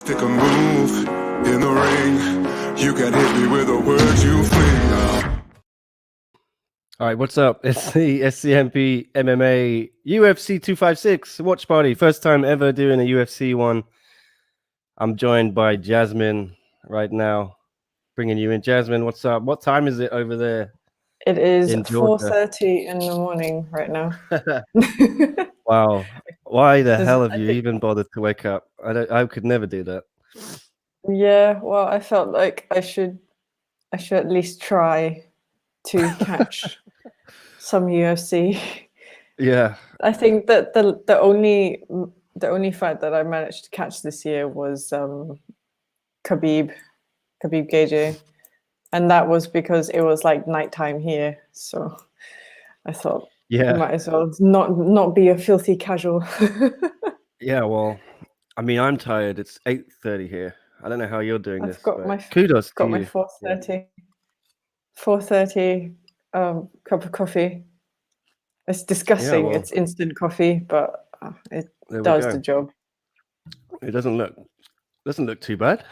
Stick a move in the ring. You can hit me with the words you fling. All right, what's up? It's the SCMP MMA UFC 256 watch party. First time ever doing a UFC one. I'm joined by Jasmine right now, bringing you in. Jasmine, what's up? What time is it over there? It is in Georgia? 4:30 in the morning right now. Wow. Why the hell have you even bothered to wake up? I could never do that. Yeah, well, I felt like I should at least try to catch some UFC. Yeah. I think that the only fight that I managed to catch this year was Khabib Gage, and that was because it was like nighttime here, so I thought might as well not be a filthy casual. Yeah, well, I mean, I'm tired. It's 8:30 here. I don't know how you're doing this. Kudos to you. My 4:30. 4:30 cup of coffee. It's disgusting. It's instant coffee, but it does the job. It doesn't look too bad.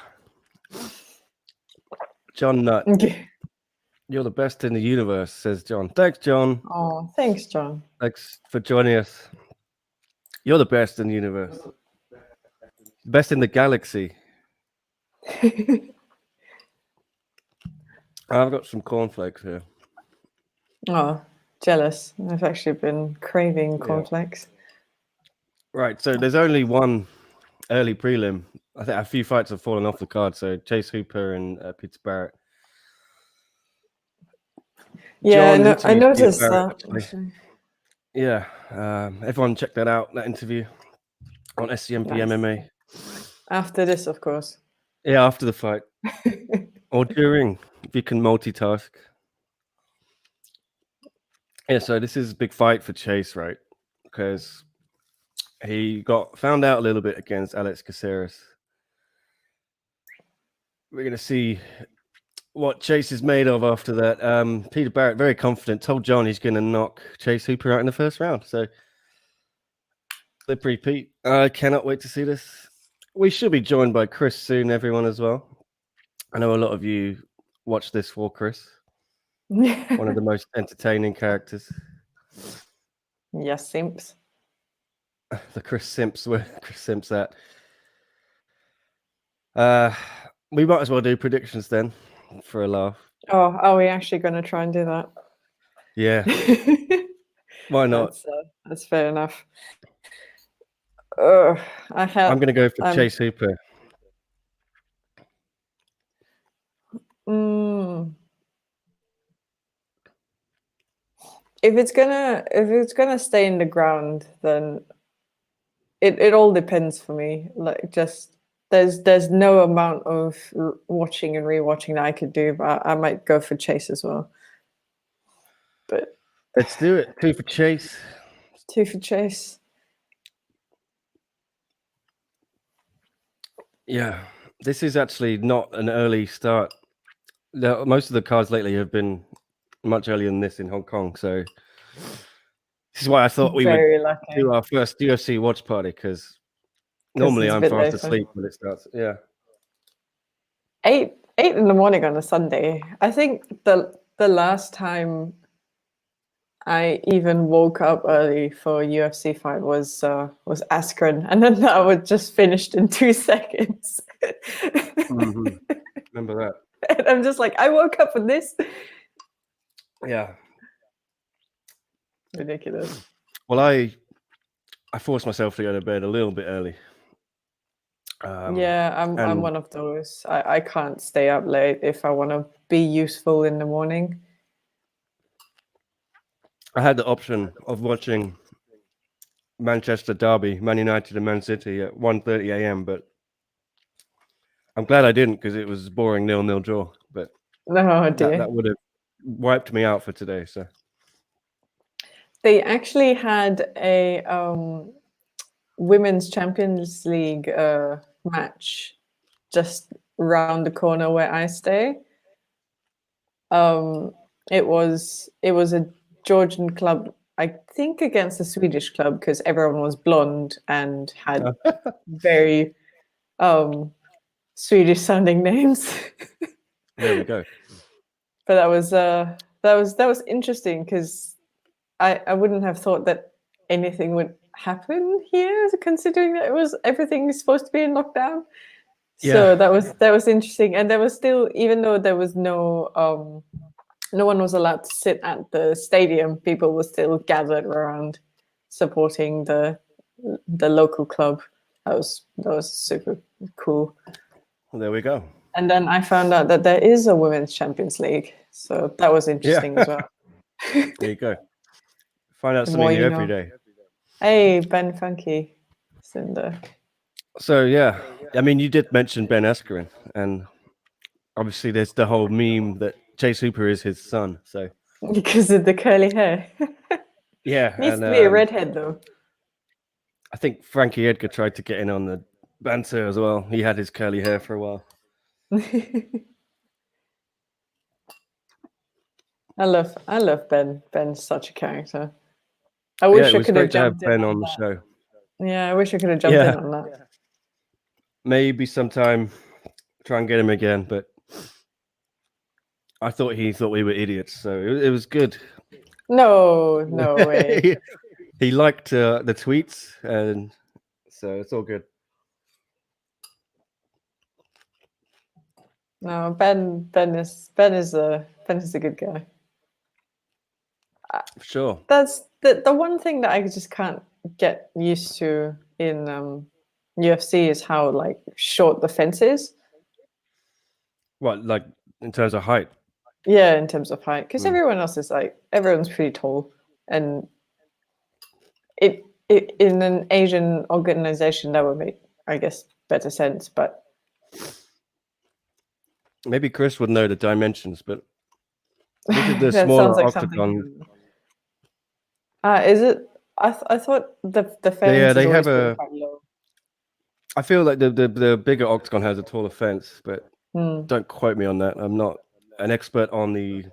John Nutt. You're the best in the universe, says John. Thanks, John. Oh, thanks, John. Thanks for joining us. You're the best in the universe. Best in the galaxy. I've got some cornflakes here. Oh, jealous. I've actually been craving cornflakes. Right, so there's only one early prelim. I think a few fights have fallen off the card. So Chase Hooper and Peter Barrett. Yeah, I noticed that. Yeah, everyone check that out, that interview on SCMP MMA. After this, of course. Yeah, after the fight. Or during, if you can multitask. Yeah, so this is a big fight for Chase, right? Because he got found out a little bit against Alex Caceres. We're going to see what Chase is made of after that. Peter Barrett, very confident, told John he's going to knock Chase Hooper out in the first round. So, slippery Pete. I cannot wait to see this. We should be joined by Chris soon, everyone, as well. I know a lot of you watch this for Chris. One of the most entertaining characters. Yes, simps. The Chris Simps, where Chris Simps at. We might as well do predictions then, for a laugh. Oh, are we actually going to try and do that? Yeah. Why not? That's fair enough. I'm going to go for Chase Hooper. If it's gonna stay in the ground, then it all depends for me. Like, just there's no amount of watching and rewatching that I could do, but I might go for Chase as well. But let's do it. 2 for Chase. 2 for Chase. Yeah, this is actually not an early start. Most of the cards lately have been much earlier than this in Hong Kong. So this is why I thought we would do our first UFC watch party, because normally I'm fast asleep when it starts. Yeah. 8 in the morning on a Sunday. I think the last time I even woke up early for a UFC fight was Askren, and then that was just finished in 2 seconds. Mm-hmm. Remember that? And I'm just like, I woke up for this. Yeah. Ridiculous. Well, I forced myself to go to bed a little bit early. Yeah, I'm one of those. I can't stay up late if I want to be useful in the morning. I had the option of watching Manchester Derby, Man United and Man City at 1:30 a.m., but I'm glad I didn't, because it was a boring 0-0 draw. But that would have wiped me out for today. So they actually had a Women's Champions League match just around the corner where I stay. It was a Georgian club, I think, against a Swedish club, because everyone was blonde and had very Swedish sounding names. There we go. But that was interesting because I wouldn't have thought that anything would happen here, considering that everything is supposed to be in lockdown. So that was interesting, and there was still, even though there was no one was allowed to sit at the stadium, people were still gathered around supporting the local club. That was super cool. Well, there we go. And then I found out that there is a Women's Champions League, so that was interesting as well. There you go. Find out something new every day. Hey, Ben Funky. Cinder. So yeah, I mean, you did mention Ben Askren, and obviously there's the whole meme that Chase Hooper is his son. So because of the curly hair. Yeah, needs to be a redhead though. I think Frankie Edgar tried to get in on the banter as well. He had his curly hair for a while. I love Ben. Ben's such a character. I wish I could have jumped Ben on the show. Yeah, I wish I could have jumped in on that. Maybe sometime try and get him again, but I thought he thought we were idiots, so it was good. No way. He liked the tweets, and so it's all good. No, Ben is a good guy. Sure. That's the one thing that I just can't get used to in UFC is how like short the fence is. What, like in terms of height? Yeah, in terms of height, because everyone else is everyone's pretty tall, and it in an Asian organization that would make, I guess, better sense. But maybe Chris would know the dimensions, but look at the smaller octagon. Is it? I thought the fence. Yeah, they have quite low. I feel like the bigger octagon has a taller fence, but don't quote me on that. I'm not an expert on the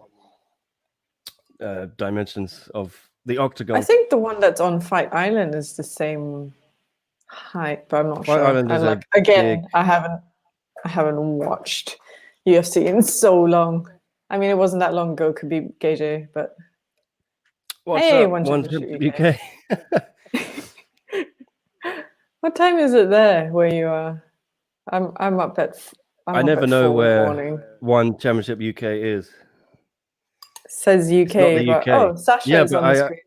dimensions of the octagon. I think the one that's on Fight Island is the same height, but I'm not sure. Island is I haven't watched UFC in so long. I mean, it wasn't that long ago. Could be KJ, but One UK. What time is it there where you are? I'm up at. I never know where One Championship UK is. It says UK, but UK. Sasha's on the screen.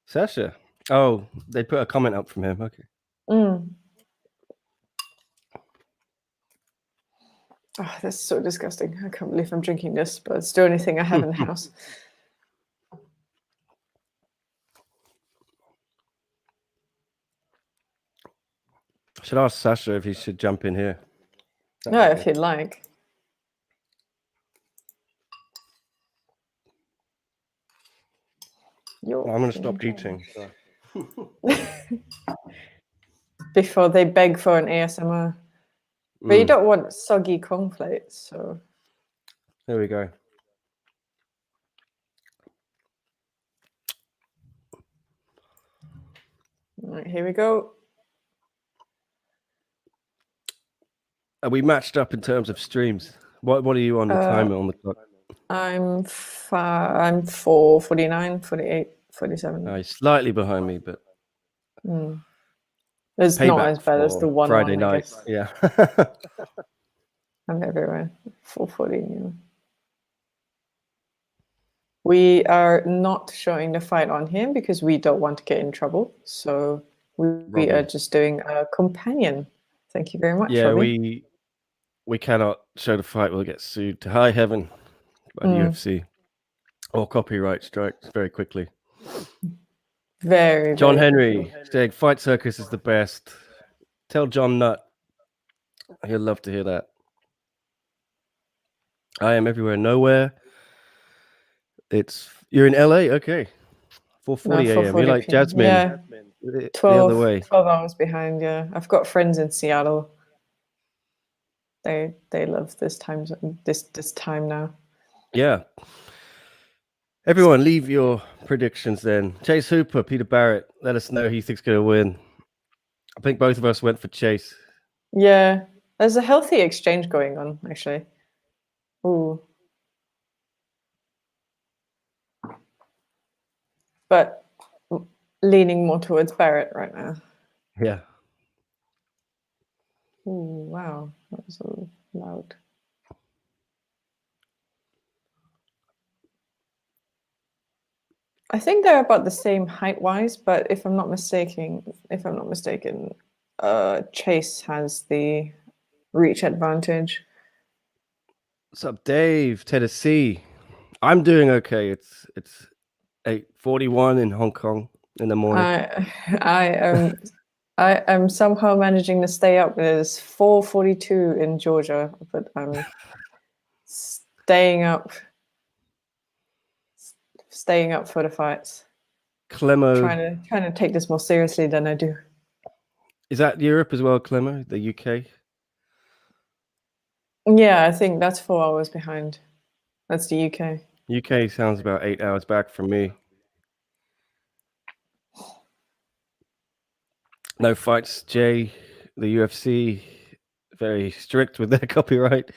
Sasha. Oh, they put a comment up from him. Okay. Oh, that's so disgusting. I can't believe I'm drinking this, but it's the only thing I have in the house. I should ask Sasha if he should jump in here. No, if you'd like. I'm going to stop eating. So. Before they beg for an ASMR. But you don't want soggy cornflakes, so. There we go. All right, here we go. Are we matched up in terms of streams? What are you on the timer on the clock? I'm 4:49, 48, 47. Slightly behind me, but it's not as bad as the one Friday night. Yeah. I'm everywhere. 4:40. We are not showing the fight on him because we don't want to get in trouble. So we are just doing a companion. Thank you very much. Yeah, we cannot show the fight. We'll get sued to high heaven by the UFC or copyright strikes very quickly. Very. John very Henry quickly. saying Fight Circus is the best. Tell John Nutt. He'll love to hear that. I am everywhere, nowhere. You're in LA, okay. 4:40 a.m. You're like Jasmine. Yeah. 12, the other way. 12 hours behind. Yeah, I've got friends in Seattle. They love this time now. Yeah. Everyone, leave your predictions then. Chase Hooper, Peter Barrett. Let us know who you think's going to win. I think both of us went for Chase. Yeah, There's a healthy exchange going on, actually. Ooh. But leaning more towards Barrett right now. Yeah. Ooh, wow. That was so loud. I think they're about the same height-wise, but if I'm not mistaken, Chase has the reach advantage. What's up, Dave? Tennessee. I'm doing okay. It's 8:41 in Hong Kong in the morning. I am somehow managing to stay up. It is 4:42 in Georgia, but I'm staying up for the fights. Clemo. Trying to take this more seriously than I do. Is that Europe as well, Clemo? The UK? Yeah, I think that's 4 hours behind. That's the UK. UK sounds about 8 hours back from me. No fights, Jay. The UFC, very strict with their copyright.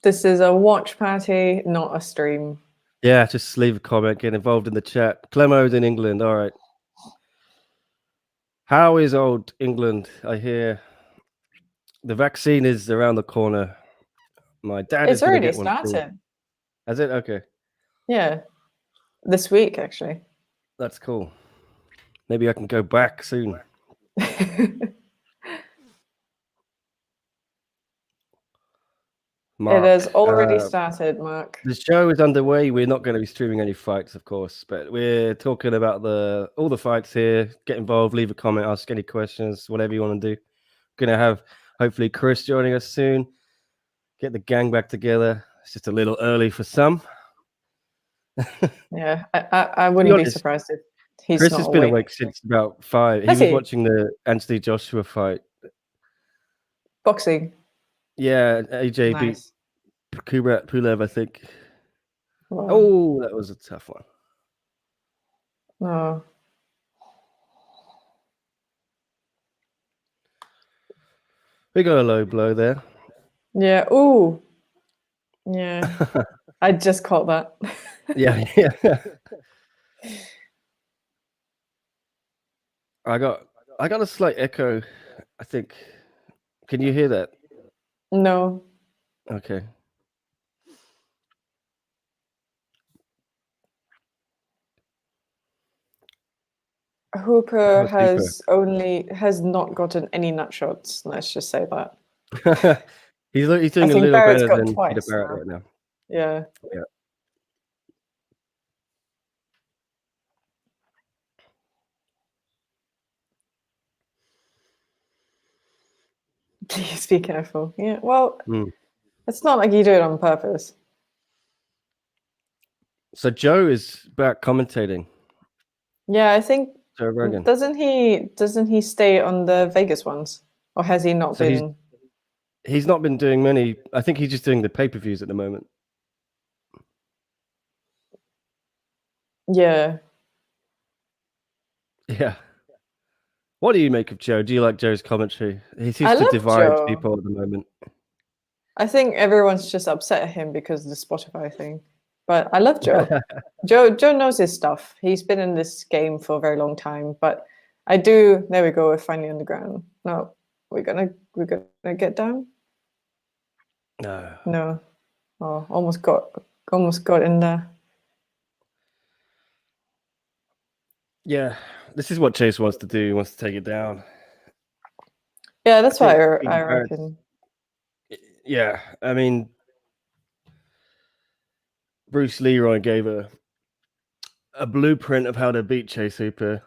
This is a watch party, not a stream. Yeah, just leave a comment, get involved in the chat. Clemo's in England, all right. How is old England? I hear the vaccine is around the corner. My dad is going to get one. It's already started. Has it? Okay. Yeah. This week, actually. That's cool. Maybe I can go back soon. Mark, it has already started, Mark. The show is underway. We're not going to be streaming any fights, of course, but we're talking about all the fights here. Get involved, leave a comment, ask any questions, whatever you want to do. Going to have hopefully Chris joining us soon. Get the gang back together. It's just a little early for some. Yeah, I wouldn't be surprised if he's Chris not has been awake since about 5. He was watching the Anthony Joshua fight. Boxing. Yeah, AJ beat Kubrat Pulev, I think. Wow. Oh, that was a tough one. No. We got a low blow there. Yeah. Ooh. Yeah. I just caught that. Yeah. I got a slight echo, I think. Can you hear that? No. Okay. Hooper has not gotten any nut shots. Let's just say that. he's doing a little Barrett's better got than twice Peter Barrett now. right now. Yeah. Please be careful. Yeah. Well, it's not like you do it on purpose. So Joe is back commentating. Yeah, I think. Joe Rogan. Doesn't he stay on the Vegas ones, or has he not been? He's not been doing many. I think he's just doing the pay-per-views at the moment. Yeah. Yeah. What do you make of Joe? Do you like Joe's commentary? He seems to divide people at the moment. I think everyone's just upset at him because of the Spotify thing. But I love Joe. Joe knows his stuff. He's been in this game for a very long time. But I do. There we go. We're finally on the ground. No, we're gonna get down. No. Oh, almost got in there. Yeah, this is what Chase wants to do. He wants to take it down. Yeah, that's why I reckon. Yeah, I mean, Bruce Leroy gave a blueprint of how to beat Chase Hooper.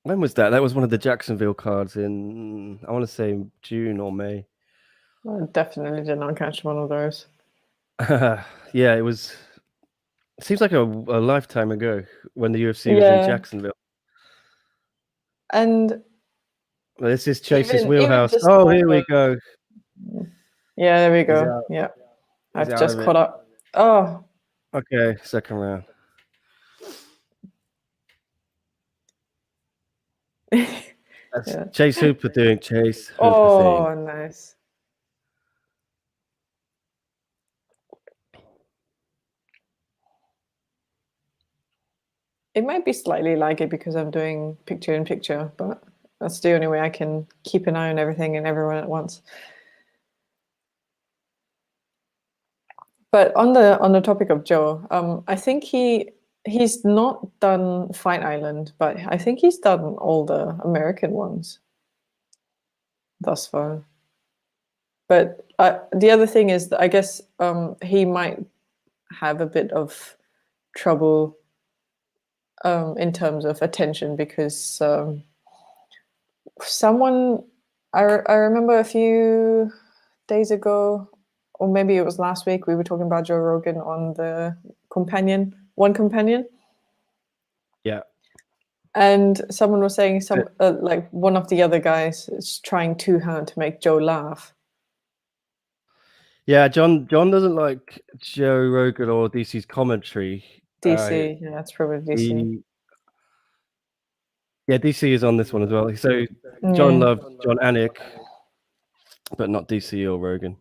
When was that? That was one of the Jacksonville cards in, I want to say, June or May. I definitely did not catch one of those. Yeah, it was. It seems like a lifetime ago when the UFC was in Jacksonville. And this is Chase's wheelhouse. Oh, here we go. Yeah, there we go. Yeah, I've just caught up. Oh. Okay, second round. That's Chase Hooper doing Chase Hooper Oh, thing. nice. It might be slightly laggy because I'm doing picture-in-picture, but that's the only way I can keep an eye on everything and everyone at once. But on the topic of Joe, I think he's not done Fight Island, but I think he's done all the American ones thus far. But the other thing is that I guess he might have a bit of trouble in terms of attention because someone I remember a few days ago, or maybe it was last week, we were talking about Joe Rogan on the One Companion. Yeah. And someone was saying like one of the other guys is trying too hard to make Joe laugh. Yeah, John doesn't like Joe Rogan or DC's commentary. DC, yeah, it's probably DC. DC is on this one as well. So John loved John Anik, but not DC or Rogan.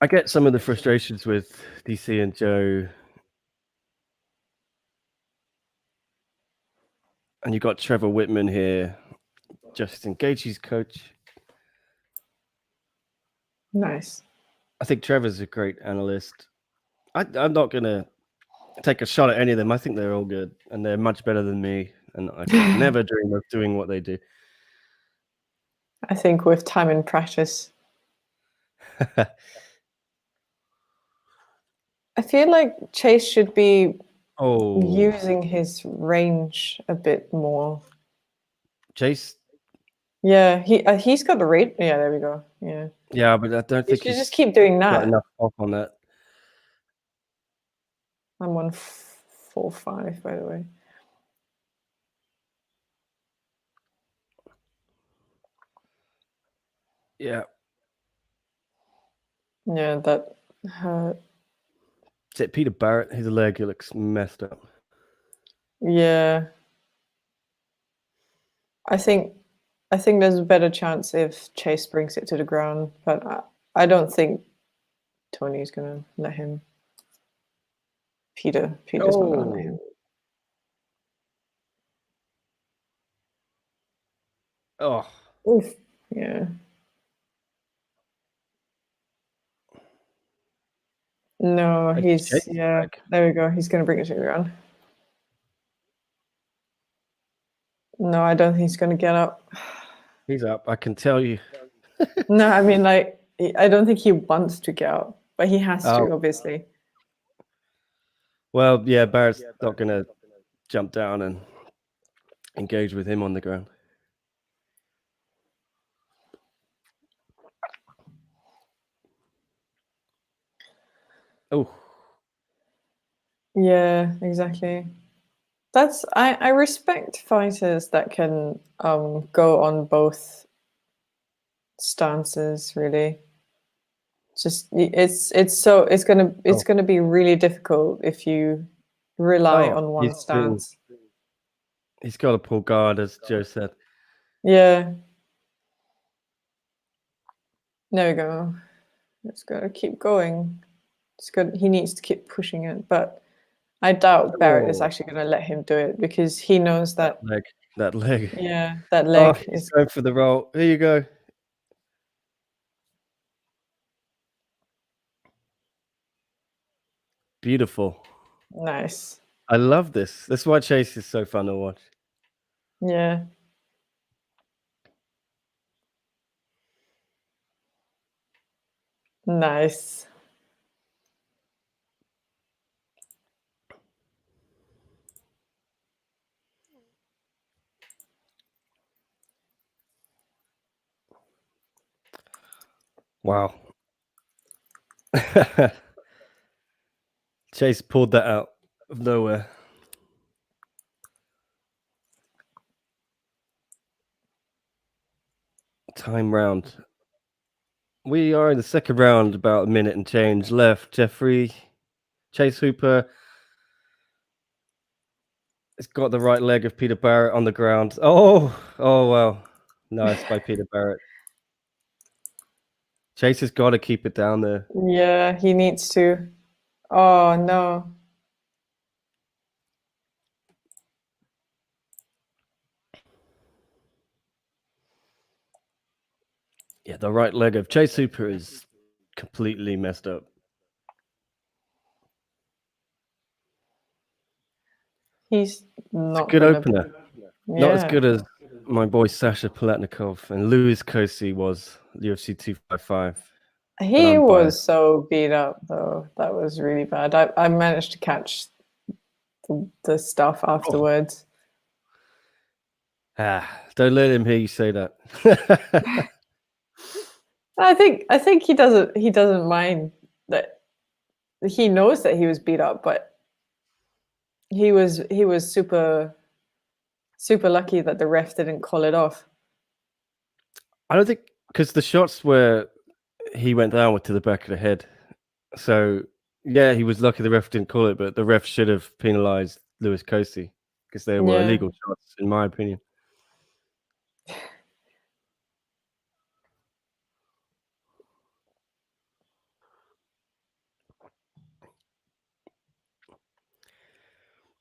I get some of the frustrations with DC and Joe. And you got Trevor Whitman here, Justin Gaethje's coach. Nice. I think Trevor's a great analyst. I'm not going to take a shot at any of them. I think they're all good, and they're much better than me. And I could never dream of doing what they do. I think with time and practice. I feel like Chase should be using his range a bit more. Chase? Yeah, he's got the rate. Yeah, there we go. Yeah. Yeah, but I don't think he's just keep doing that. Got enough off on that. I'm 145, by the way. Yeah. Yeah, that hurt. Is it Peter Barrett? His leg looks messed up. Yeah. I think there's a better chance if Chase brings it to the ground, but I don't think Tony's gonna let him. Peter's not gonna let him. Oh. Oof. Yeah. No, there we go. He's gonna bring it to the ground. No, I don't think he's gonna get up. He's up, I can tell you. No, I mean, like, I don't think he wants to get up, but he has to, obviously. Well, yeah, Barrett's not gonna jump down and engage with him on the ground. Oh. Yeah, exactly. I respect fighters that can go on both stances, really. Just it's gonna be really difficult if you rely on one stance. He's got to pull guard, as Joe said. Yeah. There we go. It's got to keep going. It's good. He needs to keep pushing it, but I doubt Barrett is actually going to let him do it because he knows that that leg. Yeah, that leg is going for the roll. Here you go. Beautiful. Nice. I love this. That's why Chase is so fun to watch. Yeah. Nice. Wow. Chase pulled that out of nowhere. Time round. We are in the second round, about a minute and change left. Jeffrey, Chase Hooper. It's got the right leg of Peter Barrett on the ground. Oh, well. Nice by Peter Barrett. Chase has got to keep it down there. Yeah, he needs to. Oh, no. Yeah, the right leg of Chase Hooper is completely messed up. He's not good opener. Yeah. Not as good as my boy Sasha Palatnikov, and Louis Kosi was UFC 255. He was so beat up, though. That was really bad. I managed to catch the stuff afterwards. Don't let him hear you say that. I think he doesn't mind that. He knows that he was beat up, but he was super lucky that the ref didn't call it off. I don't think, because the shots where he went down were to the back of the head. So yeah, he was lucky the ref didn't call it, but the ref should have penalized Louis Kosi because they were illegal shots, in my opinion.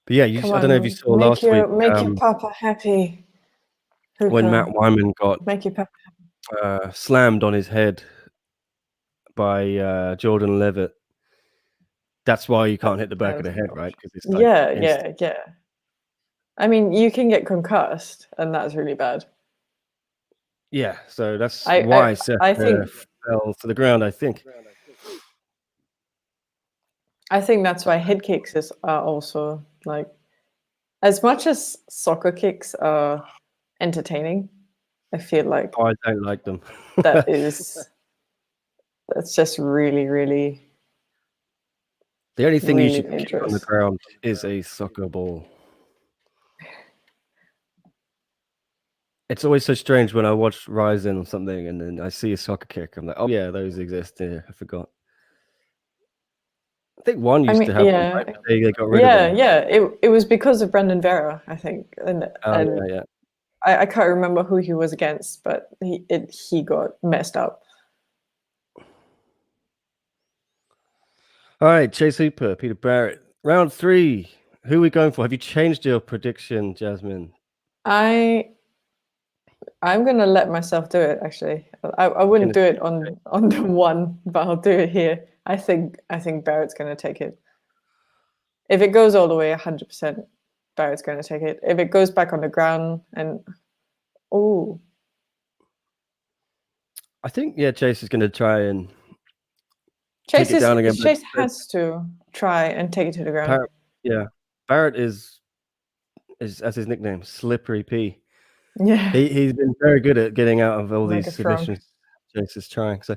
But yeah, I don't know if you saw last week. Make your papa happy. When Matt Wyman got make your papa slammed on his head by Jordan Levitt. That's why you can't hit the back of the head, right? Because it's like yeah. I mean, you can get concussed, and that's really bad. Yeah, so that's why Seth fell to the ground, I think. I think that's why head kicks are also, like, as much as soccer kicks are entertaining, I feel like I don't like them. that's just really, really. The only thing really you should kick on the ground is a soccer ball. It's always so strange when I watch Ryzen or something and then I see a soccer kick. I'm like, oh yeah, those exist. Yeah, I forgot. I think one used to have them, right? They got rid of them. Yeah. It was because of Brendan Vera, I think. And yeah. I can't remember who he was against, but he got messed up. All right, Chase Hooper, Peter Barrett. Round 3. Who are we going for? Have you changed your prediction, Jasmine? I'm gonna let myself do it. Actually, I wouldn't do it on the one, but I'll do it here. I think Barrett's gonna take it. If it goes all the way, 100%, Barrett's gonna take it. If it goes back on the ground and I think Chase is gonna try and Chase take it down again. Chase has to try and take it to the ground. Barrett is as his nickname, Slippery P. Yeah, he's been very good at getting out of all these submissions. Chase is trying. So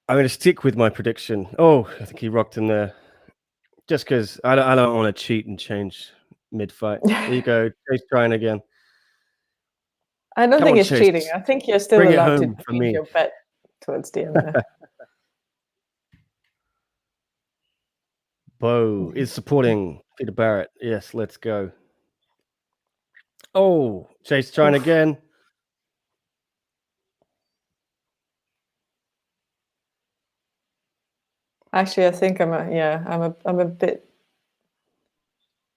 I'm going to stick with my prediction. Oh, I think he rocked him there. Just because I don't want to cheat and change mid-fight. There you go. Chase trying again. I don't think it's cheating. I think you're still allowed to change your bet towards the end there. Bo is supporting Peter Barrett. Yes, let's go. Oh, Chase trying again. Actually, I think I'm a bit.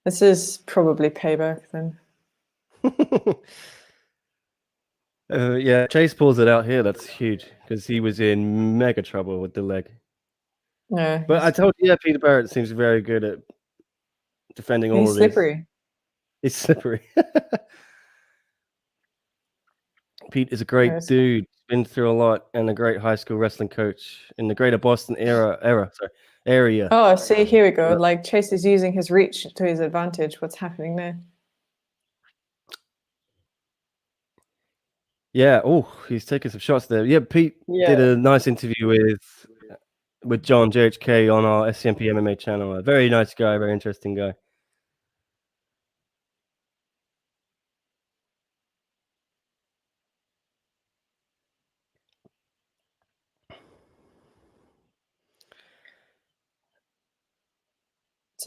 This is probably payback then. Chase pulls it out here. That's huge because he was in mega trouble with the leg. Yeah, but I told you, Peter Barrett seems very good at defending all of these. He's slippery. Pete is a great dude. Been through a lot and a great high school wrestling coach in the greater Boston area. Oh, see, here we go. Like Chase is using his reach to his advantage. What's happening there? Yeah. Oh, he's taking some shots there. Yeah, Pete did a nice interview with John JHK on our SCMP MMA channel. A very nice guy, very interesting guy.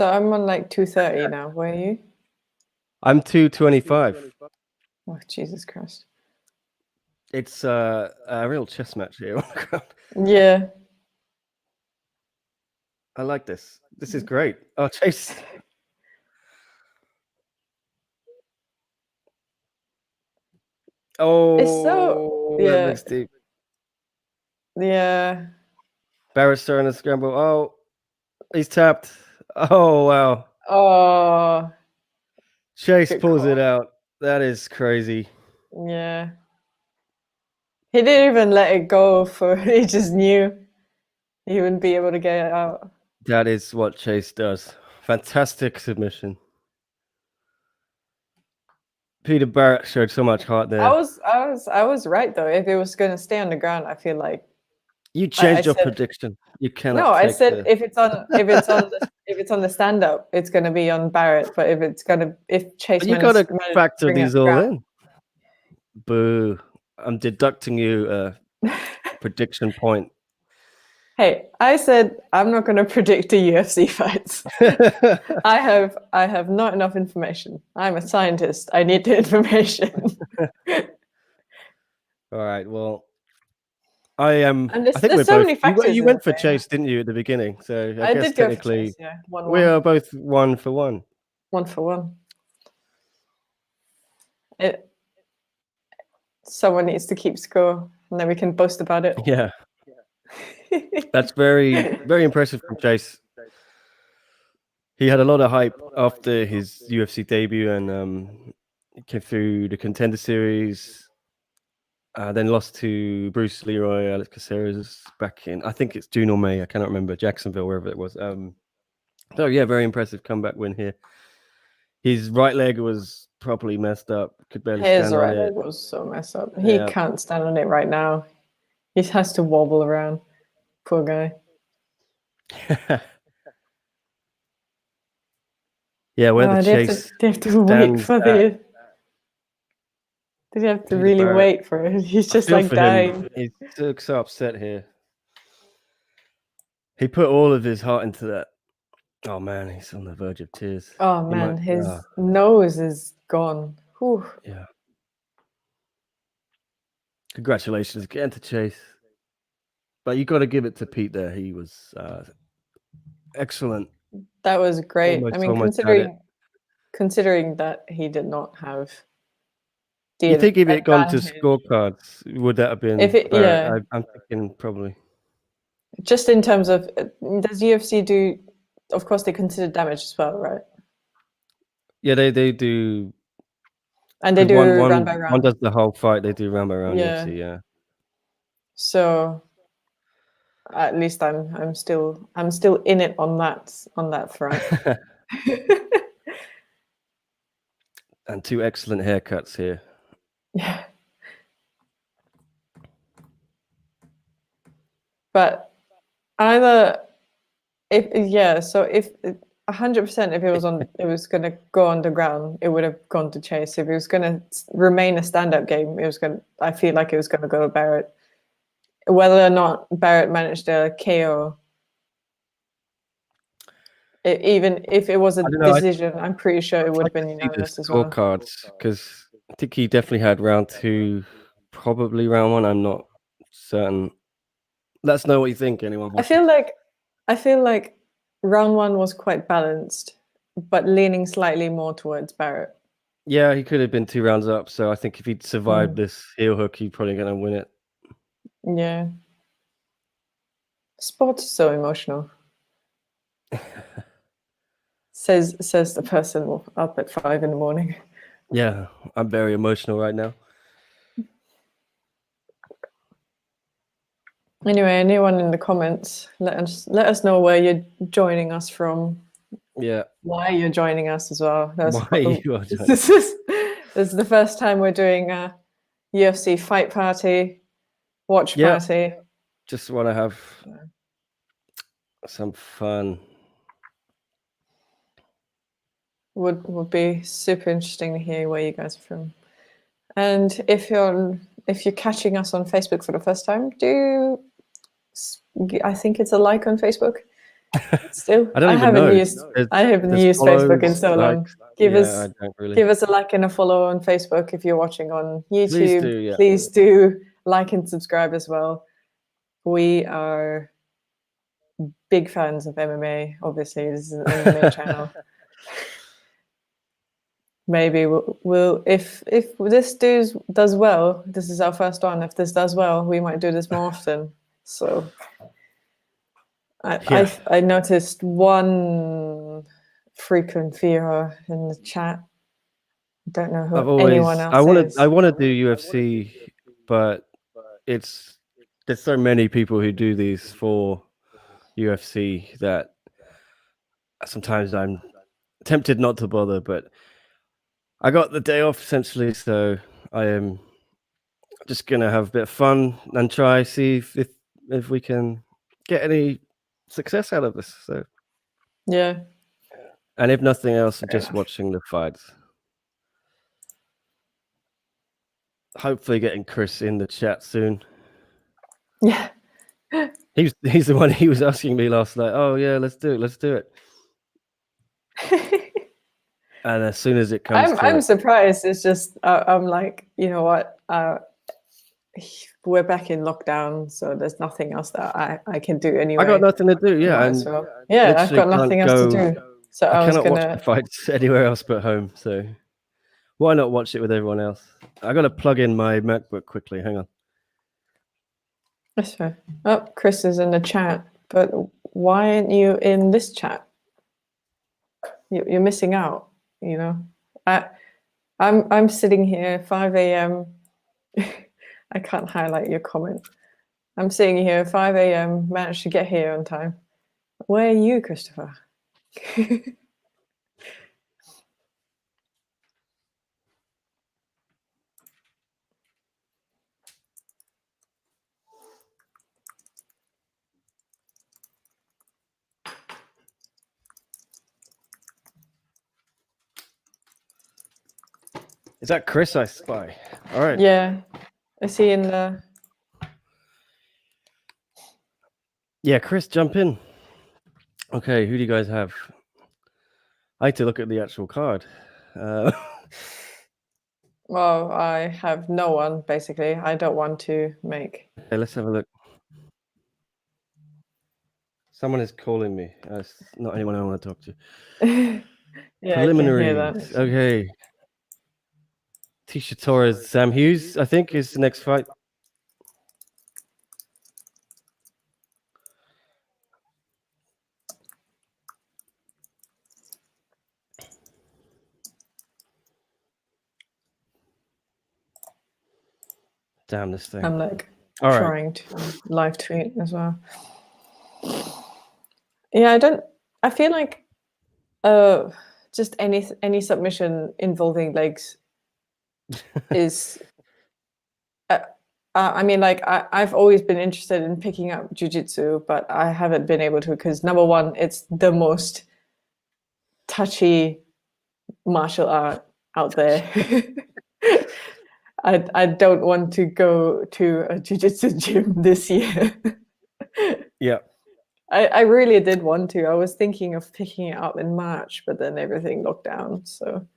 So I'm on like 230 now. Where are you? I'm 225. Oh, Jesus Christ. It's a real chess match here on the ground. Yeah. I like this. This is great. Oh, Chase. Oh, It's so that looks deep. Yeah. Barrett's starting to scramble. Oh, he's tapped. Oh, wow. Oh. Chase Good pulls call. it out. That is crazy. Yeah. He didn't even let it go he just knew he wouldn't be able to get it out. That is what Chase does. Fantastic submission. Peter Barrett showed so much heart there. I was right though. If it was going to stay on the ground, I feel like you changed your prediction. You cannot. No, I said if it's on the stand up, it's going to be on Barrett. But if Chase, you got to factor these all in. Boo! I'm deducting you a prediction point. Hey, I said I'm not going to predict the UFC fights. I have not enough information. I'm a scientist. I need the information. All right. Well, I am. And I think we're so both. many factors You went for Chase, didn't you, at the beginning? So I guess did go technically, for Chase, yeah. 1-1. we are both 1-for-1. 1-for-1. Someone needs to keep score, and then we can boast about it. Yeah. That's very, very impressive from Chase. He had a lot of hype after his UFC debut and he came through the Contender Series, then lost to Bruce Leroy, Alex Caceres back in, I think it's June or May, I cannot remember, Jacksonville, wherever it was. So yeah, very impressive comeback win here. His right leg was properly messed up, could barely stand on it. His right leg was so messed up. He can't stand on it right now. He has to wobble around. Poor guy. Yeah, where the Chase they have to wait for the... Did he have to really wait for it? He's just like dying. He's so upset here. He put all of his heart into that. Oh man, he's on the verge of tears. Oh man, his nose is gone. Whew. Yeah. Congratulations again to Chase. But you got to give it to Pete there. He was excellent. That was great. I mean, considering that he did not have... You think if it had gone to scorecards, would that have been... I'm thinking probably. Just in terms of... Does UFC do... Of course, they consider damage as well, right? Yeah, they do. And they do round by round. One does the whole fight. They do round by round. UFC, yeah. So at least I'm still in it on that front. And two excellent haircuts here. Yeah. But either if 100% if it was going to go underground, it would have gone to Chase. If it was going to remain a stand-up game, I feel like it was going to go to Barrett. Whether or not Barrett managed a KO, even if it was a decision, I'm pretty sure it would have been unanimous as well. Scorecards, because I think he definitely had round 2, probably round 1. I'm not certain. Let us know what you think, anyone. I feel like round 1 was quite balanced, but leaning slightly more towards Barrett. Yeah, he could have been 2 rounds up. So I think if he'd survived this heel hook, he's probably going to win it. Yeah. Sport is so emotional. says the person up at 5 a.m. Yeah, I'm very emotional right now. Anyway, anyone in the comments, let us know where you're joining us from. Yeah. Why you're joining us as well. This is the first time we're doing a UFC fight party, watch party. Just want to have some fun. Would be super interesting to hear where you guys are from. And if you're catching us on Facebook for the first time, I think it's a like on Facebook. Still, I don't even haven't know. used Facebook in so long. Give us a like and a follow on Facebook if you're watching on YouTube. Please do like and subscribe as well. We are big fans of MMA. Obviously, this is an MMA channel. Maybe we'll if this does well. This is our first one. If this does well, we might do this more often. So I noticed one frequent viewer in the chat. Don't know who anyone else is. I want to do UFC, but there's so many people who do these for UFC that sometimes I'm tempted not to bother. But I got the day off essentially, so I am just gonna have a bit of fun and try see if we can get any success out of this. So yeah, and if nothing else, just watching the fights. Hopefully, getting Chris in the chat soon. Yeah, he's the one. He was asking me last night. Oh yeah, let's do it. And as soon as it comes, I'm surprised. It's just I'm like, you know what? We're back in lockdown, so there's nothing else that I can do anyway. I got nothing to do. Yeah, I've got nothing else to do. So I cannot watch the fights anywhere else but home. So why not watch it with everyone else? I got to plug in my MacBook quickly. Hang on. That's fair. Oh, Chris is in the chat, but why aren't you in this chat? You're missing out. You know, I'm sitting here 5 a.m. I can't highlight your comment. I'm sitting here 5 a.m. Managed to get here on time. Where are you, Christopher? Is that Chris I spy? All right. Yeah. Is he in the... Yeah, Chris, jump in. Okay, who do you guys have? I like to look at the actual card. Well, I have no one, basically. I don't want to make... Okay, let's have a look. Someone is calling me. It's not anyone I want to talk to. Yeah, preliminaries. Okay. Tisha Torres, Sam Hughes, I think, is the next fight. Damn this thing. I'm like trying to live tweet as well. Yeah, I feel like just any submission involving legs is I mean, like I've always been interested in picking up jiu-jitsu, but I haven't been able to because number one, it's the most touchy martial art out there. I don't want to go to a jiu-jitsu gym this year. Yeah. I really did want to. I was thinking of picking it up in March, but then everything locked down. So,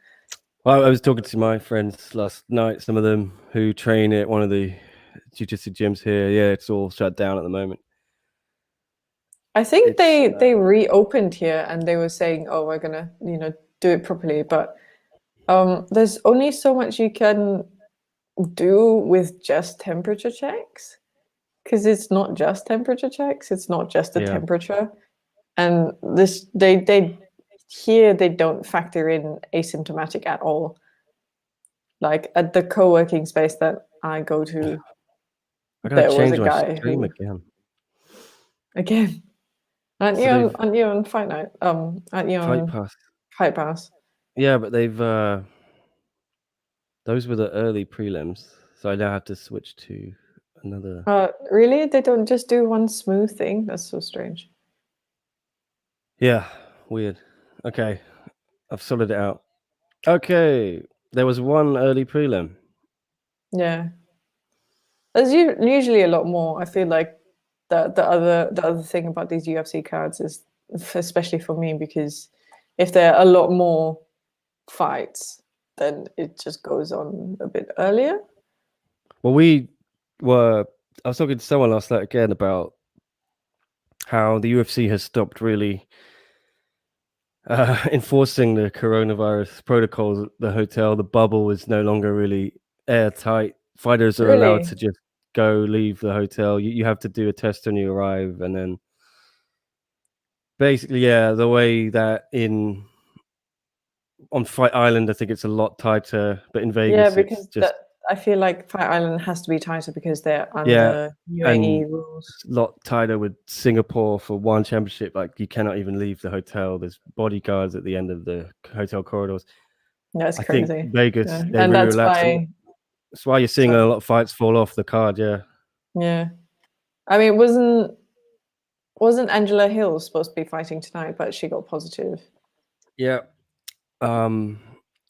well, I was talking to my friends last night, some of them who train at one of the jiu-jitsu gyms here. Yeah, it's all shut down at the moment. I think they reopened here and they were saying, "Oh, we're gonna, do it properly." But there's only so much you can do with just temperature checks. Because it's not just temperature checks, it's not just the temperature. And this they don't factor in asymptomatic at all. Like at the co-working space that I go to, there was a guy who again. Aren't you on Fight Night? Aren't you on Fight Pass? Yeah, but they've those were the early prelims, so I now have to switch to another. Really? They don't just do one smooth thing? That's so strange. Yeah, weird. Okay, I've sorted it out. Okay, there was one early prelim. Yeah, there's usually a lot more. I feel like the other thing about these UFC cards is especially for me, because if there are a lot more fights, then it just goes on a bit earlier. Well, I was talking to someone last night again about how the UFC has stopped really enforcing the coronavirus protocols. The hotel, the bubble is no longer really airtight. Fighters are allowed to just leave the hotel. You have to do a test when you arrive, and then basically, the way that on Fight Island, I think it's a lot tighter, but in Vegas, because it's just I feel like Fight Island has to be tighter because they're under UAE rules. It's a lot tighter with Singapore for one championship. Like, you cannot even leave the hotel. There's bodyguards at the end of the hotel corridors. That's I crazy. think Vegas, they and really that's relaxed. why. That's why you're seeing a lot of fights fall off the card. Yeah, I mean, wasn't Angela Hill supposed to be fighting tonight, but she got positive. Yeah. Shame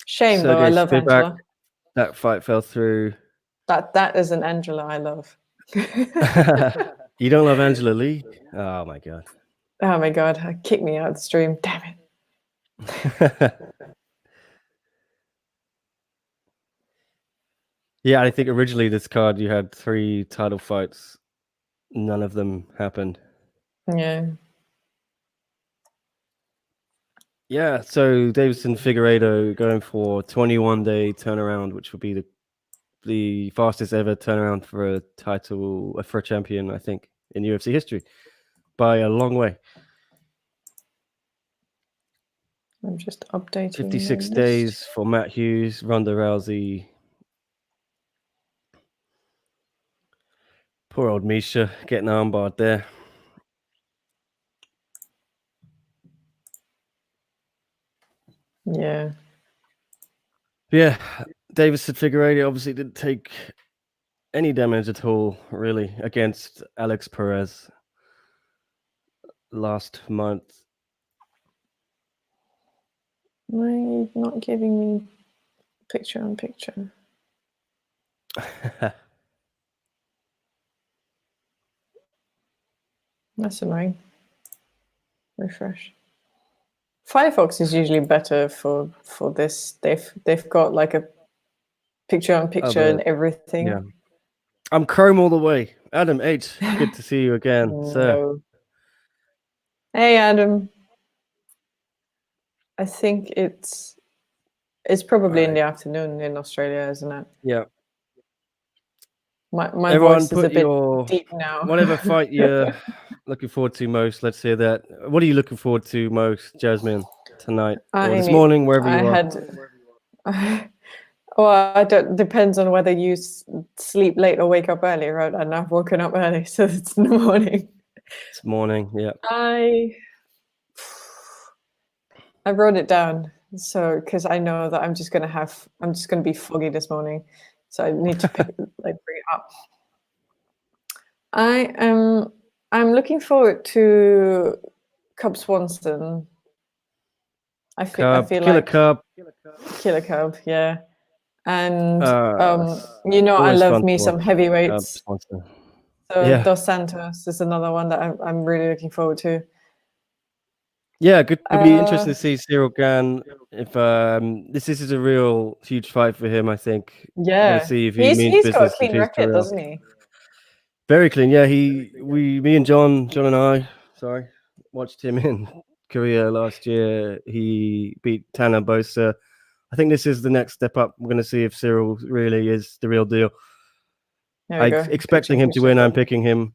though. I love Angela. That fight fell through. That is an Angela I love. You don't love Angela Lee? Oh my god. Oh my god! Kick me out of the stream. Damn it. Yeah, I think originally this card you had 3 title fights. None of them happened. Yeah. Yeah, so Deiveson Figueiredo going for 21-day turnaround, which would be the fastest ever turnaround for a title, for a champion, I think, in UFC history, by a long way. I'm just updating. 56 days for Matt Hughes, Ronda Rousey. Poor old Misha getting armbarred there. Yeah. Yeah, Deiveson Figueiredo obviously didn't take any damage at all, really, against Alex Perez last month. Why are you not giving me picture on picture? That's annoying. Refresh. Firefox is usually better for this. They've got like a picture on picture and everything. Yeah. I'm Chrome all the way. Adam H, good to see you again, sir. Hey, Adam. I think it's probably in the afternoon in Australia, isn't it? Yeah. My voice is a bit deep now. Whatever fight you're looking forward to most, let's hear that. What are you looking forward to most, Jasmine, tonight or this morning, wherever you are? Well, depends on whether you sleep late or wake up early, right? And I've woken up early, so it's in the morning. It's morning, yeah. I wrote it down, so because I know that I'm just gonna be foggy this morning, so I need to bring it up. I'm looking forward to Cub Swanson. I feel Killer like Killer Cub, yeah. And I love me some heavyweights. So Dos Santos is another one that I'm really looking forward to. Yeah, good. It'll be interesting to see Cyril Gane. If this is a real huge fight for him, I think. Yeah, see if he means he's business. got a clean record, doesn't he? Very clean. Yeah, me and John and I, watched him in Korea last year. He beat Tanner Bosa. I think this is the next step up. We're going to see if Cyril really is the real deal. I'm expecting him to win. I'm picking him.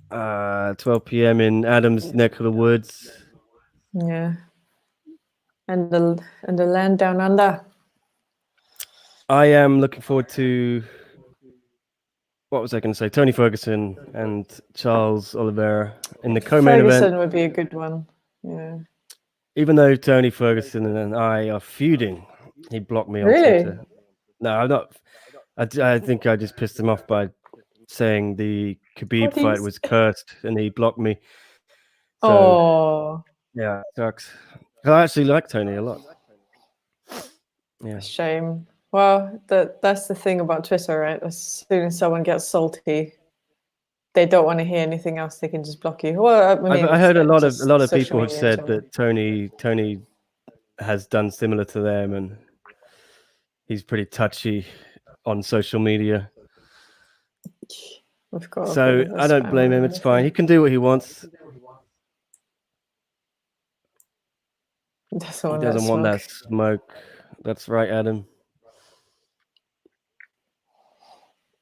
12 p.m. in Adam's neck of the woods. Yeah, and the land down under. I am looking forward to. What was I going to say? Tony Ferguson and Charles Oliveira in the co-main event. Ferguson would be a good one. Yeah. Even though Tony Ferguson and I are feuding, he blocked me on Twitter. No, I'm not. I think I just pissed him off by saying the Khabib fight was cursed, and he blocked me. So, yeah, it sucks. I actually like Tony a lot. Yeah. Shame. Well, that's the thing about Twitter, right? As soon as someone gets salty, they don't want to hear anything else, they can just block you. Well, I mean, I heard a lot of social people have media said in general. that Tony has done similar to them, and he's pretty touchy on social media. We've got So I don't blame him. It's fine. He can do what he wants. He doesn't want that smoke. That's right, Adam.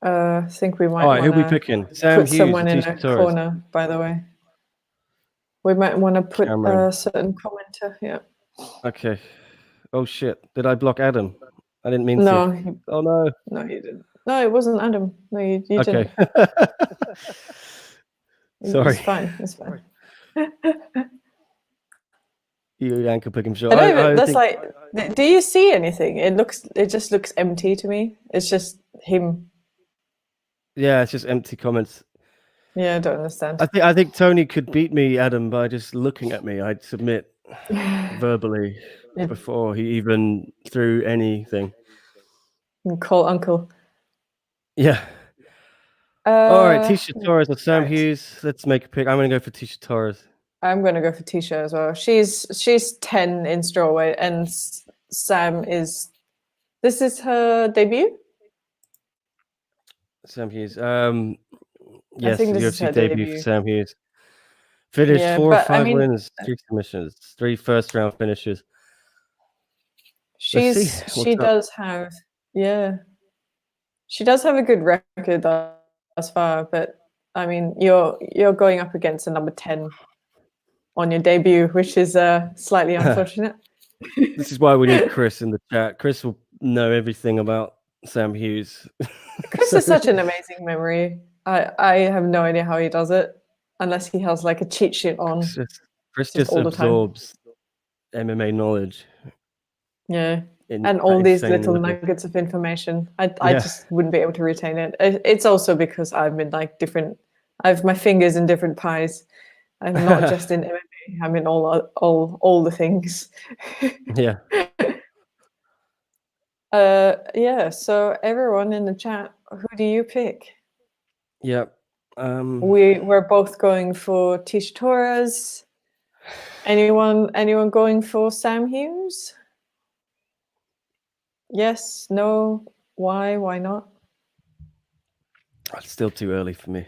I think we might. All right, who are we picking? Sam put Hughes, someone in a Torres. corner. By the way, we might want to put Cameron. a certain commenter. Yeah. Okay. Oh shit! Did I block Adam? I didn't mean No. to. Oh no. No, you didn't. No, it wasn't Adam. No, you didn't. Sorry. It's fine. It's fine. You ankle picking shot. That's like. Do you see anything? It just looks empty to me. It's just him. Yeah, it's just empty comments. Yeah, I don't understand. I think Tony could beat me, Adam, by just looking at me. I'd submit verbally before he even threw anything. And call uncle. Yeah. All right, Tisha Torres or Sam Hughes. Let's make a pick. I'm going to go for Tisha Torres. I'm going to go for Tisha as well. She's 10 in strawweight, and Sam is. This is her debut. Sam Hughes. Yes, I think this UFC is her debut for Sam Hughes. Finished 4 or 5 wins, 3 submissions, 3 first-round finishes. She does have a good record thus far, but I mean, you're going up against a number 10 on your debut, which is slightly unfortunate. This is why we need Chris in the chat. Chris will know everything about Sam Hughes. Chris has such an amazing memory. I have no idea how he does it, unless he has like a cheat sheet on. Chris just absorbs MMA knowledge. Yeah. And all these little nuggets of information. I just wouldn't be able to retain it. It's also because I'm in like I have my fingers in different pies. I'm not just in MMA. I'm in all the things. Yeah. Yeah. So everyone in the chat, who do you pick? Yeah. We're both going for Tisha Torres. Anyone going for Sam Hughes? Yes, no, why not? It's still too early for me.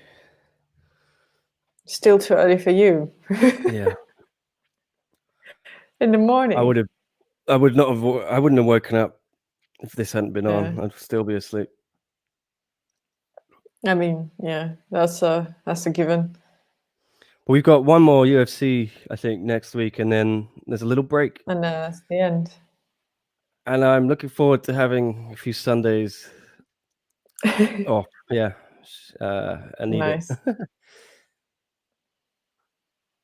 Still too early for you. Yeah. In the morning. I wouldn't have woken up if this hadn't been on. I'd still be asleep. I mean, yeah, that's a given. Well, we've got one more UFC, I think, next week, and then there's a little break. And that's the end. And I'm looking forward to having a few Sundays off. Yeah. I need nice. it.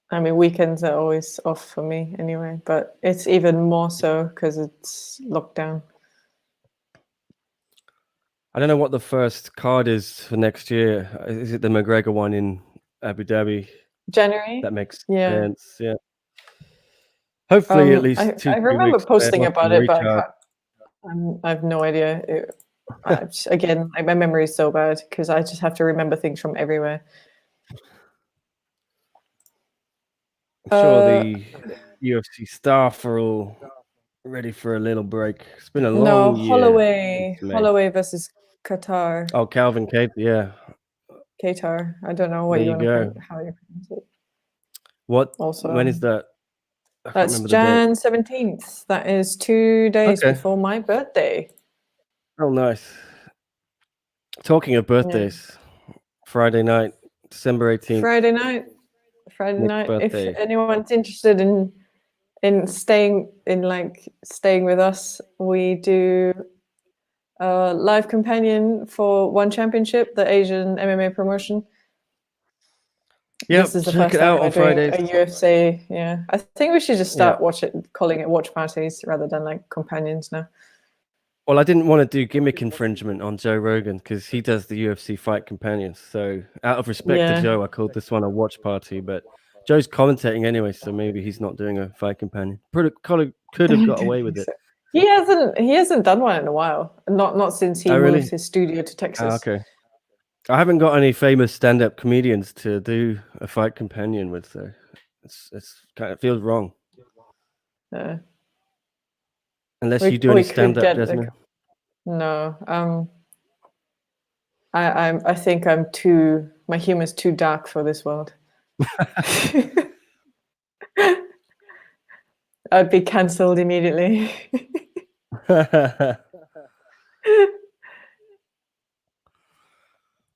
I mean, weekends are always off for me anyway, but it's even more so because it's lockdown. I don't know what the first card is for next year. Is it the McGregor one in Abu Dhabi? January? That makes sense. Yeah. Hopefully, at least I remember posting about it, but I have no idea. Again, my memory is so bad because I just have to remember things from everywhere. I'm sure the UFC staff are all ready for a little break. It's been a long year. Holloway versus Qatar. Oh, Calvin Cape, yeah. Qatar. I don't know what how you pronounce it. What? Also, when is that? That's Jan 17th. That is 2 days before my birthday. Oh, nice. Talking of birthdays, Friday night, December 18th. Friday night. Birthday. If anyone's interested in staying with us, we do a live companion for One Championship, the Asian MMA promotion. Yeah, this is the first time we're doing a UFC. Yeah, I think we should just start calling it watch parties rather than like companions now. Well, I didn't want to do gimmick infringement on Joe Rogan because he does the UFC fight companions. So out of respect to Joe, I called this one a watch party. But Joe's commentating anyway, so maybe he's not doing a fight companion. Could have got away with it. He hasn't done one in a while. Not since he moved his studio to Texas. Okay. I haven't got any famous stand-up comedians to do a fight companion with, so it's kind of feels wrong. Unless you do any stand-up, Desmond. No, I think my humor's too dark for this world. I'd be cancelled immediately.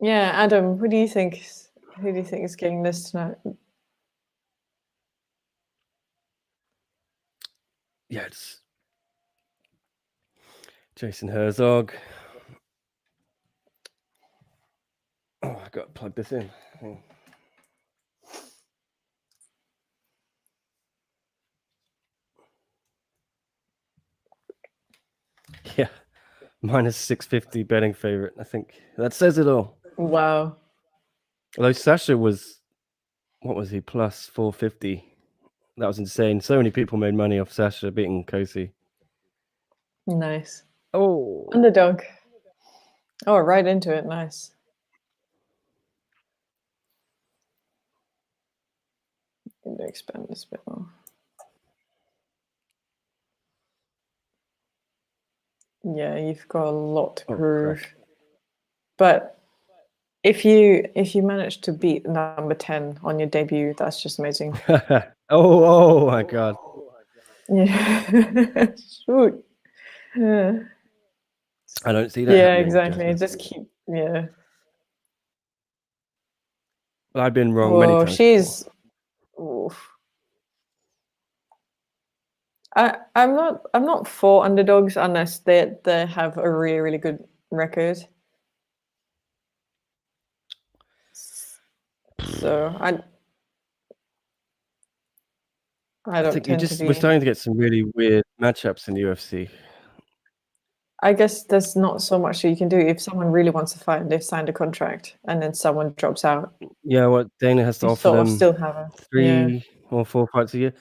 Yeah, Adam, who do you think is getting this tonight? Yeah, it's Jason Herzog. Oh, I got to plug this in. Yeah, minus 650 betting favorite. I think that says it all. Wow. Although Sasha was, what was he, plus 450? That was insane. So many people made money off Sasha beating Kosi. Nice. Oh, underdog. Oh, right into it. Nice. Going to expand this a bit more. Yeah, you've got a lot to prove. Crack. But if you manage to beat number 10 on your debut, that's just amazing. oh my God. Yeah. Shoot. Yeah. I don't see that. Yeah, happening, exactly. Jasmine. Just keep. Yeah. I've been wrong many times. She's. Oof. I'm not for underdogs unless they have a really, really good record. So I don't think tend to be. we're starting to get some really weird matchups in the UFC. I guess there's not so much that you can do if someone really wants to fight and they've signed a contract and then someone drops out. Yeah, what Dana has to offer them still have 3 or 4 fights a year,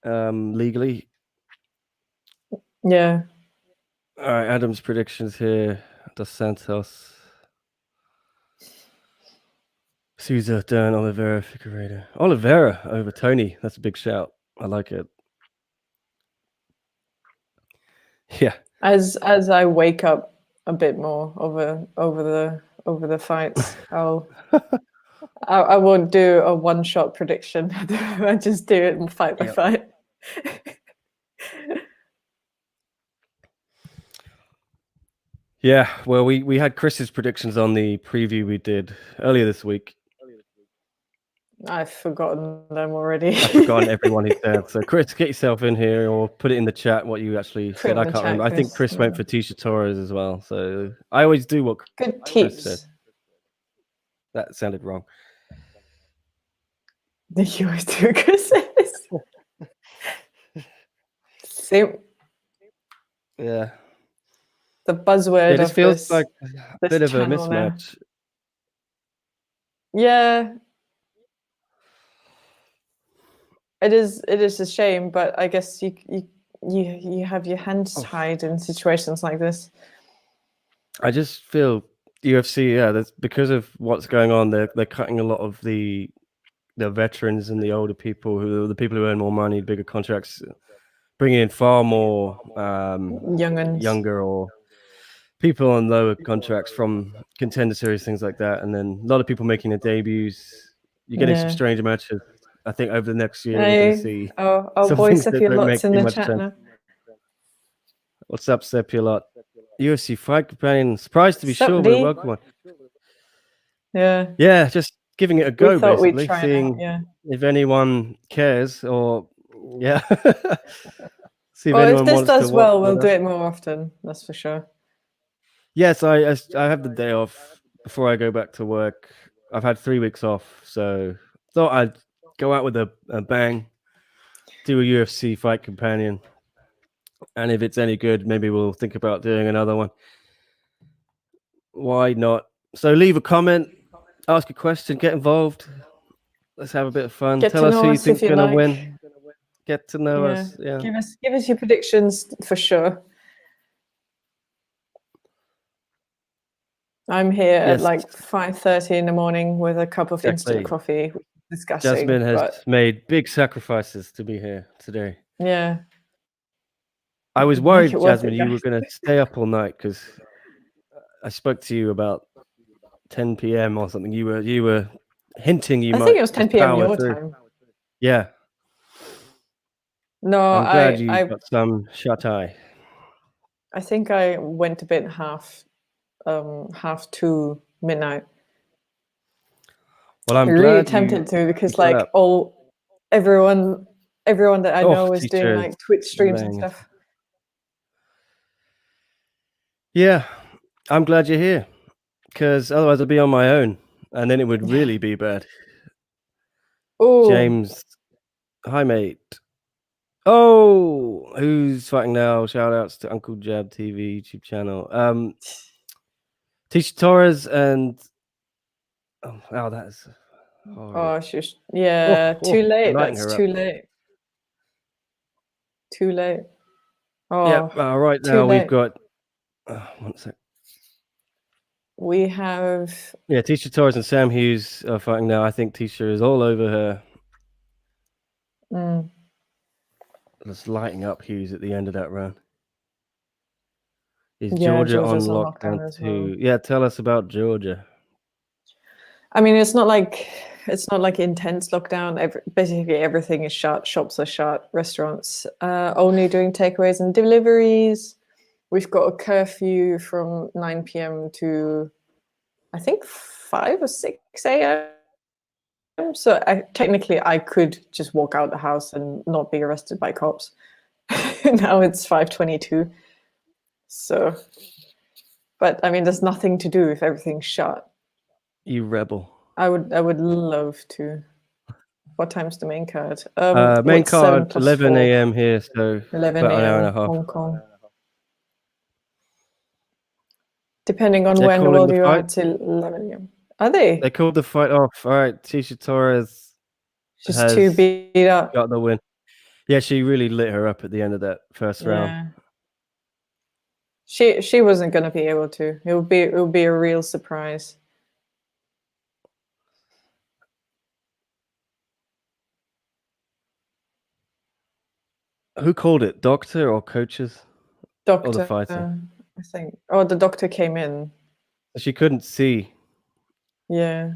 legally. Yeah. All right, Adam's predictions here. Dos Santos, Souza, Dern, Oliveira, Figueiredo. Oliveira over Tony. That's a big shout. I like it. Yeah. As I wake up a bit more over the fights, I won't do a one-shot prediction. I just do it fight by fight. Yeah, well, we had Chris's predictions on the preview we did earlier this week. I've forgotten them already. I've forgotten everyone he said. So, Chris, get yourself in here or put it in the chat what you actually said. I can't remember. I think Chris went for Tisha Torres as well. So, I always do what good Chris tips. said. That sounded wrong. You always do what Chris says. Same. Yeah. The buzzword. It just feels like a bit of a mismatch. Yeah. It is a shame, but I guess you have your hands tied in situations like this. I just feel UFC, that's because of what's going on. They're cutting a lot of the veterans and the older people, the people who earn more money, bigger contracts, bringing in far more younger or people on lower contracts from Contender Series, things like that, and then a lot of people making their debuts. You're getting some strange matches. I think over the next year we're going to see. Oh, boy, Sepulot's in the chat now. What's up, Sepulot? UFC fight companion. Surprised to be sure, but a welcome one. Yeah, just giving it a go, basically, seeing if anyone cares or see if anyone if this wants does to well, we'll do it more often. That's for sure. Yes, I have the day off before I go back to work. I've had 3 weeks off, so thought I'd go out with a bang, do a UFC fight companion, and if it's any good, maybe we'll think about doing another one. Why not? So leave a comment, ask a question, get involved. Let's have a bit of fun. Tell us who you think's going to win. Get to know us. Yeah. Give us your predictions for sure. I'm here at like 5:30 in the morning with a cup of instant coffee. Disgusting. Jasmine has made big sacrifices to be here today. Yeah. I was worried, Jasmine, you were going to stay up all night because I spoke to you about 10 p.m. or something. You were hinting you might. I think it was 10 p.m. your time. Yeah. No, I'm glad you got some shut eye. I think I went to bed half to midnight. Well, I'm really tempted to because like everyone that I know is doing like Twitch streams and stuff. Yeah, I'm glad you're here because otherwise I'd be on my own and then it would really be bad. Oh, James, hi mate. Oh, who's fighting now? Shout outs to Uncle Jab TV YouTube channel. Tisha Torres and wow, that's horrible. She's too late. That's too late. Too late. Oh, yeah. Right now we've got. One sec. We have. Yeah, Tisha Torres and Sam Hughes are fighting now. I think Tisha is all over her. Just lighting up Hughes at the end of that round. Is Georgia on lockdown too? Well. Yeah, tell us about Georgia. I mean, it's not like intense lockdown. Basically, everything is shut. Shops are shut. Restaurants only doing takeaways and deliveries. We've got a curfew from 9 p.m. to, I think, 5 or 6 a.m. So technically, I could just walk out the house and not be arrested by cops. Now it's 5:22. So, but I mean, there's nothing to do if everything's shut. You rebel. I would love to. What time's the main card? Main card 11 a.m. here, so 11 about an hour and a half. Hong Kong. Depending on when the world you are, till 11 a.m. Are they? They called the fight off. All right, Tisha Torres. She's too beat up. Got the win. Yeah, she really lit her up at the end of that first round. She wasn't going to be able to. It would be a real surprise. Who called it? Doctor or coaches? Doctor. Or the fighter? I think. Oh, the doctor came in. She couldn't see. Yeah.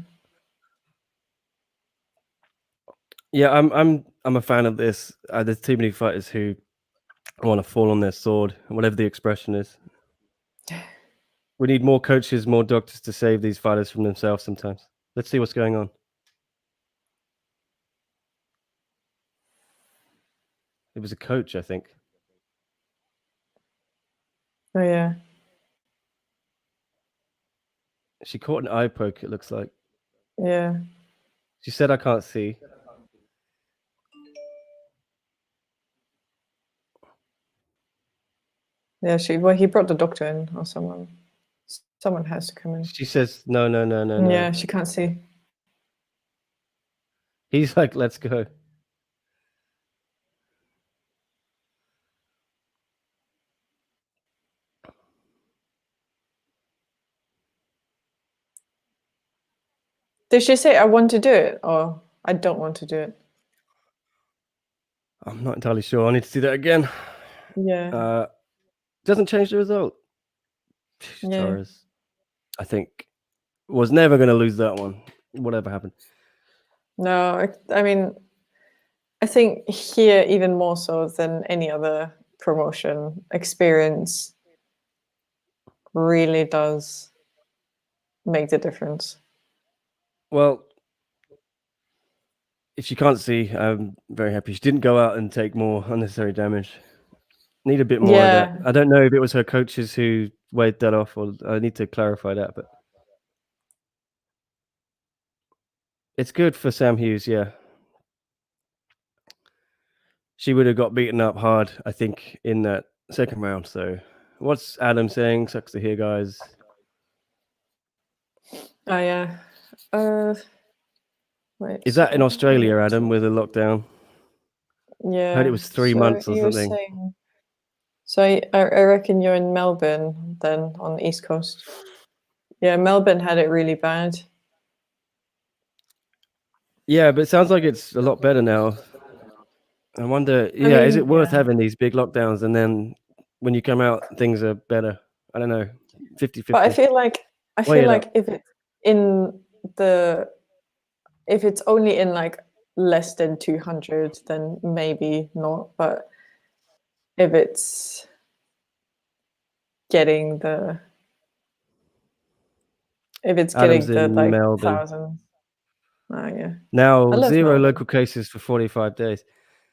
Yeah, I'm a fan of this. There's too many fighters who want to fall on their sword, whatever the expression is. We need more coaches, more doctors to save these fighters from themselves sometimes. Let's see what's going on. It was a coach, I think. Oh, yeah. She caught an eye poke, it looks like. Yeah. She said, I can't see. Yeah, he brought the doctor in or someone. Someone has to come in. She says, no. Yeah, she can't see. He's like, let's go. Did she say, I want to do it, or I don't want to do it? I'm not entirely sure. I need to see that again. Yeah. Doesn't change the result. Yeah. Torres, I think, was never going to lose that one, whatever happened. No, I mean, I think here, even more so than any other promotion, experience really does make the difference. Well, if she can't see, I'm very happy. She didn't go out and take more unnecessary damage. Need a bit more of that. I don't know if it was her coaches who weighed that off, or I need to clarify that, but it's good for Sam Hughes, yeah. She would have got beaten up hard, I think, in that second round. So what's Adam saying? Sucks to hear, guys. Oh, yeah. Wait, is that in Australia, Adam, with a lockdown? Yeah. I heard it was 3 months or something. So I reckon you're in Melbourne then, on the East Coast. Yeah, Melbourne had it really bad. Yeah, but it sounds like it's a lot better now. I wonder, is it worth having these big lockdowns and then when you come out, things are better? I don't know, 50-50. But I feel like if it's only in like less than 200, then maybe not. But if it's getting the like Melbourne. thousands. Oh yeah. Now 0 local cases for 45 days.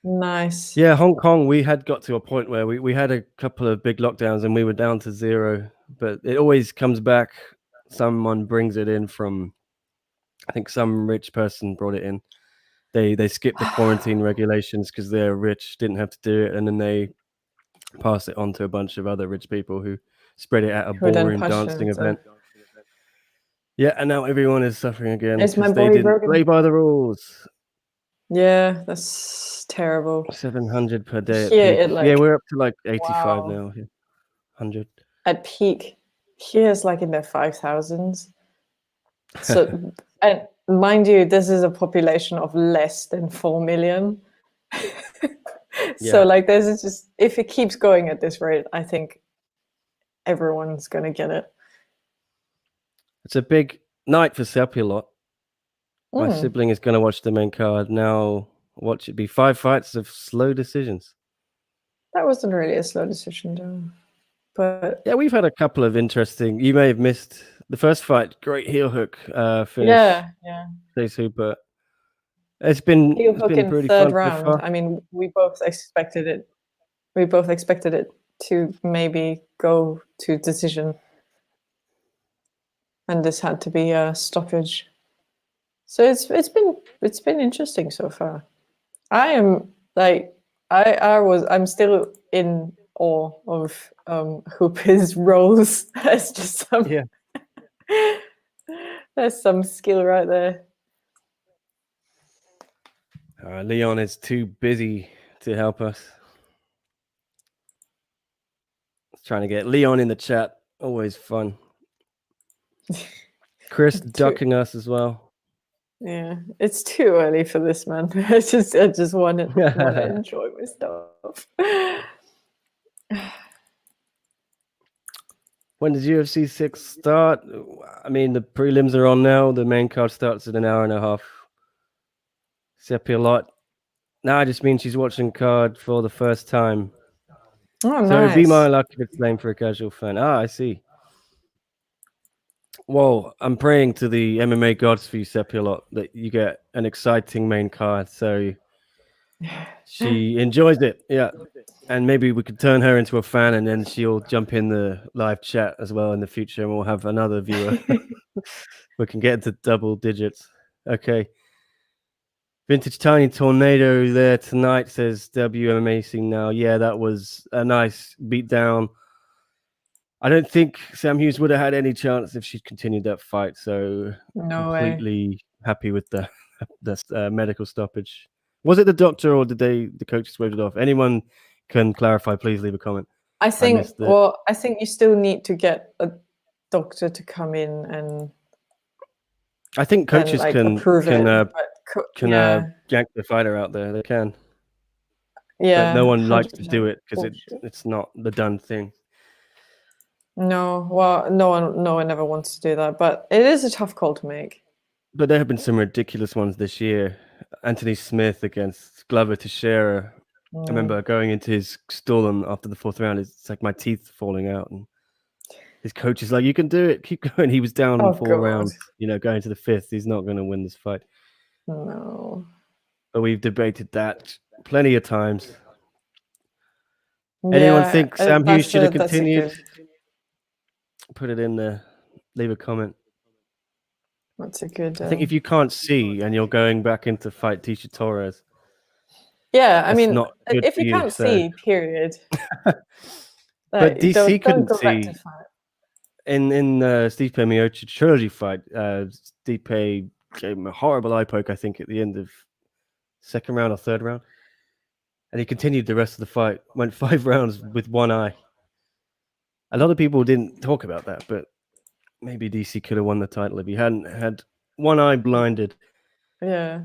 Nice. Yeah, Hong Kong, we had got to a point where we had a couple of big lockdowns and we were down to 0, but it always comes back. Someone brings it in from, I think some rich person brought it in. They skipped the quarantine regulations because they're rich, didn't have to do it, and then they pass it on to a bunch of other rich people who spread it at a ballroom dancing event. Yeah, and now everyone is suffering again because they didn't play by the rules. Yeah, that's terrible. 700 per day at peak. Yeah, we're up to like 85 now. 100 at peak. Here's like in the 5,000s. So, and mind you, this is a population of less than 4 million. So like there's just, if it keeps going at this rate, I think everyone's gonna get it. It's a big night for Sepulot. My sibling is going to watch the main card. Now, what should be 5 fights of slow decisions? That wasn't really a slow decision, though. But yeah, we've had a couple of interesting. You may have missed the first fight. Great heel hook finish. Yeah. Stays Hooper. It's been pretty third fun round. so far. I mean, we both expected it. We both expected it to maybe go to decision, and this had to be a stoppage. So it's been interesting so far. I am like I'm still in awe of Hooper's rolls. That's just some there's some skill right there. Leon is too busy to help us. Trying to get Leon in the chat. Always fun. Chris ducking us as well. Yeah, it's too early for this, man. I just want to enjoy my stuff. When does UFC 6 start? I mean, the prelims are on now. The main card starts in an hour and a half. Sepulot. Now I just mean she's watching card for the first time. Oh, nice. So it'd be my luck if it's playing for a casual fan. I see. Well, I'm praying to the MMA gods for you, Sepulot, that you get an exciting main card. So she enjoys it. Yeah. And maybe we could turn her into a fan and then she'll jump in the live chat as well in the future and we'll have another viewer. We can get into double digits. Okay. Vintage Tiny Tornado there tonight, says WMMA scene now. Yeah, that was a nice beatdown. I don't think Sam Hughes would have had any chance if she'd continued that fight. So completely happy with the medical stoppage. Was it the doctor or did the coaches wave it off? Anyone can clarify, please leave a comment. I think you still need to get a doctor to come in and I think coaches can yank the fighter out there. They can. Yeah. But no one likes to do it because it's not the done thing. No, well, no one ever wants to do that, but it is a tough call to make. But there have been some ridiculous ones this year. Anthony Smith against Glover Teixeira. I remember going into his stall and after the 4th round, it's like my teeth falling out. And his coach is like, you can do it. Keep going. He was down 4 rounds, going to the 5th. He's not going to win this fight. No. But we've debated that plenty of times. Anyone think Sam Hughes should have continued? Put it in there. Leave a comment. That's a good... I think if you can't see and you're going back into fight Tisha Torres... Yeah, I mean, if you can't see, period. But DC couldn't see. In Stipe Miocic trilogy fight, Stipe gave him a horrible eye poke, I think, at the end of 2nd round or 3rd round. And he continued the rest of the fight, went 5 rounds with one eye. A lot of people didn't talk about that, but maybe DC could have won the title if he hadn't had one eye blinded. Yeah.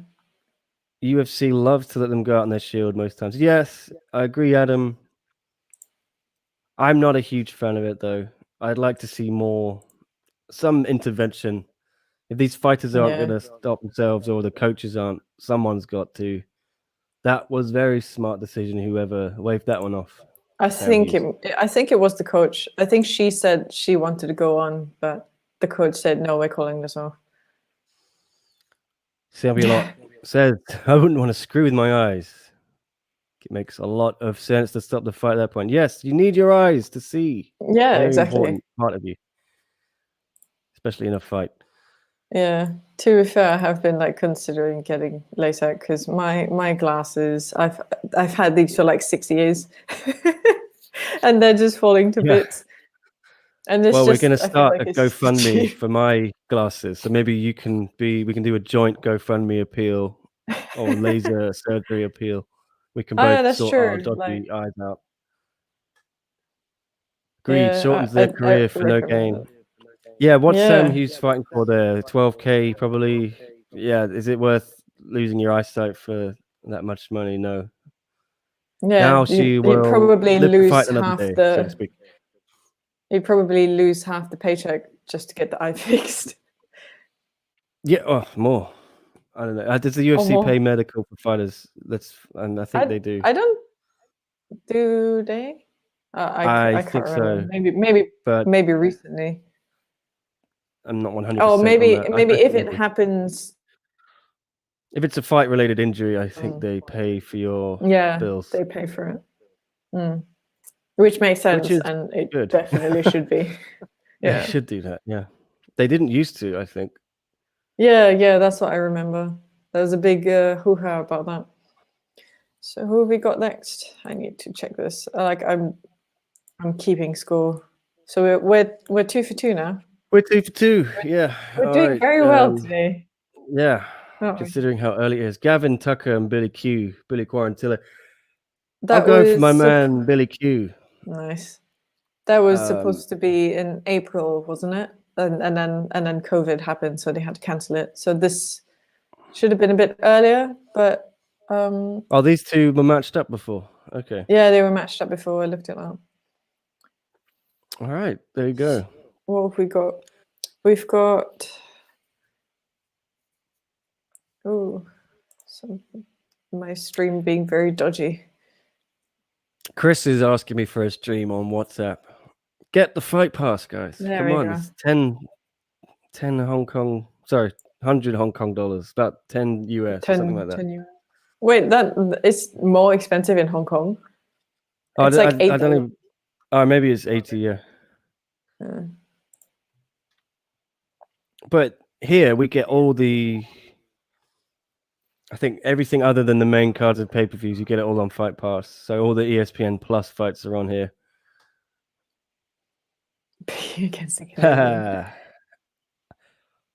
UFC loves to let them go out on their shield most times. Yes, I agree, Adam. I'm not a huge fan of it, though. I'd like to see some intervention. If these fighters aren't going to stop themselves or the coaches aren't, someone's got to. That was very smart decision, whoever waved that one off. I think it was the coach. I think she said she wanted to go on, but the coach said, no, we're calling this off. Saviolot says, I wouldn't want to screw with my eyes. It makes a lot of sense to stop the fight at that point. Yes, you need your eyes to see. Yeah, very exactly. Important part of you, especially in a fight. Yeah, to be fair, I have been like considering getting LASIK because my glasses, I've had these for like 6 years, and they're just falling to bits. And we're going to start a GoFundMe for my glasses, so maybe we can do a joint GoFundMe appeal or laser surgery appeal. We can both sort our dodgy eyes out. Agreed. Shortens their career for no gain. Yeah, what's Sam Hughes fighting for there? 12K probably. Yeah, is it worth losing your eyesight for that much money? No. Yeah, now she will probably lose fight another half day, the. So to speak. You'd probably lose half the paycheck just to get the eye fixed. Yeah, more. I don't know. Does the UFC pay medical for fighters? And I think they do. I don't. Do they? I can't remember. So. Maybe recently. I'm not 100%. Oh, maybe if it maybe. happens. If it's a fight-related injury, I think they pay for your bills. They pay for it. Which makes sense, and it definitely should be. Yeah, they should do that. Yeah, they didn't used to, I think. Yeah, that's what I remember. There was a big hoo-ha about that. So who have we got next? I need to check this. I'm keeping score. So we're 2 for 2 now. We're 2 for 2. Yeah, we're doing very well today. Yeah, considering how early it is. Gavin, Tucker, and Billy Quarantillo. I'll go for my man Billy Q. Nice. That was supposed to be in April, wasn't it? And then COVID happened, so they had to cancel it. So this should have been a bit earlier, but. These two were matched up before. Okay. Yeah, they were matched up before. I looked it up. All right, there you go. What have we got? We've got. Oh, my stream being very dodgy. Chris is asking me for a stream on WhatsApp. Get the fight pass, guys. Come on, it's 10 Hong Kong. Sorry, 100 Hong Kong dollars, about 10 US, something like that. 10 US. Wait, that is more expensive in Hong Kong. It's like $8. I don't even. Maybe it's 80. Yeah. But here we get all the. I think everything other than the main cards of pay-per-views, you get it all on Fight Pass. So all the ESPN Plus fights are on here.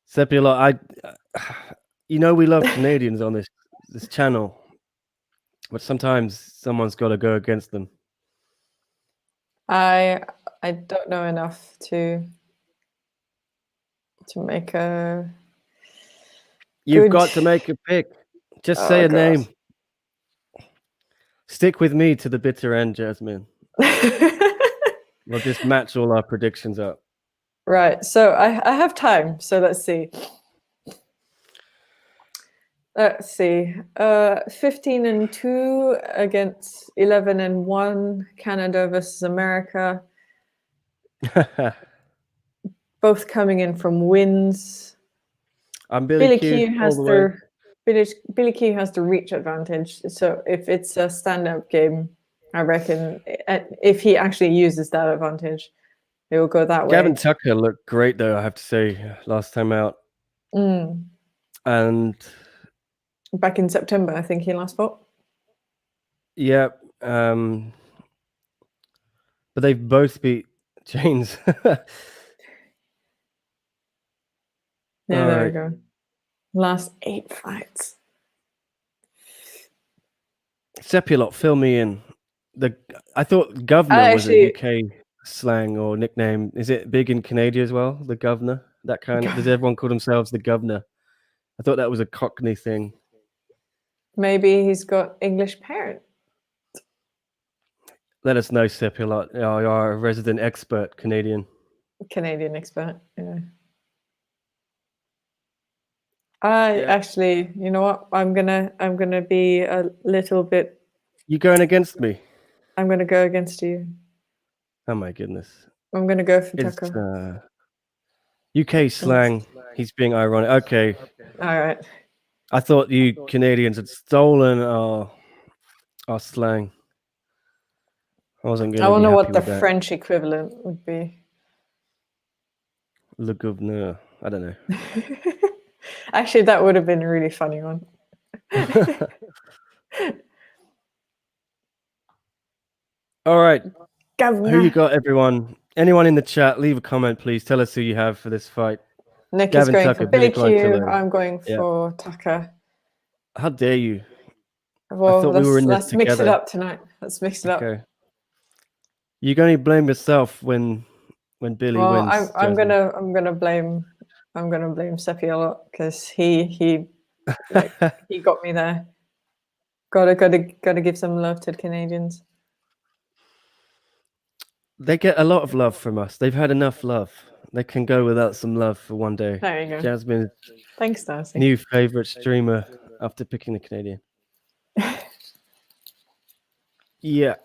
Sepiola, we love Canadians on this channel, but sometimes someone's got to go against them. I don't know enough to make a. You've got to make a pick. Just say a name. Stick with me to the bitter end, Jasmine. We'll just match all our predictions up. Right. So I have time. So let's see. 15-2 against 11-1. Canada versus America. Both coming in from wins. Billy Q has Billy Q has the reach advantage. So if it's a stand-up game, I reckon if he actually uses that advantage, it will go that way. Gavin Tucker looked great, though, I have to say, last time out. And back in September, I think he last fought. Yeah. But they've both beat James. There we go. Last 8 fights. Sepulot, fill me in. I thought Governor was a UK slang or nickname? Is it big in Canada as well? The governor? That kind of, does everyone call themselves the governor? I thought that was a Cockney thing. Maybe he's got English parents. Let us know, Sip. You're a resident expert Canadian. Canadian expert, yeah. Actually, you know what? I'm gonna be a little bit. You going against me? I'm gonna go against you. Oh my goodness! I'm gonna go for Tucker. UK slang. He's being ironic. Okay. All right. I thought you Canadians had stolen our slang. I wasn't going to be happy with that. I wonder what the French equivalent would be. Le Gouverneur. I don't know. Actually, that would have been a really funny one. All right. Governor. Who you got, everyone? Anyone in the chat, leave a comment, please. Tell us who you have for this fight. Nick Gavin is going Tucker, for Billy Q. I'm going for Tucker. How dare you? Well, I thought we were in this let's mix it up tonight. Let's mix it up. Okay. You're going to blame yourself when Billy wins. I'm gonna blame Seppi a lot because he got me there. Gotta give some love to the Canadians. They get a lot of love from us. They've had enough love. They can go without some love for one day. There you go. Jasmine, thanks, Darcy. New favorite streamer after picking the Canadian. Yeah.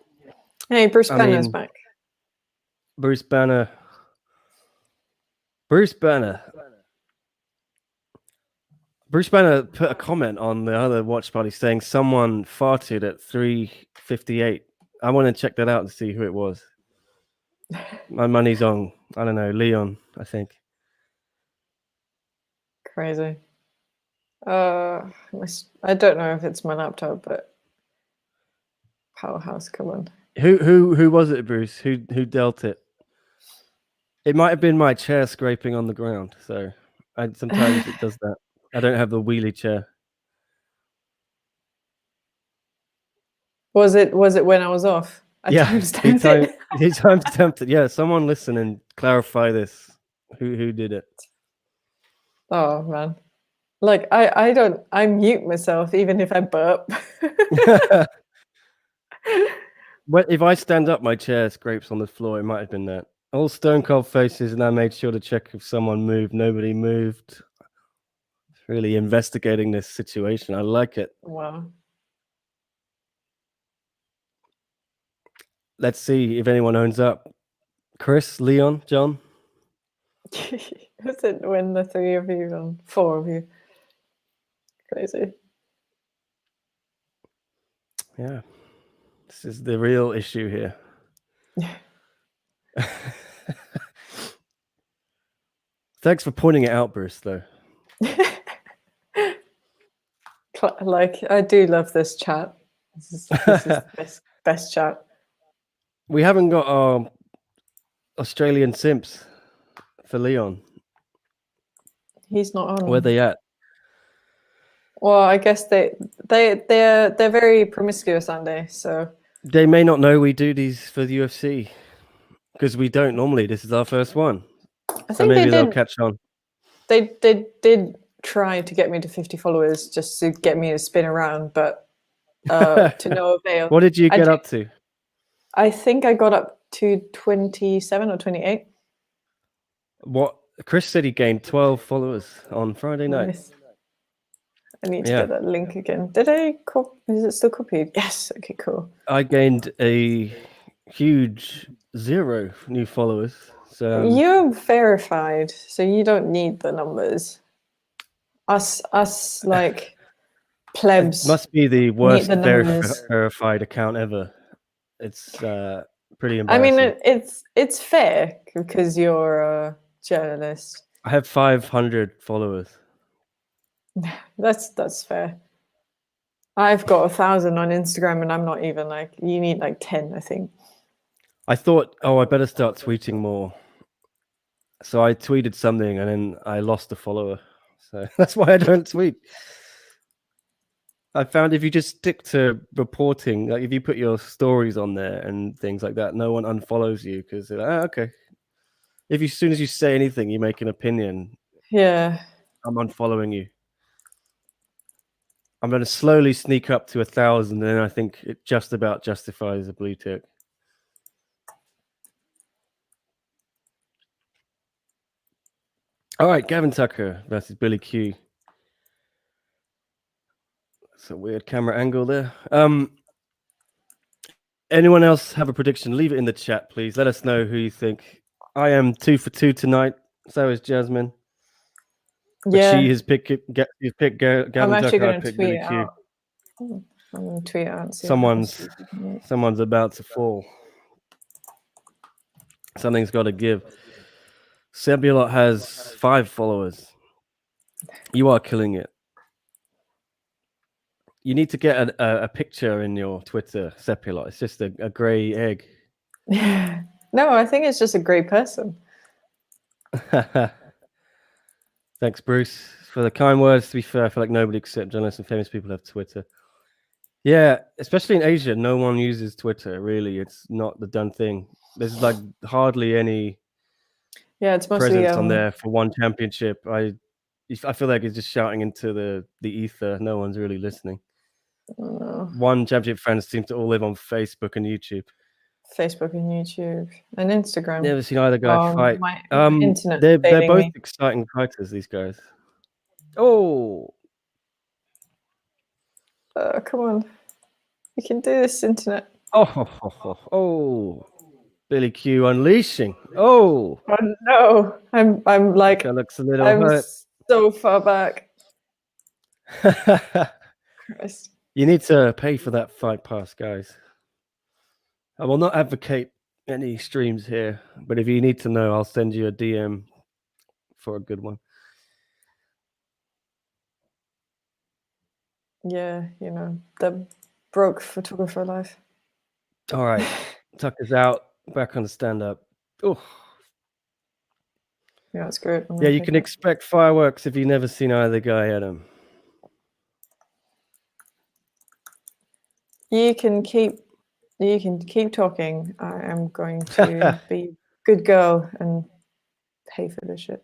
Hey, Bruce Banner's back. Bruce Banner. Bruce Banner put a comment on the other watch party saying someone farted at 3:58. I want to check that out and see who it was. My money's on, I don't know, Leon, I think. Crazy. I don't know if it's my laptop, but Powerhouse, come on. Who was it, Bruce? Who dealt it? It might have been my chair scraping on the ground, so sometimes it does that. I don't have the wheelie chair. Was it when I was off? He timestamped it. Yeah, someone listen and clarify this. Who did it? Oh man. Like I mute myself even if I burp. Well, if I stand up, my chair scrapes on the floor. It might have been that. All stone cold faces, and I made sure to check if someone moved. Nobody moved. Really investigating this situation. I like it. Wow. Let's see if anyone owns up. Chris, Leon, John. Is it when the 3 of you and 4 of you? Crazy. Yeah. This is the real issue here. Thanks for pointing it out, Bruce, though. Like, I do love this chat. This is the best chat. We haven't got our Australian simps for Leon. He's not on. Where are they at? Well, I guess they're very promiscuous, aren't they? So they may not know we do these for the UFC because we don't normally. This is our first one. I think maybe they'll catch on. They did try to get me to 50 followers just to get me to spin around, but to no avail. What did you get up to? I think I got up to 27 or 28. What? Chris said he gained 12 followers on Friday night. Nice. I need to get that link again. Did I is it still copied? Yes. Okay, cool. I gained a huge 0 new followers. So you're verified, so you don't need the numbers. Us like plebs. It must be the worst verified account ever. It's pretty embarrassing. I mean, it's fair because you're a journalist. I have 500 followers. That's fair. I've got 1,000 on Instagram, and I'm not even like you need like 10, I think. I thought, I better start tweeting more. So I tweeted something, and then I lost a follower. So that's why I don't tweet. I found if you just stick to reporting, like if you put your stories on there and things like that, no one unfollows you because they're like, okay. If you, as soon as you say anything, you make an opinion. Yeah. I'm unfollowing you. I'm going to slowly sneak up to 1,000, and then I think it just about justifies a blue tick. All right, Gavin Tucker versus Billy Q. That's a weird camera angle there. Anyone else have a prediction? Leave it in the chat, please. Let us know who you think. I am 2 for 2 tonight. So is Jasmine. But she has picked Gavin I'm actually Tucker. I going to picked tweet Billy it Q. out. I'm going to tweet it out and see Someone's about to fall. Something's got to give. Sebulot has 5 followers. You are killing it. You need to get a picture in your Twitter, Sepulot. It's just a grey egg. No, I think it's just a great person. Thanks, Bruce, for the kind words. To be fair, I feel like nobody except journalists and famous people have Twitter. Yeah, especially in Asia, no one uses Twitter, really. It's not the done thing. There's like hardly any it's mostly presence on there for one championship. I feel like it's just shouting into the ether. No one's really listening. One championship fans seem to all live on Facebook and YouTube. Facebook and YouTube and Instagram. Never seen either guy fight. My internet they're both exciting fighters, these guys. Oh, come on, you can do this, internet. Oh, Billy Q unleashing. Oh no, I'm like, that looks a little I'm hurt. so far back. Christ. You need to pay for that fight pass, guys. I will not advocate any streams here, but if you need to know, I'll send you a DM for a good one. Yeah, the broke photographer life. All right, Tucker's out, back on the stand-up. Oh, yeah, it's great. Yeah, you can expect fireworks if you've never seen either guy at them. You can keep talking. I am going to be a good girl and pay for this shit.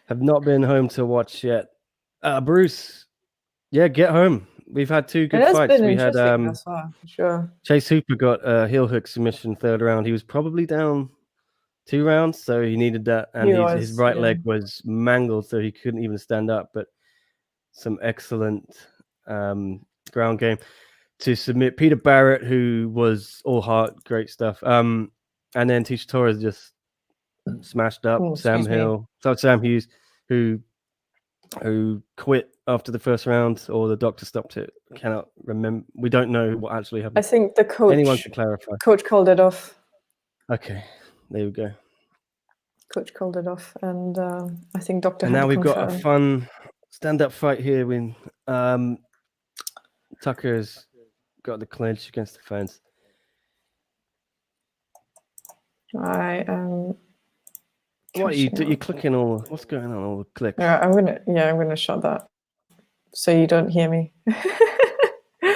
Have not been home to watch yet. Bruce, yeah, get home. We've had 2 good fights. We had thus far, for sure. Chase Hooper got a heel hook submission 3rd round. He was probably down 2 rounds, so he needed that, and his right leg was mangled, so he couldn't even stand up. But some excellent ground game to submit Peter Barrett, who was all heart, great stuff. And then Torres just smashed up Sam Hughes, who quit after the 1st round, or the doctor stopped it. Cannot remember. We don't know what actually happened. I think the coach. Anyone can clarify. Coach called it off. Okay, there we go. Coach called it off, and I think doctor. And now we've got a fun stand-up fight here when Tucker's got the clinch against the fence. I What are you clicking all? What's going on? All the clicks. Yeah, I'm gonna shut that so you don't hear me.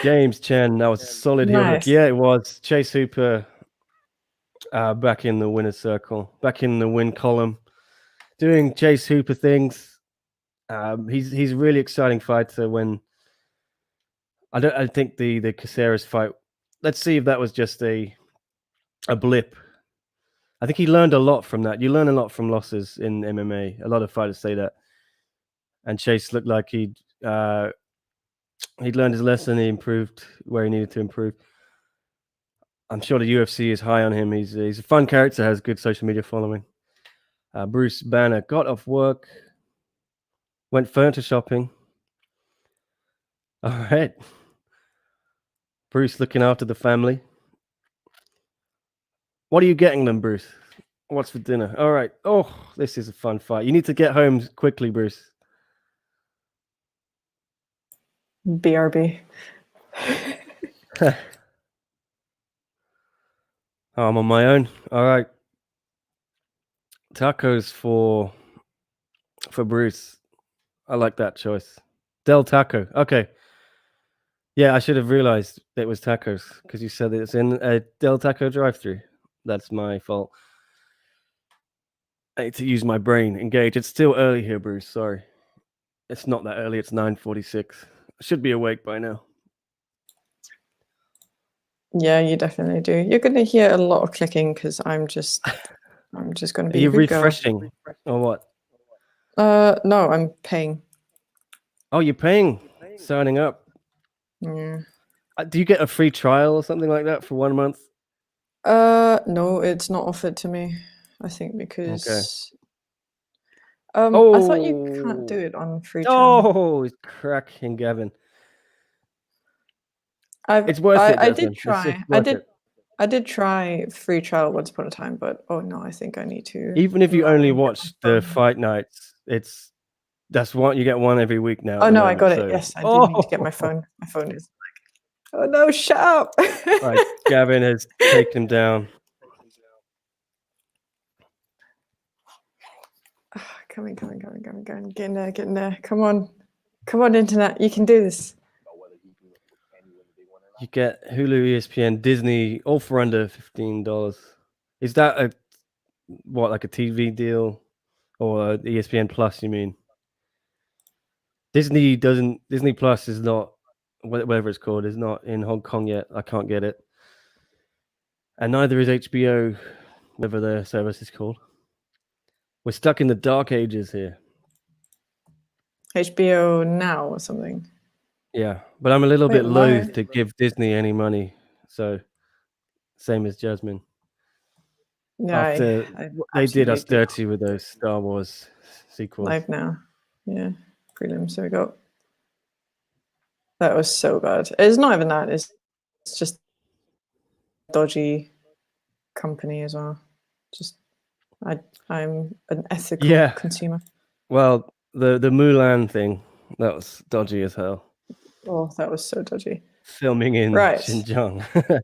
James Chen, that was a solid heel hook. Yeah, it was. Chase Hooper back in the winner's circle, back in the win column, doing Chase Hooper things. He's a really exciting fighter. When I think the Caceres fight. Let's see if that was just a blip. I think he learned a lot from that. You learn a lot from losses in MMA. A lot of fighters say that. And Chase looked like he'd learned his lesson. He improved where he needed to improve. I'm sure the UFC is high on him. He's a fun character, has good social media following. Bruce Banner got off work, went furniture shopping. All right. Bruce looking after the family. What are you getting them, Bruce? What's for dinner? All right. Oh, this is a fun fight. You need to get home quickly, Bruce. BRB. Oh, I'm on my own. All right. Tacos for Bruce. I like that choice. Del Taco. Okay. Yeah, I should have realized it was tacos because you said it's in a Del Taco drive-thru. That's my fault. I need to use my brain. Engage. It's still early here, Bruce. Sorry. It's not that early. It's 9:46. I should be awake by now. Yeah, you definitely do. You're going to hear a lot of clicking because I'm just going to be. Are you refreshing or what? No, I'm paying. Oh, you're paying. Signing up. Yeah. Do you get a free trial or something like that for 1 month? No, it's not offered to me. I think because I thought you can't do it on free trial. Oh, he's cracking Gavin. It's worth it. I did try. I did try free trial once upon a time, but oh no, I think I need to. Even if you only watch the fight nights, that's one you get one every week now. Oh no, I got it. Yes, I did need to get my phone. My phone is like, oh no, shut up! Right, Gavin has taken him down. Coming. Get in there. Come on, internet. You can do this. You get Hulu, ESPN, Disney, all for under $15. Is that like a TV deal or ESPN Plus? You mean? Disney Plus is not, whatever it's called, is not in Hong Kong yet. I can't get it, and neither is HBO, whatever their service is called. We're stuck in the dark ages here. HBO Now or something. Yeah, but I'm a little bit loath to give Disney any money. So, same as Jasmine. Yeah, After they did us dirty with those Star Wars sequels. Live now. Yeah, prelims. There we go. That was so bad. It's not even that. It's just dodgy company as well. Just I'm an ethical consumer. Well, the Mulan thing, that was dodgy as hell. Oh, that was so dodgy. Filming in Xinjiang.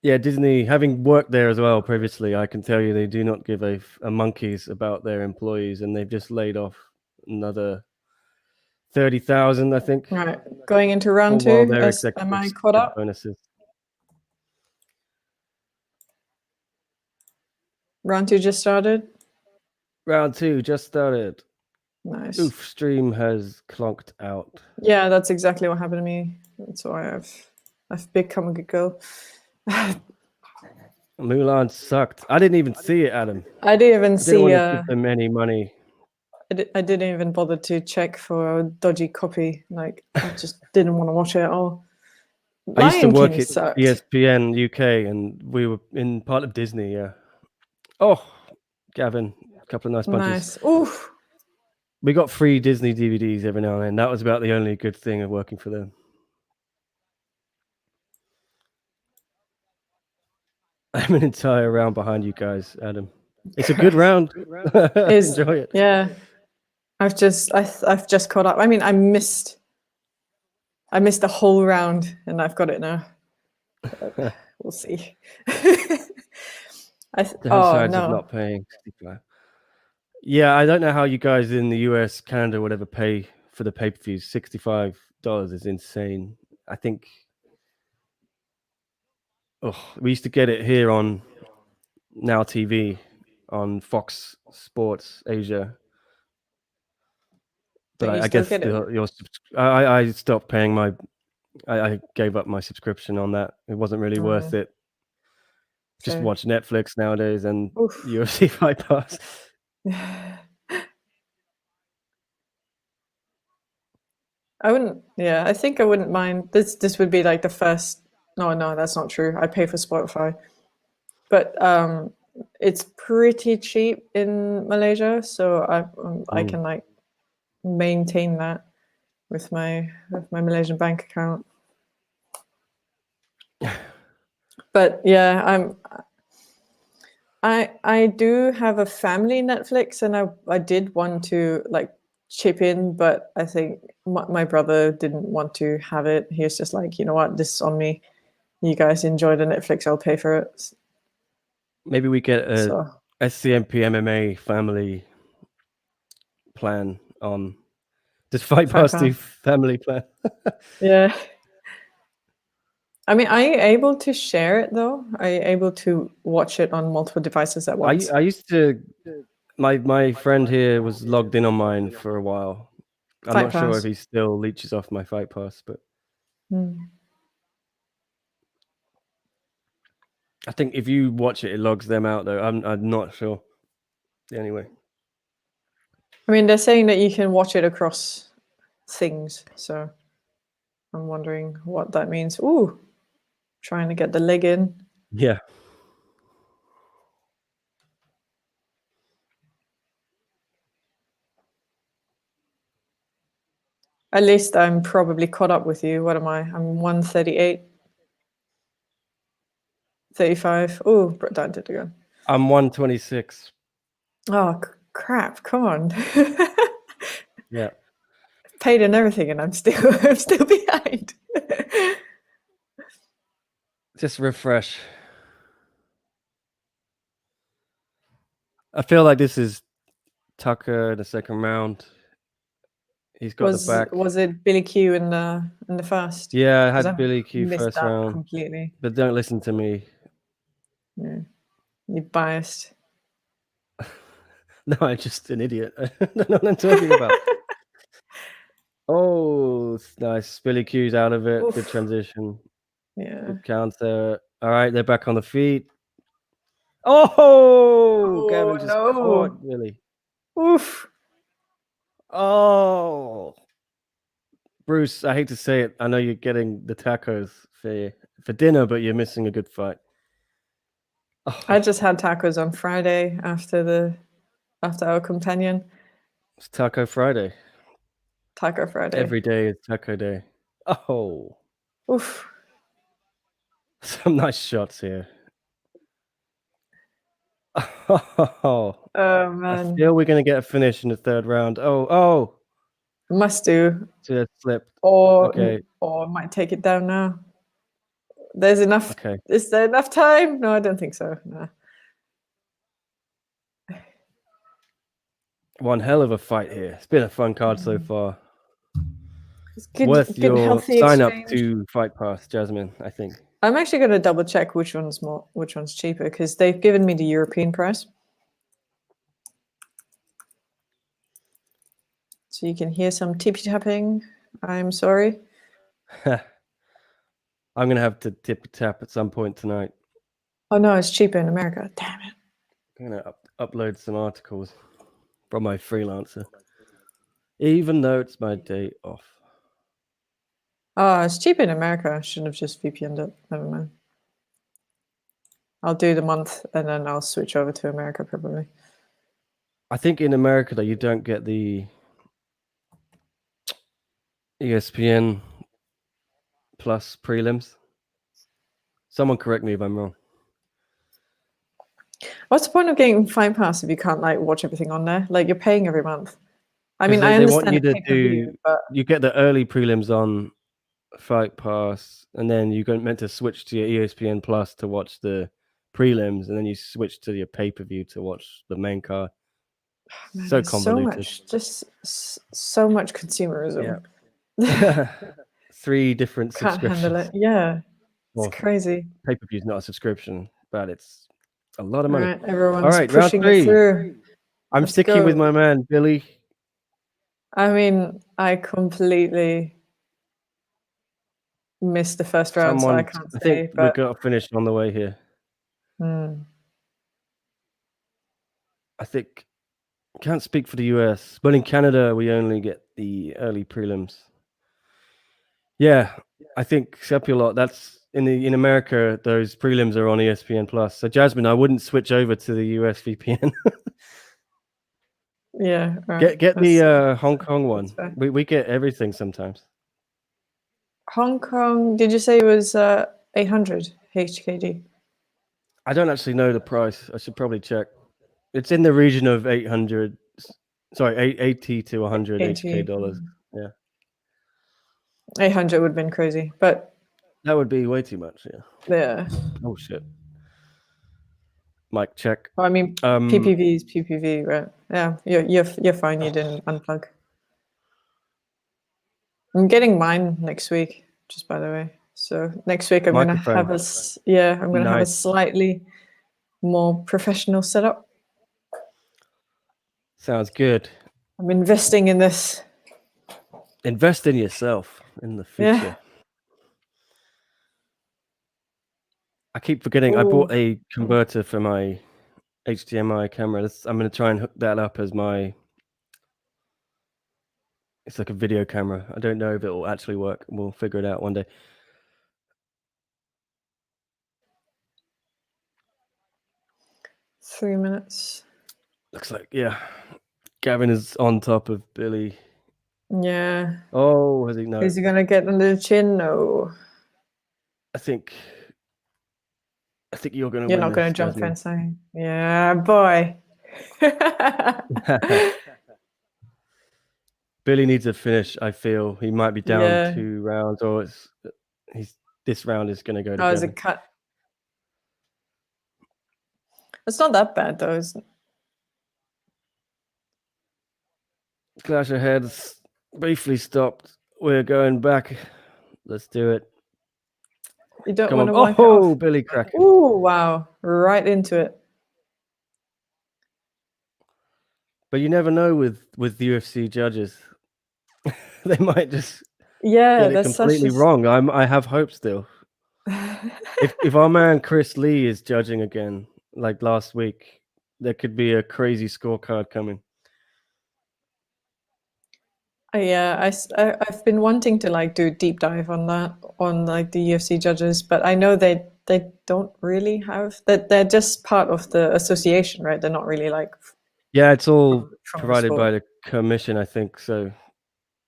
Yeah, Disney, having worked there as well previously, I can tell you they do not give a monkeys about their employees, and they've just laid off another 30,000, I think. Right, going into round two. Am I caught up? Bonuses. Round two just started. Round two just started. Nice. Oof, stream has clunked out. Yeah, that's exactly what happened to me. That's why I've become a good girl. Mulan sucked. I didn't even see it, Adam. I didn't even see. I didn't want to give them any money. I didn't even bother to check for a dodgy copy. Like, I just didn't want to watch it at all. I used to work at ESPN UK, and we were in part of Disney. Yeah. Oh, Gavin, a couple of nice punches. Nice. Oof. We got free Disney DVDs every now and then. That was about the only good thing of working for them. I'm an entire round behind you guys, Adam. It's a good round. Enjoy it. Yeah. I've just caught up. I mean, I missed a whole round, and I've got it now. We'll see. Downsides of not paying. Yeah, I don't know how you guys in the US, Canada, whatever, pay for the pay-per-views. $65 is insane. I think. We used to get it here on Now TV, on Fox Sports Asia. But I guess I stopped paying my. I gave up my subscription on that. It wasn't really worth it. Just watch Netflix nowadays and UFC Fight Pass. I wouldn't. Yeah, I think I wouldn't mind. This would be like the first. No, that's not true. I pay for Spotify, but it's pretty cheap in Malaysia, so I can like maintain that with my Malaysian bank account. But yeah, I do have a family Netflix, and I did want to like chip in, but I think my brother didn't want to have it. He was just like, you know what, this is on me. You guys enjoy the Netflix, I'll pay for it. Maybe we get a SCMP MMA family plan on Does Fight Pass do family plan? Yeah. I mean, are you able to share it though? Are you able to watch it on multiple devices at once? I used to. My friend here was logged in on mine for a while. I'm not sure if he still leeches off my Fight Pass, but I think if you watch it, it logs them out though. I'm not sure. Anyway, I mean, they're saying that you can watch it across things, so I'm wondering what that means. Ooh, trying to get the leg in. yeah. At least I'm probably caught up with you. What am I? I'm 138. 35. Oh, down to it again. I'm 126. Oh, crap. Come on. Yeah. Paid and everything, and I'm still behind. Just refresh. I feel like this is Tucker in the second round. He's got the back. Was it Billy Q in the first? Yeah, I had Billy Q first round. Completely. But don't listen to me. Yeah. You're biased. No, I'm just an idiot. I don't know what I'm talking about. Oh, nice. Billy Q's out of it. Oof. Good transition. Yeah. Good counter. All right, they're back on the feet. Oh, Gavin just caught Billy. Oof. Oh. Bruce, I hate to say it. I know you're getting the tacos for dinner, but you're missing a good fight. Oh. I just had tacos on Friday after our companion. It's Taco Friday. Taco Friday. Every day is Taco Day. Oh. Oof. Some nice shots here. Oh man. I feel we're gonna get a finish in the third round. Oh. Must do. Just slipped. Or might take it down now. There's enough. Okay. Is there enough time? No, I don't think so. No. One hell of a fight here. It's been a fun card so far. It's good, worth good, your sign up to Fight Pass, Jasmine, I think. I'm actually going to double check which one's cheaper, because they've given me the European price. So you can hear some tippy tapping. I'm sorry. I'm going to have to tip tap at some point tonight. Oh no, it's cheaper in America. Damn it. I'm going to upload some articles from my freelancer, even though it's my day off. Oh, it's cheaper in America. I shouldn't have just VPN'd it. Never mind. I'll do the month and then I'll switch over to America probably. I think in America though, you don't get the ESPN Plus prelims. Someone correct me if I'm wrong. What's the point of getting Fight Pass if you can't like watch everything on there? Like you're paying every month. I mean, I understand they want you to do. But you get the early prelims on Fight Pass, and then you're meant to switch to your ESPN Plus to watch the prelims, and then you switch to your pay-per-view to watch the main card. Man, so convoluted. So much consumerism. Yeah. 3 different subscriptions. Can't handle it. Yeah. It's crazy. Pay-per-view is not a subscription, but it's a lot of money. All right, everyone's pushing it through. I'm sticking with my man, Billy. I mean, I completely missed the first round, so I can't say. But we got a finish on the way here. I think, can't speak for the US, but in Canada, we only get the early prelims. Yeah, I think Sepulot, that's in America, those prelims are on ESPN Plus. So Jasmine, I wouldn't switch over to the US VPN. Yeah. Right. Get the Hong Kong one. We get everything sometimes. Hong Kong, did you say it was 800 HKD? I don't actually know the price. I should probably check. It's in the region of 800. Sorry, 80 to 100 HK dollars. Yeah. 800 would have been crazy, but that would be way too much. Yeah. Yeah. Oh shit. Mic check. Well, I mean, PPV is PPV, right? Yeah, you're fine. You didn't unplug. I'm getting mine next week, just by the way. So next week I'm gonna have a slightly more professional setup. Sounds good. I'm investing in this. Invest in yourself in the future. Yeah. I keep forgetting. I bought a converter for my HDMI camera. I'm going to try and hook that up as my. It's like a video camera. I don't know if it will actually work. We'll figure it out one day. Three minutes. Looks like, yeah. Gavin is on top of Billy. Yeah. Oh, has he? No. Is he going to get under the chin? No. I think you're going to win. You're not going to jump fencing. Yeah, boy. Billy needs a finish. I feel he might be down 2 rounds, or this round is going to go to Gavin. Is it cut? It's not that bad though, isn't it? Clash of heads briefly stopped. We're going back. Let's do it. You don't want to walk off. Oh, Billy cracking. Oh, wow. Right into it. But you never know with UFC judges. They might just get it completely wrong. I have hope still. if our man Chris Lee is judging again, like last week, there could be a crazy scorecard coming. Yeah, I've been wanting to like do a deep dive on that, on like the UFC judges, but I know they don't really have that. They're just part of the association, right? They're not really like. Yeah, it's all provided by the commission, I think. So.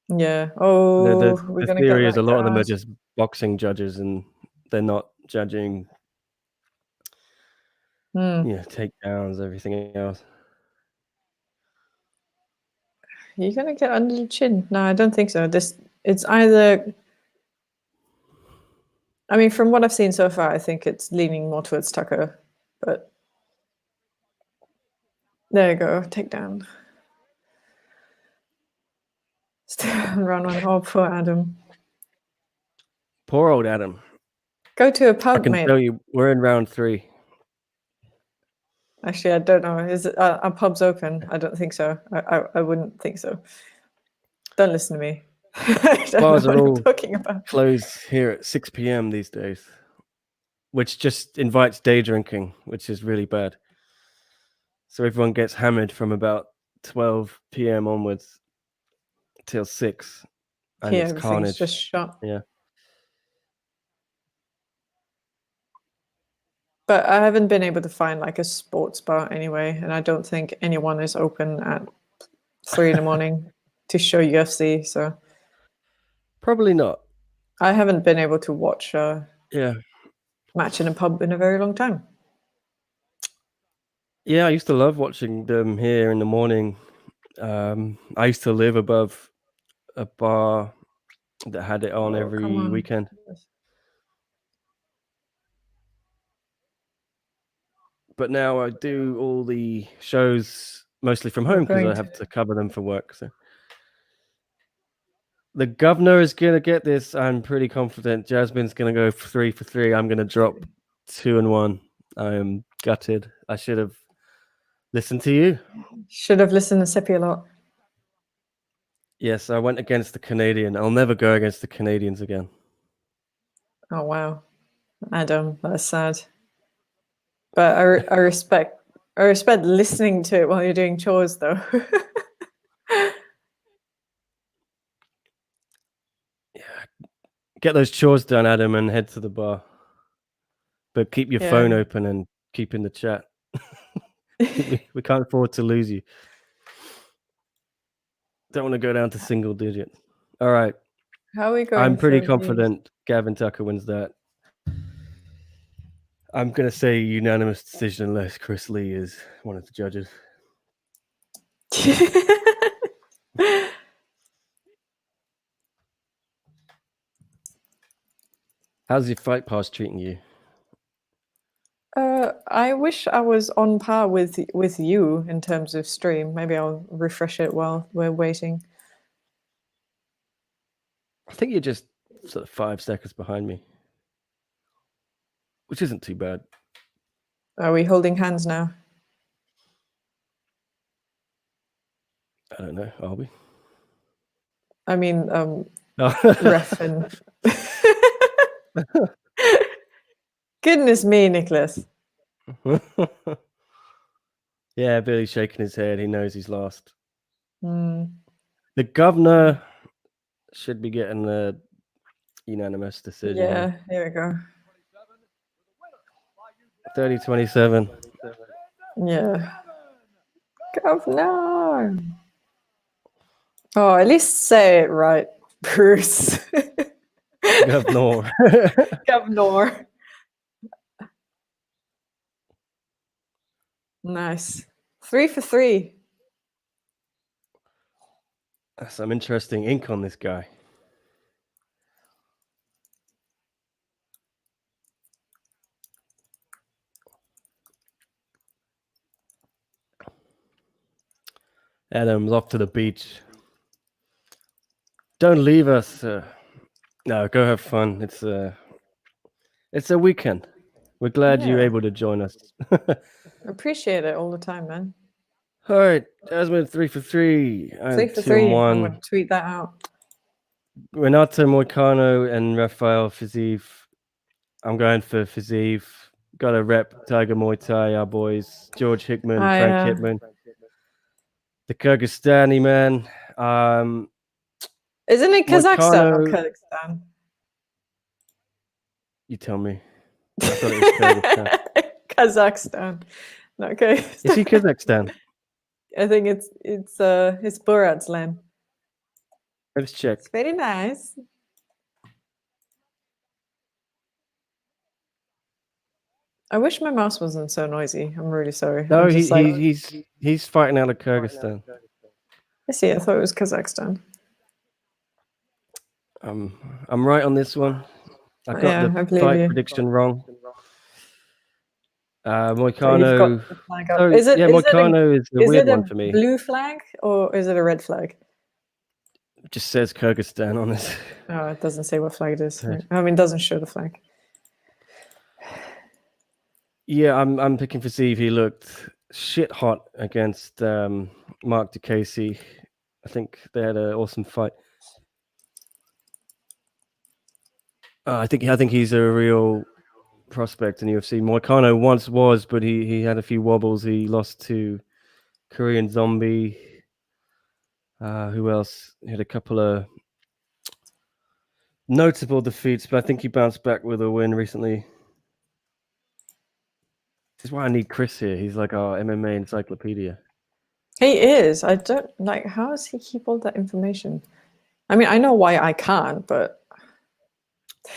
Yeah. The theory is a lot of them are just boxing judges, and they're not judging. Takedowns, everything else. You're gonna get under the chin. No, I don't think so. It's either. I mean, from what I've seen so far, I think it's leaning more towards Tucker, but there you go, takedown. Still round one. Oh, poor Adam. Poor old Adam. Go to a pub, mate. I can tell you, we're in round 3. Actually, I don't know. Is it, are pubs open? I don't think so. I wouldn't think so. Don't listen to me. Bars are all closed here at 6 p.m. these days, which just invites day drinking, which is really bad. So everyone gets hammered from about 12 p.m. onwards till 6, and it's carnage. Just shot. Yeah. But I haven't been able to find like a sports bar anyway, and I don't think anyone is open at 3 in the morning to show UFC. So probably not. I haven't been able to watch a match in a pub in a very long time. Yeah, I used to love watching them here in the morning. I used to live above a bar that had it on every weekend. But now I do all the shows mostly from home because I have to cover them for work. So the governor is going to get this. I'm pretty confident. Jasmine's going to go 3 for 3. I'm going to drop 2-1. I am gutted. I should have listened to you. Should have listened to Seppi a lot. Yes, I went against the Canadian. I'll never go against the Canadians again. Oh, wow. Adam, that's sad. But I respect listening to it while you're doing chores, though. Yeah, get those chores done, Adam, and head to the bar. But keep your phone open and keep in the chat. we can't afford to lose you. Don't want to go down to single digits. All right. How are we going? I'm pretty confident Gavin Tucker wins that. I'm going to say unanimous decision unless Chris Lee is one of the judges. How's your fight pass treating you? I wish I was on par with you in terms of stream. Maybe I'll refresh it while we're waiting. I think you're just sort of 5 seconds behind me, which isn't too bad. Are we holding hands now? I don't know. Are we? I mean, Oh. ref and... Goodness me, Nicholas. Yeah, Billy's shaking his head. He knows he's lost. Mm. The governor should be getting the unanimous decision. Yeah, here we go. 30-27. Yeah. Governor. Oh, at least say it right, Bruce. Governor. Governor. Nice. 3 for 3. That's some interesting ink on this guy. Adam's off to the beach. Don't leave us. No, go have fun. It's a weekend. We're glad you're able to join us. Appreciate it all the time, man. All right, Desmond, 3 for 3. 3 for 3. I'm going to tweet that out. Renato, Moicano, and Rafael Fiziev. I'm going for Fiziev. Got a rep Tiger Muay Thai, our boys. George Hickman, Frank Hickman. The Kyrgyzstani man. Isn't it Kazakhstan or Kyrgyzstan? You tell me. I thought it was Kyrgyzstan. Kazakhstan. Okay. Is he Kazakhstan? I think it's Borat's land. Let's check. It's very nice. I wish my mouse wasn't so noisy. I'm really sorry. No, he's fighting out of Kyrgyzstan. I see. I thought it was Kazakhstan. I'm right on this one. I got the fight prediction wrong. Moicano. Moicano is a weird one for me. Blue flag or is it a red flag? It just says Kyrgyzstan on it. Oh, it doesn't say what flag it is. I mean, it doesn't show the flag. Yeah, I'm picking for Steve. He looked shit hot against Mark DeCasey. I think they had an awesome fight. I think he's a real prospect in UFC. Moicano once was, but he had a few wobbles. He lost to Korean Zombie. Who else? He had a couple of notable defeats, but I think he bounced back with a win recently. This is why I need Chris here. He's like our MMA encyclopedia. He is. I don't like. How does he keep all that information? I mean, I know why I can't, but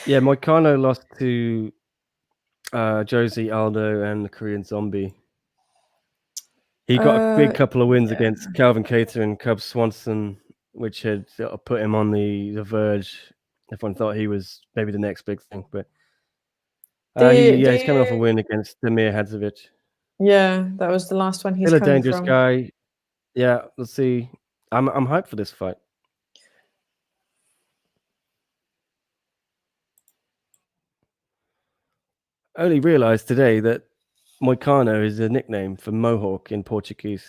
yeah, Moicano lost to Josie Aldo and the Korean Zombie. He got a big couple of wins against Calvin Cater and Cub Swanson, which had put him on the verge. Everyone thought he was maybe the next big thing, but he's coming off a win against Damir Hadzovic. Yeah, that was the last one. He's still a dangerous guy. Yeah, let's see. I'm hyped for this fight. I only realized today that Moicano is a nickname for Mohawk in Portuguese.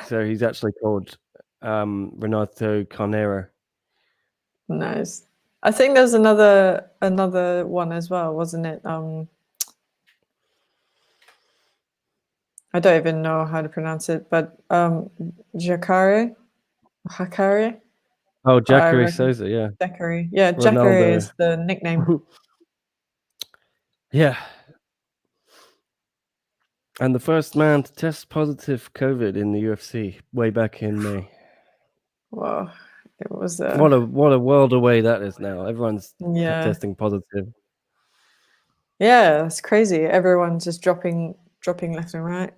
So he's actually called Renato Carneiro. Nice. I think there's another one as well, wasn't it? I don't even know how to pronounce it, but Jacare. Oh, Jacare Souza, yeah. Jacare. Yeah, Jacare is the nickname. Yeah. And the first man to test positive COVID in the UFC way back in May. Wow. It was what a world away that is now. Everyone's testing positive. Yeah, that's crazy. Everyone's just dropping left and right.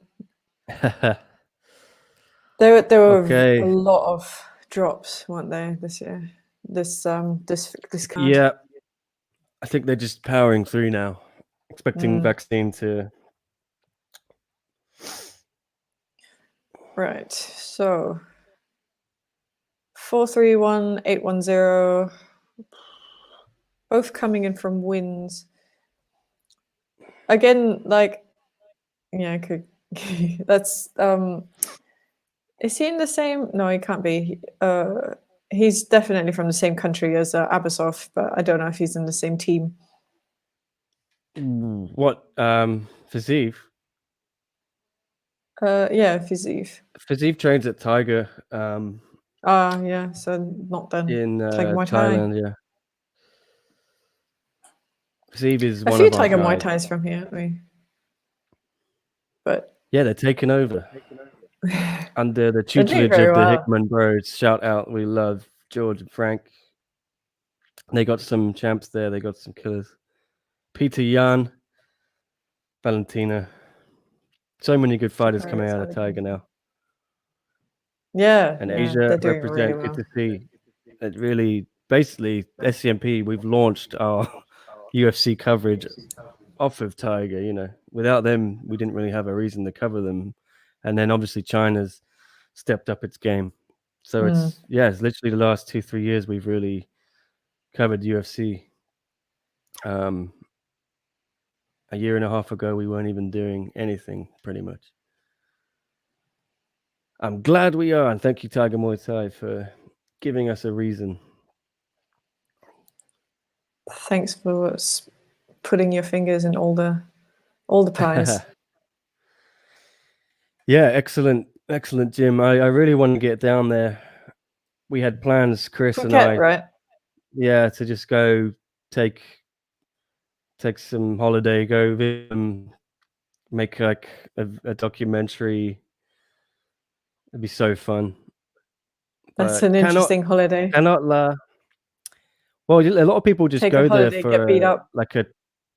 There were a lot of drops, weren't there, this year? This card. Yeah. I think they're just powering through now. Expecting vaccine to. Right. So 431-810. both coming in from wins. Again, like, yeah, that's is he in the same? No, he can't be. He's definitely from the same country as Abasov, but I don't know if he's in the same team. What? Fiziev? Yeah, Fiziev. Fiziev trains at Tiger. Yeah, so not then. In Tiger Muay Thai. Thailand, yeah. Fiziev is A one few of our Tiger Muay guys. Thais from here, aren't we? But yeah, they're taking over under the doing tutelage very of the well. Hickman Bros. Shout out, we love George and Frank. They got some champs there. They got some killers. Peter Yan, Valentina. So many good fighters coming out of Tiger now. Yeah, And yeah, Asia they're doing represent. really Good well. to see. It really, basically, SCMP. We've launched our UFC coverage off of Tiger. You know, without them, we didn't really have a reason to cover them. And then obviously China's stepped up its game. So it's literally the last 2-3 years we've really covered UFC. A year and a half ago, we weren't even doing anything, pretty much. I'm glad we are, and thank you, Tiger Muay Thai, for giving us a reason. Thanks for putting your fingers in all the pies. Yeah, excellent gym. I really want to get down there. We had plans, Chris Phuket, and I, right? Yeah, to just go take some holiday, go visit them, make like a documentary. It'd be so fun. That's But an interesting holiday. Well, a lot of people just Take go a there holiday, for get beat up.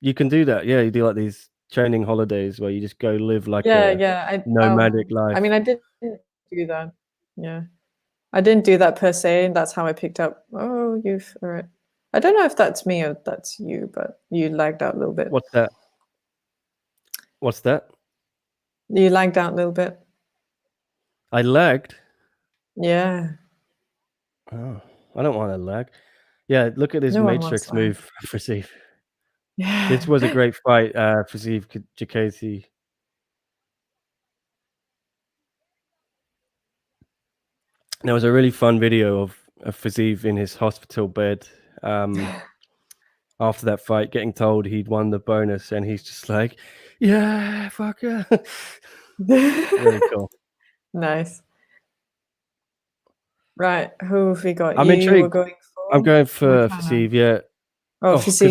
you can do that. Yeah, you do like these training holidays where you just go live like Yeah. nomadic life. I mean, I didn't do that. Yeah, I didn't do that per se. And that's how I picked up. Oh, you've all right. I don't know if that's me or that's you, but you lagged out a little bit. What's that? You lagged out a little bit. I lagged. Yeah. Oh, I don't want to lag. Yeah, look at this matrix move for Fiziev. Yeah. This was a great fight, Fiziev Jacasey. There was a really fun video of Fiziev in his hospital bed after that fight, getting told he'd won the bonus, and he's just like, "Yeah, fuck yeah." Very cool. Nice. Right, who have we got? I'm you intrigued. were going for? I'm going for Fiziev, yeah. Because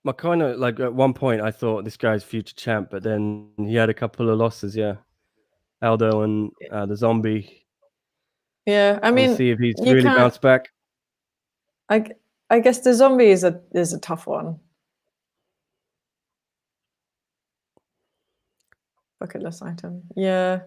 Moicano, like at one point I thought this guy's future champ, but then he had a couple of losses, yeah. Aldo and the Zombie. Yeah, I mean, we'll see if he's really bounced back. I guess the Zombie is a tough one. Bucket list item. Yeah.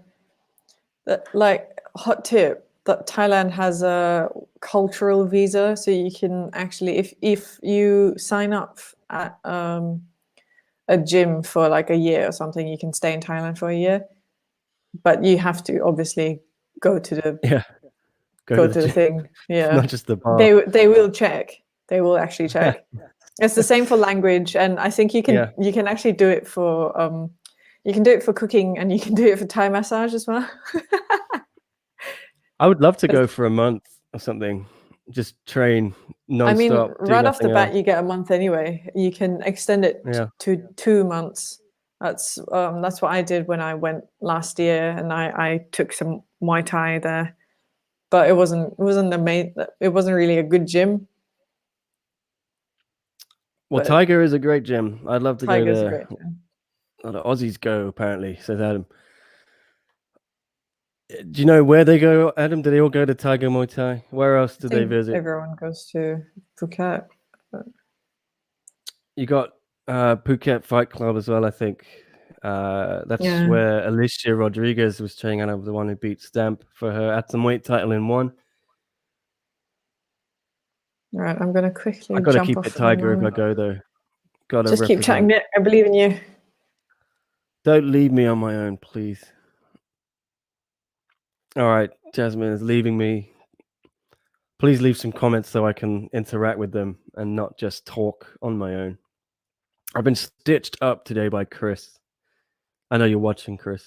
Like, hot tip, that Thailand has a cultural visa, so you can actually, if you sign up at a gym for like a year or something, you can stay in Thailand for a year, but you have to obviously go to the go to the thing. Yeah, not just the bar. They will check. They will actually check. It's the same for language, and I think you can actually do it for you can do it for cooking, and you can do it for Thai massage as well. I would love to go for a month or something. Just train nonstop. I mean, right off the bat, you get a month anyway. You can extend it to 2 months. That's what I did when I went last year, and I took some Muay Thai there, but it wasn't it wasn't really a good gym. Well, Tiger is a great gym. I'd love to go there. Tiger's a great gym. A lot of Aussies go, apparently, says Adam. Do you know where they go, Adam? Do they all go to Tiger Muay Thai? Where else do they visit? Everyone goes to Phuket. You got Phuket Fight Club as well, I think. That's where Alicia Rodriguez was training out of, the one who beat Stamp for her atomweight title in one. All right, I'm going to quickly I got to jump keep off it Tiger if I go, though. Gotta just keep chatting it. I believe in you. Don't leave me on my own, please. All right, Jasmine is leaving me. Please leave some comments so I can interact with them and not just talk on my own. I've been stitched up today by Chris. I know you're watching, Chris.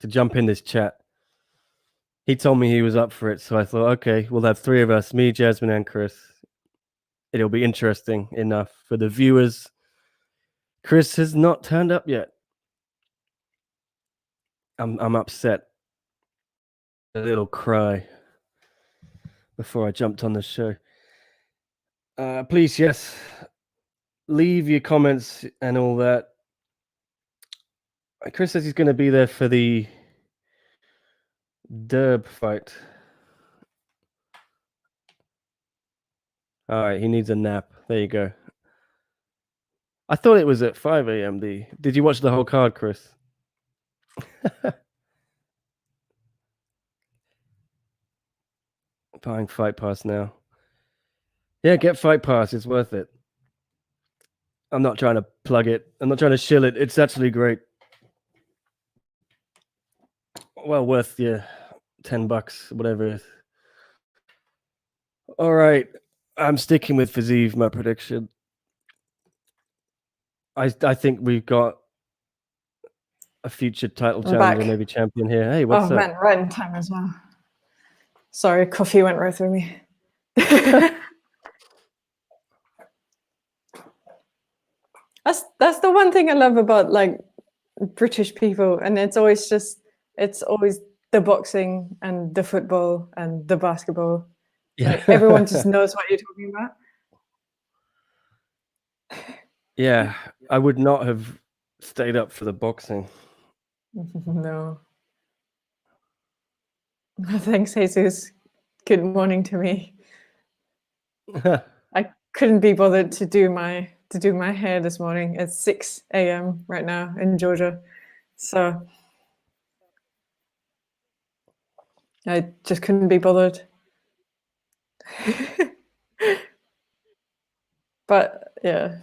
To jump in this chat. He told me he was up for it, so I thought, okay, we'll have 3 of us, me, Jasmine, and Chris. It'll be interesting enough for the viewers. Chris has not turned up yet. I'm upset. A little cry before I jumped on the show. Please, yes, leave your comments and all that. Chris says he's going to be there for the Derb fight. All right, he needs a nap. There you go. I thought it was at 5 a.m. Did you watch the whole card, Chris? Buying Fight Pass now. Yeah, get Fight Pass. It's worth it. I'm not trying to plug it. I'm not trying to shill it. It's actually great. Well worth your $10, whatever it is. All right. I'm sticking with Fiziev, my prediction. I think we've got a future title challenger, maybe champion here. Hey, what's up? Oh, man, right in time as well. Sorry, coffee went right through me. That's the one thing I love about like British people, and it's always the boxing and the football and the basketball. Yeah. Like, everyone just knows what you're talking about. Yeah, I would not have stayed up for the boxing. No. Thanks, Jesus. Good morning to me. I couldn't be bothered to do my hair this morning. It's 6 a.m. right now in Georgia, so I just couldn't be bothered. But yeah.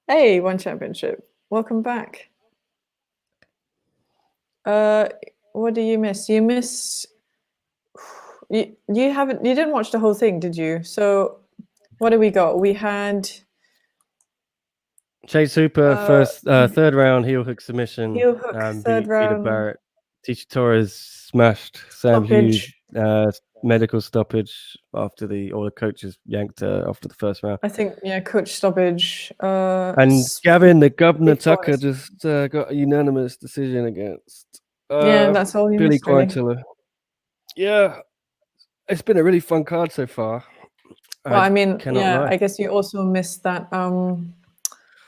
Hey, One Championship. Welcome back. What do you miss? You miss you didn't watch the whole thing, did you? So what do we got? We had Chase Hooper third round heel hook submission. Heel hook, third round. Barrett. Tisha Torres smashed Sam Stoppage. Hughes. Medical stoppage after the coaches yanked her after the first round. I think, yeah, coach stoppage. And Gavin, the governor Tucker, Torres. just got a unanimous decision against yeah, that's all you Billy missed, really. Quarantillo. Yeah, it's been a really fun card so far. Well, I mean, yeah, lie. I guess you also missed that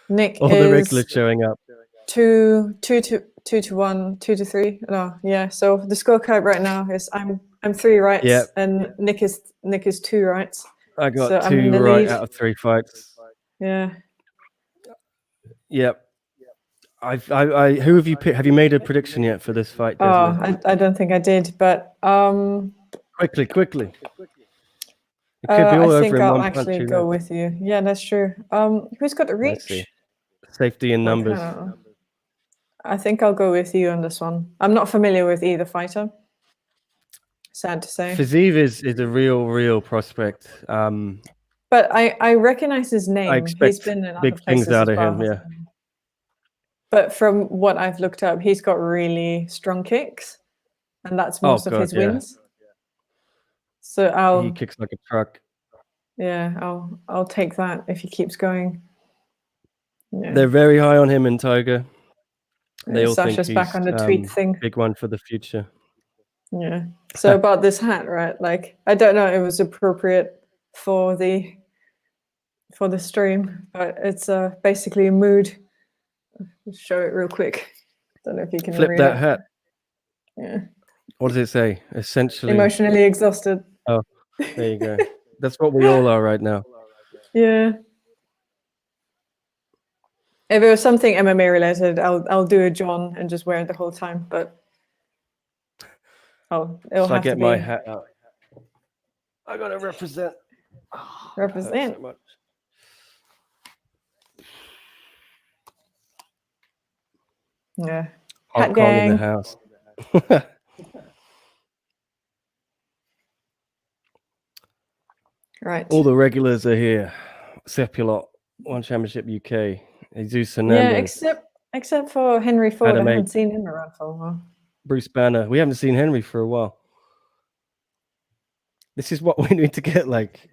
Nick all the regulars showing up. 2 to 1, 2 to 3. No, yeah. So the scorecard right now is I'm 3 rights, and Nick is 2 rights. I got so 2 right out of 3 fights. Yeah. Yep. Who have you picked? Have you made a prediction yet for this fight, Desmond? I don't think I did, but quickly. It could be all I over think in I'll one actually punch, go with you. Yeah, that's true. Who's got the reach? Safety in numbers. I think I'll go with you on this one. I'm not familiar with either fighter. Sad to say. Fiziev is a real prospect. But I recognize his name. I expect he's been in big other things places out as of well, him. Yeah. But from what I've looked up, he's got really strong kicks, and that's most of his wins. So he kicks like a truck. Yeah, I'll take that if he keeps going. Yeah. They're very high on him and Tiger. They all Sasha's think back he's on the tweet thing. Big one for the future. Yeah. So about this hat, right? Like, I don't know if it was appropriate for the stream, but it's basically a mood. Let's show it real quick. Don't know if you can flip read that it. hat. Yeah. What does it say? Essentially emotionally exhausted. Oh, there you go. That's what we all are right now. Yeah. If it was something MMA related, I'll do a John and just wear it the whole time. But it'll have to be. my hat out. I gotta represent. Represent. So much. Yeah. Hong Kong in the house. Right. All the regulars are here. Sepulot, One Championship UK. Jesus Yeah, Hernandez. except for Henry Ford. I Adam haven't H. seen him around for a while. Bruce Banner. We haven't seen Henry for a while. This is what we need to get, like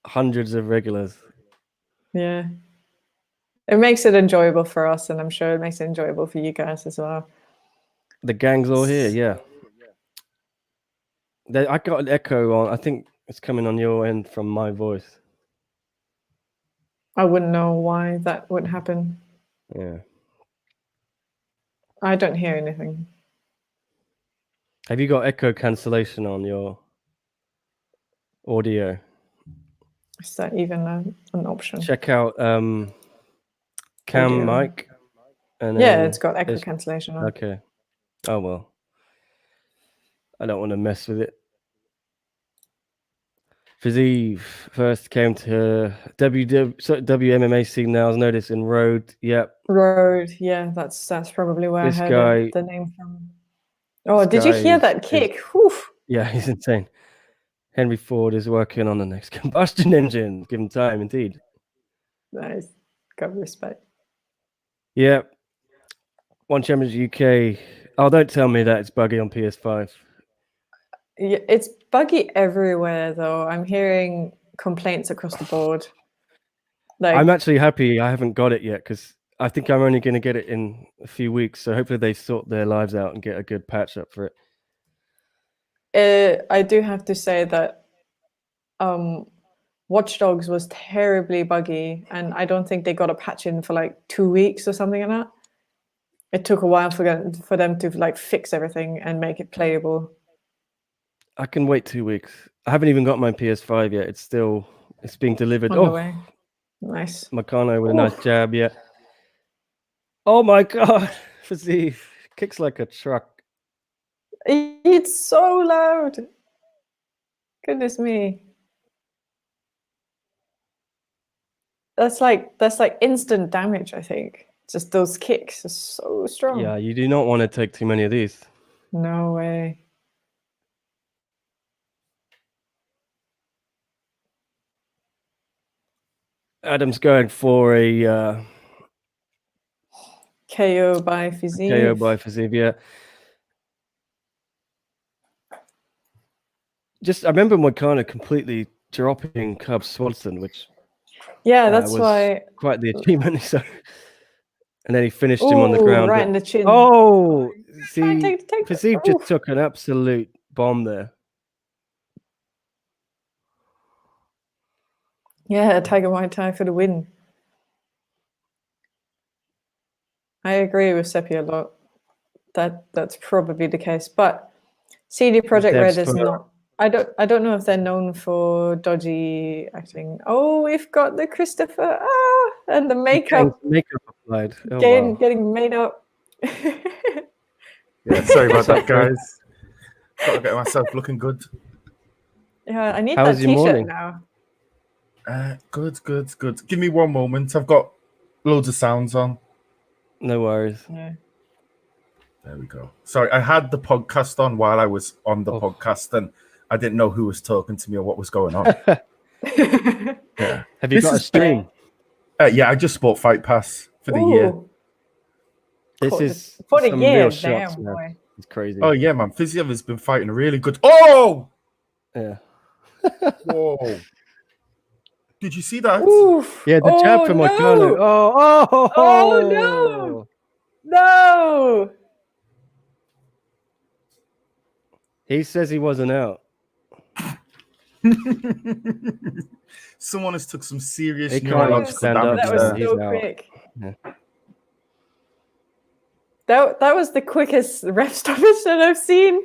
hundreds of regulars. Yeah. It makes it enjoyable for us, and I'm sure it makes it enjoyable for you guys as well. The gang's all here, yeah. I got an echo on. I think it's coming on your end from my voice. I wouldn't know why that would happen. Yeah. I don't hear anything. Have you got echo cancellation on your audio? Is that even an option? Check out Cam Audio. mic. And Yeah, then it's got echo cancellation on. Okay. Oh well. I don't want to mess with it. Fiziev first came to WMMA scene now. As noticed in Road. Yep. Road. Yeah, that's probably where This I guy, heard the name from. Oh, did you hear that kick? Yeah, he's insane. Henry Ford is working on the next combustion engine. Give him time, indeed. Nice. Got respect. Yeah. One Championship UK. Oh, don't tell me that it's buggy on PS5. Yeah, it's buggy everywhere, though. I'm hearing complaints across the board. Like, I'm actually happy I haven't got it yet because I think I'm only going to get it in a few weeks. So hopefully they sort their lives out and get a good patch up for it. I do have to say that Watch Dogs was terribly buggy, and I don't think they got a patch in for like 2 weeks or something like that. It took a while for them to like fix everything and make it playable. I can wait 2 weeks. I haven't even got my PS5 yet. It's being delivered. On the way. Nice. Moicano with a nice jab, yeah. Oh my god, Fiziev kicks like a truck. It's so loud. Goodness me. That's like instant damage, I think. Just those kicks are so strong. Yeah, you do not want to take too many of these. No way. Adam's going for a KO by Fiziev. KO by Fiziev, yeah. I remember Moicano completely dropping Cub Swanson, which that's was why quite the achievement. So, and then he finished him on the ground. Right in the chin. Oh, see, Fiziev just took an absolute bomb there. Yeah, Tiger Muay Thai for the win. I agree with Seppi a lot. That's probably the case, but CD Projekt Red is not. I don't know if they're known for dodgy acting. Oh, we've got the Christopher and the makeup applied. Getting made up. Yeah, sorry about that, guys. Gotta get myself looking good. Yeah, I need that t-shirt now. Good. Give me one moment. I've got loads of sounds on. No worries. Yeah. There we go. Sorry, I had the podcast on while I was on the podcast, and I didn't know who was talking to me or what was going on. Yeah. Have you got a stream? Yeah, I just bought Fight Pass for the year. This is for the year. Real shots, damn, boy. It's crazy. Oh yeah, man. Fiziev has been fighting really good. Oh! Yeah. Whoa. Did you see that? Oof. Yeah, the jab from Moicano. Oh, no. He says he wasn't out. Someone has took some serious He neurological damage. That was so quick. Yeah. That was the quickest ref stoppage that I've seen.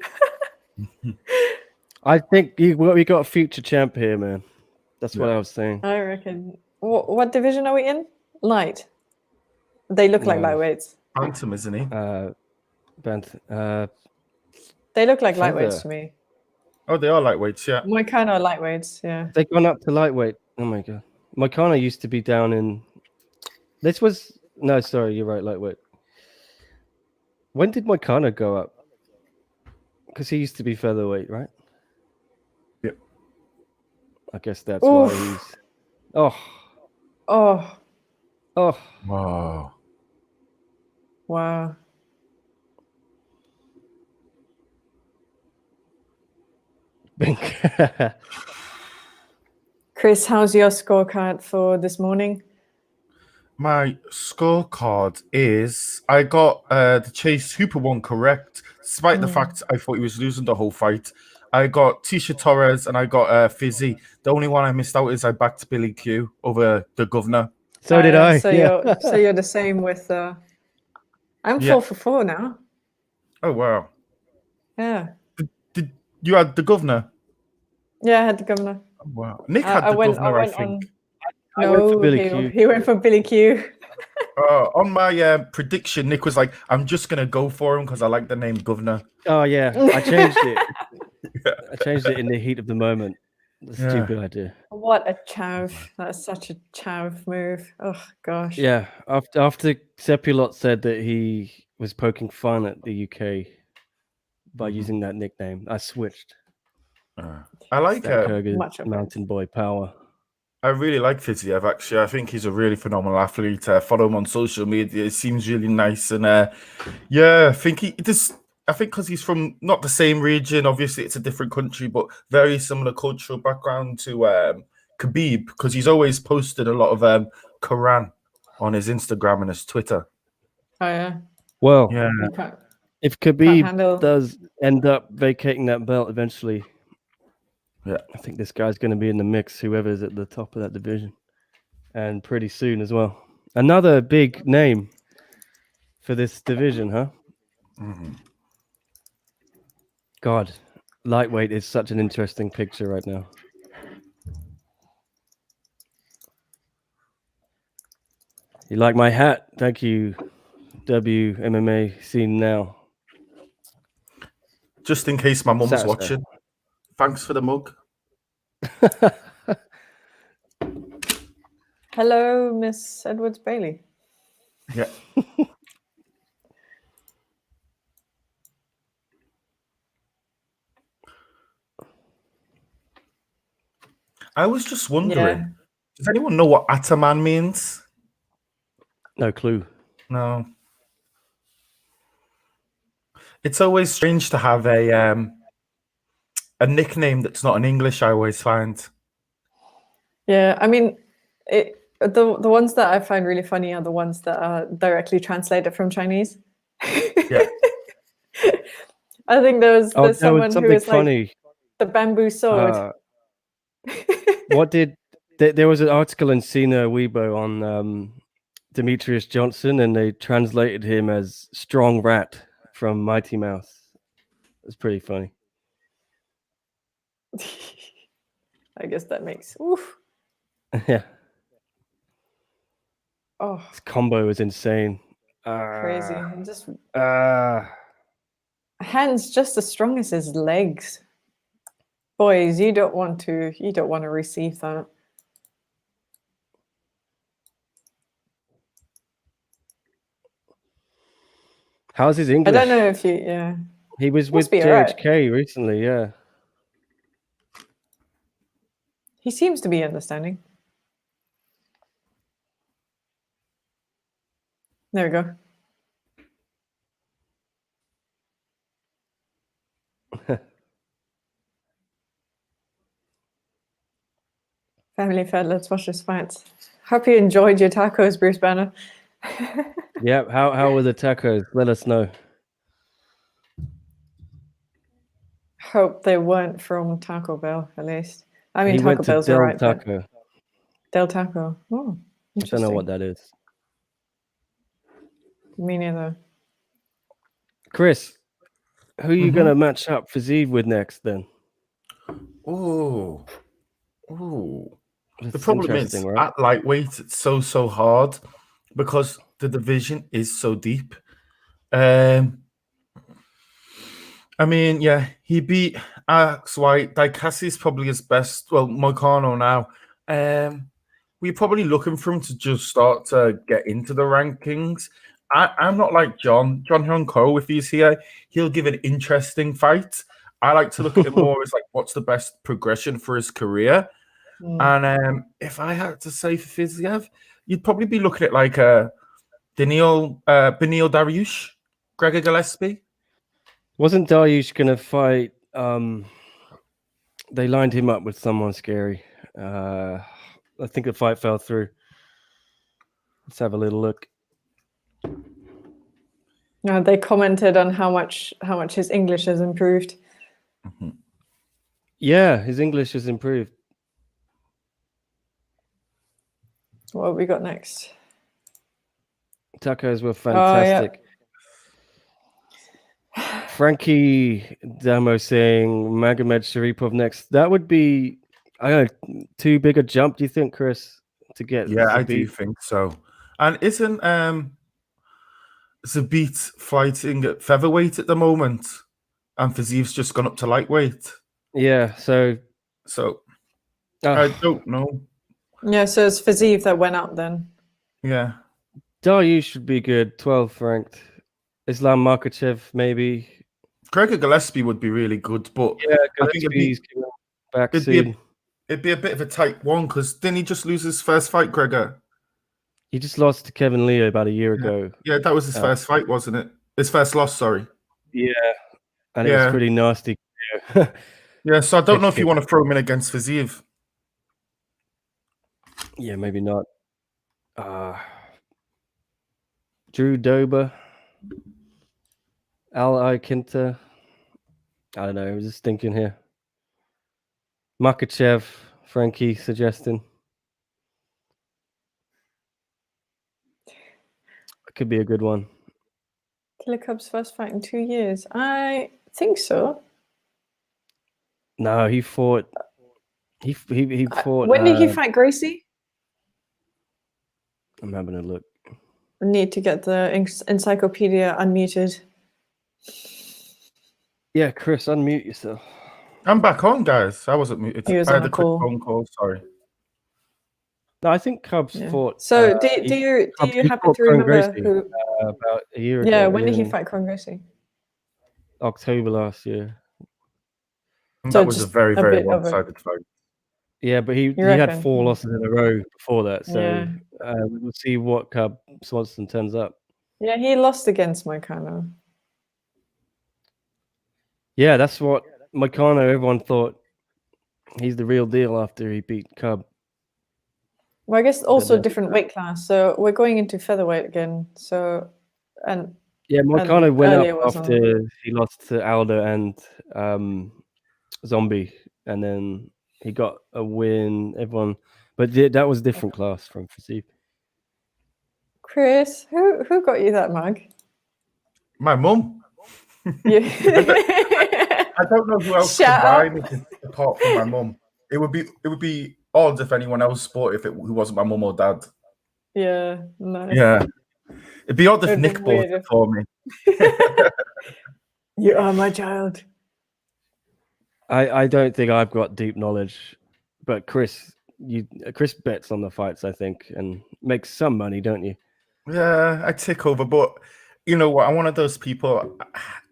I think we got a future champ here, man. That's what I was saying. I reckon. What division are we in? Light. They look like lightweights. Bantam, isn't he? Bantam. They look like lightweights to me. Oh, they are lightweights, yeah. Moicano are lightweights, yeah. They've gone up to lightweight. Oh my god. Moicano used to be down in. No, sorry, you're right, lightweight. When did Moicano go up? Because he used to be featherweight, right? Yep. I guess that's why he's. Oh. Wow. Wow. Chris, how's your scorecard for this morning? My scorecard is I got the Chase Hooper one correct, despite the fact I thought he was losing the whole fight. I got Tisha Torres and I got Fizzy. The only one I missed out is I backed Billy Q over the governor. So did I. So you're the same with. I'm 4 for 4 now. Oh wow! Yeah. Did you had the governor? Yeah, I had the governor. Oh, wow. Nick had the governor, I think. I went for Billy Q. He went for Billy Q. On my prediction, Nick was like, "I'm just gonna go for him because I like the name Governor." Oh yeah, I changed it. I changed it in the heat of the moment. Stupid idea. What a chav! That's such a chav move. Oh gosh. Yeah, after Sepulot said that he was poking fun at the UK by using that nickname, I switched. I like Mountain Boy power. I really like Fiziev, actually. I think he's a really phenomenal athlete. Follow him on social media. It seems really nice. And I think because he's from not the same region, obviously it's a different country, but very similar cultural background to Khabib, because he's always posted a lot of Quran on his Instagram and his Twitter. Oh, yeah. Well, if Khabib does end up vacating that belt eventually, I think this guy's going to be in the mix, whoever's at the top of that division. And pretty soon as well. Another big name for this division, huh? Mm-hmm. God, lightweight is such an interesting picture right now. You like my hat? Thank you, WMMA Scene Now. Just in case my mum's watching. Thanks for the mug. Hello, Miss Edwards Bailey. Yeah. I was just wondering, does anyone know what Ataman means? No clue. No. It's always strange to have a nickname that's not in English, I always find. Yeah, I mean, the ones that I find really funny are the ones that are directly translated from Chinese. Yeah. I think there's someone who is funny. Like the bamboo sword. There was an article in Sina Weibo on Demetrius Johnson, and they translated him as Strong Rat from Mighty Mouse. It's pretty funny. I guess that makes oof. Yeah. Oh, this combo is insane. Crazy. And just hands just as strong as his legs. Boys, you don't want to receive that. How's his English? I don't know if you He was with JHK recently, yeah. He seems to be understanding. There we go. Family fed, let's watch this fight. Hope you enjoyed your tacos, Bruce Banner. Yeah, how were the tacos? Let us know. Hope they weren't from Taco Bell, at least. I mean, he Taco Bell's Del right. Taco. Del Taco. Oh, I don't know what that is. Me neither. Chris, who are you going to match up Fiziev with next then? Oh. The problem is, right? At lightweight, it's so hard because the division is so deep. I mean, yeah, he beat Alex White. Dicassi is probably his best. Well, Moicano now. We're probably looking for him to just start to get into the rankings. I'm not like John Hyun-Ko. If he's here, he'll give an interesting fight. I like to look at it more as like, what's the best progression for his career? And if I had to say for Fiziev, you'd probably be looking at like Benil Dariush, Gregor Gillespie. Wasn't Dariush going to fight? They lined him up with someone scary. I think the fight fell through. Let's have a little look. They commented on how much his English has improved. Mm-hmm. Yeah, his English has improved. What have we got next? Tacos were fantastic. Frankie Damo saying Magomed Sharipov next. That would be, I don't know, too big a jump, do you think, Chris, to get? Yeah, Zabit? I do think so. And isn't Zabit fighting at featherweight at the moment? And Fiziev's just gone up to lightweight. Yeah, so I don't know. Yeah, so it's Fiziev that went up then. Yeah. Dariush should be good, 12th ranked. Islam Makhachev, maybe. Gregor Gillespie would be really good, but yeah, I think it'd be a bit of a tight one, because didn't he just lose his first fight, Gregor? He just lost to Kevin Leo about a year ago. Yeah, that was his first fight, wasn't it? His first loss, sorry. Yeah, and it was pretty nasty. Yeah, so I don't know if you want to throw him in against Fiziev. Yeah, maybe not. Drew Dober, Al Ikinta. I don't know. I was just thinking here. Makhachev, Frankie suggesting. It could be a good one. Killer Cub's first fight in 2 years. I think so. No, he fought. He fought. When did he fight Gracie? I'm having a look. I need to get the encyclopedia unmuted. Yeah, Chris, unmute yourself. I'm back on, guys. I wasn't muted. He was I on had a quick call. phone call. Sorry. No, I think Cubs fought. So do you happen to remember who? About a year ago. Yeah, when did he fight Kron Gracie? October last year. And that was a very, very one-sided fight. Yeah, but he had 4 losses in a row before that. So we'll see what Cub Swanson turns up. Yeah, he lost against Moicano. Yeah, that's what Moicano, everyone thought he's the real deal after he beat Cub. Well, I guess also a different weight class. So we're going into featherweight again. So Moicano went up after he lost to Aldo and Zombie, and then he got a win. Everyone, but that was a different class from Fiziev. Chris, who got you that mug? My mum. Yeah. I don't know who else could buy me apart from my mum. It would be odd if anyone else bought it who wasn't my mum or dad. Yeah, nice. Yeah. It'd be odd if Nick bought it for me. You are my child. I don't think I've got deep knowledge, but Chris bets on the fights, I think, and makes some money, don't you? Yeah, I tick over, but you know what? I'm one of those people.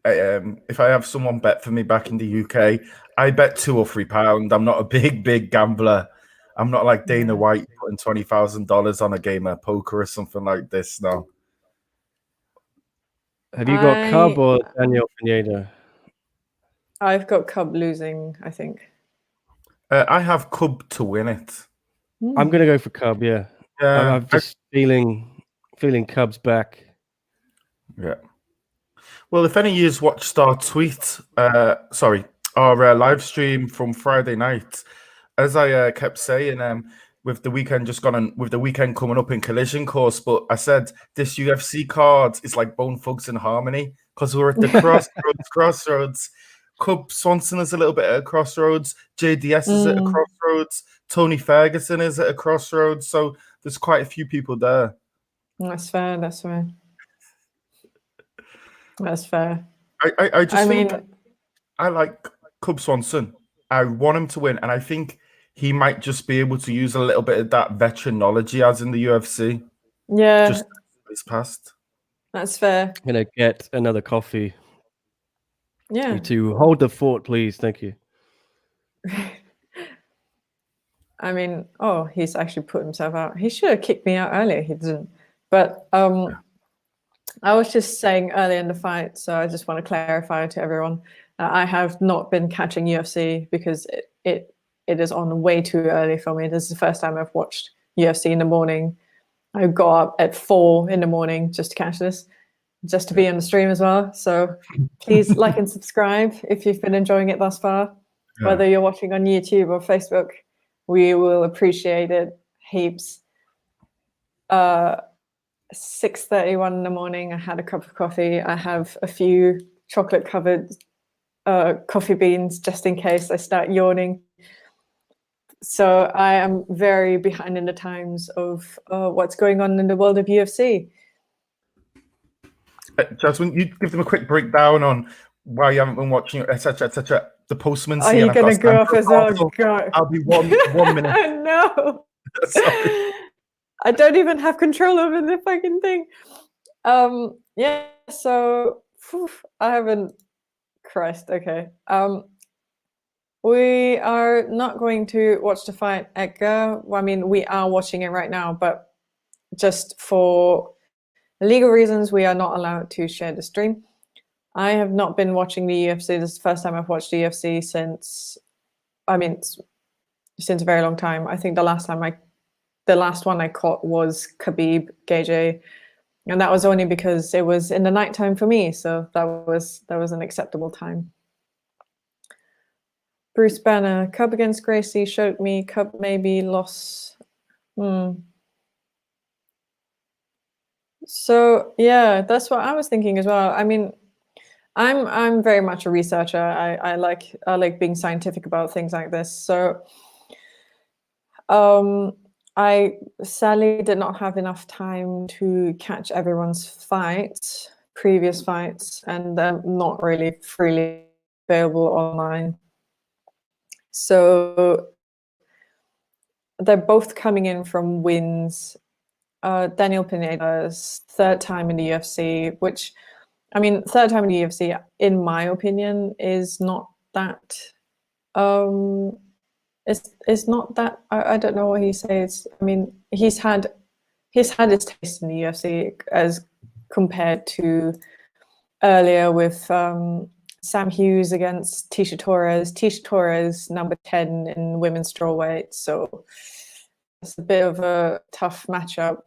If I have someone bet for me back in the UK, I bet £2 or £3. I'm not a big gambler. I'm not like Dana White putting $20,000 on a game of poker or something like this. No. Have you got Cub or Daniel Pineda? I've got Cub losing, I think. I have Cub to win it. I'm gonna go for Cub. Yeah. I'm just feeling Cubs back. Yeah. Well, if any of you watched our our live stream from Friday night, as I kept saying, with the weekend just gone and with the weekend coming up in Collision Course, but I said this UFC card is like Bone Thugs and Harmony because we're at the crossroads. Cub Swanson is a little bit at a crossroads. JDS is at a crossroads. Tony Ferguson is at a crossroads. So there's quite a few people there. That's fair. That's fair. I mean, I like Cub Swanson. I want him to win, and I think he might just be able to use a little bit of that veteran knowledge he has in the UFC. Yeah. Just his past. That's fair. I'm gonna get another coffee. Yeah. You two hold the fort, please. Thank you. I mean, oh, he's actually put himself out. He should have kicked me out earlier. He didn't. But I was just saying earlier in the fight, so I just want to clarify to everyone, I have not been catching UFC because it is on way too early for me. This is the first time I've watched UFC in the morning. I got up at 4 in the morning just to catch this, just to be on the stream as well. So please like and subscribe if you've been enjoying it thus far. Yeah. Whether you're watching on YouTube or Facebook, we will appreciate it heaps. 6:31 in the morning, I had a cup of coffee. I have a few chocolate-covered coffee beans just in case I start yawning. So I am very behind in the times of what's going on in the world of UFC. Jasmine, you give them a quick breakdown on why you haven't been watching it, etc., etc. The postman's here. Are you going to go off as well? Go. I'll be one minute. No. Sorry. I don't even have control over the fucking thing. Yeah, so I haven't. Christ, okay. We are not going to watch the fight, Edgar. I mean, we are watching it right now, but just for legal reasons, we are not allowed to share the stream. I have not been watching the UFC. This is the first time I've watched the UFC since a very long time. I think the last one I caught was Khabib Gage, and that was only because it was in the nighttime for me, so that was an acceptable time. Bruce Banner, Cub against Gracie showed me Cub maybe loss. So yeah, that's what I was thinking as well. I mean, I'm very much a researcher. I like being scientific about things like this. So I sadly did not have enough time to catch everyone's previous fights, and they're not really freely available online. So they're both coming in from wins. Daniel Pineda's third time in the UFC, which, I mean, third time in the UFC, in my opinion, is not that. It's not that. I don't know what he says. I mean, he's had his taste in the UFC as compared to earlier with Sam Hughes against Tisha Torres. Tisha Torres, number 10 in women's strawweight, so it's a bit of a tough matchup.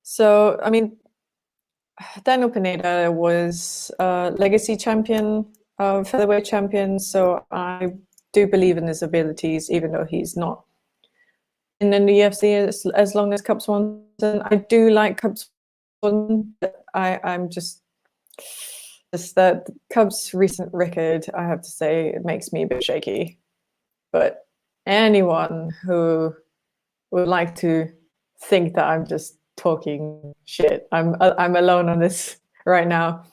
So, I mean, Daniel Pineda was legacy champion, featherweight champion, so I do believe in his abilities, even though he's not in the UFC as long as Cub Swanson. I do like Cub Swanson, but I'm just that Cub's recent record, I have to say, it makes me a bit shaky. But anyone who would like to think that I'm just talking shit, I'm alone on this right now.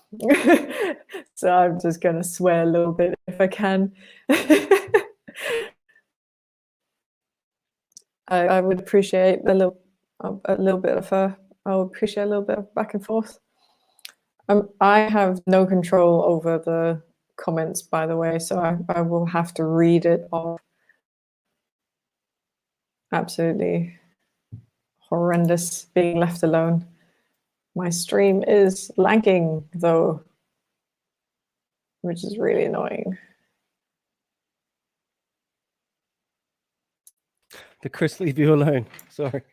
So I'm just gonna swear a little bit if I can. I would appreciate a little bit of I would appreciate a little bit of back and forth. I have no control over the comments, by the way, so I will have to read it off. Absolutely horrendous being left alone. My stream is lagging though, which is really annoying. Did Chris leave you alone? Sorry.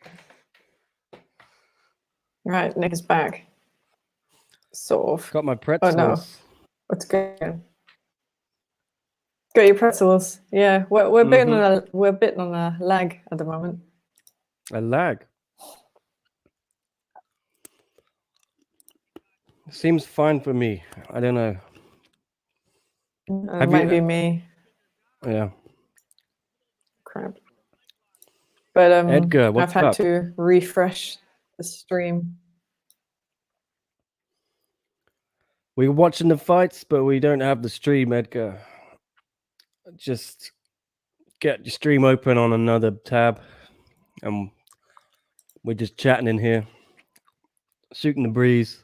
Right, Nick is back. Sort of. Got my pretzels. Oh no. What's good? Got your pretzels. Yeah, we're bitten on a lag at the moment. A lag. Seems fine for me. I don't know. It might be me. Yeah. Crap. But Edgar, I've had to refresh the stream. We're watching the fights, but we don't have the stream, Edgar. Just get your stream open on another tab, and we're just chatting in here, shooting the breeze.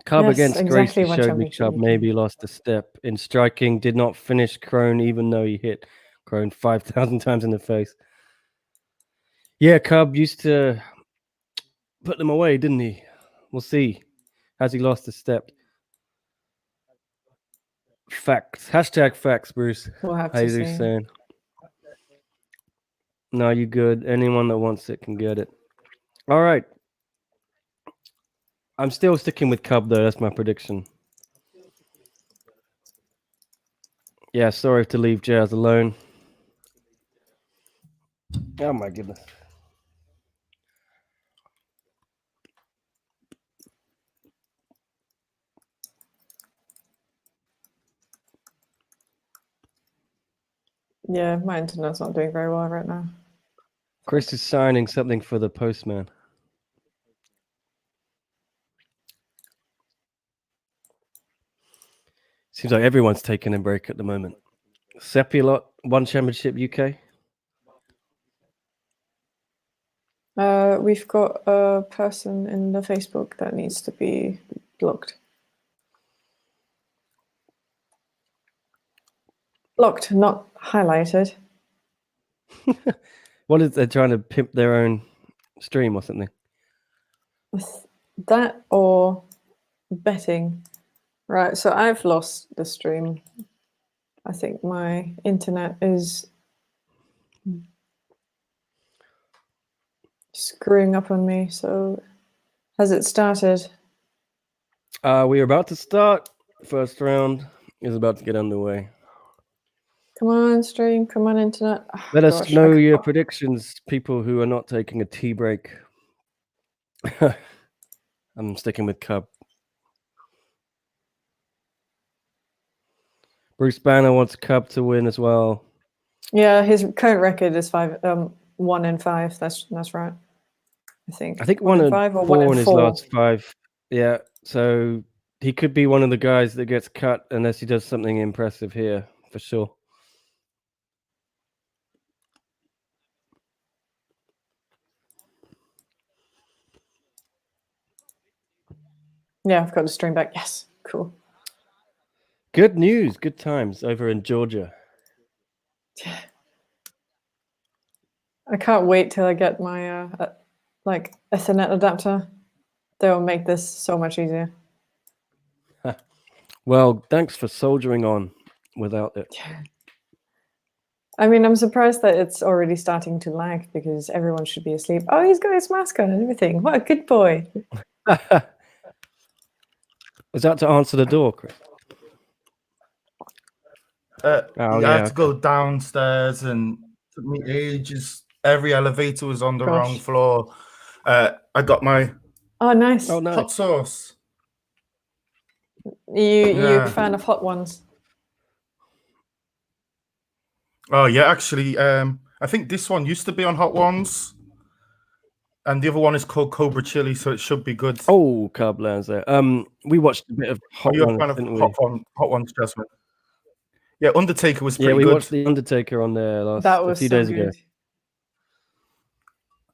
Cub Yes, against exactly Gracie what showed me championship Cub UK. maybe lost a step in striking. Did not finish Crone, even though he hit Crone 5,000 times in the face. Yeah, Cub used to put them away, didn't he? We'll see. Has he lost a step? Facts. Hashtag facts, Bruce. We'll have How to you see. saying? No, you good. Anyone that wants it can get it. All right. I'm still sticking with Cub, though. That's my prediction. Yeah, sorry to leave Jazz alone. Oh, my goodness. Yeah, my internet's not doing very well right now. Chris is signing something for the postman. Seems like everyone's taking a break at the moment. Seppi One Championship UK. We've got a person in the Facebook that needs to be blocked. Blocked, not highlighted. What is they're trying to pimp their own stream or something? That or betting. Right, so I've lost the stream. I think my internet is screwing up on me. So has it started? We are about to start. First round is about to get underway. Come on, stream. Come on, internet. Oh, Let us gosh, know your predictions, people who are not taking a tea break. I'm sticking with Cub. Bruce Banner wants Cub to win as well. Yeah, his current record is 1-5. That's right. I think 1-5 or 4 in his last 5. Yeah, so he could be one of the guys that gets cut unless he does something impressive here, for sure. Yeah, I've got the stream back. Yes, cool. Good news, good times over in Georgia. I can't wait till I get my like Ethernet adapter. They'll make this so much easier. Well, thanks for soldiering on without it. I mean, I'm surprised that it's already starting to lag because everyone should be asleep. Oh, he's got his mask on and everything. What a good boy. Was that to answer the door, Chris? I had to go downstairs and took me ages. Every elevator was on the wrong floor. I got my nice. hot sauce. You're a fan of hot ones? Oh yeah, actually, I think this one used to be on Hot Ones, and the other one is called Cobra Chili, so it should be good. Oh, Cub lands there. We watched a bit of Hot Ones, a fan of Hot Ones, Jasmine? Yeah, Undertaker was pretty good. Yeah, we watched the Undertaker on there a few days ago.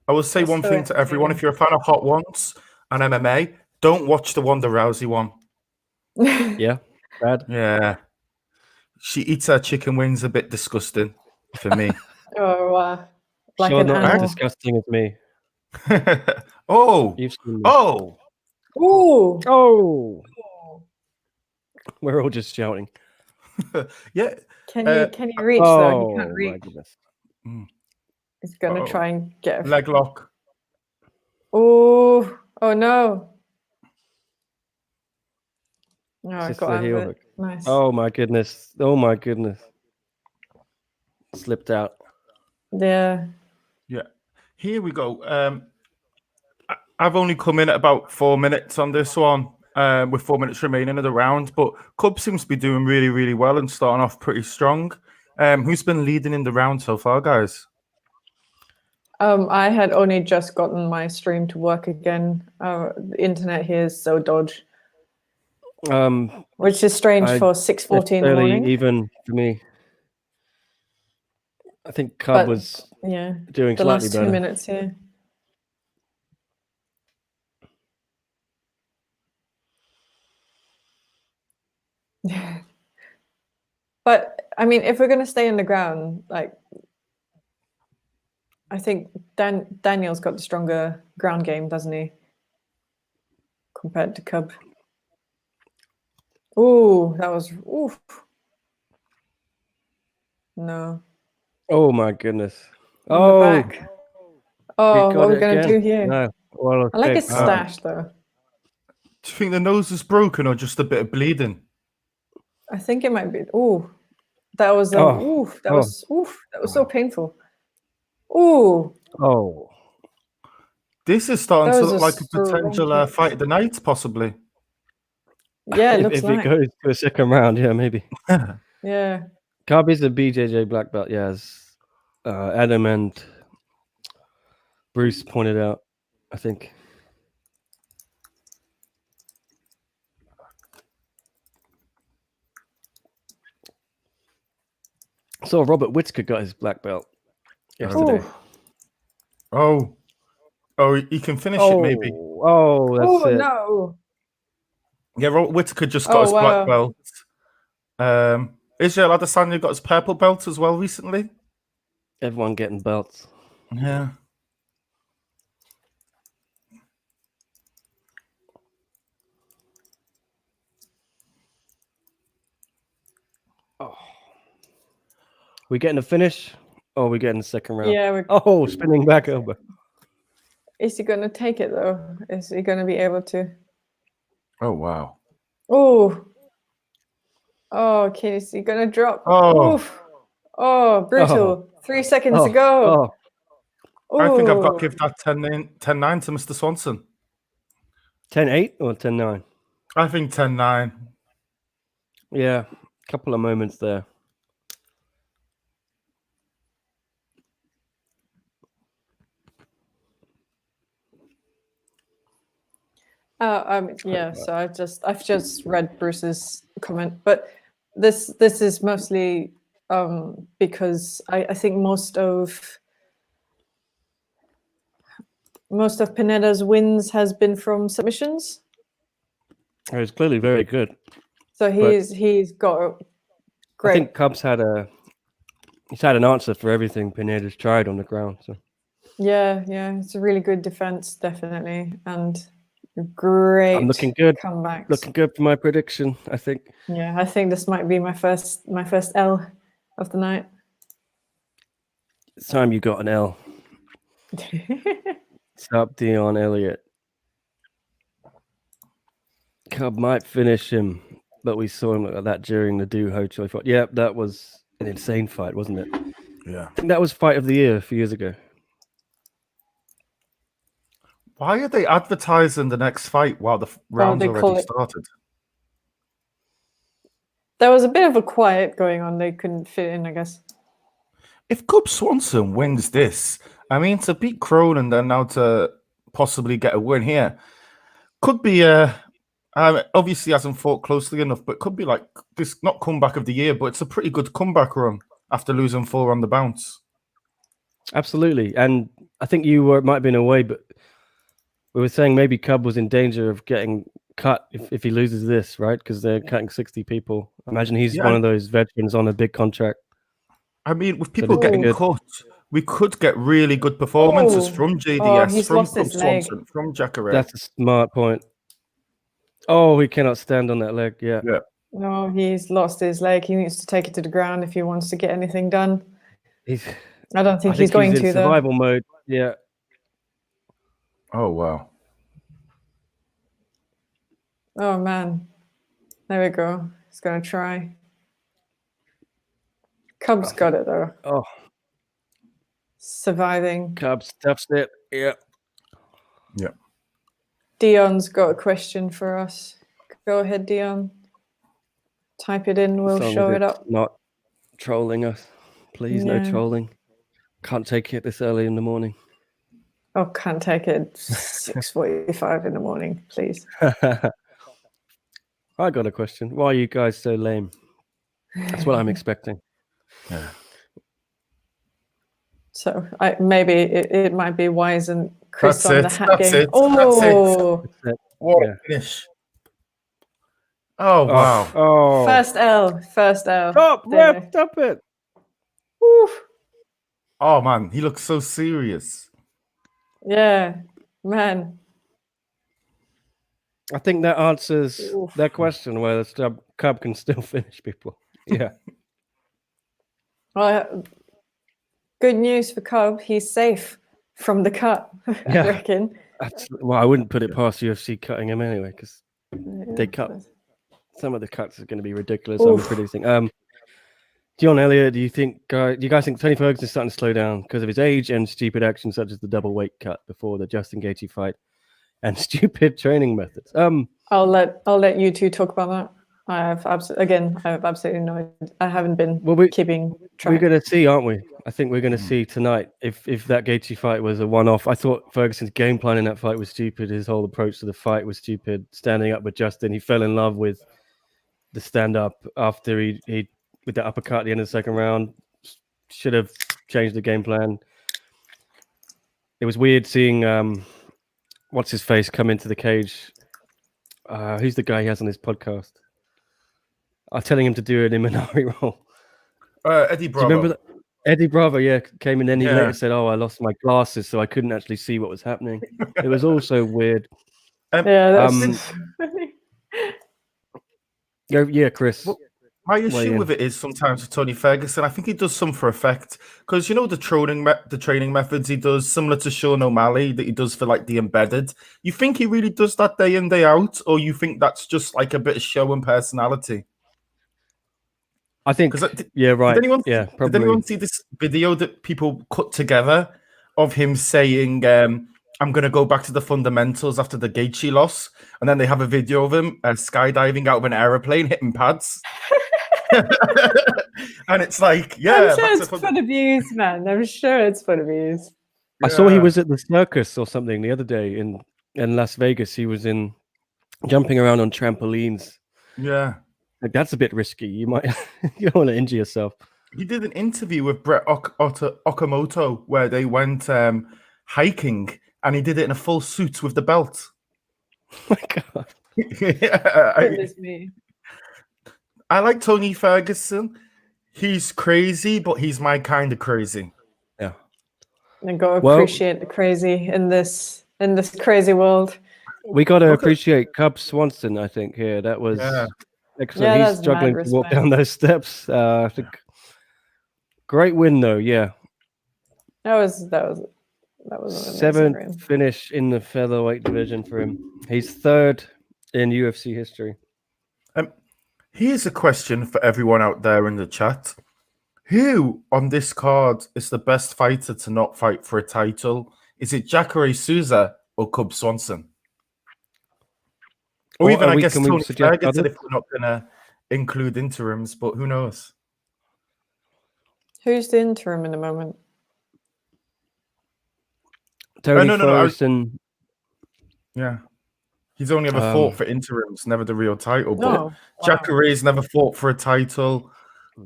I will say one thing to everyone: if you're a fan of Hot Ones and MMA, don't watch the Ronda Rousey one. Yeah, bad. Yeah, she eats her chicken wings a bit disgusting for me. Oh, wow. Like sure, an not animal. as disgusting as me. Oh, you've seen me. Oh, ooh, oh! We're all just shouting. Yeah. Can you reach though? He can't reach. My goodness. He's gonna try and get a leg lock. Oh no. No, I got out of it. Nice. Oh my goodness. Oh my goodness. Slipped out. Yeah. Yeah. Here we go. I've only come in at about 4 minutes on this one, with 4 minutes remaining of the round, but Cub seems to be doing really, really well and starting off pretty strong. Who's been leading in the round so far, guys? I had only just gotten my stream to work again. The internet here is so dodgy. Which is strange for 6:40 in the morning. Even for me. I think Cub was doing the slightly last better. 2 minutes here. But I mean, if we're going to stay in the ground, like, I think Daniel's got the stronger ground game, doesn't he? Compared to Cub. Oh, that was oof. No. Oh my goodness. On the back. Oh, what are we going to do here? No. Well, I like his stash, though. Do you think the nose is broken or just a bit of bleeding? I think it might be. Oh, that was oof. That was so painful. Ooh. Oh. This is starting to look like a potential fight of the night, possibly. Yeah, it looks if like. it goes to a second round, yeah, maybe. Yeah. Cub is a BJJ black belt, yeah, as Adam and Bruce pointed out, I think. So Robert Whitaker got his black belt yesterday. Oh, he can finish it, maybe. Oh, that's it. No. Yeah, Robert Whitaker just got his black belt. Israel Adesanya got his purple belt as well recently. Everyone getting belts. Yeah. Oh. We getting a finish? Oh, we getting the second round. Yeah. Spinning back elbow. Is he going to take it, though? Is he going to be able to? Oh, wow. Oh. Oh, okay. Is he going to drop? Oh. Oof. Oh, brutal. 3 seconds to go. I think I've got to give that 10-9 to Mr. Swanson. 10-8 or 10-9? I think 10-9. Yeah, a couple of moments there. Yeah, so I've just read Bruce's comment, but this is mostly because I think most of Pineda's wins has been from submissions. Oh, he's clearly very good. So he's got a great. I think Cub's had an answer for everything Pineda's tried on the ground. So yeah, it's a really good defense, definitely, and great. I'm looking good. Comebacks. Looking good for my prediction, I think. Yeah, I think this might be my first L of the night. It's time you got an L. Stop Dion Elliott. Cub might finish him, but we saw him like that during the Du Ho Choi fight. Yeah, that was an insane fight, wasn't it? Yeah. I think that was fight of the year a few years ago. Why are they advertising the next fight while the round's already started? There was a bit of a quiet going on. They couldn't fit in, I guess. If Cub Swanson wins this, I mean, to beat Crone and then now to possibly get a win here, could be obviously hasn't fought closely enough, but could be like this, not comeback of the year, but it's a pretty good comeback run after losing 4 on the bounce. Absolutely. And I think you might have been away, but we were saying maybe Cub was in danger of getting cut if he loses this, right? Because they're cutting 60 people. Imagine he's one of those veterans on a big contract. I mean, with people getting cut, we could get really good performances from JDS, from Cub Swanson, from Jacare. That's a smart point. Oh, he cannot stand on that leg. Yeah. No, he's lost his leg. He needs to take it to the ground if he wants to get anything done. I don't think he's going to, though. Survival mode. Yeah. Oh, wow. Oh, man. There we go. He's going to try. Cub's got it, though. Oh. Surviving. Cub stuffs it. Yeah. Yeah. Dion's got a question for us. Go ahead, Dion. Type it in. We'll show it up. Not trolling us. Please, no trolling. Can't take it this early in the morning. Oh, can't take it 6:45 in the morning, please. I got a question. Why are you guys so lame? That's what I'm expecting. Yeah. So maybe it might be wise and Chris That's on it. the hat That's game. it. Oh, That's it. What a finish. Oh wow! Oh, First L. stop, There. ref, stop it. Woo. Oh man, he looks so serious. Yeah, man. I think that answers Oof. that question whether Cub can still finish people. Yeah. Well, good news for Cub. He's safe from the cut, Yeah. I reckon. Well, I wouldn't put it past UFC cutting him anyway, because they cut. Some of the cuts are going to be ridiculous. I'm predicting. John Elliott, do you guys think Tony Ferguson is starting to slow down because of his age and stupid actions such as the double weight cut before the Justin Gaethje fight and stupid training methods? I'll let you two talk about that. I have absolutely no idea. I haven't been keeping track. We're going to see, aren't we? I think we're going to see tonight if that Gaethje fight was a one-off. I thought Ferguson's game plan in that fight was stupid. His whole approach to the fight was stupid. Standing up with Justin, he fell in love with the stand-up after he with that uppercut at the end of the second round. Should have changed the game plan. It was weird seeing what's his face come into the cage. Who's the guy he has on his podcast? Telling him to do an Imanari roll. Eddie Bravo. Do you remember that? Eddie Bravo, yeah, came in. Then he later said, "Oh, I lost my glasses, so I couldn't actually see what was happening." It was also weird. That's yeah, Chris. My issue with it is sometimes with Tony Ferguson, I think he does some for effect because the training methods he does, similar to Sean O'Malley that he does for like the embedded. You think he really does that day in day out, or you think that's just like a bit of show and personality? I think, right. Did anyone see this video that people cut together of him saying, I'm going to go back to the fundamentals after the Gaethje loss? And then they have a video of him skydiving out of an aeroplane, hitting pads. And it's like, I'm sure it's for the views, man. I'm sure it's for the views. I saw he was at the circus or something the other day in Las Vegas. He was jumping around on trampolines. Yeah. Like, that's a bit risky. You might you don't want to injure yourself. He did an interview with Brett Okamoto where they went hiking, and he did it in a full suit with the belt. Oh my God. Goodness me. I like Tony Ferguson. He's crazy, but he's my kind of crazy. Yeah. And got to appreciate the crazy in this crazy world. We got to appreciate Cub Swanson, I think, here. That was excellent. Yeah, he's struggling to walk down those steps. I think great win though, yeah. That was an seventh finish in the featherweight division for him. He's third in UFC history. Here's a question for everyone out there in the chat. Who on this card is the best fighter to not fight for a title? Is it Jacare Souza or Cub Swanson? Or even, I guess, Tony Ferguson if we're not going to include interims, but who knows? Who's the interim in the moment? Tony Ferguson. Yeah. He's only ever fought for interims, never the real title. But Jacare's never fought for a title.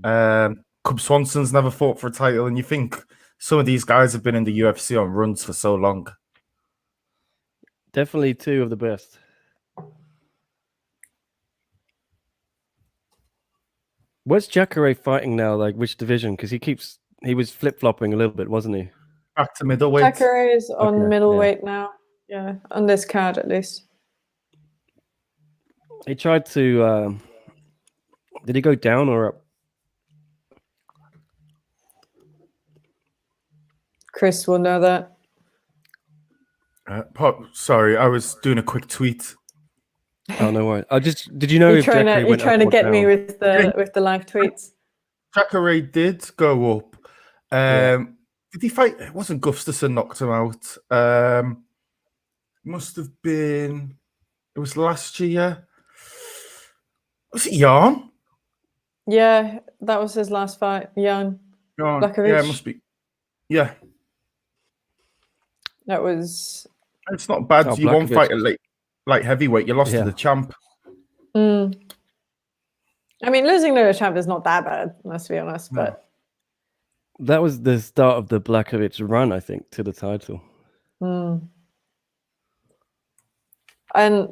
Cub Swanson's never fought for a title. And you think some of these guys have been in the UFC on runs for so long. Definitely two of the best. Where's Jacare fighting now? Like which division? Because he was flip-flopping a little bit, wasn't he? Back to middleweight. Jacare is on middleweight now. Yeah, on this card at least. He tried to. Did he go down or up? Chris will know that. Sorry, I was doing a quick tweet. Oh no worries. Did you know you're if Jacare you're trying to get me with the live tweets? Jacare did go up. Did he fight? It wasn't Gustafsson knocked him out. Must have been. It was last year. Was it Jan? Yeah, that was his last fight. Jan. Yeah, it must be. Yeah. That was. It's not bad. You won't fight a light heavyweight. You lost to the champ. I mean, losing to the champ is not that bad, let's be honest. No. But that was the start of the Blachowicz run, I think, to the title. And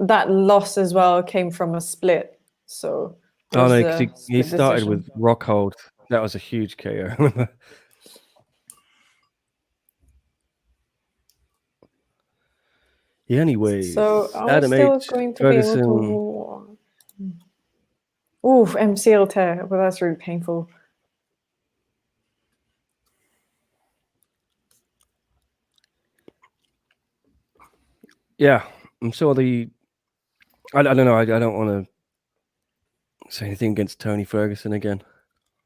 that loss as well came from a split So oh no, because he started with Rockhold. That was a huge KO. Yeah, anyways. So are Adam we still H, going to Ferguson. be able to? Oof, MCL tear. Well, that's really painful. Yeah, I'm sure I don't know. I don't want to say anything against Tony Ferguson again.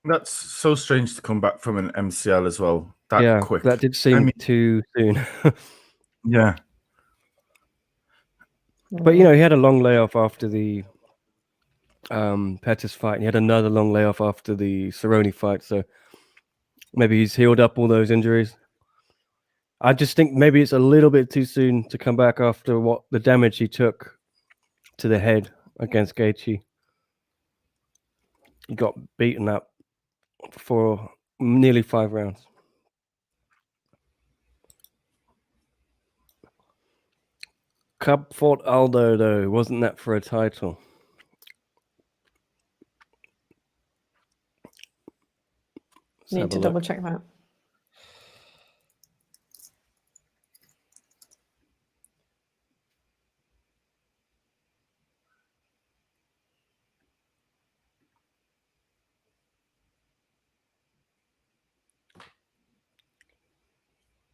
That's so strange to come back from an MCL as well. That quick. That did seem too soon. Yeah. But he had a long layoff after the Pettis fight, and he had another long layoff after the Cerrone fight. So maybe he's healed up all those injuries. I just think maybe it's a little bit too soon to come back after what the damage he took to the head against Gaethje. He got beaten up for nearly 5 rounds. Cub fought Aldo, though. Wasn't that for a title? Need to double check that.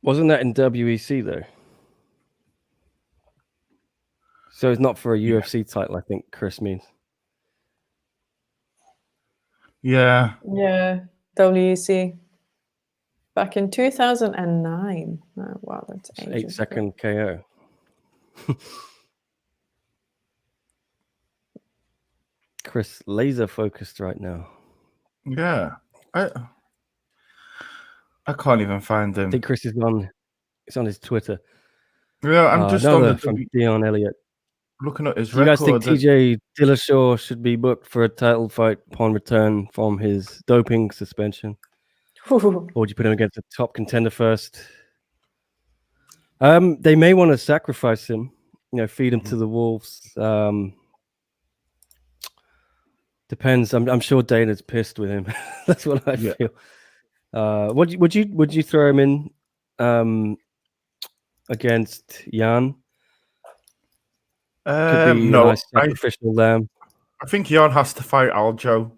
Wasn't that in WEC, though? So it's not for a UFC title, I think Chris means. Yeah, WEC. Back in 2009. Oh, wow, that's 8-second KO. Chris laser focused right now. Yeah. I can't even find him. I think Chris is on. It's on his Twitter. Yeah, I'm just on the from Dion Elliott. Looking at his Do you guys think record. TJ Dillashaw should be booked for a title fight upon return from his doping suspension? Or would you put him against a top contender first? They may want to sacrifice him, feed him to the wolves. Depends. I'm sure Dana's pissed with him. That's what I feel. Would you throw him in against Jan? Could be no, a nice sacrificial lamb. I think Jan has to fight Aljo.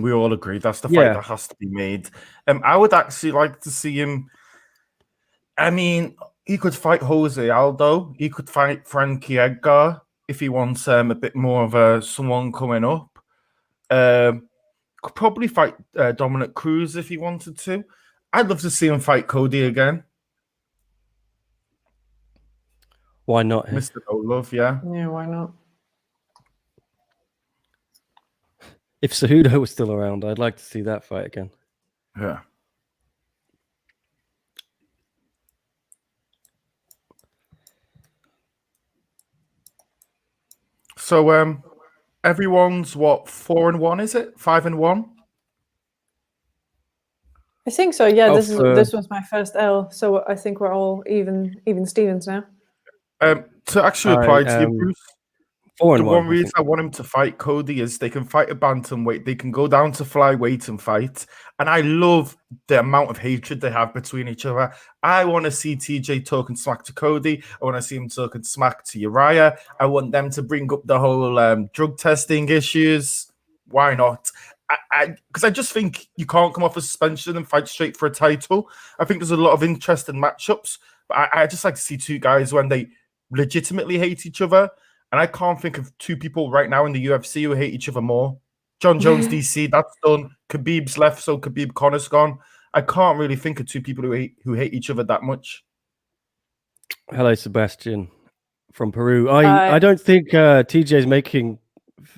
We all agree that's the fight that has to be made. I would actually like to see him. I mean, he could fight Jose Aldo. He could fight Frankie Edgar if he wants a bit more of someone coming up. Could probably fight Dominic Cruz if he wanted to. I'd love to see him fight Cody again. Why not? Mr. Olov, yeah. Yeah, why not? If Cejudo was still around, I'd like to see that fight again. Yeah. So everyone's 4-1, is it? 5-1? I think so. Yeah, this was my first L, so I think we're all even Stevens now. To actually reply to you, Bruce, 4-1. The one reason I want him to fight Cody is they can fight a bantamweight, they can go down to flyweight and fight, and I love the amount of hatred they have between each other. I want to see TJ talking smack to Cody. I want to see him talking smack to Uriah. I want them to bring up the whole drug testing issues. Why not? Because I just think you can't come off a suspension and fight straight for a title. I think there's a lot of interesting matchups, but I just like to see two guys when they legitimately hate each other. And I can't think of two people right now in the UFC who hate each other more. John Jones, DC, that's done. Khabib's left, so Khabib Connor's gone. I can't really think of two people who hate each other that much. Hello, Sebastian from Peru. I don't think TJ's making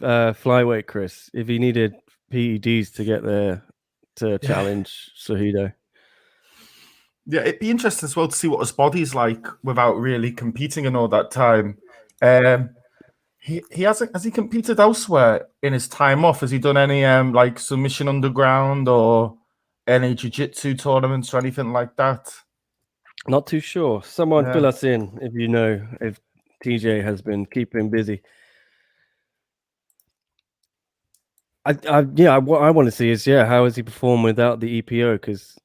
flyweight, Chris. If he needed PEDs to get there to challenge Cejudo. Yeah, it'd be interesting as well to see what his body's like without really competing in all that time. He hasn't. Has he competed elsewhere in his time off? Has he done any like Submission Underground or any jiu-jitsu tournaments or anything like that? Not too sure. Someone fill us in if you know if TJ has been keeping busy. What I want to see is how does he perform without the EPO? Because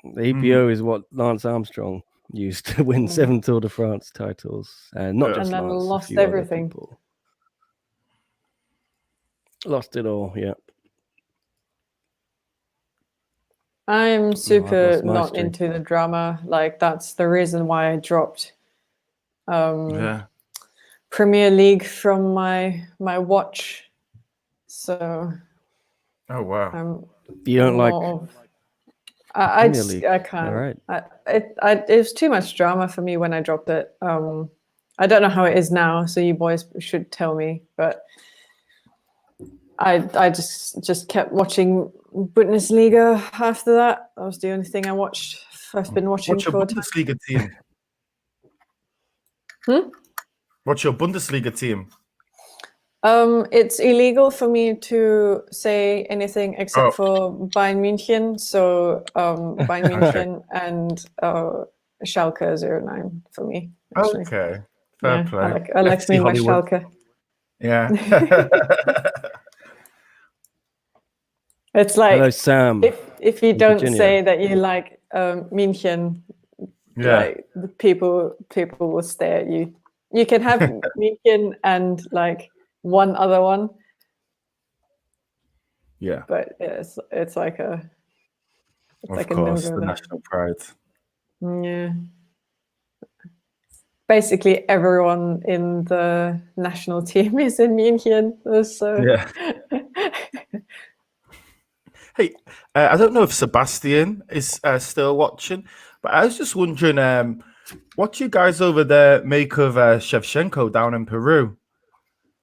the EPO is what Lance Armstrong used to win 7 Tour de France titles, and not just and then Lance, lost a few everything. other people. Lost it all. Yeah. I'm super lost my not streak. into the drama. Like that's the reason why I dropped Premier League from my watch. So Oh wow. You don't like Premier League? I can't. All right. It was too much drama for me when I dropped it. I don't know how it is now, so you boys should tell me. But I just kept watching Bundesliga after that. That was the only thing I watched. I've been watching. What's your Bundesliga team? What's your Bundesliga team? It's illegal for me to say anything except for Bayern München. So Bayern München and Schalke 09 for me. Actually. Okay, fair play. I like me my Schalke. Yeah. It's like hello, Sam. If you don't say that you like München, like the people will stare at you. You can have München and like one other one. Yeah. But it's like a of course, the national pride. Yeah. Basically everyone in the national team is in München. So yeah. Hey, I don't know if Sebastian is still watching, but I was just wondering, what do you guys over there make of Shevchenko down in Peru?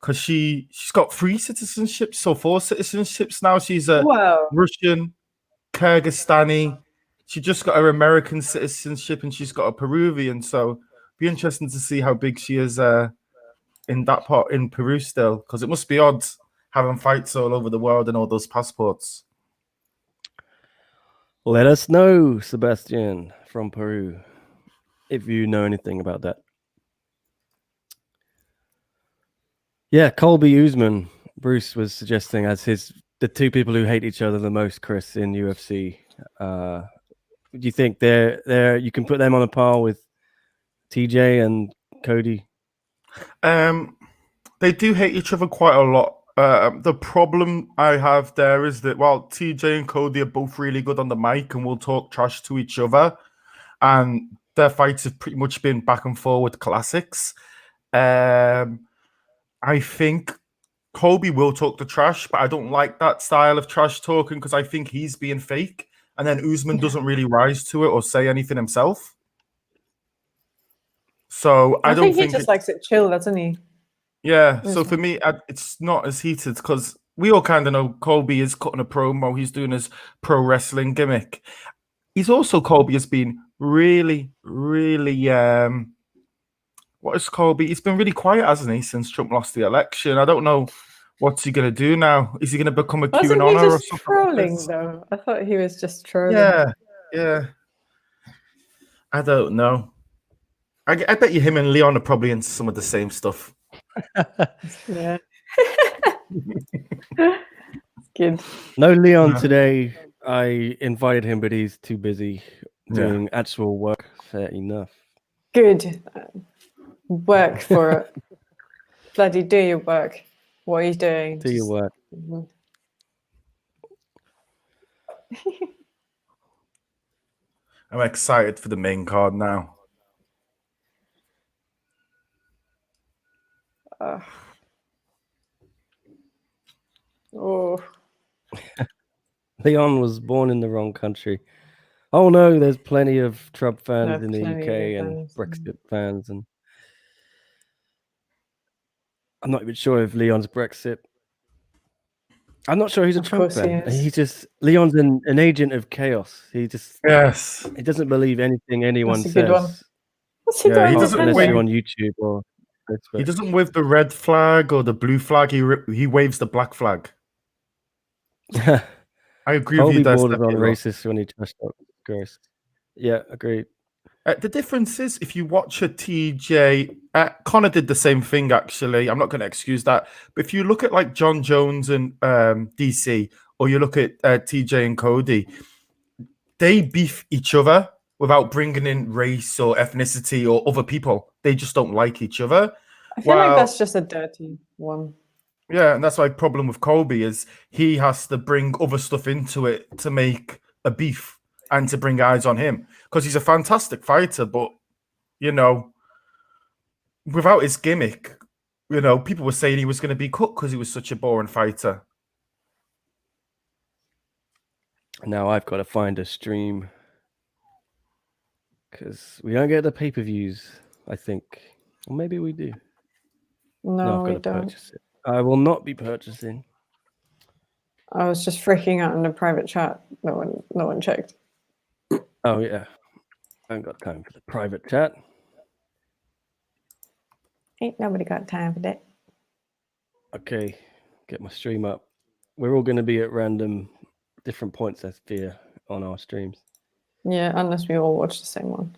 Because she's got 3 citizenships or 4 citizenships now. She's a Russian, Kyrgyzstani. She just got her American citizenship and she's got a Peruvian. So it'd be interesting to see how big she is in that part in Peru still, because it must be odd having fights all over the world and all those passports. Let us know, Sebastian from Peru, if you know anything about that. Yeah, Colby Usman, Bruce was suggesting as the 2 people who hate each other the most, Chris, in UFC. Do you think they're you can put them on a par with TJ and Cody? They do hate each other quite a lot. The problem I have there is that while TJ and Cody are both really good on the mic and will talk trash to each other, and their fights have pretty much been back and forward classics, I think Colby will talk the trash, but I don't like that style of trash talking because I think he's being fake, and then Usman doesn't really rise to it or say anything himself. So I don't think he just likes it chill, doesn't he? Yeah, so for me, it's not as heated because we all kind of know Colby is cutting a promo. He's doing his pro wrestling gimmick. Colby has been really, really, what is Colby? He's been really quiet, hasn't he, since Trump lost the election? I don't know what's he going to do now. Is he going to become a QAnon or something? Trolling, though? I thought he was just trolling. Yeah. I don't know. I bet you him and Leon are probably into some of the same stuff. Yeah. Good. No Leon today. I invited him, but he's too busy doing actual work. Fair enough. Good. Work for it. Bloody do your work. What are you doing? Do your work. I'm excited for the main card now. Leon was born in the wrong country. Oh no, there's plenty of Trump fans in the UK and Brexit fans, and I'm not even sure if Leon's Brexit. I'm not sure he's a Trump fan. Leon's an agent of chaos. He just he doesn't believe anything anyone says. Good one. What's he doing? He doesn't unless you're on YouTube or Facebook. He doesn't wave the red flag or the blue flag. He waves the black flag. I agree with you. Colby borders on racist when he trashed up Gross. Yeah, agreed. The difference is if you watch a TJ, Connor did the same thing actually. I'm not going to excuse that, but if you look at like John Jones and DC, or you look at TJ and Cody, they beef each other without bringing in race or ethnicity or other people. They just don't like each other. I feel like that's just a dirty one. Yeah, and that's my problem with Colby is he has to bring other stuff into it to make a beef and to bring eyes on him because he's a fantastic fighter, but you know, without his gimmick, you know, people were saying he was going to be cut because he was such a boring fighter. Now I've got to find a stream because we don't get the pay-per-views, I think. Or maybe we do. No, I've we got to don't. purchase it. I will not be purchasing. I was just freaking out in the private chat. No one checked. Oh yeah, I haven't got time for the private chat. Ain't nobody got time for that. Okay, get my stream up. We're all going to be at random, different points, I fear, on our streams. Yeah, unless we all watch the same one.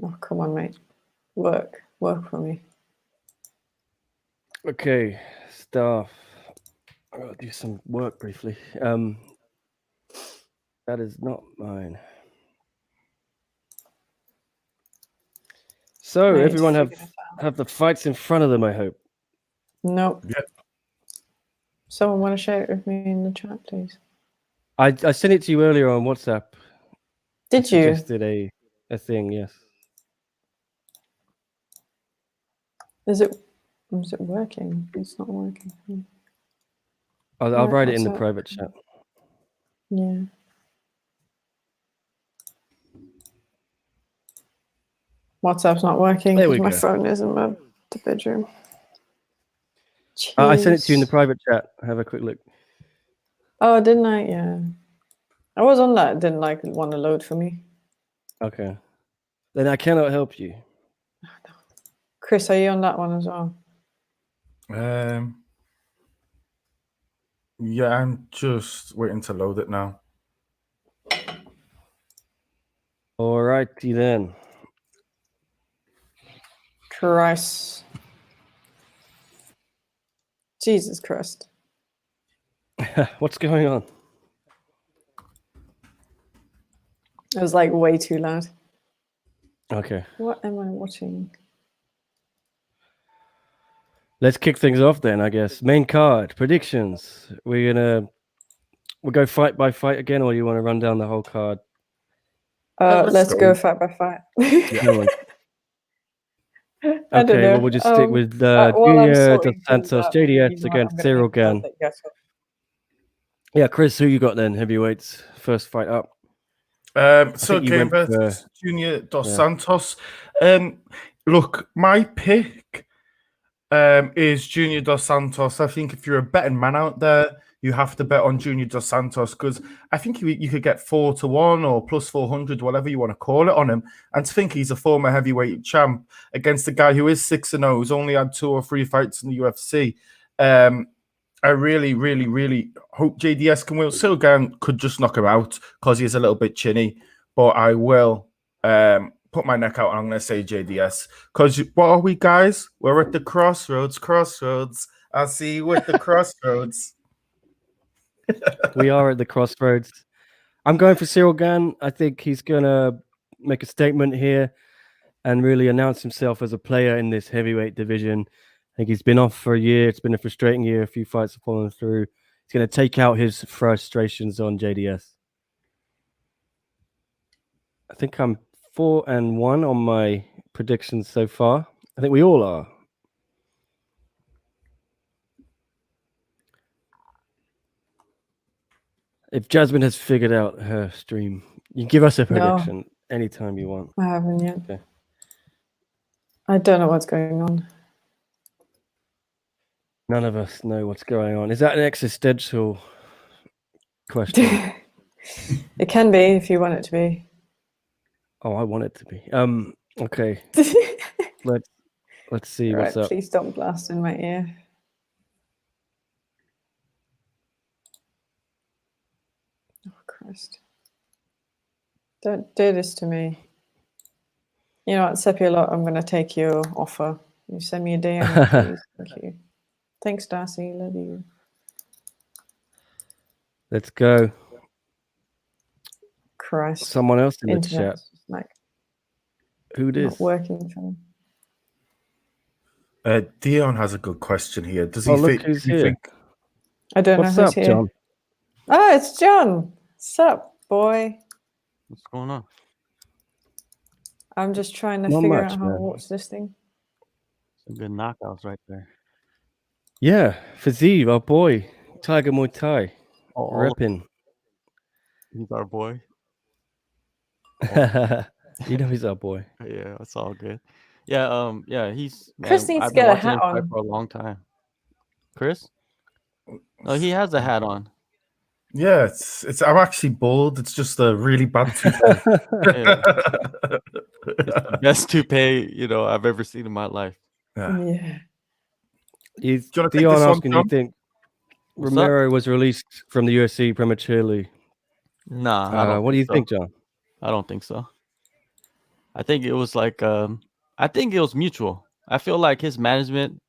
Oh, come on, mate. Work for me. Okay, staff. I've got to do some work briefly. That is not mine. So Nice. everyone have the fights in front of them, I hope. Nope. Yeah. Someone want to share it with me in the chat, please? I sent it to you earlier on WhatsApp. Did you? Suggested a thing, yes. Is it working? It's not working. I'll write it in the WhatsApp. private chat. Yeah. WhatsApp's not working There we because my go. phone is in the bedroom. I sent it to you in the Jeez. private chat. Have a quick look. Oh, didn't I? Yeah. I was on that. It didn't want to load for me. Okay. Then I cannot help you. Chris, are you on that one as well? Yeah, I'm just waiting to load it now. All righty then. Christ. Jesus Christ. What's going on? It was like way too loud. Okay. What am I watching? Let's kick things off then, I guess. Main card, predictions. We'll go fight by fight again, or you want to run down the whole card? Let's go fight by fight. Go on. I don't know. Well, we'll just stick with while I'm Junior Dos sorting things Santos, out, JDS against Cyril Gan. Yeah, Chris, who you got then? Heavyweights, first fight up. So game versus Junior Dos Santos. Look, my pick is Junior Dos Santos. I think if you're a betting man out there, you have to bet on Junior Dos Santos because I think you could get 4-1 or plus 400, whatever you want to call it, on him. And to think he's a former heavyweight champ against a guy who is 6-0, who's only had 2 or 3 fights in the UFC. I really, really, really hope JDS can win. Silgan could just knock him out because he's a little bit chinny. But I will put my neck out and I'm going to say JDS. Because what are we, guys? We're at the crossroads. I see you at the crossroads. We are at the crossroads. I'm going for Cyril Gan. I think he's going to make a statement here and really announce himself as a player in this heavyweight division. I think he's been off for a year. It's been a frustrating year. A few fights have fallen through. He's going to take out his frustrations on JDS. I think I'm 4-1 on my predictions so far. I think we all are. If Jasmine has figured out her stream, you can give us a prediction anytime you want. I haven't yet. Okay. I don't know what's going on. None of us know what's going on. Is that an existential question? It can be if you want it to be. Oh, I want it to be. Okay. Let's see what's up. Please don't blast in my ear. Oh Christ. Don't do this to me. You know what, Sepiolot, I'm going to take your offer. You send me a DM, please. Thank you. Thanks, Darcy. Love you. Let's go. Christ. Someone else in the Internet chat. is just like Who it is? not working for me. Dion has a good question here. Does he Oh, look think? who's do you here. think I don't What's know who's up, here. John? Oh, it's John. What's up, boy? What's going on? I'm just trying to Not figure much, out how to man. watch this thing. Some good knockouts right there. Yeah, Fiziev, our boy. Tiger Muay Thai. Oh, Repping. he's our boy. You know he's our boy. Yeah, it's all good. Yeah, yeah, he's Chris needs I've to been get a watching him hat fight on. for a long time. Chris? No, he has a hat on. Yeah, it's. I'm actually bald. It's just a really bad toupee. Yeah. It's the best toupee, I've ever seen in my life. Yeah. Yeah. He's Do you want to take Dion this one, asking, you John? think What's Romero was released from the UFC prematurely? Nah, I don't What do you so. think, John? I don't think so. I think it was like I think it was mutual. I feel like his management,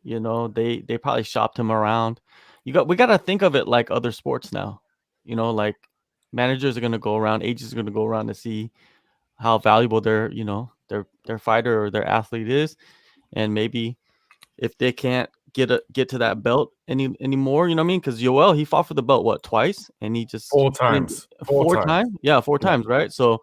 they probably shopped him around. We got to think of it like other sports now. Like managers are going to go around, agents are going to go around to see how valuable their fighter or their athlete is, and maybe if they can't get to that belt anymore, you know what I mean? Because Yoel, he fought for the belt twice, and he just 4 times. four times, yeah, 4 times, right? So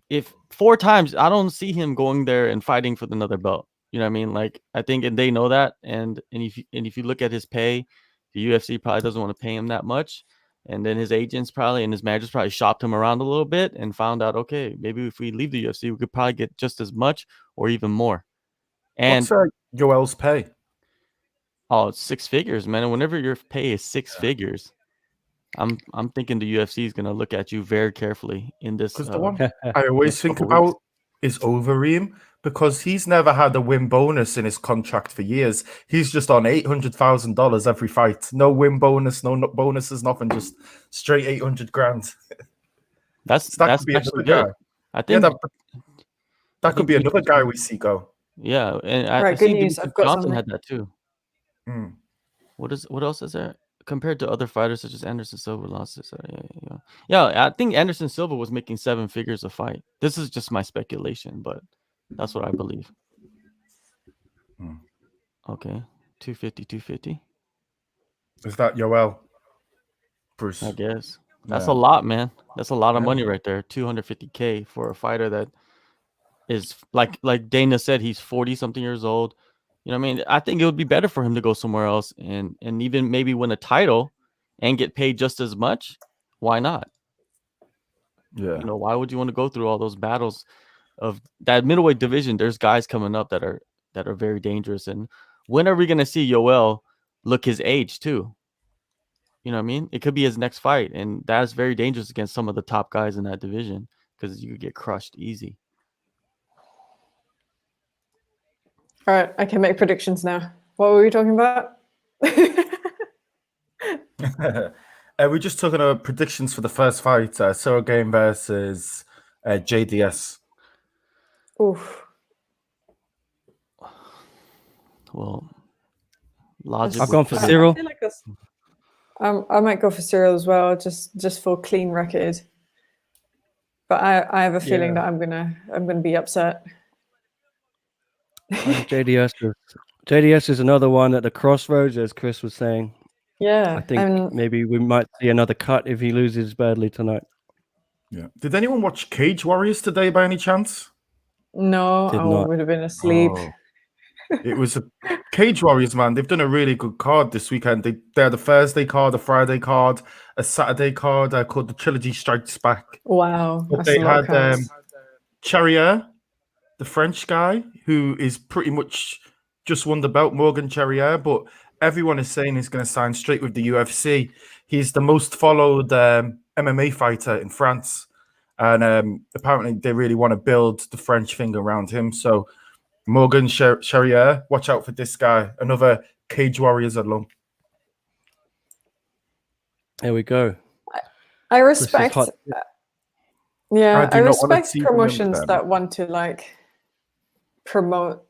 if 4 times, I don't see him going there and fighting for another belt. You know what I mean? Like I think, and they know that, and if you look at his pay, the UFC probably doesn't want to pay him that much. And then his agents probably and his managers probably shopped him around a little bit and found out, okay, maybe if we leave the UFC, we could probably get just as much or even more. And What's Yoel's pay? it's 6 figures, man. And whenever your pay is 6 figures, I'm thinking the UFC is gonna look at you very carefully in this. Because the one I always next think couple about weeks. is Overeem, because he's never had a win bonus in his contract for years. He's just on $800,000 every fight. No win bonus, no bonuses, nothing. Just straight 800 grand. That's That could be actually another good. guy. I think Yeah, I that could think be he- another guy we see go. Yeah, and I Right, good see news. Demetrius I've got Johnson something. had that too. Mm. What else is there compared to other fighters such as Anderson Silva lost this? Yeah. I think Anderson Silva was making 7 figures a fight. This is just my speculation, but that's what I believe. Mm. Okay, 250. Is that Yoel? Bruce. I guess that's Yeah. a lot, man. That's a lot of Yeah. money right there. 250K for a fighter that is like Dana said, he's 40 something years old. You know what I mean? I think it would be better for him to go somewhere else and even maybe win a title and get paid just as much. Why not? Yeah. Why would you want to go through all those battles of that middleweight division? There's guys coming up that are very dangerous. And when are we going to see Yoel look his age too? You know what I mean? It could be his next fight, and that is very dangerous against some of the top guys in that division because you could get crushed easy. All right, I can make predictions now. What were we talking about? We just took on predictions for the first fight, Cyril Game versus JDS. Oof. Well, logic. I've gone for I Cyril. feel like this. I might go for Cyril as well, just for clean record. But I have a feeling that I'm gonna be upset. JDS is another one at the crossroads, as Chris was saying. Yeah, I think maybe we might see another cut if he loses badly tonight. Yeah. Did anyone watch Cage Warriors today by any chance? No, Did I not. would have been asleep. Oh. It was a Cage Warriors, man. They've done a really good card this weekend. They had a Thursday card, a Friday card, a Saturday card called the Trilogy Strikes Back. Wow, But that's they a lot of had cards. Charrier, the French guy, who is pretty much just won the belt, Morgan Charrier, but everyone is saying he's going to sign straight with the UFC. He's the most followed MMA fighter in France. And apparently they really want to build the French thing around him. So Morgan Charrier, watch out for this guy. Another Cage Warriors alum. There we go. I respect. hot. Yeah, I do not want to respect see them in promotions them. that want to like promote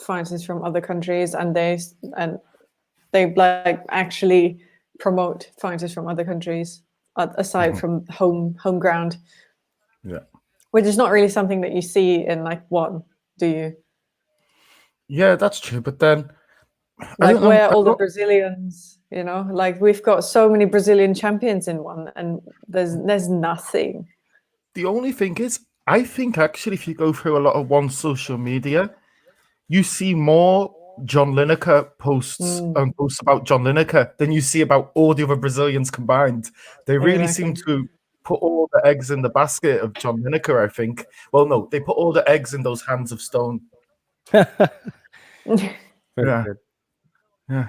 fighters from other countries, and they like actually promote fighters from other countries aside from home ground. Yeah. Which is not really something that you see in like one, do you? Yeah, that's true. But then, Like where are all the Brazilians? You know, like we've got so many Brazilian champions in one, and there's nothing. The only thing is, I think actually, if you go through a lot of one social media, you see more John Lineker posts and posts about John Lineker than you see about all the other Brazilians combined. They really seem to put all the eggs in the basket of John Lineker, I think. Well, no, they put all the eggs in those hands of stone. Very good. Yeah.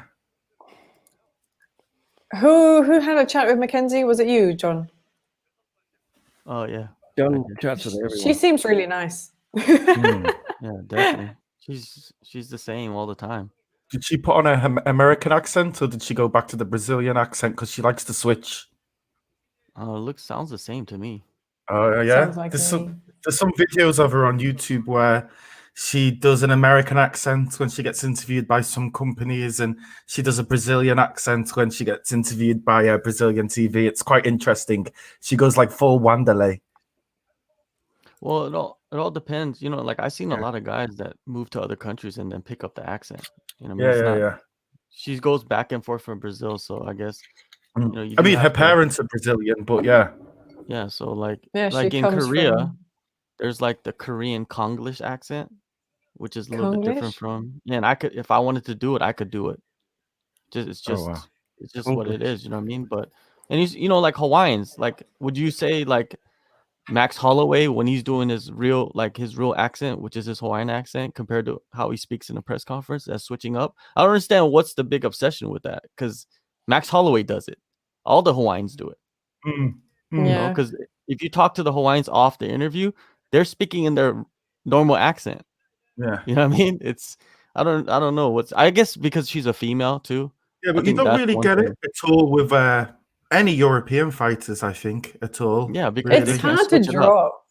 Who had a chat with Mackenzie? Was it you, John? Oh yeah. John chats with everyone. She seems really nice. Yeah, definitely. She's the same all the time. Did she put on a American accent, or did she go back to the Brazilian accent because she likes to switch? Sounds the same to me. Oh yeah. Sounds like There's me. some videos of her on YouTube where she does an American accent when she gets interviewed by some companies, and she does a Brazilian accent when she gets interviewed by a Brazilian TV. It's quite interesting. She goes like full Wanderlei. Well, it all depends. You know, like I've seen a lot of guys that move to other countries and then pick up the accent. You know, what I mean? Yeah. She goes back and forth from Brazil, so I guess you know. I mean, her parents are Brazilian, but yeah. Yeah, so like she in comes Korea, from there's like the Korean Konglish accent, which is a little bit different Konglish? from. Yeah, and I could, if I wanted to do it, I could do it. It's wow. just what it is. You know what I mean? But and he's, you know, like Hawaiians. Like, would you say like Max Holloway when he's doing his real accent, which is his Hawaiian accent, compared to how he speaks in a press conference, that's switching up? I don't understand what's the big obsession with that, because Max Holloway does it. All the Hawaiians do it. You know, because if you talk to the Hawaiians off the interview, they're speaking in their normal accent. Yeah. You know what I mean? It's I don't know I guess because she's a female too. Yeah, but you don't really get it at all with any European fighters, I think, at all. Yeah, because it's hard to drop.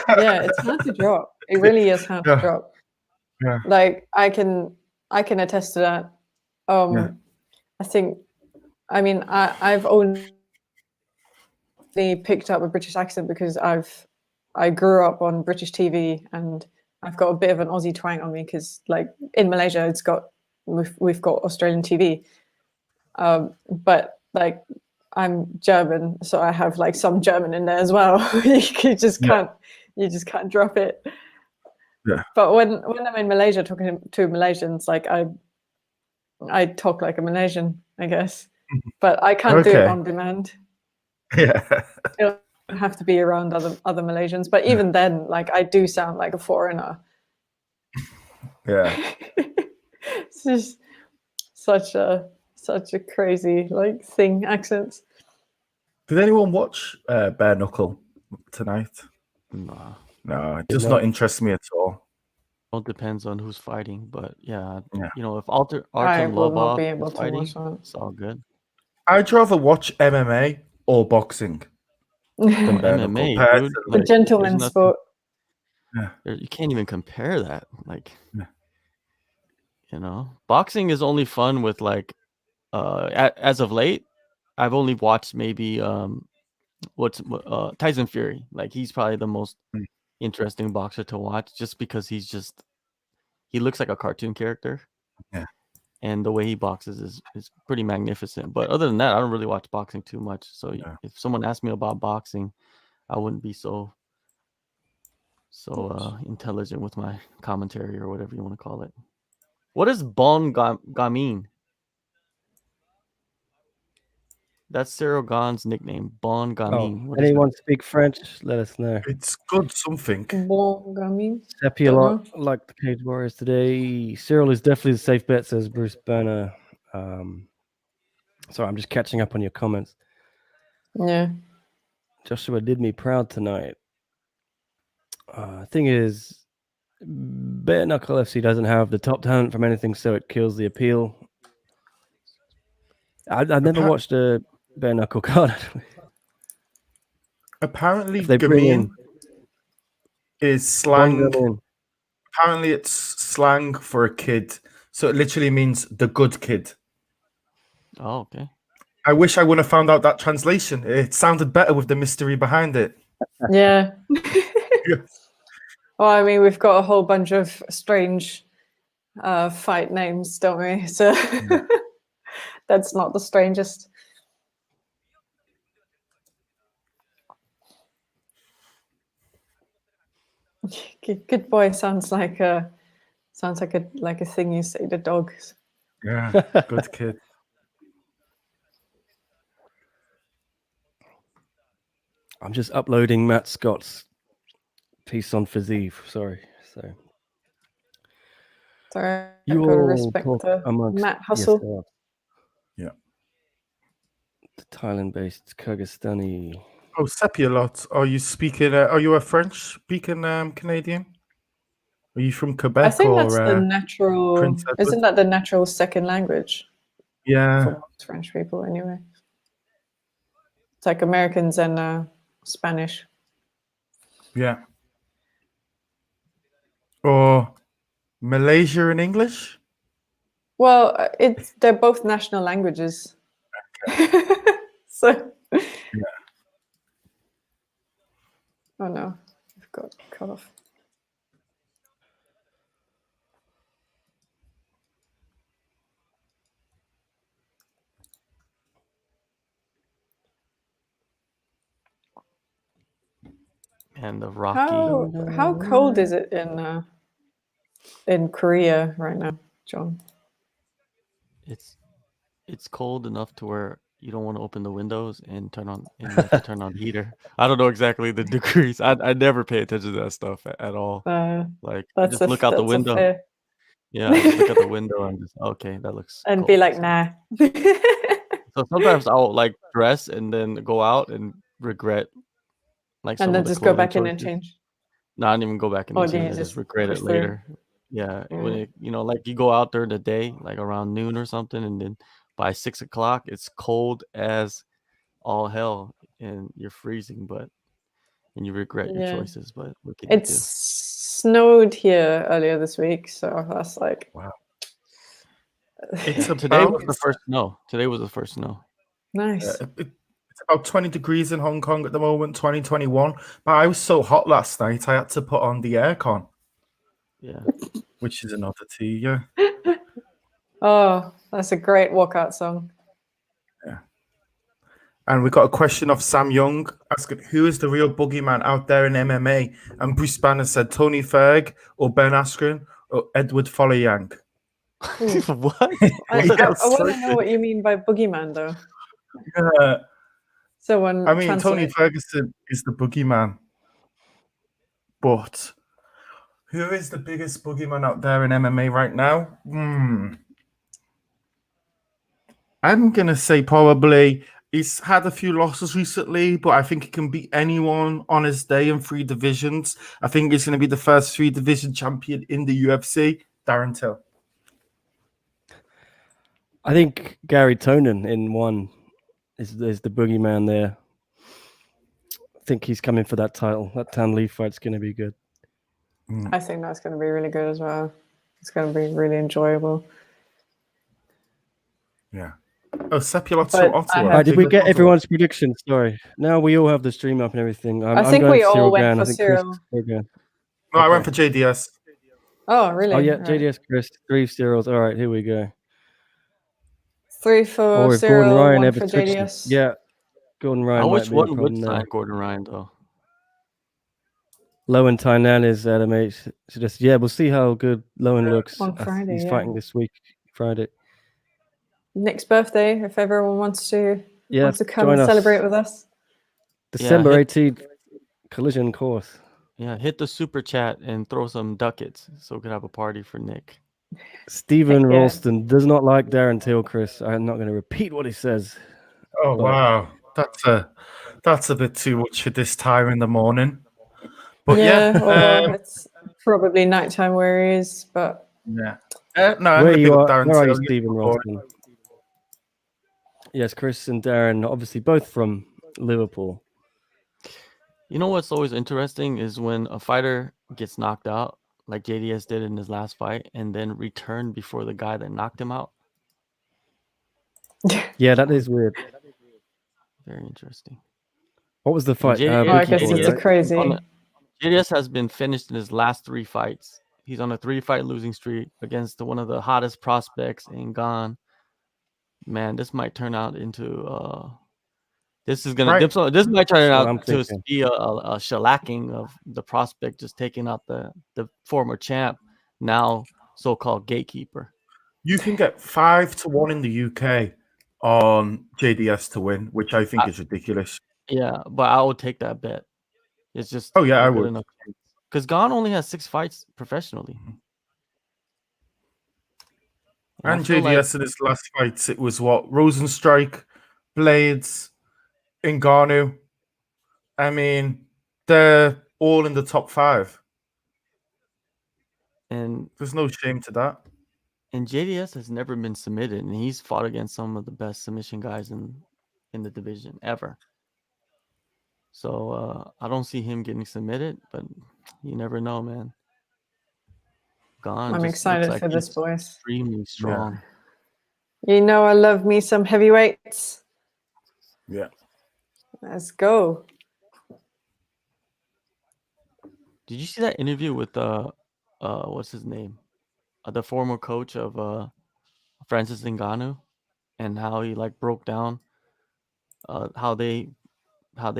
Yeah, it's hard to drop. It really is hard to drop. Yeah. Like I can attest to that. I think, I mean, I've only picked up a British accent because I grew up on British TV, and I've got a bit of an Aussie twang on me because, like, in Malaysia, we've got Australian TV, but like I'm German, so I have like some German in there as well. you just can't drop it. Yeah. But when I'm in Malaysia talking to Malaysians, like I talk like a Malaysian, I guess, but I can't do it on demand. Yeah. It'll have to be around other Malaysians, but even then, like I do sound like a foreigner. Yeah. It's just such a crazy like thing, accents. Did anyone watch Bare Knuckle tonight? No, it does not interest me at all. It depends on who's fighting, but yeah. You know, if Artem I will not Lobov be able is to fighting, watch that. it's all good. I'd rather watch MMA or boxing than Bare MMA, Knuckle. dude, the like, gentleman's sport. You can't even compare that. Like, you know, boxing is only fun with like, as of late, I've only watched maybe Tyson Fury. Like, he's probably the most interesting boxer to watch, just because he looks like a cartoon character. Yeah. And the way he boxes is pretty magnificent. But other than that, I don't really watch boxing too much. So if someone asked me about boxing, I wouldn't be so intelligent with my commentary or whatever you want to call it. What is Bon Gamin? That's Cyril Gahn's nickname, Bon Gamin. Anyone speak French? Let us know. It's good something. Bon Gamin. Seppi a lot like the Cage Warriors today. Cyril is definitely the safe bet, says Bruce Berner. Sorry, I'm just catching up on your comments. Yeah. Joshua did me proud tonight. Thing is, Bare Knuckle FC doesn't have the top talent from anything, so it kills the appeal. I've never watched a Bare Knuckle card. Apparently, they bring in is slang. Apparently, it's slang for a kid, so it literally means the good kid. Oh, okay. I wish I would have found out that translation. It sounded better with the mystery behind it. Yeah. Yeah. Well, I mean, we've got a whole bunch of strange fight names, don't we? So that's not the strangest. Good boy sounds like a thing you say to dogs. Yeah, good kid. I'm just uploading Matt Scott's piece on Fiziev. Sorry. So Sorry, you I've got to all respect talk the amongst Matt hustle. yourselves. Yeah. The Thailand-based Kyrgyzstani. Oh, Seppi a lot. Are you speaking? Are you a French-speaking Canadian? Are you from Quebec? I think that's or, the natural. Prince Edward? Isn't that the natural second language Yeah. for most French people? Anyway, it's like Americans and Spanish. Yeah. Or Malaysia in English? Well, they're both national languages. So. Yeah. Oh no, I've got cut off. And the Rocky. How cold is it in Korea right now, John? It's cold enough to where you don't want to open the windows and you have to turn on heater. I don't know exactly the degrees. I never pay attention to that stuff at all. Like I just look out the window. Yeah, I just look out the window and just okay, that looks and cold. be like, nah. So sometimes I'll like dress and then go out and regret like some and then of the just go back choices. in and change. No, I didn't even go back in and change. I just regret it later. Yeah, when it, like you go out during the day, like around noon or something, and then by 6 o'clock it's cold as all hell and you're freezing, and you regret your choices. But what can you do? Snowed here earlier this week, so that's like wow. Today was the first snow. Today was the first snow. Nice. It's about 20 degrees in Hong Kong at the moment, 2021. But I was so hot last night, I had to put on the aircon. Yeah. Which is another tea, yeah. Oh, that's a great walkout song. Yeah. And we got a question of Sam Young asking, who is the real boogeyman out there in MMA? And Bruce Banner said Tony Ferg or Ben Askren or Edward Folleyang. What? I want to know what you mean by boogeyman, though. Yeah. So when Tony Ferguson is the boogeyman. But who is the biggest boogeyman out there in MMA right now? I'm going to say probably he's had a few losses recently, but I think he can beat anyone on his day in 3 divisions. I think he's going to be the first 3 division champion in the UFC, Darren Till. I think Gary Tonin in 1 is the boogeyman there. I think he's coming for that title. That Tan Lee fight's going to be good. I think that's going to be really good as well. It's going to be really enjoyable. Yeah. Oh, Sepulotto Ottawa. Did we get everyone's predictions? Sorry. Now we all have the stream up and everything. I think we all went for Cyril. No, I went for JDS. Oh, really? Oh, yeah, right. JDS, Chris. 3 Cyrils. All right, here we go. 3 for Cyril, Ryan, 1 for JDS. Yeah, Gordon Ryan. I wish one would sign Gordon Ryan, though. Lowen Tainan is at MH. Yeah, we'll see how good Lowen looks. On Friday, he's fighting this week, Friday. Nick's birthday, if everyone wants to come and celebrate with us. December 18th, Collision course. Yeah, hit the super chat and throw some ducats so we can have a party for Nick. Stephen Ralston does not like Darren Till, Chris. I'm not going to repeat what he says. Oh, wow. That's a bit too much for this time in the morning. But it's probably nighttime where he is, but no, where are you, Stephen Ralston? Yes, Chris and Darren, obviously both from Liverpool. You know what's always interesting is when a fighter gets knocked out, like JDS did in his last fight, and then returned before the guy that knocked him out. Yeah, that is weird. Very interesting. What was the fight? I guess it's a crazy. JDS has been finished in his last 3 fights. He's on a 3-fight losing streak against one of the hottest prospects in Gone. Man, this might turn out into this might turn out to be a shellacking of the prospect, just taking out the former champ, now so-called gatekeeper. You can get 5-1 in the UK on JDS to win, which I think is ridiculous. Yeah, but I would take that bet. It's just I would, because Gone only has 6 fights professionally. And JDS in his last fights, it was what? Rosenstrike, Blades, Ngannou. I mean, they're all in the top 5. And there's no shame to that. And JDS has never been submitted, and he's fought against some of the best submission guys in the division ever. So I don't see him getting submitted, but you never know, man. Gone. I'm excited for this, boys. Extremely strong. Yeah. You know, I love me some heavyweights. Yeah. Let's go. Did you see that interview with what's his name? The former coach of Francis Ngannou, and how he like broke down how they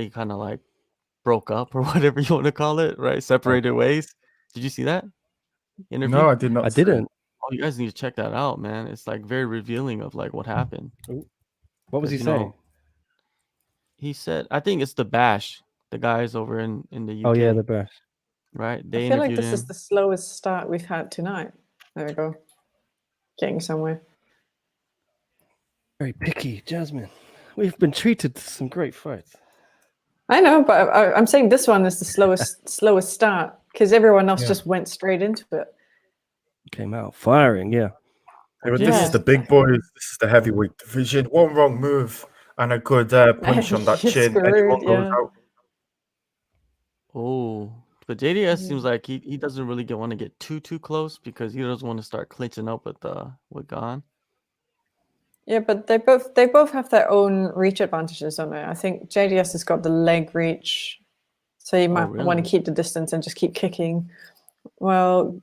kind of like broke up or whatever you want to call it, right? Separated ways. Did you see that interview? No, I did not. I didn't. Oh, you guys need to check that out, man. It's like very revealing of like what happened. What was he saying? He said, I think it's the Bash, the guys over in the UK. Oh yeah, the Bash. Right? I feel like this is the slowest start we've had tonight. There we go. Getting somewhere. Very picky, Jasmine. We've been treated to some great fights. I know, but I'm saying this one is the slowest start because everyone else just went straight into it. Came out firing, yeah. But this is the big boys. This is the heavyweight division. One wrong move and a good punch on that chin. Anyone goes out. Oh, but JDS seems like he doesn't really want to get too close because he doesn't want to start clinching up with Gone. Yeah, but they both have their own reach advantages, don't they? I think JDS has got the leg reach, so you might want to keep the distance and just keep kicking. Well,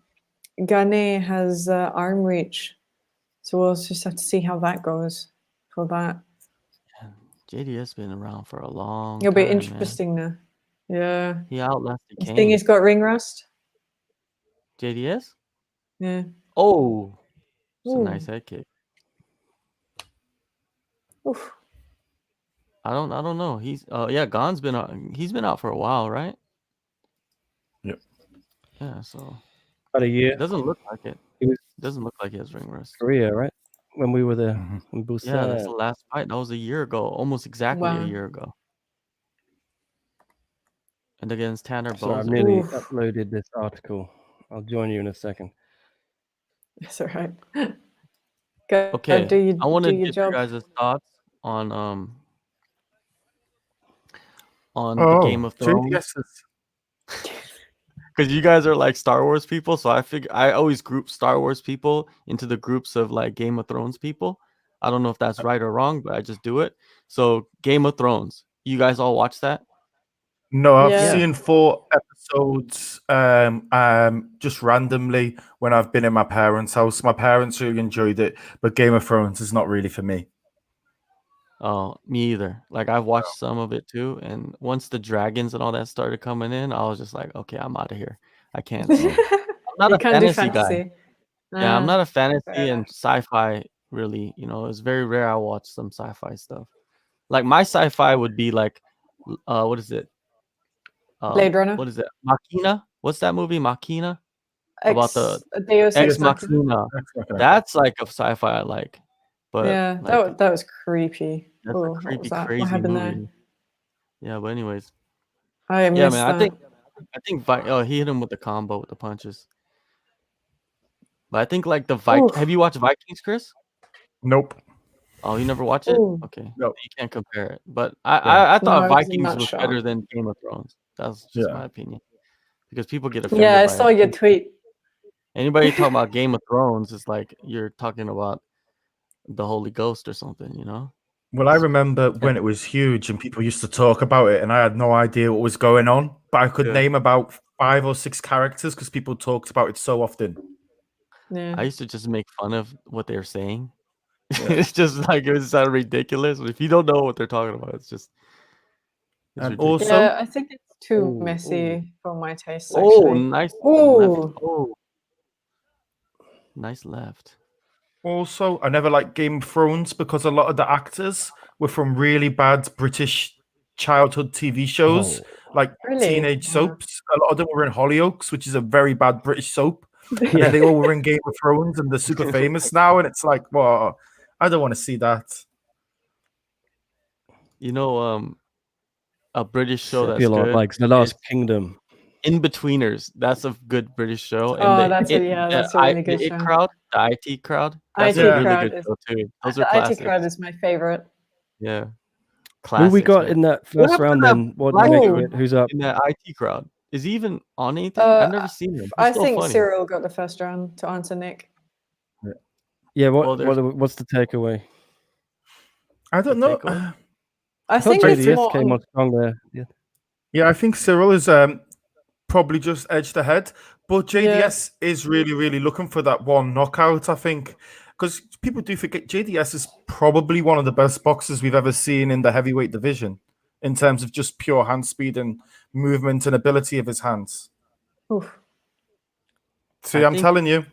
Gane has arm reach, so we'll just have to see how that goes for that. JDS been around for a long It'll time. Be interesting now. Yeah. He outlasted Kane. You think he's got ring rust? JDS? Yeah. Oh, it's a nice head kick. Oof. I don't know. He's Gone's been out. He's been out for a while, right? Yep. Yeah, so about a year. It doesn't look like it. It doesn't look like he has ring rust. Korea, right? When we were there in Busan. Yeah, that's the last fight. That was a year ago, almost exactly a year ago. And against Tanner Boser. So I've nearly uploaded this article. I'll join you in a second. That's all right. Okay, I want to get your guys' thoughts on the Game of Thrones. Because you guys are like Star Wars people, so I always group Star Wars people into the groups of like Game of Thrones people. I don't know if that's right or wrong, but I just do it. So Game of Thrones, you guys all watch that? No, I've seen 4 episodes just randomly when I've been in my parents' house. My parents really enjoyed it, but Game of Thrones is not really for me. Oh, me either. Like I've watched some of it too, and once the dragons and all that started coming in, I was just like, okay, I'm out of here. I can't. I'm not a fantasy guy. Yeah, I'm not a fantasy and sci-fi really. You know, it's very rare I watch some sci-fi stuff. Like my sci-fi would be like, what is it? Blade Runner. What is it? Machina? What's that movie? Machina? About the Deus Ex Machina. That's like a sci-fi I like. But yeah, like, that was creepy. That's a creepy, crazy what happened movie. there? Yeah, but anyways. I missed man, that. I think he hit him with the combo with the punches. But I think like the Vikings. Have you watched Vikings, Chris? Nope. Oh, you never watched it? Okay. No. You can't compare it. But I thought Vikings was better than Game of Thrones. That's just my opinion. Because people get offended. Yeah, I by saw your tweet. Anybody talking about Game of Thrones is like you're talking about the Holy Ghost or something, you know? Well, I remember when it was huge and people used to talk about it, and I had no idea what was going on, but I could name about 5 or 6 characters because people talked about it so often. Yeah. I used to just make fun of what they're saying. It's just like it was sound ridiculous. If you don't know what they're talking about, it's just And ridiculous. also, Yeah, I think it's too messy for my taste. Oh, Actually. nice Ooh. left. Oh, nice left. Also, I never liked Game of Thrones because a lot of the actors were from really bad British childhood TV shows, like Really? teenage soaps. A lot of them were in Hollyoaks, which is a very bad British soap. And then they all were in Game of Thrones and they're super famous now. And it's like, well, I don't want to see that. You know, a British show I that's feel good. like The Last Kingdom. In-Betweeners. That's a good British show. And Oh, that's a really good the show. crowd, the IT crowd. That's IT a really crowd good is- show too. Those are The IT classics. crowd is my favorite. Yeah. Who Classics, we got man. in that What first happened round to that then? What black next dude bit? Who's up? in that IT crowd? Is he even on anything? I've never seen him. He's I so think funny. Cyril got the first round to answer Nick. Yeah, Well, there's- what's the takeaway? I don't The know. takeaway? I thought think it's JDS more came on- on strong there. Yeah. Yeah, I think Cyril is probably just edged ahead, but JDS is really, really looking for that one knockout, I think, because people do forget JDS is probably one of the best boxers we've ever seen in the heavyweight division in terms of just pure hand speed and movement and ability of his hands. Oof. See, I I'm think telling you.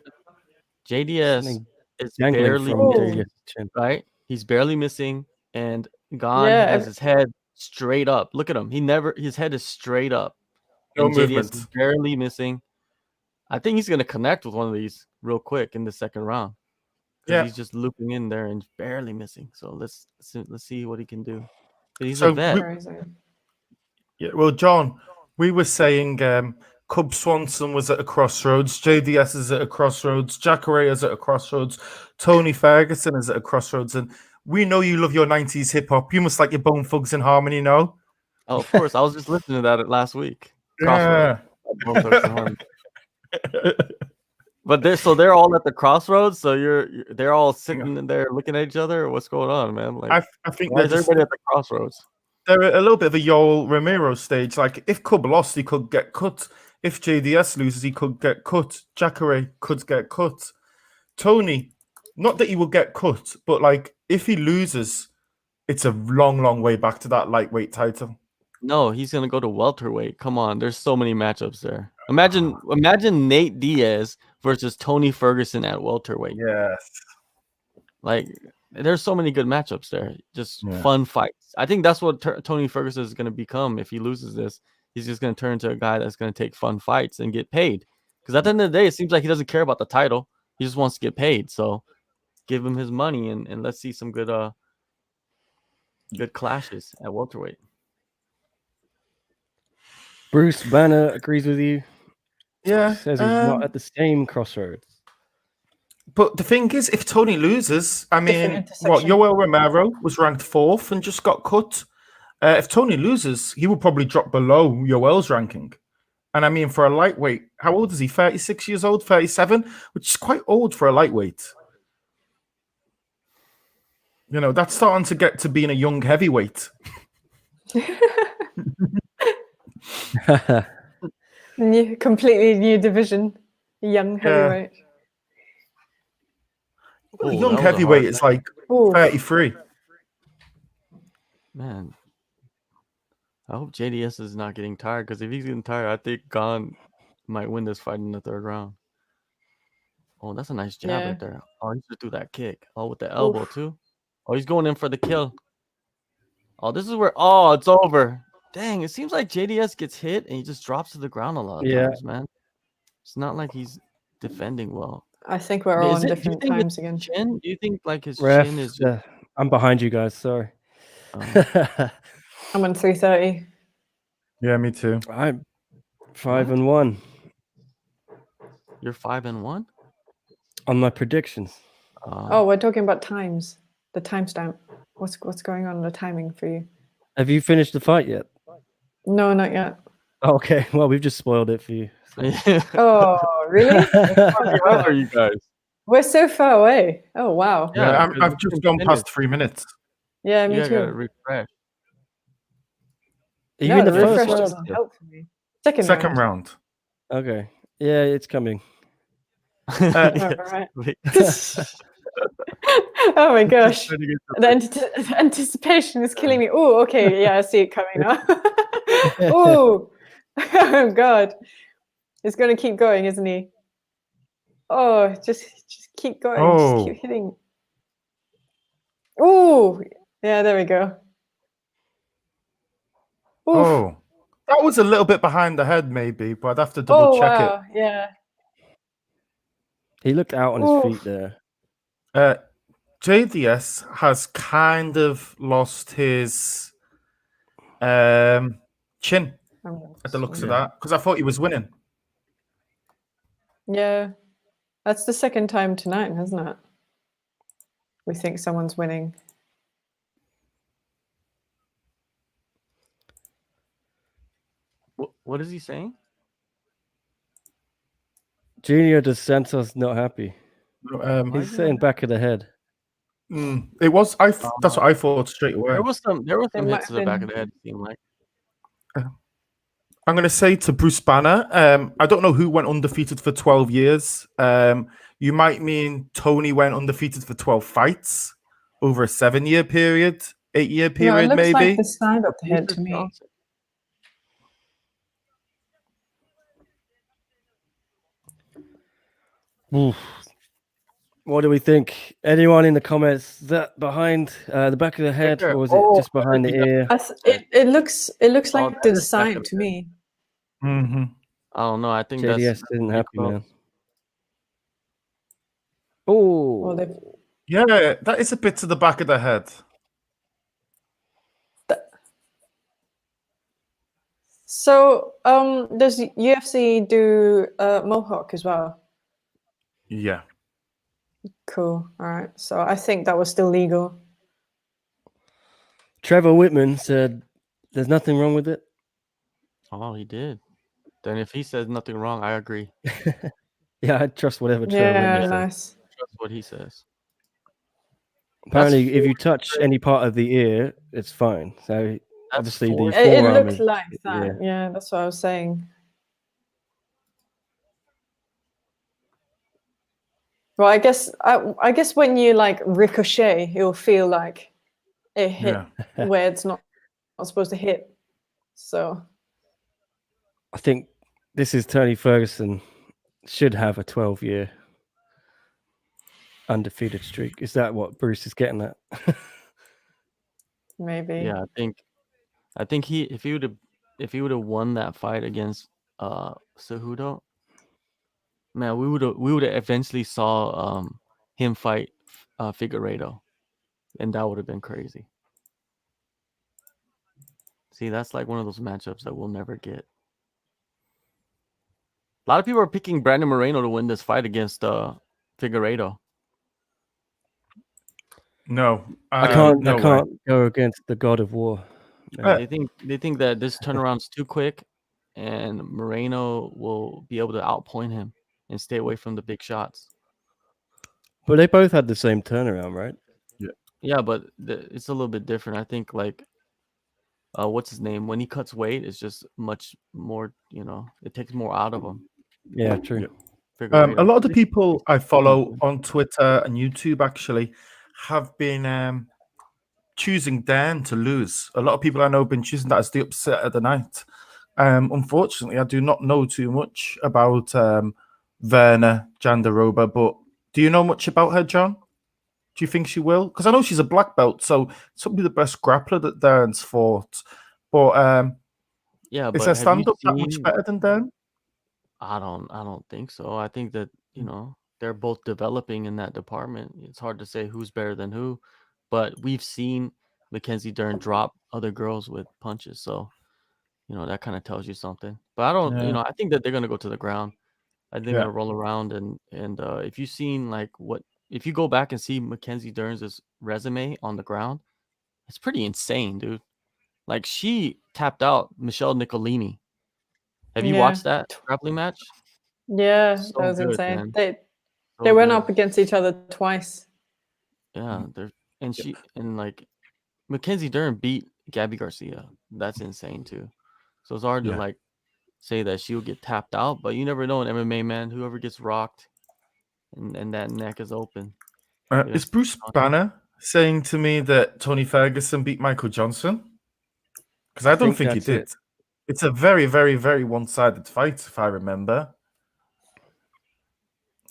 JDS Something is dangling barely from missing. JDS chin. right? He's barely missing, and Gon Yeah, has his head straight up. Look at him. His head is straight up. No And JDS movement. is barely missing. I think he's gonna connect with one of these real quick in the second round. Because Yeah. he's just looping in there and barely missing. So let's see what he can do. But he's So a vet. Yeah, well, John, we were saying Cub Swanson was at a crossroads, JDS is at a crossroads, Jacare is at a crossroads, Tony Ferguson is at a crossroads, and we know you love your 90s hip hop. You must like your Bone Thugs and Harmony, no? Oh, of course. I was just listening to that last week. Yeah. Bone Thugs and Harmony. But they're all at the crossroads. So they're all sitting in there looking at each other. Or what's going on, man? Like I think why they're is just, everybody at the crossroads? they're a little bit of a Yoel Romero stage. Like, if Cub lost, he could get cut. If JDS loses, he could get cut. Jacare could get cut. Tony, not that he will get cut, but like if he loses, it's a long, long way back to that lightweight title. No, he's gonna go to welterweight. Come on, there's so many matchups there. Imagine Nate Diaz versus Tony Ferguson at welterweight. Yes. Like, there's so many good matchups there. Just fun fights. I think that's what Tony Ferguson is gonna become if he loses this. He's just gonna turn into a guy that's gonna take fun fights and get paid. Because at the end of the day, it seems like he doesn't care about the title. He just wants to get paid. So give him his money and let's see some good clashes at welterweight. Bruce Banner agrees with you. Yeah. Says he's not at the same crossroads. But the thing is, if Tony loses, I mean, intersection. Yoel Romero was ranked 4th and just got cut. If Tony loses, he will probably drop below Yoel's ranking. And I mean, for a lightweight, how old is he? 36 years old, 37, which is quite old for a lightweight. You know, that's starting to get to being a young heavyweight. Completely new division. Young heavyweight. Well, Ooh, young that was a heavyweight hard is like Ooh. 33. Man, I hope JDS is not getting tired because if he's getting tired, I think Gon might win this fight in the third round. Oh, that's a nice jab Yeah. right there. Oh, he just threw that kick. Oh, with the elbow too. Oh, he's going in for the kill. Oh, this is where. Oh, it's over. Dang, it seems like JDS gets hit and he just drops to the ground a lot of times, man. It's not like he's defending well. I think we're Is all on it- do you different think times it's again. Chin? Do you think like his Ref, chin is just I'm behind you guys. Sorry. I'm on 330. Yeah, me too. I'm 5-1 you're 5-1? on my predictions. Oh, we're talking about times. The timestamp. What's going on in the timing for you? Have you finished the fight yet? No, not yet. Okay, well, we've just spoiled it for you. So. Oh, really? Where are you guys? We're so far away. Oh, wow. Yeah, because I've it's just been gone finished. past 3 minutes. Yeah, me You gotta too. refresh. Are you No, in the the first refresh round? doesn't help for me. Second Second round. round. Okay. Yeah, it's coming. All right. Oh my gosh. The anticipation is killing me. Oh, okay. Yeah, I see it coming now. Oh, oh God. He's going to keep going, isn't he? Oh, just keep going. Oh. Just keep hitting. Oh, yeah, there we go. Oof. Oh, that was a little bit behind the head, maybe, but I'd have to double check wow. Yeah. He looked out on his feet there. it. JDS has kind of lost his chin at the looks of that, because I thought he was winning. Yeah. That's the second time tonight, hasn't it? We think someone's winning. What is he saying? Junior Dos Santos not happy. He's saying back of the head. It was. That's what I thought straight away. There was some might hits to the have back been- of the head. It seemed like. I'm going to say to Bruce Banner, I don't know who went undefeated for 12 years. You might mean Tony went undefeated for 12 fights over a 7-year period, 8-year period, no, it looks maybe. like the side of the head to me. Johnson. Oof. What do we think? Anyone in the comments? Is that behind the back of the head, or was it just behind the ear? It looks like that the is back side of to the me. Mm-hmm. I don't know. I think JDS that's isn't pretty happy, close. man. Oh, Well, Yeah, that is a bit to the back of the head. so does UFC do Mohawk as well? Yeah. Cool. All right. So I think that was still legal. Trevor Whitman said there's nothing wrong with it. Oh, he did. Then if he says nothing wrong, I agree. Yeah, I trust whatever Trevor Yeah, Whitman says. nice. Trust what he says. Apparently, if you touch any part of the ear, it's fine. So obviously, the It forearm looked is like that. Yeah, that's what I was saying. Well, I guess when you like ricochet, you'll feel like it hit where it's not supposed to hit. So I think this is Tony Ferguson should have a 12-year undefeated streak. Is that what Bruce is getting at? maybe. Yeah, I think he if he would have won that fight against Cejudo, man, we would have eventually saw him fight Figueiredo, and that would have been crazy. See, that's like one of those matchups that we'll never get. A lot of people are picking Brandon Moreno to win this fight against Figueiredo. No, I can't no way. go against the God of War. They think that this turnaround's too quick, and Moreno will be able to outpoint him and stay away from the big shots. But they both had the same turnaround, right? Yeah, but it's a little bit different. I think like what's his name? When he cuts weight, it's just much more. It takes more out of him. Yeah, true. A lot of the people I follow on Twitter and YouTube actually have been choosing Dan to lose. A lot of people I know have been choosing that as the upset of the night. Unfortunately, I do not know too much about Verna Jandaroba, but do you know much about her, John? Do you think she will? Because I know she's a black belt, so it's probably the best grappler that Dan's fought. But yeah, is her stand-up that much better than Dan? I don't think so. I think that they're both developing in that department. It's hard to say who's better than who, but we've seen Mackenzie Dern drop other girls with punches, so that kind of tells you something. But I don't, I think that they're gonna go to the ground. I think they're gonna roll around and if you've seen if you go back and see Mackenzie Dern's resume on the ground, it's pretty insane, dude. Like she tapped out Michelle Nicolini Have you watched that grappling match? Yeah, So that was good, insane. man. They So went good. up against each other twice. Yeah, like Mackenzie Dern beat Gabby Garcia. That's insane too. So it's hard to like say that she'll get tapped out, but you never know in MMA, man. Whoever gets rocked and that neck is open. Is Bruce Banner saying to me that Tony Ferguson beat Michael Johnson? Because I don't think he did. It's a very, very, very one-sided fight, if I remember.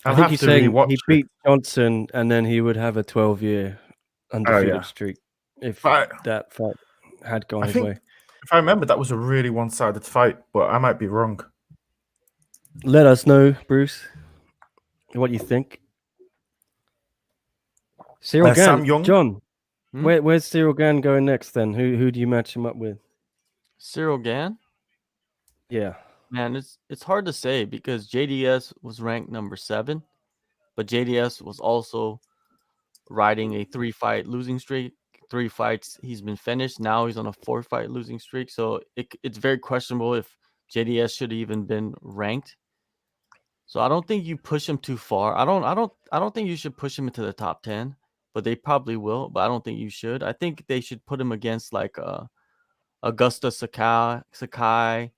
I think he's saying he beat Johnson and then he would have a 12-year undefeated streak if that fight had gone his way. If I remember, that was a really one-sided fight, but I might be wrong. Let us know, Bruce, what you think. Cyril Gane, Sam Young. John, where's Cyril Gane going next then? Who do you match him up with? Cyril Gane? Yeah. Man, it's hard to say because JDS was ranked number 7, but JDS was also riding a 3-fight losing streak. 3 fights he's been finished. Now he's on a 4-fight losing streak. So it's very questionable if JDS should have even been ranked. So I don't think you push him too far. I don't think you should push him into the top 10, but they probably will. But I don't think you should. I think they should put him against like Augusta Sakai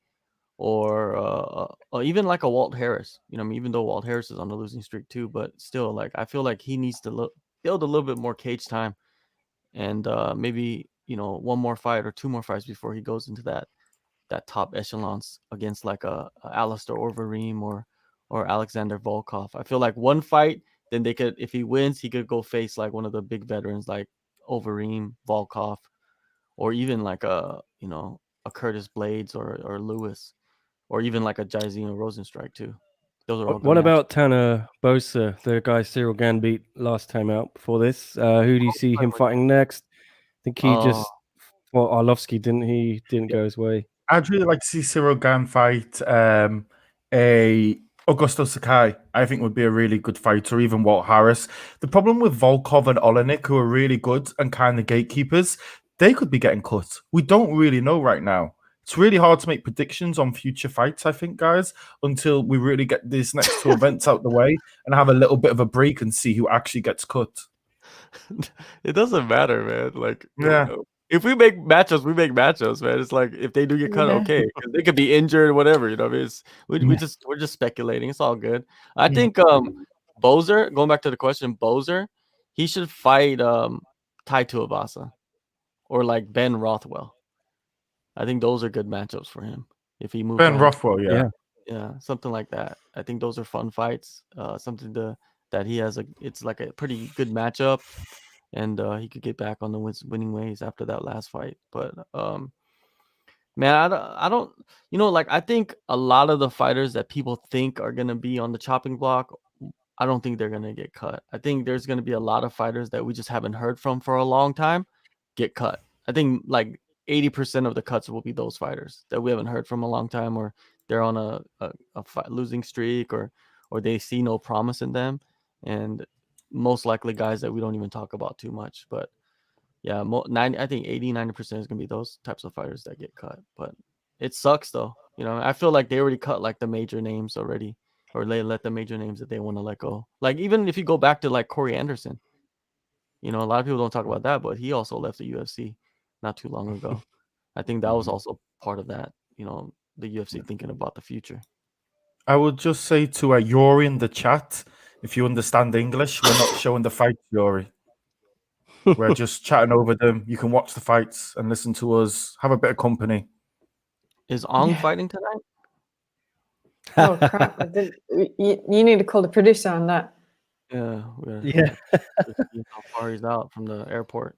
or even like a Walt Harris. You know, I mean, even though Walt Harris is on the losing streak too, but still, like I feel like he needs to build a little bit more cage time, and maybe one more fight or 2 more fights before he goes into that top echelons against like a Alistair Overeem or Alexander Volkov. I feel like one fight, then they could, if he wins, he could go face like one of the big veterans like Overeem, Volkov, or even like a Curtis Blades or Lewis, or even like a Jairzinho Rosenstrike too. Those are all good What matches. about Tanner Bosa, the guy Cyril Gane beat last time out before this? Who do you see him fighting next? I think he just fought Arlovsky, didn't he? Didn't go his way. I'd really like to see Cyril Gane fight a Augusto Sakai. I think would be a really good fight, or even Walt Harris. The problem with Volkov and Olenek, who are really good and kind of gatekeepers, they could be getting cut. We don't really know right now. It's really hard to make predictions on future fights, I think, guys, until we really get these next 2 events out the way and have a little bit of a break and see who actually gets cut. It doesn't matter, man. Like, if we make matchups, we make matchups, man. It's like if they do get cut, okay, because they could be injured, whatever. You know, we're just speculating. It's all good. I think Boser, going back to the question, Boser, he should fight Tai Tuivasa or like Ben Rothwell. I think those are good matchups for him if he moves. Ben Rothwell, yeah, something like that. I think those are fun fights. Something that he has it's like a pretty good matchup. And he could get back on the winning ways after that last fight. But man, I don't, like I think a lot of the fighters that people think are gonna be on the chopping block, I don't think they're gonna get cut. I think there's gonna be a lot of fighters that we just haven't heard from for a long time get cut. I think like 80% of the cuts will be those fighters that we haven't heard from a long time, or they're on a losing streak, or they see no promise in them, and most likely guys that we don't even talk about too much. But yeah, I think 80-90% is gonna be those types of fighters that get cut. But it sucks though. I feel like they already cut like the major names already, or they let the major names that they want to let go. Like even if you go back to like Corey Anderson, a lot of people don't talk about that, but he also left the UFC not too long ago. I think that was also part of that. The UFC thinking about the future. I would just say to Yuri in the chat, if you understand English, we're not showing the fights, Yuri. We're just chatting over them. You can watch the fights and listen to us. Have a bit of company. Is Ong fighting tonight? Oh crap! You need to call the producer on that. Yeah. How far he's out from the airport.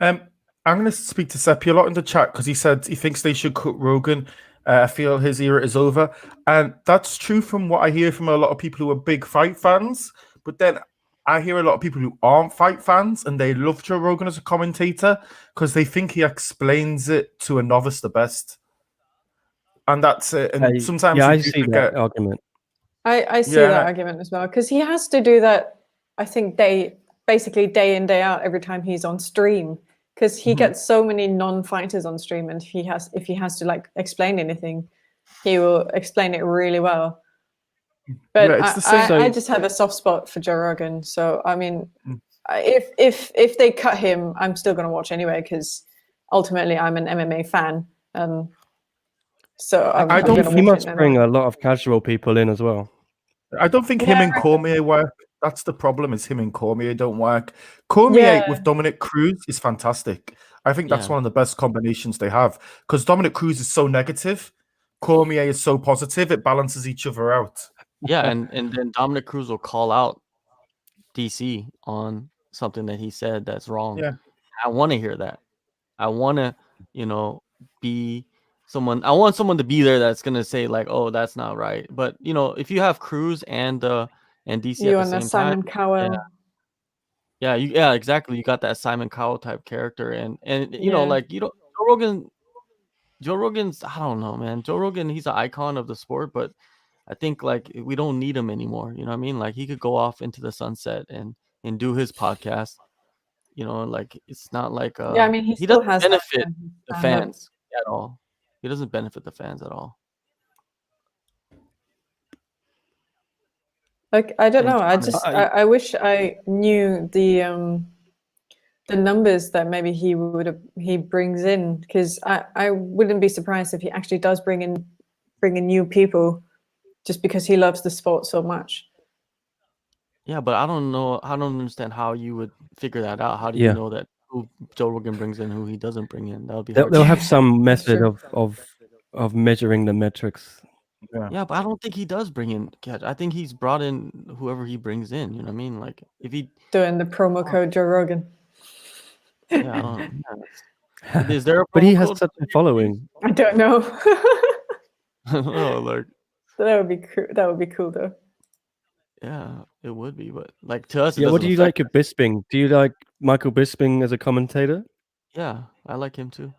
I'm going to speak to Seppi a lot in the chat because he said he thinks they should cut Rogan. I feel his era is over. And that's true from what I hear from a lot of people who are big fight fans. But then I hear a lot of people who aren't fight fans and they love Joe Rogan as a commentator because they think he explains it to a novice the best. And that's it. And sometimes I see that argument. I see that argument as well because he has to do that. I think basically day in day out every time he's on stream because he gets so many non-fighters on stream, and if he has to like explain anything, he will explain it really well. But Yeah, it's the same. I just have a soft spot for Joe Rogan. So I mean, Mm. if they cut him, I'm still going to watch anyway because ultimately I'm an MMA fan. So I'm going to watch he must it no bring matter. a lot of casual people in as well. I don't think him Yeah, and Cormier work. That's the problem. Is him and Cormier don't work. Cormier Yeah. with Dominic Cruz is fantastic. I think that's Yeah. one of the best combinations they have because Dominic Cruz is so negative, Cormier is so positive. It balances each other out. Yeah, and then Dominic Cruz will call out DC on something that he said that's wrong. Yeah. I want to hear that. I want to, be someone. I want someone to be there that's gonna say like, "Oh, that's not right." But if you have Cruz and DC You at the and same Simon time, Cowell. yeah, exactly. You got that Simon Cowell type character, and Yeah. Joe Rogan's, I don't know, man. Joe Rogan, he's an icon of the sport, but I think like we don't need him anymore. You know what I mean? Like he could go off into the sunset and do his podcast. Like it's not like Yeah, I mean, he he still doesn't has benefit the stand-up. fans at all. He doesn't benefit the fans at all. Like I don't And know. John, I wish I knew the numbers that maybe he brings in, because I wouldn't be surprised if he actually does bring in new people just because he loves the sport so much. yeah, but I don't know. I don't understand how you would figure that out. How do Yeah. you know that who Joe Rogan brings in, who he doesn't bring in? That would be They'll, hard. they'll to have some That's method true. of measuring the metrics. Yeah, but I don't think he does bring in catch. I think he's brought in whoever he brings in. You know what I mean? Like if he, Doing the promo code Joe Rogan. yeah, I don't. Yeah, is there a But he promo has code? such a following. I don't know. Oh, like That would be cool. That would be cool though. yeah, it would be, but like to us, it Yeah, what doesn't do you affect like of Bisping? Do you like Michael Bisping as a commentator? Yeah, I like him too.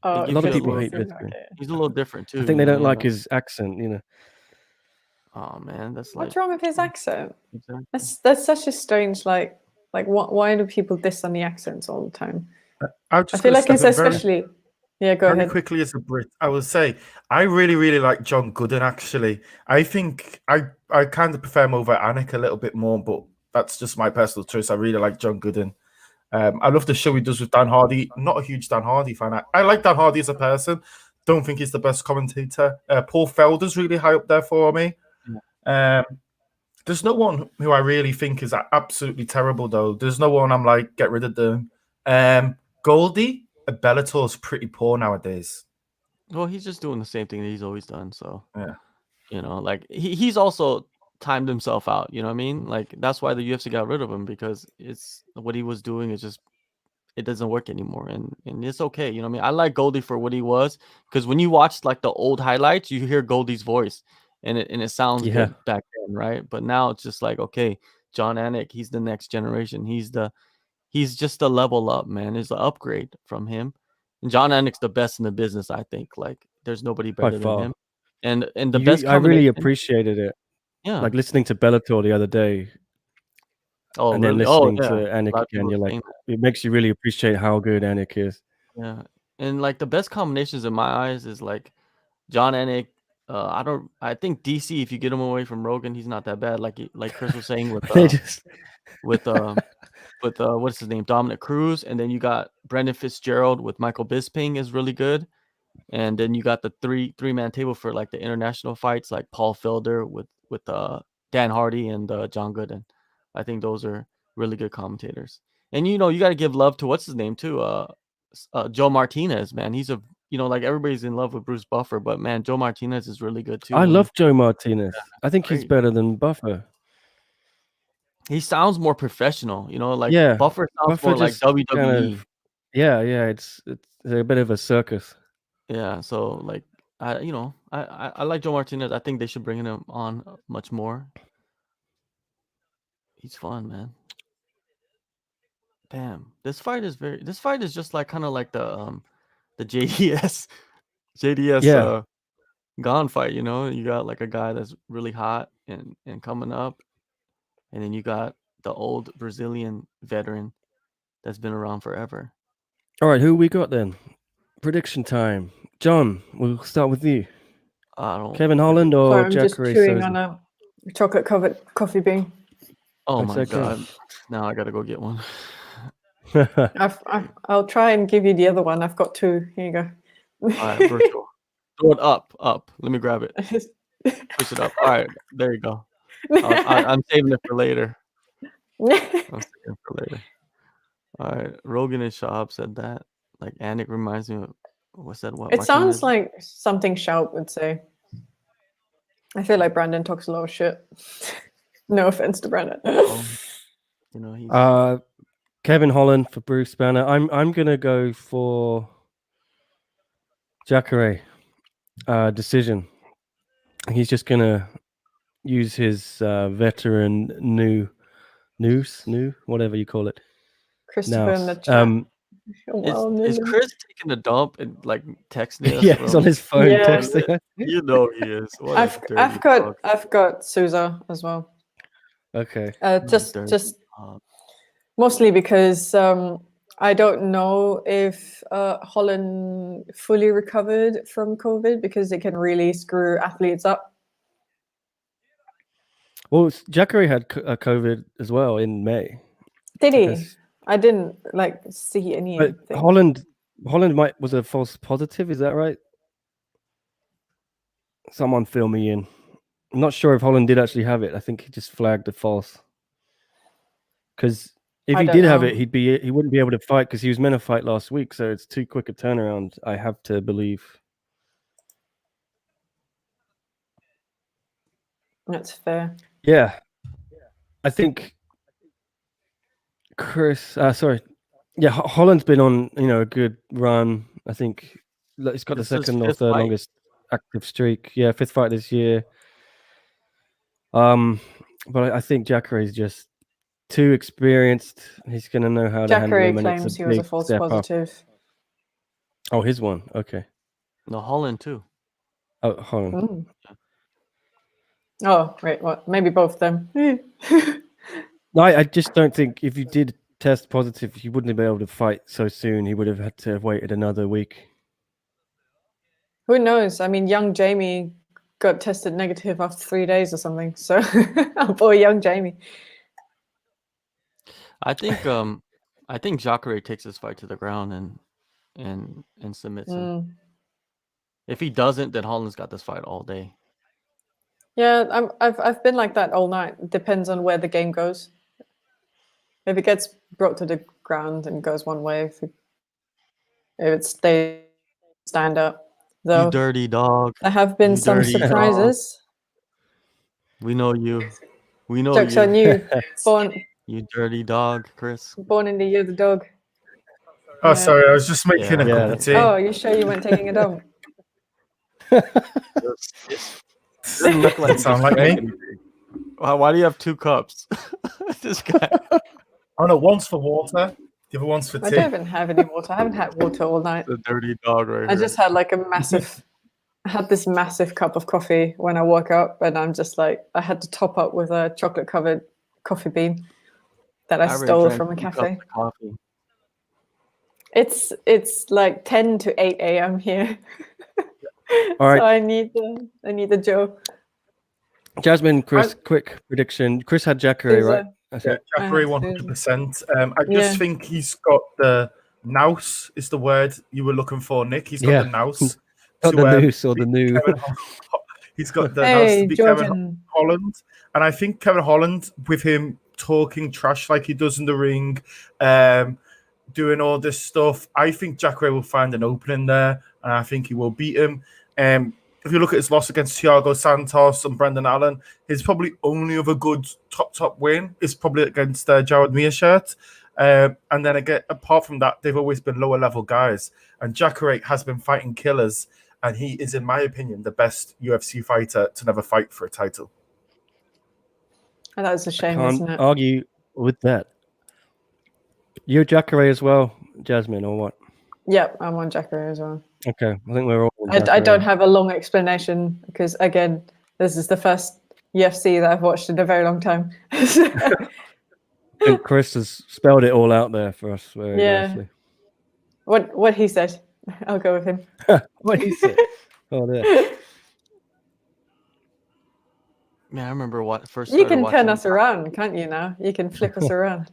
Oh, It A gives lot of you a people little. hate Bisping, Bisping. okay. He's a little different too. I think they you know don't what I mean? like his accent. Oh man, that's What's like wrong with his accent? exactly. That's such a strange like why do people diss on the accents all the time? I'm I just feel going to like step it's in very, especially yeah. Go very ahead. quickly as a Brit. I will say I really, really like John Gooden. Actually, I think I kind of prefer him over Anik a little bit more, but that's just my personal choice. I really like John Gooden. I love the show he does with Dan Hardy. I'm not a huge Dan Hardy fan. I like Dan Hardy as a person. Don't think he's the best commentator. Paul Felder's really high up there for me. There's no one who I really think is absolutely terrible, though. There's no one I'm like, get rid of them. Goldie at Bellator's pretty poor nowadays. Well, he's just doing the same thing that he's always done. So Yeah. like he's also timed himself out. You know what I mean? Like that's why the UFC got rid of him, because it's what he was doing is just it doesn't work anymore, and it's okay. You know what I mean? I like Goldie for what he was, because when you watch like the old highlights, you hear Goldie's voice, and it sounds Yeah. good back then, right? But now it's just like, okay, John Anik, he's the next generation. He's just a level up, man. It's an upgrade from him. And John Anik's the best in the business, I think. Like there's nobody By better than far. him. And the best I really combination. appreciated it. Yeah. Like listening to Bellator the other day. Oh, and then really? listening Yeah. to A Anik lot of again, people you're are like, saying it makes you really appreciate how good Anik is. Yeah. And like the best combinations in my eyes is like John Anik. I think DC, if you get him away from Rogan, he's not that bad. Like Chris was saying with They just with what's his name, Dominic Cruz, and then you got Brendan Fitzgerald with Michael Bisping is really good, and then you got the three-man table for like the international fights, like Paul Felder with Dan Hardy and John Gooden. I think those are really good commentators. And you got to give love to what's his name too, Joe Martinez, man. He's like everybody's in love with Bruce Buffer, but man, Joe Martinez is really good too. I love Joe Martinez. I think he's great. better than Buffer. He sounds more professional, like Yeah, Buffer sounds Buffer more like just WWE. kind of, yeah, it's a bit of a circus. Yeah, so like I like Joe Martinez. I think they should bring him on much more. He's fun, man. Damn, this fight is just like kind of like the JDS Yeah. Gone fight. You got like a guy that's really hot and coming up, and then you got the old Brazilian veteran that's been around forever. All right, who we got then prediction time. John, we'll start with you. I don't. Kevin Holland or Sorry, I'm just Jacare chewing Souza? on a chocolate-covered coffee bean. Oh It's my okay. god! Now I gotta go get one. I'll try and give you the other one. I've got two. Here you go. All right, virtual. Throw it up. Let me grab it. Push it up. All right, there you go. I'm saving it for later. I'm saving it for later. All right, Rogan and Schaub said that. Like, Anik reminds me of what's that? What? It Martinez? sounds like something Schaub would say. I feel like Brandon talks a lot of shit. No offense to Brandon. You know, he's Kevin Holland for Bruce Banner. I'm gonna go for Jacare decision. He's just gonna use his veteran new whatever you call it. Christopher in the Nous. chat. is Chris taking a dump and like texting us? Yeah, he's on his phone Yeah. texting. You know he is. What a I've dirty dog. got Souza as well. Okay. Just Dirty dog. mostly because I don't know if Holland fully recovered from COVID because it can really screw athletes up. Well, Jacare had COVID as well in May. Did he? Because- I didn't see anything. But Holland was a false positive. Is that right? Someone fill me in. I'm not sure if Holland did actually have it. I think he just flagged a false. Because if I he don't did have know. it, he wouldn't be able to fight because he was meant to fight last week. So it's too quick a turnaround. I have to believe. That's fair. Yeah, I think Holland's been on a good run. I think he's got This the is second or fifth third fight? longest active streak. Yeah, 5th fight this year. But I think Jacare is just too experienced. He's gonna know how to handle Jacare him. And it's claims he a was a big false step up. positive. Oh, his one. Okay. No, Holland too. Oh, Holland. Mm. Oh, right. What? Maybe both of them. No, I just don't think if you did test positive, he wouldn't have been able to fight so soon. He would have had to have waited another week. Who knows? I mean, young Jamie got tested negative after 3 days or something. So, oh boy, young Jamie. I think Jacare takes this fight to the ground and submits him. If he doesn't, then Holland's got this fight all day. Yeah, I've been like that all night. Depends on where the game goes. If it gets brought to the ground and goes one way, if it stays stand up. Though You dirty dog. there have been You some dirty dog. surprises. We know you. We know Jokes you. on you. You dirty dog, Chris. Born in the year of the dog. Oh, Yeah. sorry, I was just making a cup of tea. Oh, you sure you weren't taking a dump? Doesn't look like Sound like me? Why do you have 2 cups? This guy. Oh no, one's for water, the other one's for I tea. don't even have any water. I haven't had water all night. The dirty dog right I here. just had like I had this massive cup of coffee when I woke up, and I'm just like, I had to top up with a chocolate covered coffee bean that I already stole drank from a 2 cups cafe. of coffee. It's like 10 to 8 a.m. here. All right. So I need the Joe. Jasmine, Chris, quick prediction. Chris had Jacare, right? Yeah, Jacare 100%. I just think he's got the nous is the word you were looking for, Nick. He's got the nous. Not the noose or the new. He's got the Hey, nous to beat Kevin Holland. And I think Kevin Holland, with him talking trash like he does in the ring, doing all this stuff, I think Jacare will find an opening there, and I think he will beat him. If you look at his loss against Thiago Santos and Brendan Allen, his probably only other good top win is probably against Jared Meerschaert. And then again, apart from that, they've always been lower level guys. And Jacare has been fighting killers, and he is, in my opinion, the best UFC fighter to never fight for a title. And that's a shame, Can't isn't it? argue with that. You're Jacare as well, Jasmine, or what? Yep, I'm on Jacare as well. Okay, I think we're all. I don't have a long explanation because, again, this is the first UFC that I've watched in a very long time. I think Chris has spelled it all out there for us very nicely. What he said. I'll go with him. What is it? Oh, there. Man, I remember what first. You can watching turn us around, can't you? Now you can flip us around.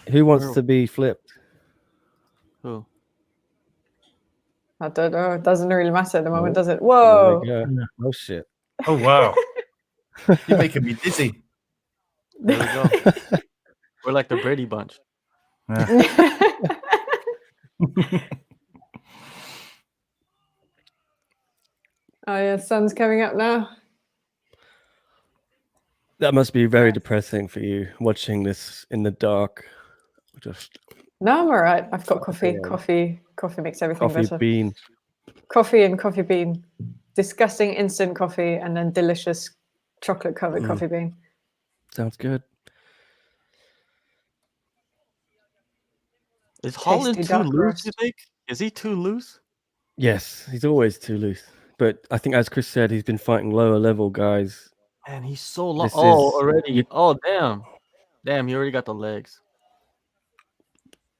Who wants to be flipped? Who? I don't know. It doesn't really matter at the moment, does it? There Whoa! we go. Oh shit! Oh wow, you're making me dizzy. There we go. We're like the Brady Bunch. Yeah. Oh yeah, sun's coming up now. That must be very depressing for you watching this in the dark. Just No, I'm all right. I've got coffee. Yeah. Coffee makes everything coffee better. bean. Coffee and coffee bean. Disgusting instant coffee and then delicious chocolate covered coffee bean. Sounds good. Is Holland Tasty too dark loose? roast. You think? Is he too loose? Yes, he's always too loose. But I think, as Chris said, he's been fighting lower level guys. Man, he's so long. This Oh, is- already. you- Oh, damn. Damn, he already got the legs.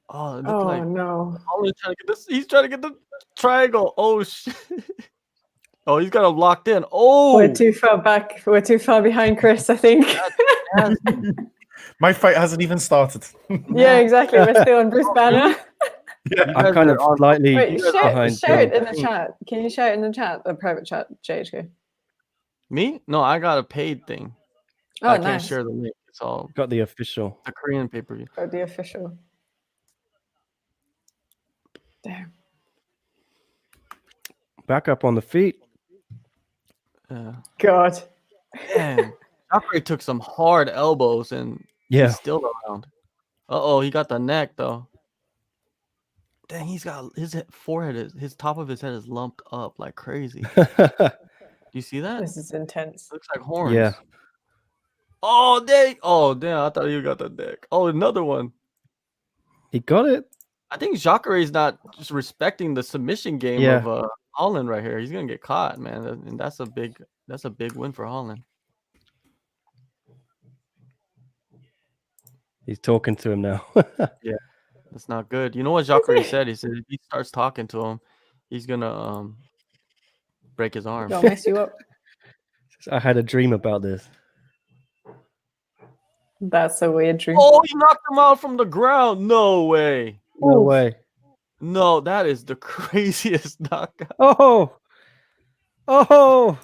Oh, it looked Oh like no. Holland's trying to get this. He's trying to get the triangle. Oh shit. Oh, he's got him locked in. Oh, We're too far back. We're too far behind Chris, I think. My fight hasn't even started. Yeah, exactly. We're still on Bruce Banner. Yeah. I'm kind of slightly Wait, behind. share it in the Bill. chat. Can you share it in the chat? A private chat, JHK. me? No, I got a paid thing. Oh, I can't nice. share the link. It's all Got the official. the Korean pay-per-view. Oh, the official. Damn. Back up on the feet. Yeah. God. Man, Jacare took some hard elbows and Yeah. he's still around. Uh-oh, he got the neck though. Dang, he's got his forehead, his top of his head is lumped up like crazy. You see that? This is intense. Looks like horns. Yeah. Oh, dang. Oh, damn. I thought you got the neck. Oh, another one. He got it. I think Jacare is not just respecting the submission game Yeah. of Holland right here. He's gonna get caught, man, and that's a big win for Holland. He's talking to him now. That's not good. You know what Jacare said? He said if he starts talking to him, he's gonna break his arm. Don't mess you up. I had a dream about this. That's a weird dream. Oh, he knocked him out from the ground. No way. No Oof. way. No, that is the craziest knockout. Oh. Oh.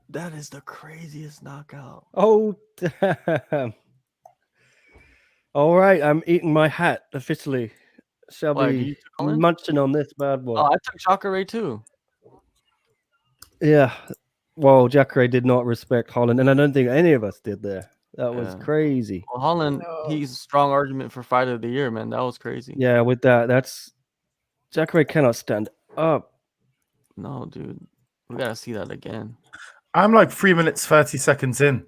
That is the craziest knockout. Oh, damn. All right, I'm eating my hat officially. Shall Why, be you took Holland? munching on this bad boy. Oh, I took Jacare too. Yeah. Well, Jacare did not respect Holland, and I don't think any of us did there. That was Yeah. crazy. Well, Holland, No. he's a strong argument for fight of the year, man. That was crazy. Yeah, with that's Jacare cannot stand up. No, dude. We gotta see that again. I'm like 3 minutes 30 seconds in.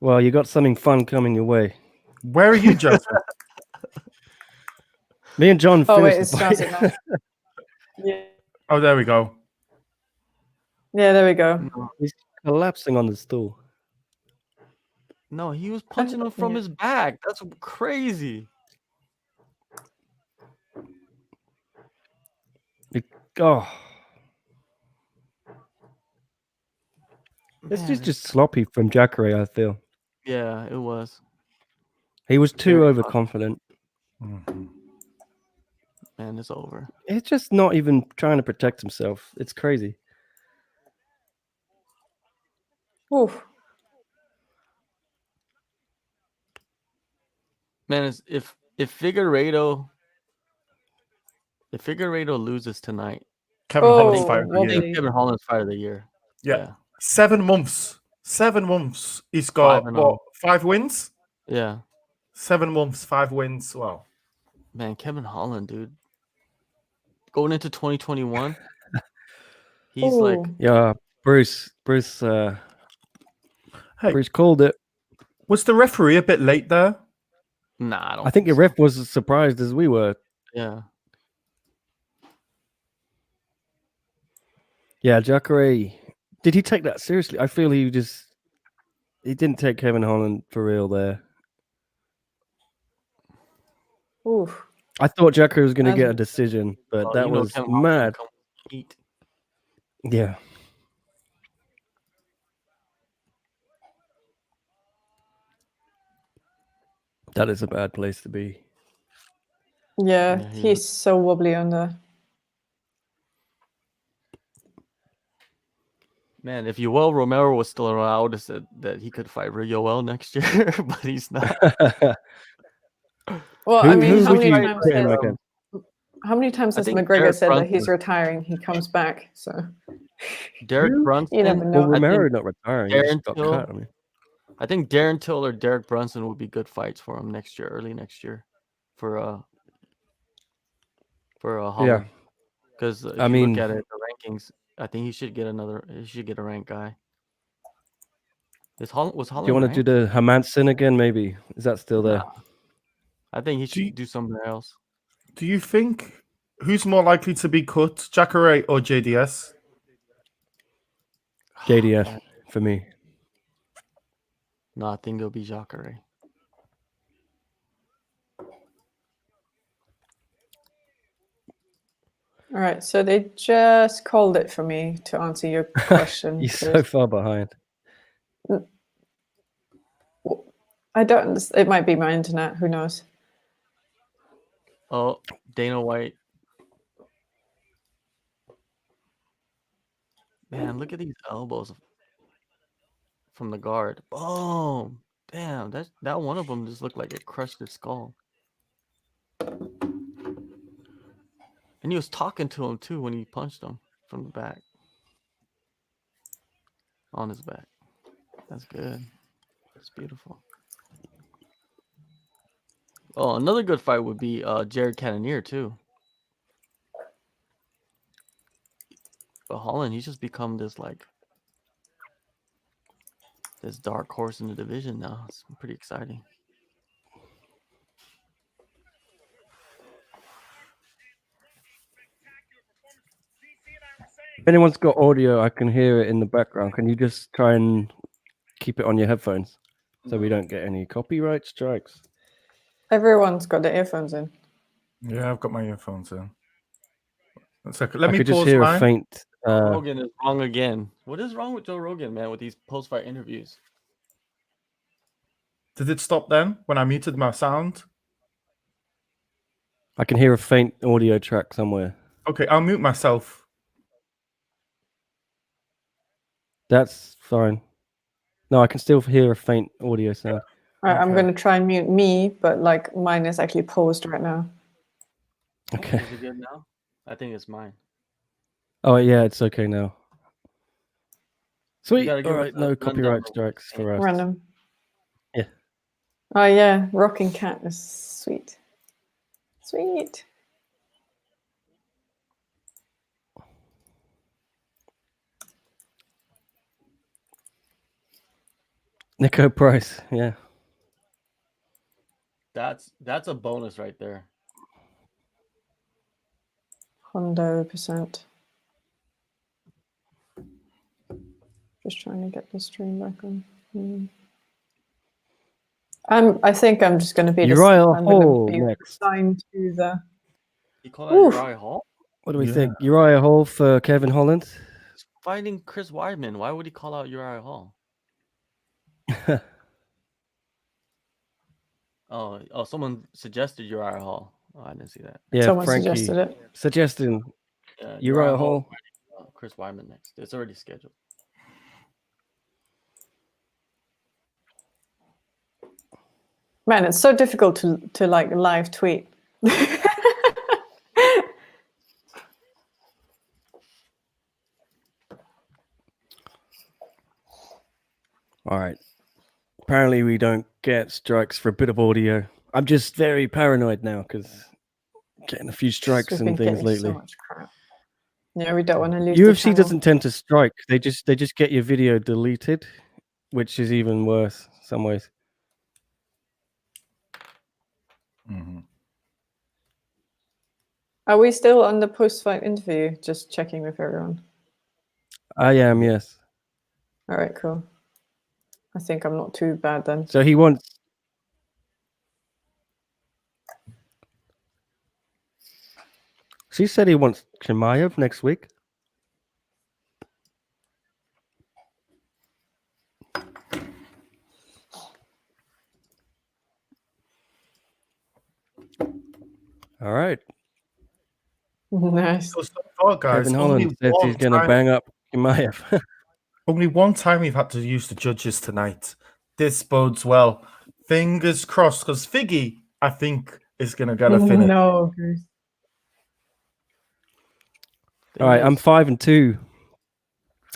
Well, you got something fun coming your way. Where are you, Joseph? Me and John Oh, wait, finished it's the starting fight. now. Yeah. Oh, there we go. Yeah, there we go. He's collapsing on the stool. No, he was punching him from Yeah. his back. That's crazy. Oh, this Man, is just sloppy from Jacare, I feel. yeah, it was. He was too Very overconfident. Mhm. Man, it's over. He's just not even trying to protect himself. It's crazy. Oof. Man, if Figueiredo loses tonight, Kevin Oh, Holland's fight of the I wobbly. year. think Kevin Holland's fight of the year. Yeah. 7 months. 7 months. He's got 5-0. what? 5 wins? Yeah. 7 months, 5 wins. Wow. Man, Kevin Holland, dude. Going into 2021, he's like, Ooh. Yeah, Bruce Hey, Bruce called it. was the referee a bit late there? nah, I don't I think the so. ref was as surprised as we were. Yeah. Yeah, Jacare. Did he take that seriously? I feel he didn't take Kevin Holland for real there. Oof. I thought Jacko was going to get a decision, but that was mad. Yeah. That is a bad place to be. Yeah, he's so wobbly under. Man, if Yoel Romero was still around, I would have said that he could fight Yoel next year, but he's not. Well, I mean, how many times has McGregor said that he's retiring? He comes back, so. Derek Brunson. You never know. Well, Romero not retiring. He just got cut. I mean. I think Darren Till or Derek Brunson would be good fights for him next year, early next year, for Holland. Yeah, because if you look at it, the rankings, I think he should get a ranked guy. Was Holland? Do you want to do the Hermansson again? Maybe is that still there? I think he should do something else. Do you think who's more likely to be cut, Jacare or JDS? JDS for me. No, I think it'll be Jacare. All right, so they just called it for me to answer your question. You're so far behind. I don't. It might be my internet. Who knows? Oh, Dana White. Man, look at these elbows from the guard. Boom! Damn, that one of them just looked like it crushed his skull. And he was talking to him too when he punched him from the back. On his back. That's good. That's beautiful. Oh, another good fight would be Jared Cannonier too. But Holland, he's just become this dark horse in the division now. It's pretty exciting. If anyone's got audio, I can hear it in the background. Can you just try and keep it on your headphones so we don't get any copyright strikes? Everyone's got their earphones in. Yeah, I've got my earphones in. One second. Let me just hear a faint. Rogan is wrong again. What is wrong with Joe Rogan, man, with these post-fight interviews? Did it stop then when I muted my sound? I can hear a faint audio track somewhere. Okay, I'll mute myself. That's fine. No, I can still hear a faint audio sound. All right, I'm going to try and mute me, but mine is actually paused right now. Okay. Is it good now? I think it's mine. Oh yeah, it's okay now. Sweet. All right, no copyright strikes for us. Random. Yeah. Oh yeah, Rocking Cat is sweet. Sweet. Nico Price, yeah. That's a bonus right there. 100%. Just trying to get the stream back on. I think I'm just going to be Uriah Hall next. Signed to the. You call that Uriah Hall? What do we think? Uriah Hall for Kevin Holland? He's fighting Chris Weidman. Why would he call out Uriah Hall? Oh, someone suggested Uriah Hall. Oh, I didn't see that. Yeah, someone Frankie suggested it. Suggesting Uriah Hall. Chris Weidman next. It's already scheduled. Man, it's so difficult to live tweet. All right. Apparently we don't get strikes for a bit of audio. I'm just very paranoid now because getting a few strikes and things lately. So much crap. Yeah, we don't want to lose. UFC doesn't tend to strike. They just get your video deleted, which is even worse in some ways. Mm-hmm. Are we still on the post-fight interview? Just checking with everyone. I am, yes. All right, cool. I think I'm not too bad then. So he wants. She said he wants Chimaev next week. All right. Nice. So far, guys, Kevin Holland says he's going to bang up Chimaev. Only one time we've had to use the judges tonight. This bodes well. Fingers crossed, because Figgy, I think, is going to get a finish. No, Bruce. All right, I'm 5-2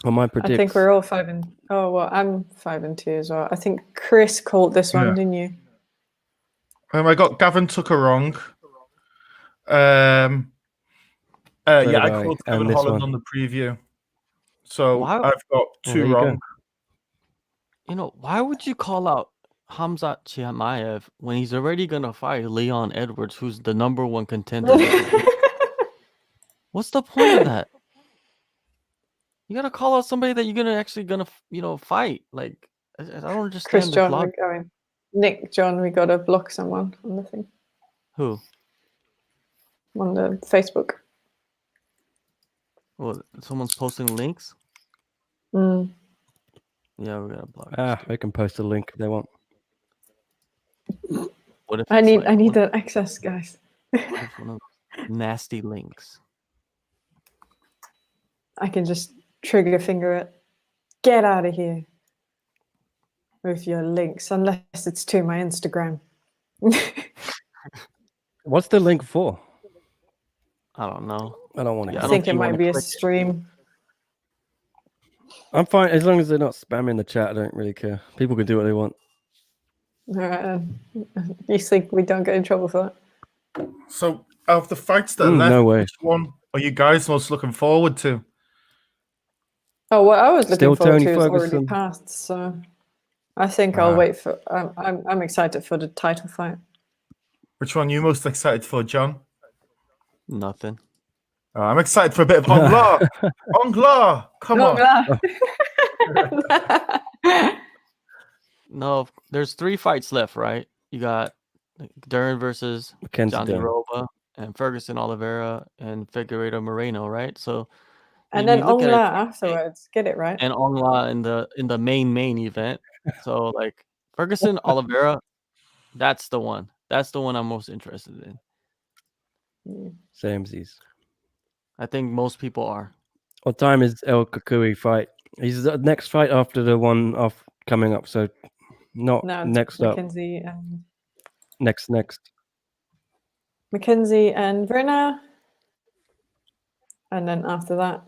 on my I predictions. think we're all 5 and. Oh well, I'm 5-2 as well. I think Chris called this one, didn't you? I got Gavin Tucker wrong. I called Kevin Holland on the preview. So I've got 2 wrong. You know, why would you call out Khamzat Chimaev when he's already going to fight Leon Edwards, who's the #1 contender? What's the point of that? You got to call out somebody that you're gonna fight. Like, I don't understand. Chris John, we're going. Nick John, we got to block someone on the thing. Who? On the Facebook. Well, someone's posting links. Mm. Yeah, we gotta block. They can post a link if they want. What if I need that access, guys. What if one of those nasty links? I can just trigger finger it. Get out of here with your links, unless it's to my Instagram. What's the link for? I don't know. I don't want to. I think it might be a stream. I'm fine as long as they're not spamming the chat. I don't really care. People can do what they want. All right. You think we don't get in trouble for that? So, out of the fights that are left, no way. which one are you guys most looking forward to? Oh, what I was looking Still forward Tony to is already Ferguson. passed. So I think I'll wait for. I'm excited for the title fight. Which one are you most excited for, John? Nothing. I'm excited for a bit of Ongla. Ongla, come on. No, there's 3 fights left, right? You got Dern versus Johnny Roba and Ferguson, Oliveira, and Figueiredo Moreno, right? So, and then Ongla afterwards. Get it right. and Ongla in the main event. So like Ferguson, Oliveira, that's the one. That's the one I'm most interested in. Samesies. I think most people are. What time is El Kukui fight? He's the next fight after the one off coming up. So not next up. Mackenzie and next. Mackenzie and Verna. And then after that.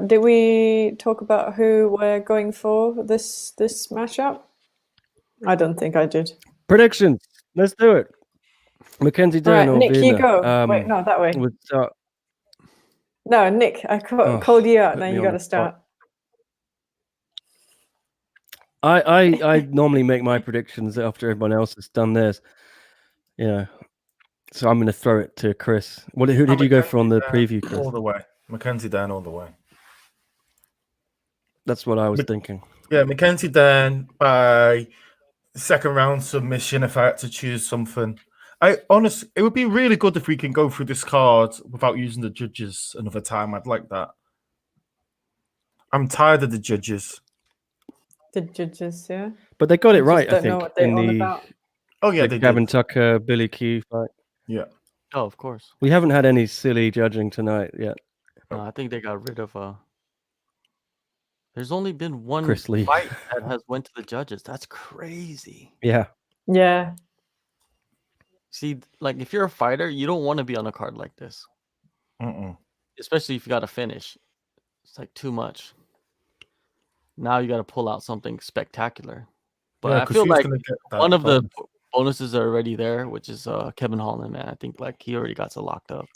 Did we talk about who we're going for this matchup? I don't think I did. Predictions. Let's do it. Mackenzie Dern or Nick, Vina. you go. Wait, no, that way. No, Nick, I called you out. Now you got to start. I normally make my predictions after everyone else has done theirs. Yeah. So I'm going to throw it to Chris. Who did you go for on the preview, Chris? All the way. Mackenzie Dern all the way. That's what I was thinking. Yeah, Mackenzie Dern by second round submission if I had to choose something. It would be really good if we can go through this card without using the judges another time. I'd like that. I'm tired of the judges. The judges, yeah. But they got it right, I think. Know what they're on about. Oh yeah, they Gavin Tucker, Billy Q fight. Yeah. Oh, of course. We haven't had any silly judging tonight yet. No, I think they got rid of. There's only been one Chris Lee fight that has went to the judges. That's crazy. Yeah. Yeah. See, like if you're a fighter, you don't want to be on a card like this. Especially if you got to finish. It's like too much. Now you got to pull out something spectacular. But I feel like one of the bonuses are already there, which is Kevin Holland, man. I think like he already got so locked up.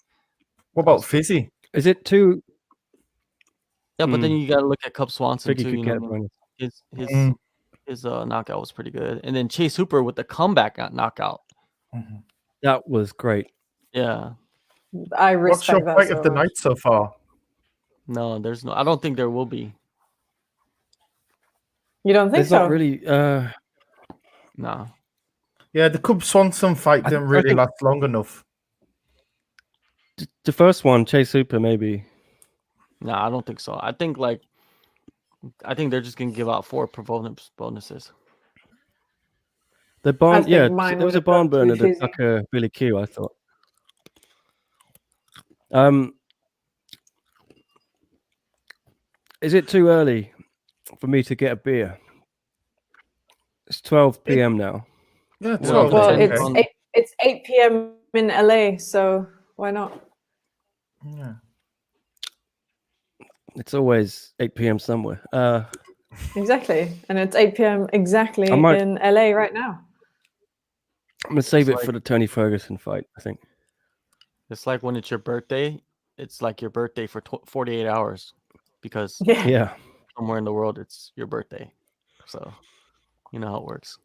What about Fizzy? Is it too? Yeah, but then you got to look at Cub Swanson too. You know, his knockout was pretty good, and then Chase Hooper with the comeback knockout. That was great. Yeah, I respect that. What's your fight of the night so far? No, there's no. I don't think there will be. You don't think so? Not really. No. Yeah, the Cub Swanson fight didn't really last long enough. The first one, Chase Super, maybe. No, I don't think so. I think they're just gonna give out 4 performance bonuses. The barn, think yeah, mine there was a would've barn gone to burner, the Fizzy. Tucker Billy Q, I thought. Is it too early for me to get a beer? It's 12 p.m. now. Yeah, Well, 12. Well, it's okay. it's 8 p.m. in LA, so why not? Yeah. It's always 8 p.m. somewhere. Exactly, and it's 8 p.m. exactly I might- in LA right now. I'm gonna save It's it for the Tony Ferguson fight, I think. It's like when it's your birthday. It's like your birthday for 48 hours because Yeah. Yeah. somewhere in the world it's your birthday. So you know how it works.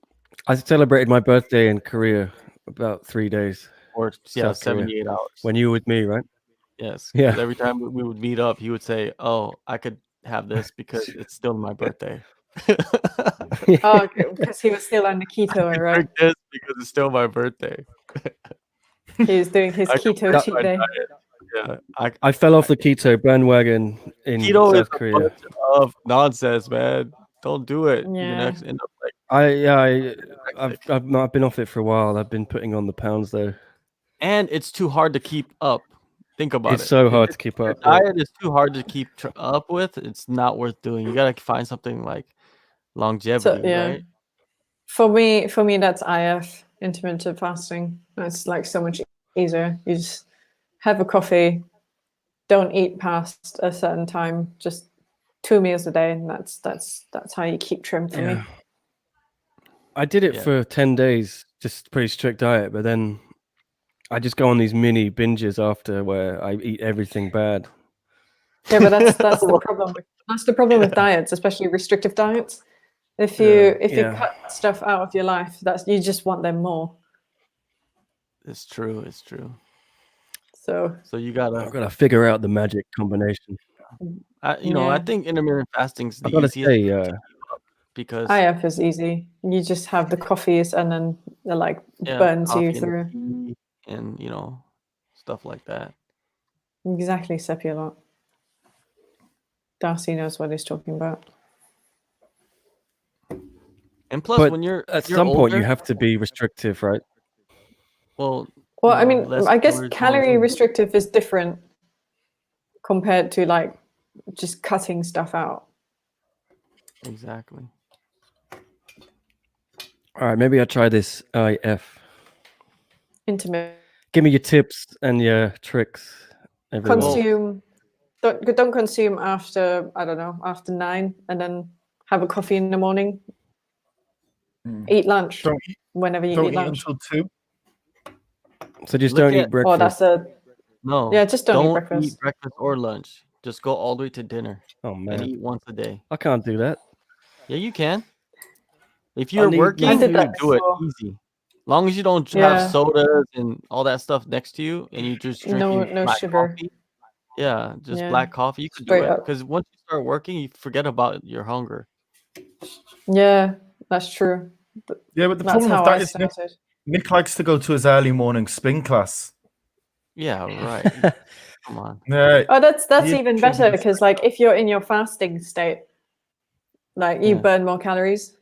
I celebrated my birthday in Korea about 3 days. Or South Korea. 78 hours. When you were with me, right? Yes. Yeah. 'cause every time we would meet up, he would say, "Oh, I could have this because it's still my birthday." Oh, because he was still on the keto, right? Drink this because it's still my birthday. He was doing his I keto compared cheat my day. diet. Yeah, I fell off the keto bandwagon in keto is South a Korea. bunch of nonsense, man. Don't do it. You're Yeah. gonna end up like I've been off it for a while. I've been putting on the pounds though. and it's too hard to keep up. Think about it. It's so hard to keep Your up. Yeah. diet is too hard to keep up with. It's not worth doing. You gotta find something like longevity, right? For me, that's IF, intermittent fasting. That's like so much easier. You just have a coffee, don't eat past a certain time, just 2 meals a day, and that's how you keep trim for me. I did it Yeah. for 10 days, just pretty strict diet, but then I just go on these mini binges after where I eat everything bad. Yeah, but that's the problem. That's the problem with diets, especially restrictive diets. If you cut stuff out of your life, you just want them more. It's true. It's true. So you I've gotta, got to figure out the magic combination. I Yeah. think intermittent fasting's the I've got to easiest say, because IF is easy. You just have the coffees, and then it like burns coffee you and through. tea and stuff like that. Exactly, Sepiolot. Darcy knows what he's talking about. And plus, but when you're at you're some point you older, have to be restrictive, right? well, I mean, less I guess calories calorie going in. restrictive is different compared to like just cutting stuff out. Exactly. All right, maybe I'll try this IF. Intermittent. Give me your tips and your tricks, everyone. Consume. Don't consume after, I don't know, after 9, and then have a coffee in the morning. Eat lunch whenever you eat lunch. Until 2. So just Look don't at- eat breakfast. Oh, that's a No. Yeah, just don't eat Don't breakfast. eat breakfast or lunch. Just go all the way to dinner Oh and man, eat once a day. I can't do that. Yeah, you can. If you're need working, my I did you that do it before. easy. Long as you don't Yeah. have sodas and all that stuff next to you, and you just drinking No black sugar. coffee. Yeah, just Yeah. black coffee. You could Straight do it up. because once you start working, you forget about your hunger. Yeah, that's true. Yeah, but the That's problem with how that I is Nick, started. Nick likes to go to his early morning spin class. Yeah, right. Come on. Yeah, Oh, that's he even should better be- because like if you're in your fasting state, like you Yeah. burn more calories.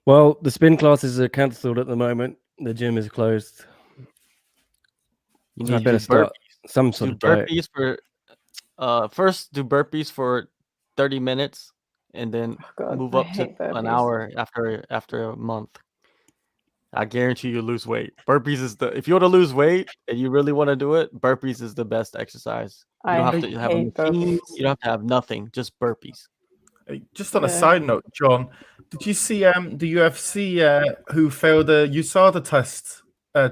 Well, the spin classes are cancelled at the moment. The gym is closed. You I need to better do start burpees. some sort Do of diet. burpees for first do burpees for 30 minutes and then Oh God, move I up to hate an burpees. hour after a month. I guarantee you lose weight. Burpees is if you want to lose weight and you really want to do it, burpees is the best exercise. You don't have to have a hate machine. burpees. You don't have to have nothing. Just burpees. Just on a Yeah. side note, John, did you see the UFC who failed the USADA test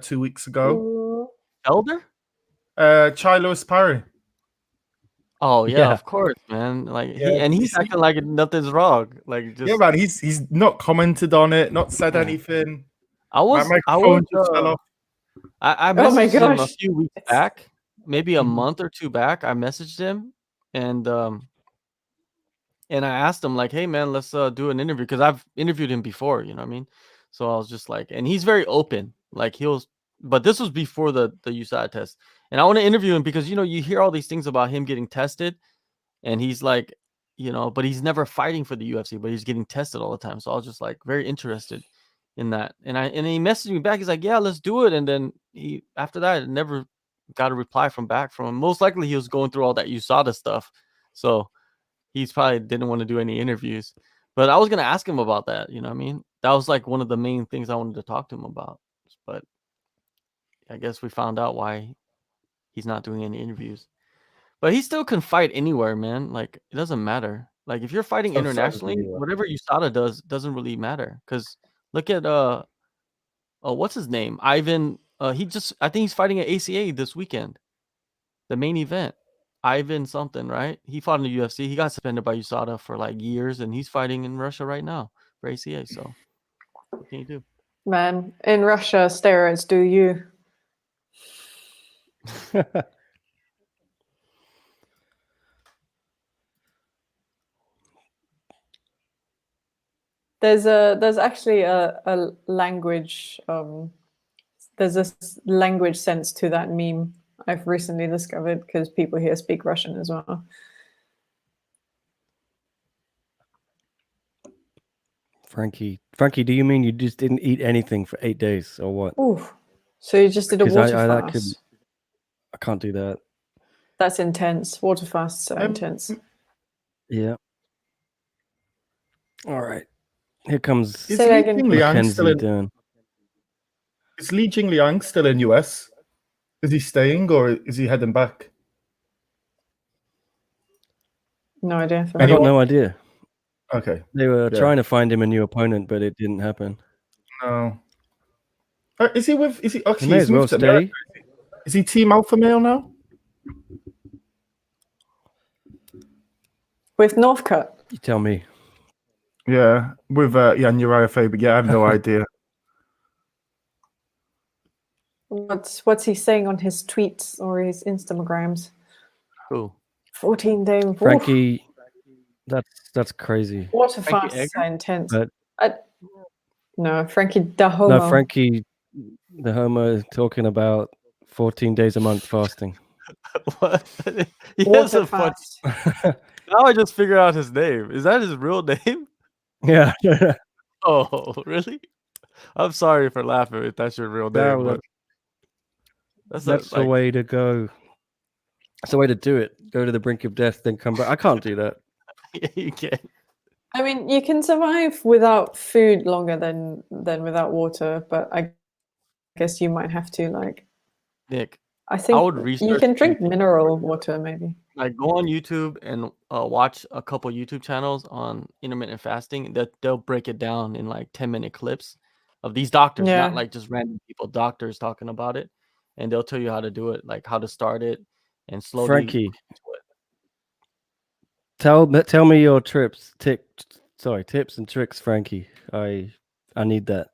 2 weeks ago? Ooh. Elder? Chilos Parry. Oh yeah, Yeah. of course, man. Like Yeah, he's you see- acting like nothing's wrong. Like just Yeah, man, he's not commented on it, not said Yeah. anything. I was microphone just fell off. I Oh my messaged him a gosh. few weeks It's- back, maybe a Mhm. month or two back. I messaged him and And I asked him like, "Hey man, let's do an interview," because I've interviewed him before, you know what I mean? So I was just like, and he's very open. Like but this was before the USADA test, and I want to interview him because you hear all these things about him getting tested, and he's like, but he's never fighting for the UFC, but he's getting tested all the time. So I was just like very interested in that, and he messaged me back. He's like, "Yeah, let's do it," and then after that, I never got a reply from him. Most likely, he was going through all that USADA stuff, so he's probably didn't want to do any interviews. But I was gonna ask him about that. You know what I mean? That was like one of the main things I wanted to talk to him about. But I guess we found out why he's not doing any interviews. But he still can fight anywhere, man. Like it doesn't matter. Like if you're fighting internationally, whatever USADA does doesn't really matter. Because look at what's his name? Ivan. I think he's fighting at ACA this weekend. The main event. Ivan something, right? He fought in the UFC. He got suspended by USADA for like years, and he's fighting in Russia right now for ACA. So what can you do? Man, in Russia, steroids do you. There's actually a language there's a language sense to that meme I've recently discovered because people here speak Russian as well. Frankie, do you mean you just didn't eat anything for 8 days or what? Ooh, so you just did a water fast. I can't do that. That's intense. Water fasts are intense. Yeah. All right. Here comes Mackenzie down. Is Li Jingliang still in US? Is he staying or is he heading back? No idea. I got no idea. Okay. They were trying to find him a new opponent, but it didn't happen. No. Is he actually he may as well stay. Is he Team Alpha Male now? With Northcutt? You tell me. Yeah, with Uriah Faber. Yeah, I have no idea. What's he saying on his tweets or his Instagrams? Who? 14-day. Frankie. That's crazy. Water fasts are intense. But no, Frankie the homo. No, Frankie the homo talking about 14 days a month fasting. What? Water fast. Now I just figured out his name. Is that his real name? Yeah. Oh, really? I'm sorry for laughing if that's your real name. No, but that's the way to go. That's the way to do it. Go to the brink of death, then come back. I can't do that. Yeah, you can. I mean, you can survive without food longer than without water, but I guess you might have to Nick. I think I would research you can drink mineral water, maybe. Like go on YouTube and watch a couple YouTube channels on intermittent fasting. That they'll break it down in like 10-minute clips of these doctors, not like just random people. Doctors talking about it, and they'll tell you how to do it, like how to start it and slowly. Frankie, tell me your tips and tricks, Frankie. I need that.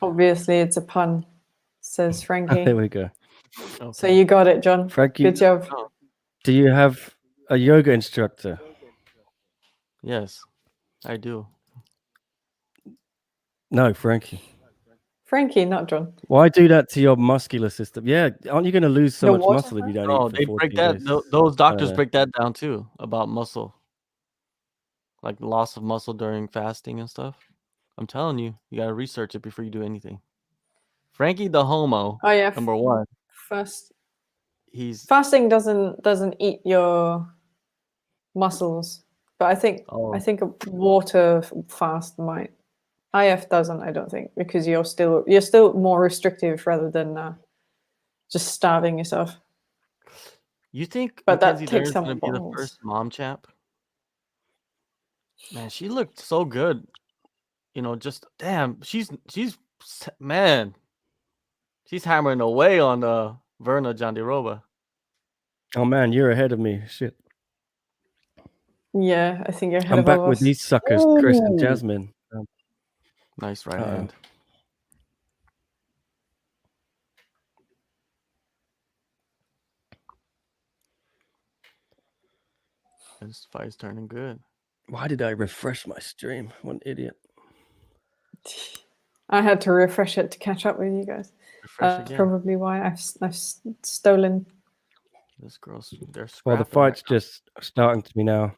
Obviously, it's a pun, says Frankie. There we go. Okay. So you got it, John. Frankie, good job. Do you have a yoga instructor? Yes, I do. No, Frankie. Frankie, not John. Why do that to your muscular system? Yeah, aren't you going to lose so much muscle if you don't eat for they 14 break that. days? Those doctors break that down too about muscle, like loss of muscle during fasting and stuff. I'm telling you, you gotta research it before you do anything. Frankie the homo. Oh yeah, number one. Fasting doesn't eat your muscles, but I think a water fast might. IF doesn't, I don't think, because you're still more restrictive rather than just starving yourself. You think but Mackenzie that takes Dern's gonna be balls. the first mom champ? Man, she looked so good. Just damn, she's man. She's hammering away on Verna Jandiroba. Oh man, you're ahead of me. Shit. Yeah, I think you're ahead I'm of back all with of us. these suckers, Chris and Jasmine. Nice right hand. This fight's turning good. Why did I refresh my stream? What an idiot. I had to refresh it to catch up with you guys. Refresh That's again. probably why I've stolen. This girl's they're scrapping. Well, the fight's just starting to me now.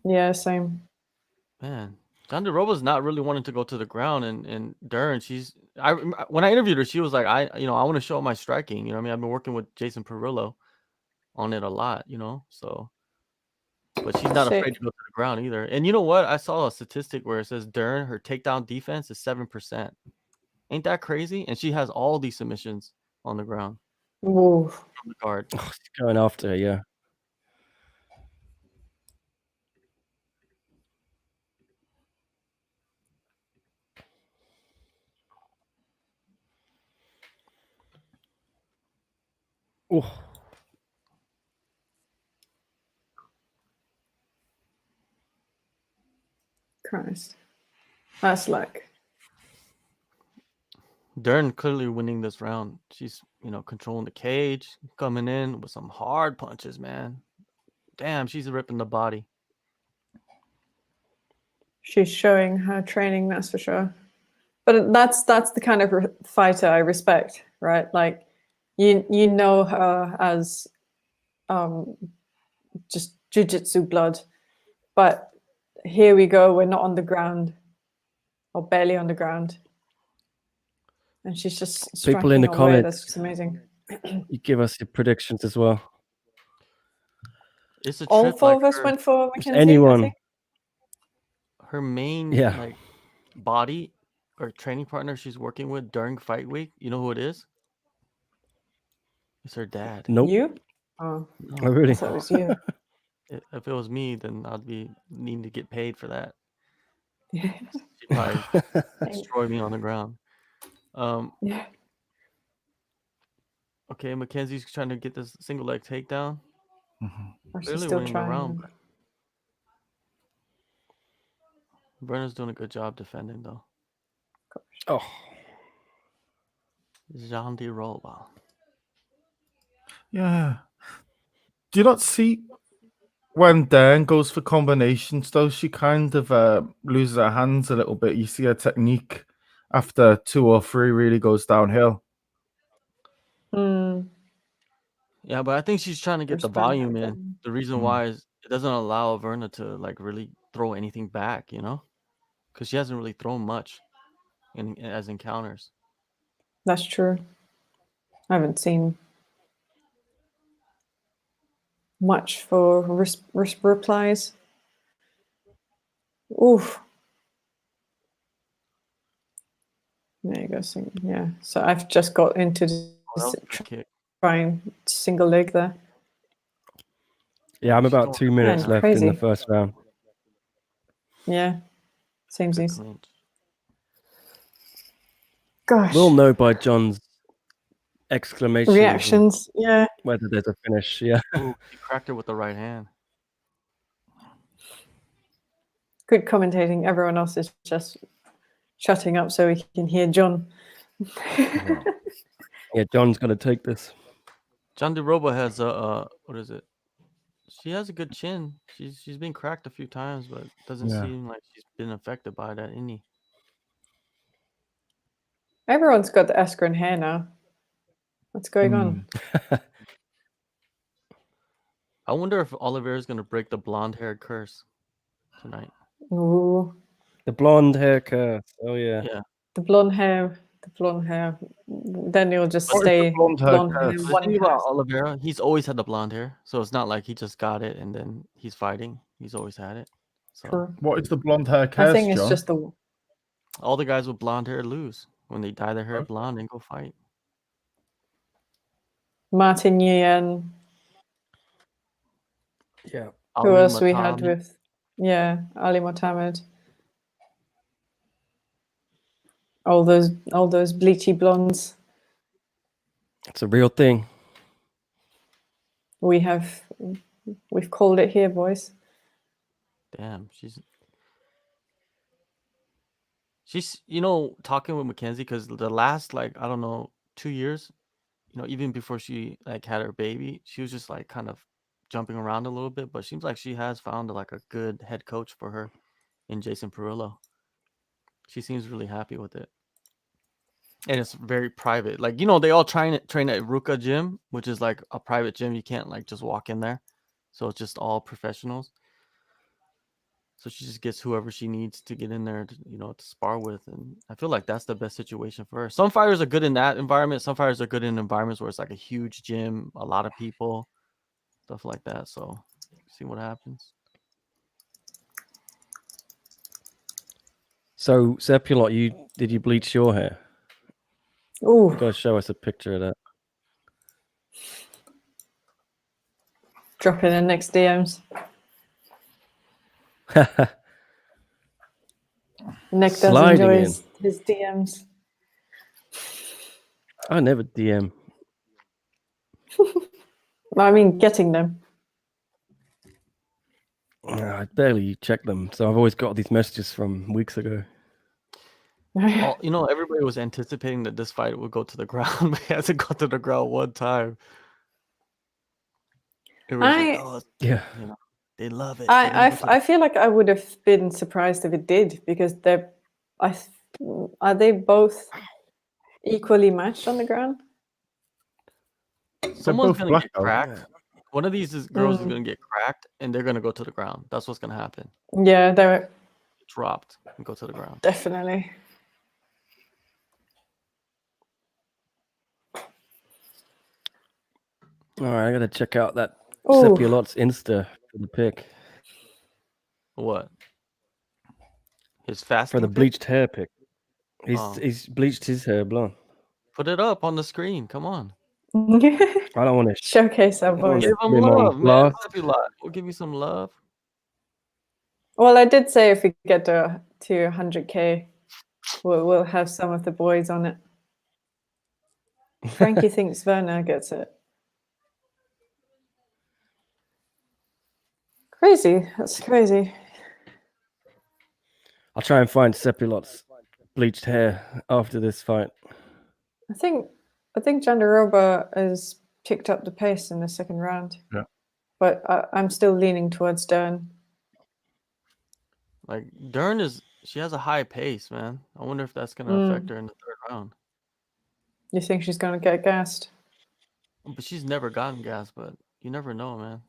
Yeah, same. Man, John DeRoba's not really wanting to go to the ground, and Dern, when I interviewed her, she was like, I want to show my striking. You know what I mean? I've been working with Jason Perillo on it a lot, so. But she's not afraid to go to the ground either. And you know what? I saw a statistic where it says Dern, her takedown defense is 7%. Ain't that crazy? And she has all these submissions on the ground. Whoa. From the guard. Oh, she's going after her, yeah. Oh. Christ. That's luck. Dern clearly winning this round. She's, controlling the cage, coming in with some hard punches, man. Damn, she's ripping the body. She's showing her training, that's for sure. But that's the kind of fighter I respect, right? Like, you know her as just jiu-jitsu blood. But here we go, we're not on the ground, or barely on the ground. And she's just people in the away. comments. That's just amazing. You give us your predictions as well. It's a All trip four like of us her, went for Just Mackenzie. anyone. her main Yeah. body or training partner she's working with during fight week. You know who it is? It's her dad. Nope. You? Oh, No. Oh, really? I thought it was you. If it was me, then I'd be needing to get paid for that. Yeah. She'd probably destroy me on the ground. Yeah. Okay, Mackenzie's trying to get this single leg takedown. Or she's Clearly still winning the trying. round. Brenner's doing a good job defending, though. Oh. Jean de Roba. Yeah. Do you not see when Dan goes for combinations, though, she kind of loses her hands a little bit. You see her technique after 2 or 3 really goes downhill. Yeah, but I think she's trying to get the volume in. The reason why is it doesn't allow Verna to really throw anything back, because she hasn't really thrown much as encounters. That's true. I haven't seen much for replies. Oof. There you go. Yeah. So I've just got into trying single leg there. Yeah, I'm about 2 minutes left in the first round. Yeah. Same things. Gosh. We'll know by John's exclamation reactions. Yeah. Whether there's a finish. Yeah. Ooh, he cracked her with the right hand. Good commentating. Everyone else is just shutting up so we can hear John. Yeah, John's got to take this. John DeRoba has a what is it? She has a good chin. She's been cracked a few times, but doesn't seem like she's been affected by that any. Everyone's got the Askren hair now. What's going on? I wonder if Oliveira is going to break the blonde hair curse tonight. Ooh. The blonde hair curse. Oh, yeah. Yeah. The blonde hair. The blonde hair. Then you'll just stay blonde hair. The thing about Oliveira, he's always had the blonde hair. So it's not like he just got it and then he's fighting. He's always had it. So True. What is the blonde hair curse, I think it's John? just the... All the guys with blonde hair lose when they dye their hair blonde and go fight. Martin Nguyen. Yeah. Who Ali else we had Matam. with? Yeah, Ali Mohammed. All those bleachy blondes. It's a real thing. We've called it here, boys. Damn, she's talking with Mackenzie because the last 2 years, even before she had her baby, she was just kind of jumping around a little bit, but seems like she has found like a good head coach for her in Jason Perillo. She seems really happy with it. And it's very private. Like, they all train at Ruka gym, which is like a private gym. You can't like just walk in there. So it's just all professionals. So she just gets whoever she needs to get in there to, to spar with. And I feel like that's the best situation for her. Some fighters are good in that environment. Some fighters are good in environments where it's like a huge gym, a lot of people, stuff like that. So see what happens. So, Sepulot, did you bleach your hair? Oh, You gotta show us a picture of that. drop in the next DMs. Nick does Sliding enjoy in. his DMs. I never DM. I mean, getting them. I barely check them, so I've always got these messages from weeks ago. Well, everybody was anticipating that this fight would go to the ground, but it hasn't gone to the ground one time. Yeah. They love it. I feel like I would have been surprised if it did, because are they both equally matched on the ground? Someone's gonna get blackout. cracked. One of these girls is gonna get cracked, and they're gonna go to the ground. That's what's gonna happen. Yeah, they're Dropped and go to the ground. definitely. All right, I gotta check out that Ooh. Sepulot's Insta for the pic. What? His fasting For the pic? bleached hair pic. Oh. He's bleached his hair blonde. Put it up on the screen. Come on. I don't want to Showcase our voice. Give him love, man. We'll give you some love. Well, I did say if we get to 100K, we'll have some of the boys on it. Frankie thinks Werner gets it. Crazy. That's crazy. I'll try and find Sepulot's bleached hair after this fight. I think Jandaroba has picked up the pace in the second round. Yeah. But I'm still leaning towards Dern. Like Dern she has a high pace, man. I wonder if that's gonna affect her in the third round. You think she's gonna get gassed? But she's never gotten gas, but you never know, man.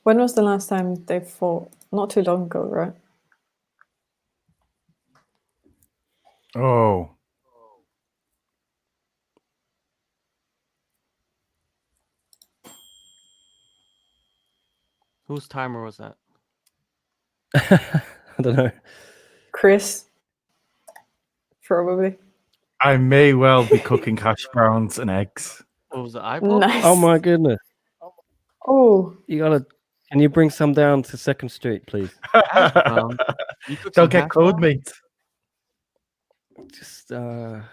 When was the last time they fought? Not too long ago, right? Oh. Whose timer was that? I don't know. Chris. Probably. I may well be cooking hash browns and eggs. What was the eyeball? Nice. Oh my goodness. Oh. Can you bring some down to 2nd Street, please? Don't get cold, mate. Just can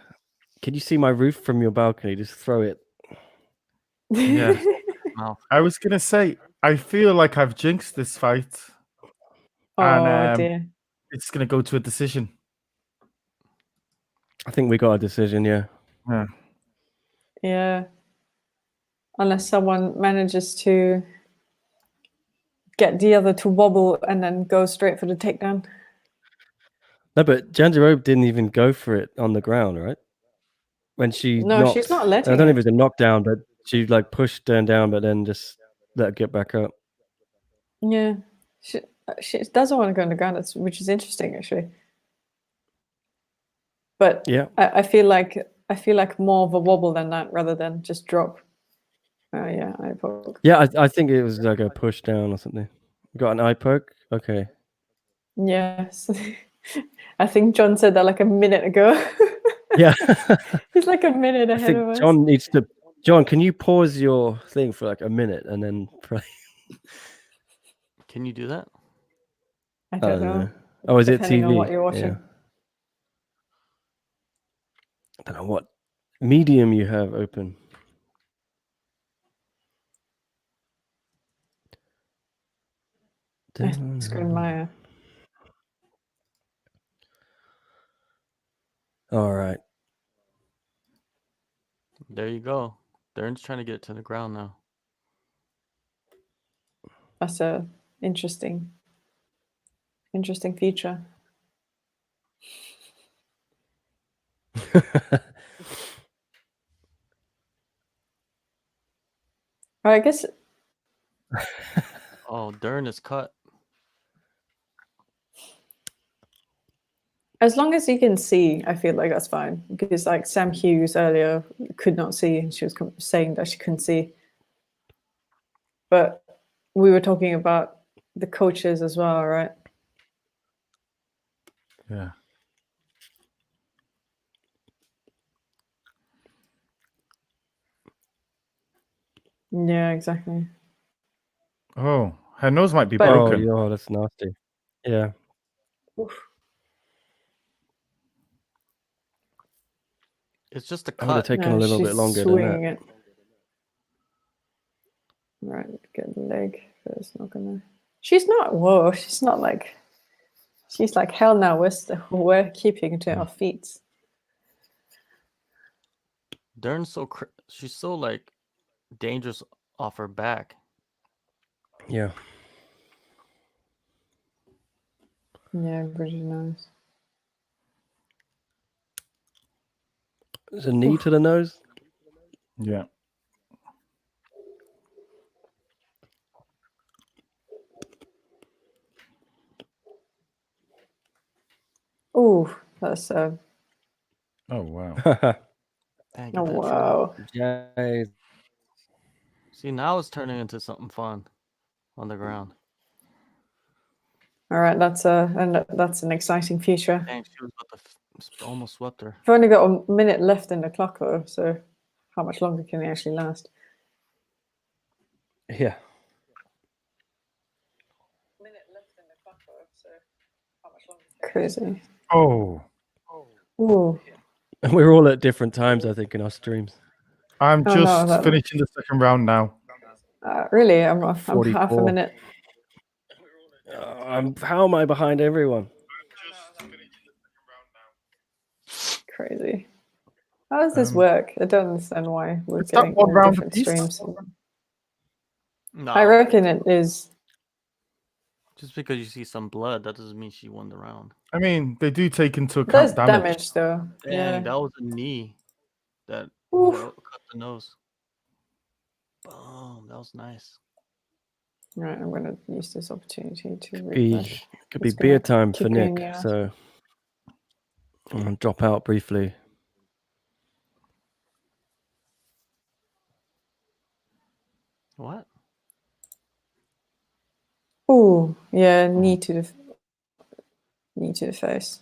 you see my roof from your balcony? Just throw it. Yeah. I was gonna say, I feel like I've jinxed this fight. Oh dear. It's gonna go to a decision. I think we got a decision, yeah. Yeah. Unless someone manages to get the other to wobble and then go straight for the takedown. No, but Jandaroba didn't even go for it on the ground, right? When she's not letting. I don't know if it was a knockdown, but she like pushed Dern down, but then just let her get back up. Yeah, she doesn't want to go on the ground, which is interesting actually. But yeah, I feel like more of a wobble than that, rather than just drop. Yeah, eye poke. Yeah, I think it was like a push down or something. You got an eye poke? Okay. Yes. I think John said that like a minute ago. Yeah. He's like a minute ahead of us. John, can you pause your thing for like a minute and then play? Can you do that? I don't know. Oh, is it Depending TV? on what you're watching. Yeah. I don't know what medium you have open. Screen Maya. All right. There you go. Dern's trying to get it to the ground now. That's a interesting feature. I guess. Oh, Dern is cut. As long as you can see, I feel like that's fine. Because like Sam Hughes earlier could not see, and she was saying that she couldn't see. But we were talking about the coaches as well, right? Yeah. Yeah, exactly. Oh, her nose might be But- Oh, broken. yeah, that's nasty. Yeah. Oof. It's just a I would have cut. taken a No, little bit she's longer than swinging that. it. Right, get the leg, but it's not gonna. She's not. Whoa, she's not like. She's like hell no. We're keeping to our feet. Dern's she's so like dangerous off her back. Yeah. Yeah, pretty nice. There's a knee to the nose. Yeah. Ooh, that's Oh wow. Dang, oh get that wow. Jay. See, now it's turning into something fun on the ground. All right, that's an exciting future. Dang, she was about to almost swept her. We've only got a minute left in the clock, though. So, how much longer can it actually last? Yeah. Minute left in the clock, though. So, how much longer? Crazy. Oh, Ooh. We're all at different times, I think, in our streams. I'm Oh, just no, finishing the second round now. Really, I'm half a 44. minute. How am I behind everyone? Crazy. How does this work? I don't understand why we're Is that getting one all round different apiece? streams. No, I reckon it is. just because you see some blood, that doesn't mean she won the round. I mean, they do take into There's account damage, though. Dang, Yeah. that was a knee that Oof. cut the nose. Boom, that was nice. Right, I'm going to use this opportunity to Be refresh. could be It's beer gonna time for keep Nick, going, yeah. so I'm gonna drop out briefly. What? Ooh, yeah, knee to the face.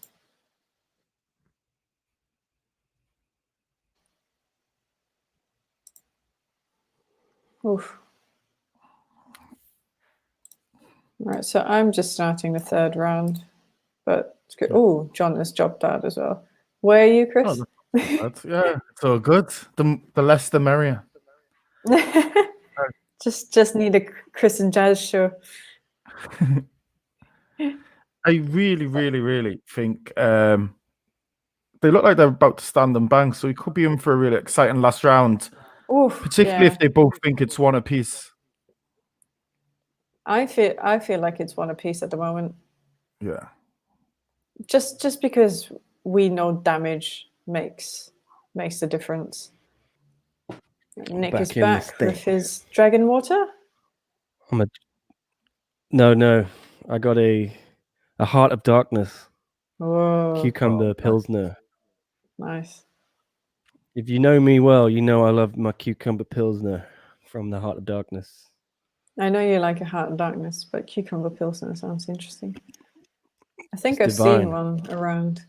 Oof. Right, so I'm just starting the third round, but it's good. Oh, John has dropped out as well. Where are you, Chris? Yeah, so good. The less the merrier. just need a Chris and Jazz show. I really, really, really think they look like they're about to stand and bang, so we could be in for a really exciting last round, Oof, particularly yeah. if they both think it's one apiece. I feel like it's one apiece at the moment. Yeah. Just because we know damage makes the difference. Nick Back is in the back with state. his dragon water. No. I got a heart of darkness. Whoa, Cucumber Pilsner. nice. If you know me well, you know I love my cucumber Pilsner from the Heart of Darkness. I know you like a heart of darkness, but cucumber pilsner sounds interesting. I think It's I've seen divine. one around.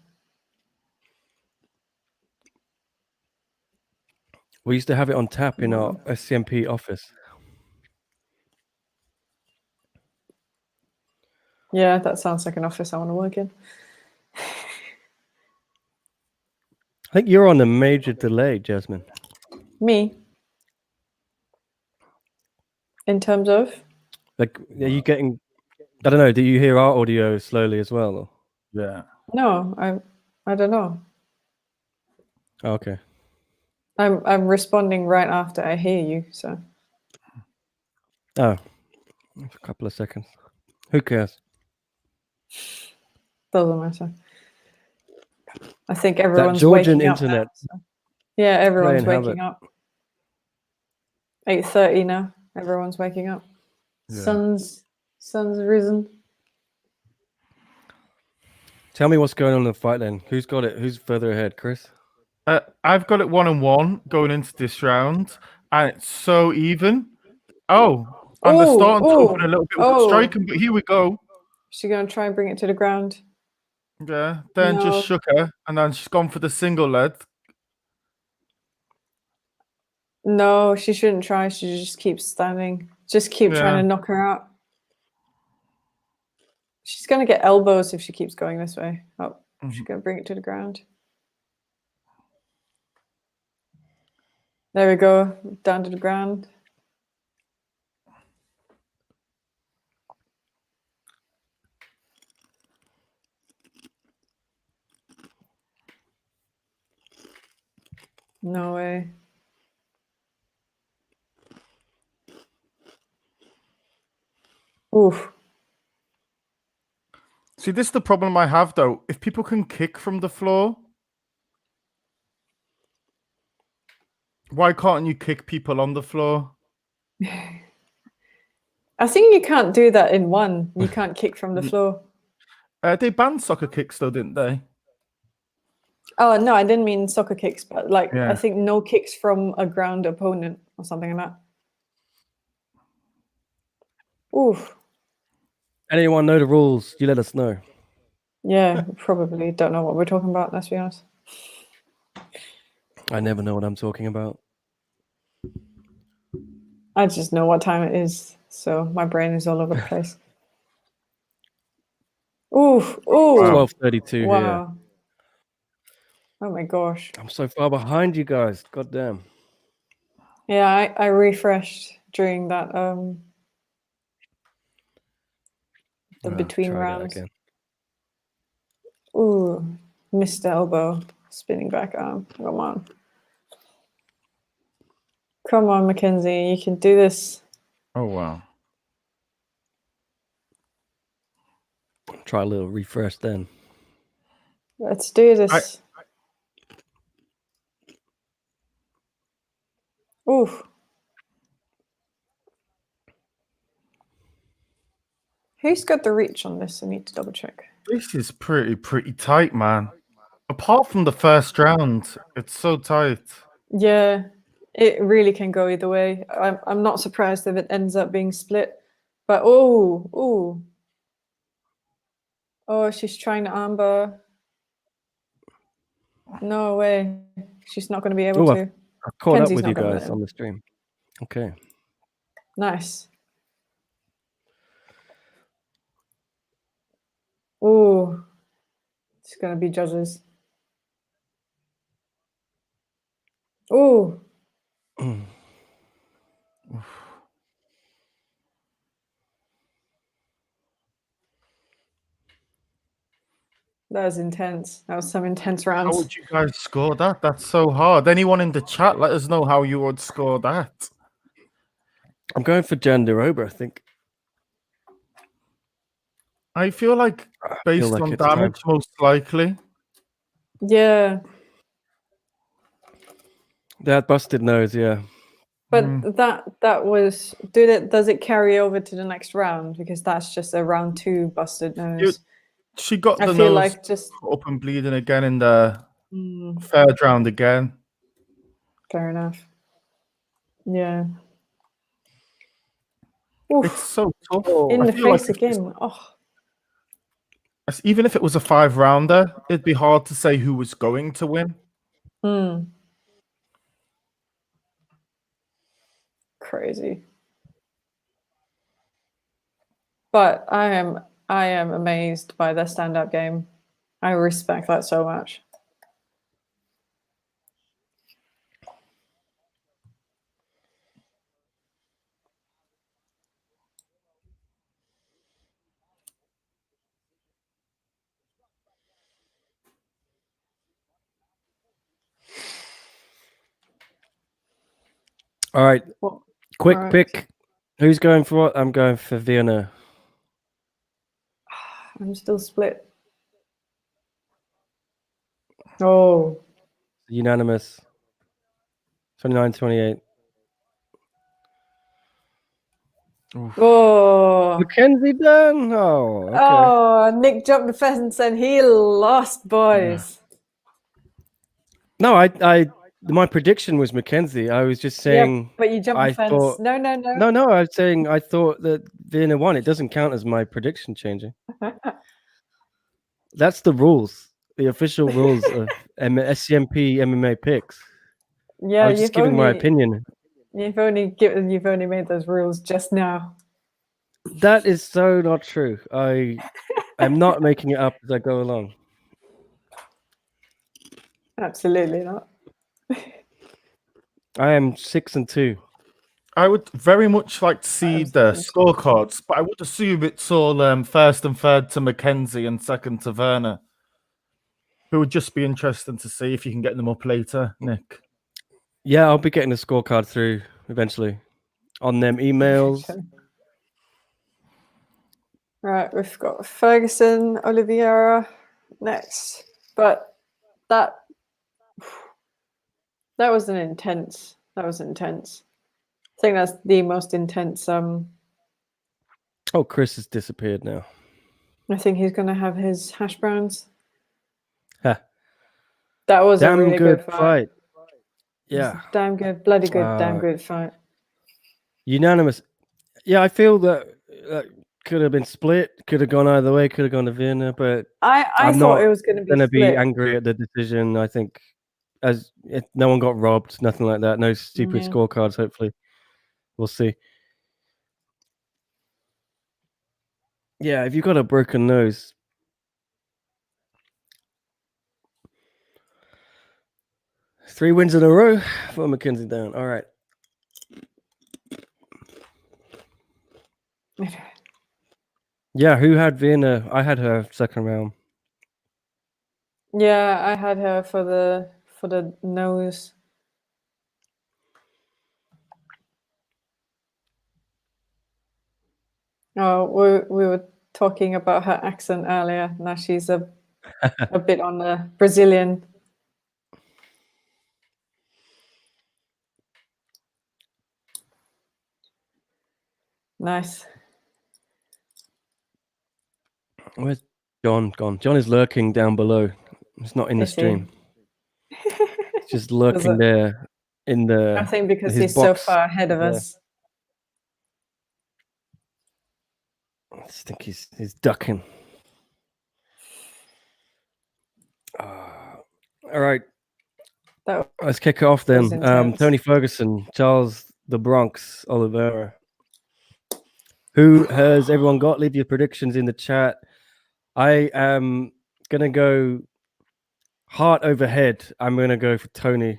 We used to have it on tap in our SCMP office. Yeah, that sounds like an office I want to work in. I think you're on a major delay, Jasmine. Me? In terms of? Like, are you getting? I don't know. Do you hear our audio slowly as well? Or? Yeah. No, I don't know. Oh, okay. I'm responding right after I hear you, so. Oh, a couple of seconds. Who cares? Doesn't matter. I think That everyone's Georgian waking up now. internet. So. Yeah, everyone's Playing waking havoc. up. 8:30 now. Everyone's waking up. Yeah. Sun's risen. Tell me what's going on in the fight then. Who's got it? Who's further ahead, Chris? I've got it 1-1 going into this round, and it's so even. Oh, and they're starting to open a little bit with striking, but here we go. She's going to try and bring it to the ground. Yeah, then just shook her, and then she's gone for the single leg. No, she shouldn't try. She just keeps standing. Just keep trying to knock her out. She's going to get elbows if she keeps going this way. Oh, she's going to bring it to the ground. There we go. Down to the ground. No way. Oof. See, this is the problem I have, though. If people can kick from the floor, why can't you kick people on the floor? I think you can't do that in one. You can't kick from the floor. They banned soccer kicks, though, didn't they? Oh, no, I didn't mean soccer kicks, but like, Yeah. I think no kicks from a ground opponent or something like that. Oof. Anyone know the rules? You let us know. Yeah, probably don't know what we're talking about, let's be honest. I never know what I'm talking about. I just know what time it is, so my brain is all over the place. Oof. Ooh. 12:32 wow. here. Oh my gosh. I'm so far behind you guys. God damn. Yeah, I refreshed during that the between Try that rounds. again. Ooh, missed the elbow. Spinning back arm. Come on. Come on, Mackenzie. You can do this. Oh, wow. Try a little refresh then. Let's do this. Oof. Who's got the reach on this? I need to double check. This is pretty tight, man. Apart from the first round, it's so tight. Yeah, it really can go either way. I'm not surprised if it ends up being split. But oh, she's trying to armbar. No way. She's not going to be able to. I caught Kenzie's up with not you gonna let guys him. on the stream. Okay. Nice. Oh, it's going to be judges. Oh. That was intense. That was some intense rounds. How would you guys score that? That's so hard. Anyone in the chat, let us know how you would score that. I'm going for Jandiroba, I think. I feel like based on damage, most likely. Yeah. That busted nose, yeah. But that was does it carry over to the next round? Because that's just a round 2 busted nose. She got the I feel nose like just up and bleeding again in the third round again. Fair enough. Yeah. It's so tough. In I the feel face like again. even if it was a 5-rounder, it'd be hard to say who was going to win. Crazy. But I am amazed by their stand-up game. I respect that so much. All right. Well, Quick all right. pick. Who's going for what? I'm going for Vienna. I'm still split. Oh. Unanimous. 29-28. Oh. Mackenzie done. Oh, okay. Oh, Nick jumped the fence and he lost, boys. No, my prediction was Mackenzie. I was just saying. Yeah, but you jumped the fence. No. No. I was saying I thought that Vienna won. It doesn't count as my prediction changing. That's the rules. The official rules of SCMP MMA picks. Yeah, I was just giving my opinion. You've only made those rules just now. That is so not true. I am not making it up as I go along. Absolutely not. I am 6-2. I would very much like to see the scorecards, but I would assume it's all first and third to Mackenzie and second to Werner. It would just be interesting to see if you can get them up later, Nick. Yeah, I'll be getting the scorecard through eventually on them emails. Right, we've got Ferguson, Oliveira next, but that was intense. I think that's the most intense. Oh, Chris has disappeared now. I think he's going to have his hash browns. Huh. That was Damn a really good fight. Yeah. Damn good, bloody good, damn good fight. Unanimous. Yeah, I feel that could have been split, could have gone either way, could have gone to Vienna, but I thought it was going to be angry at the decision. I think no one got robbed, nothing like that. No stupid scorecards, hopefully. We'll see. Yeah, if you've got a broken nose. Three wins in a row for Mackenzie down. All right. Yeah, who had Vienna? I had her second round. Yeah, I had her for the nose. Oh, we were talking about her accent earlier. Now she's a bit on the Brazilian. Nice. Where's John gone? John is lurking down below. He's not in the stream. He's just lurking there in the. I think because his he's box. so far ahead of us. I just think he's ducking. All right. Let's kick it off then. Tony Ferguson, Charles the Bronx, Oliveira. Who has everyone got? Leave your predictions in the chat. I am going to go heart over head. I'm going to go for Tony.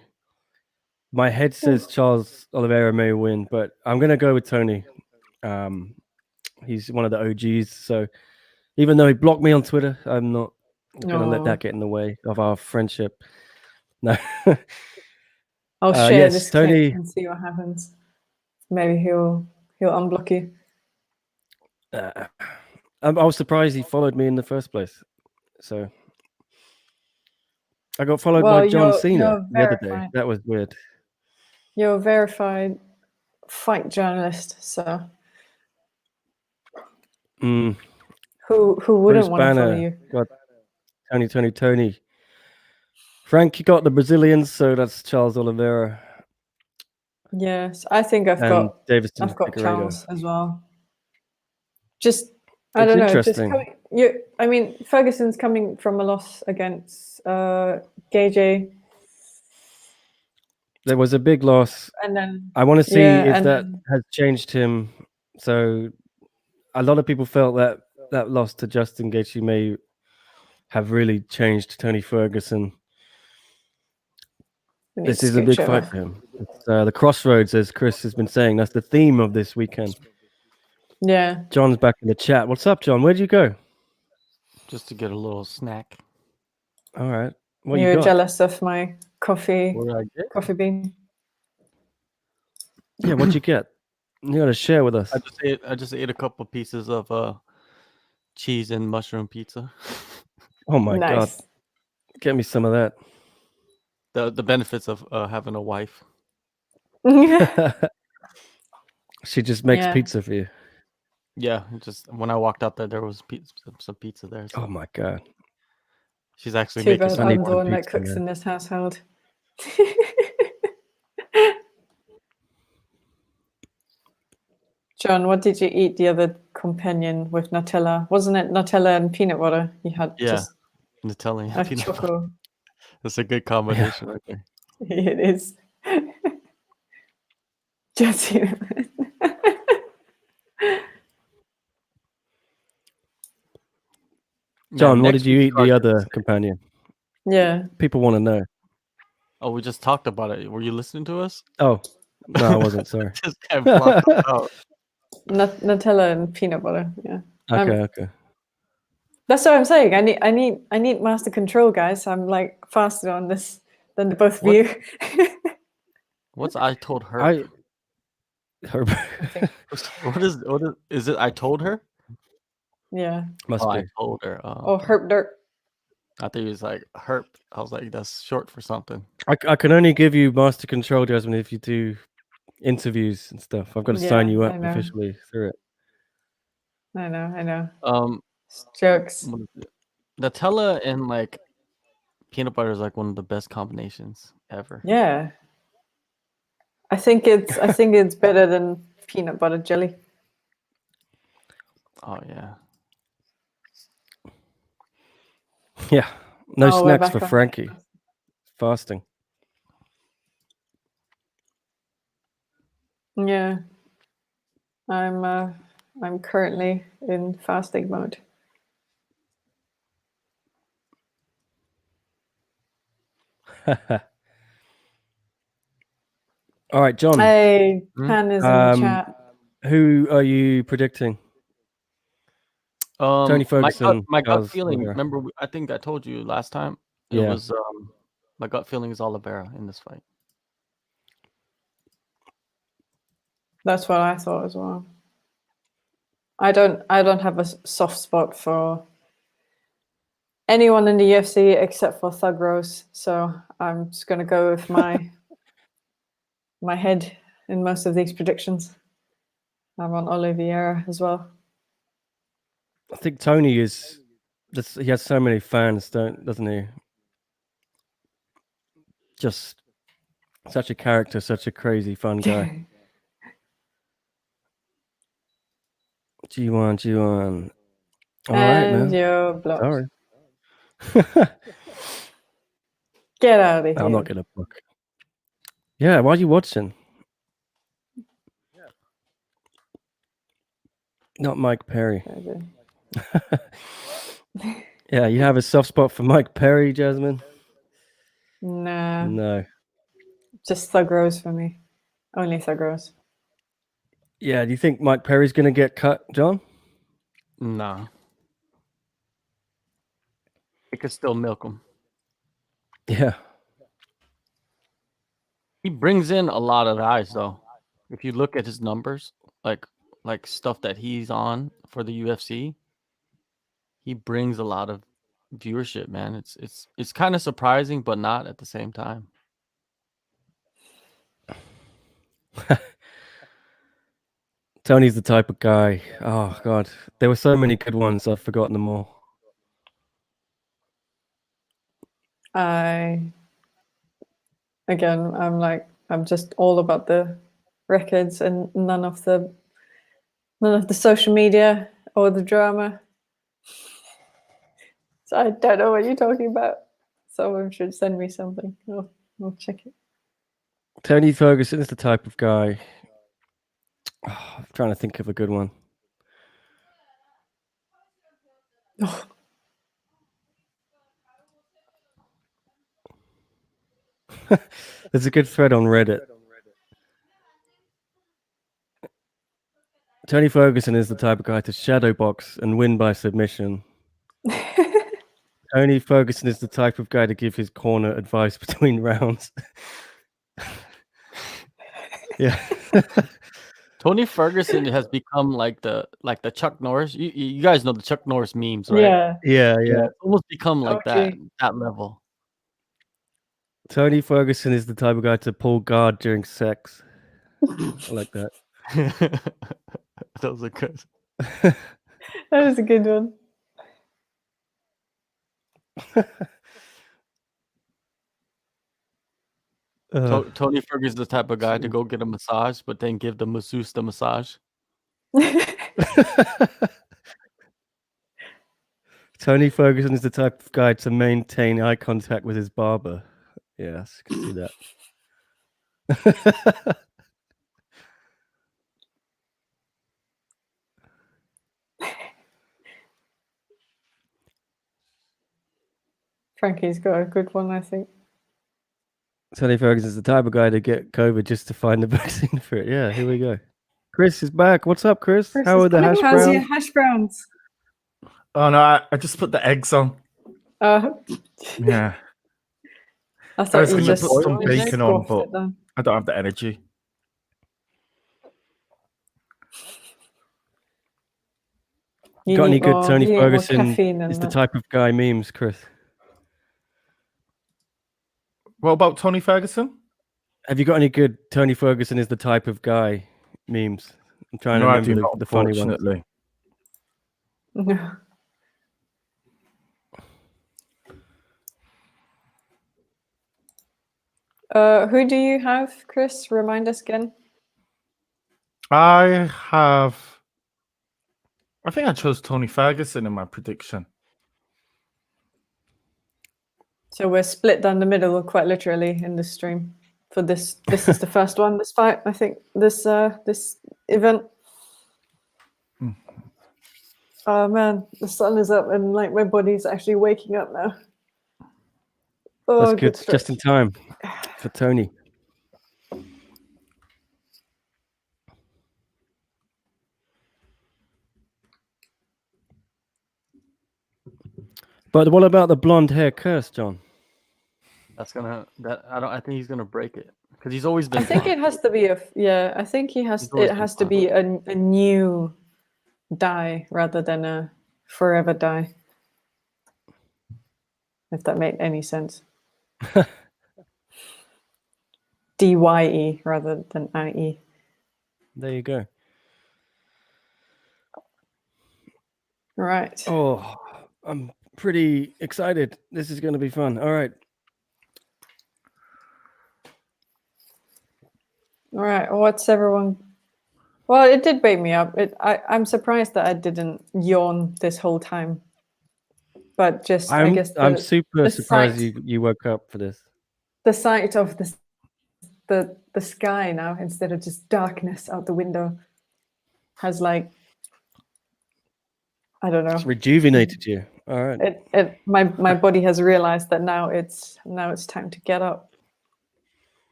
My head says Charles Oliveira may win, but I'm going to go with Tony. He's one of the OGs. So even though he blocked me on Twitter, I'm not going to let that get in the way of our friendship. No. I'll share this Tony, clip and see what happens. Maybe he'll unblock you. I was surprised he followed me in the first place. So I got followed by John Cena the other day. That was weird. You're a verified fight journalist, so who wouldn't want to follow you? Got Tony. Frank, you got the Brazilians, so that's Charles Oliveira. Yes, I think I've got Figueiredo. Charles as well. I don't know. Ferguson's coming from a loss against Gage. There was a big loss, and then I want to see if that has changed him. So, a lot of people felt that loss to Justin Gaethje may have really changed Tony Ferguson. This is a big fight for him. It's, the crossroads, as Chris has been saying, that's the theme of this weekend. Yeah. John's back in the chat. What's up, John? Where'd you go? Just to get a little snack. All right. You're jealous of my coffee bean. Yeah, what'd you get? You got to share with us. I just ate a couple pieces of cheese and mushroom pizza. Oh my god, Nice. get me some of that. The benefits of having a wife. She just makes Yeah. pizza for you. Yeah, just when I walked out there was some pizza there. So Oh my god. she's actually Too making bad some need I'm the some one that pizza, cooks man. in this household. John, what did you eat the other companion with Nutella? Wasn't it Nutella and peanut butter? You had Yeah, just Nutella and a peanut butter. choco. That's a good combination right there. It is. Just John, Man, what next did you week's eat card the is- other companion? yeah. People want to know. Oh, we just talked about it. Were you listening to us? Oh, no, I wasn't. Sorry. Just kind of blocked us out. Nutella and peanut butter. Yeah. Okay. That's what I'm saying. I need master control, guys. I'm like faster on this than the both of What? you. What's I told her? I. What is it? I told her. Yeah. Must Oh, be. I told her. Oh, Okay. herp dirt. I think it was like herp. I was like, that's short for something. I can only give you master control, Jasmine, if you do interviews and stuff. I've got to sign Yeah, you I up know. officially through it. I know. It's Jokes. what is it? Nutella and like peanut butter is like one of the best combinations ever. Yeah. I think it's better than peanut butter jelly. Oh yeah. Yeah. No Oh, we're snacks back for on. Frankie. Fasting. Yeah. I'm currently in fasting mode. All right, John. Hey, Han is in the chat. Who are you predicting? Tony Ferguson. My gut Charles feeling. Oliveira. Remember, I think I told you last time. It Yeah. was my gut feeling is Oliveira in this fight. That's what I thought as well. I don't have a soft spot for anyone in the UFC except for Thug Rose, so I'm just gonna go with my head in most of these predictions. I'm on Oliveira as well. I think Tony is. He has so many fans, doesn't he? Just such a character, such a crazy, fun guy. G1. All right, man. You're blocked. Sorry. Get out of here. I'm not gonna book. Yeah, why are you watching? Not Mike Perry. Yeah, you have a soft spot for Mike Perry, Jasmine? Nah. No. Just Thug Rose for me. Only Thug Rose. Yeah, do you think Mike Perry's gonna get cut, John? Nah. It could still milk him. Yeah. He brings in a lot of guys, though. If you look at his numbers, like stuff that he's on for the UFC, he brings a lot of viewership, man. It's kind of surprising, but not at the same time. Tony's the type of guy. Oh God, there were so many good ones. I've forgotten them all. I'm just all about the records and none of the social media or the drama. So I don't know what you're talking about. Someone should send me something. I'll check it. Tony Ferguson is the type of guy. Oh, I'm trying to think of a good one. There's a good thread on Reddit. Tony Ferguson is the type of guy to shadow box and win by submission. Tony Ferguson is the type of guy to give his corner advice between rounds. Yeah. Tony Ferguson has become like the Chuck Norris. You guys know the Chuck Norris memes, right? Yeah. Yeah. It's almost become like Okay. that level. Tony Ferguson is the type of guy to pull guard during sex. I like that. Those are good. That was a good one. Tony Ferguson is the type of guy to go get a massage, but then give the masseuse the massage. Tony Ferguson is the type of guy to maintain eye contact with his barber. Yes, I can see that. Frankie's got a good one, I think. Tony Ferguson is the type of guy to get COVID just to find the vaccine for it. Yeah, here we go. Chris is back. What's up, Chris? How are the hash How's browns? your hash browns? Oh no, I just put the eggs on. Yeah. I thought was you gonna just put some bacon on, scoffed it but then. I don't have the energy. You Got any need good more- Tony you need more Ferguson caffeine in is the that. type of guy memes, Chris? What about Tony Ferguson? Have you got any good Tony Ferguson is the type of guy memes? I'm trying No, to I do remember not, the funny ones. unfortunately. No. Who do you have, Chris? Remind us again. I think I chose Tony Ferguson in my prediction. So we're split down the middle, quite literally, in this stream. For this is the first one. This fight, I think. This event. Oh man, the sun is up, and like my body's actually waking up now. Oh, That's good. stretch. Just in time for Tony. But what about the blonde hair curse, John? I think he's gonna break it because he's always been. I think blonde. it has to be I think he has. He's always It has been to be a new dye rather than a forever dye. If that made any sense. DYE rather than IE. There you go. Right. Oh, I'm pretty excited. This is going to be fun. All right. All right. What's everyone? Well, it did wake me up. I'm surprised that I didn't yawn this whole time. But just, I guess, I'm super surprised sight, you woke up for this. The sight of the sky now instead of just darkness out the window has like, I don't know. It's rejuvenated you. All right. My body has realized that now it's time to get up.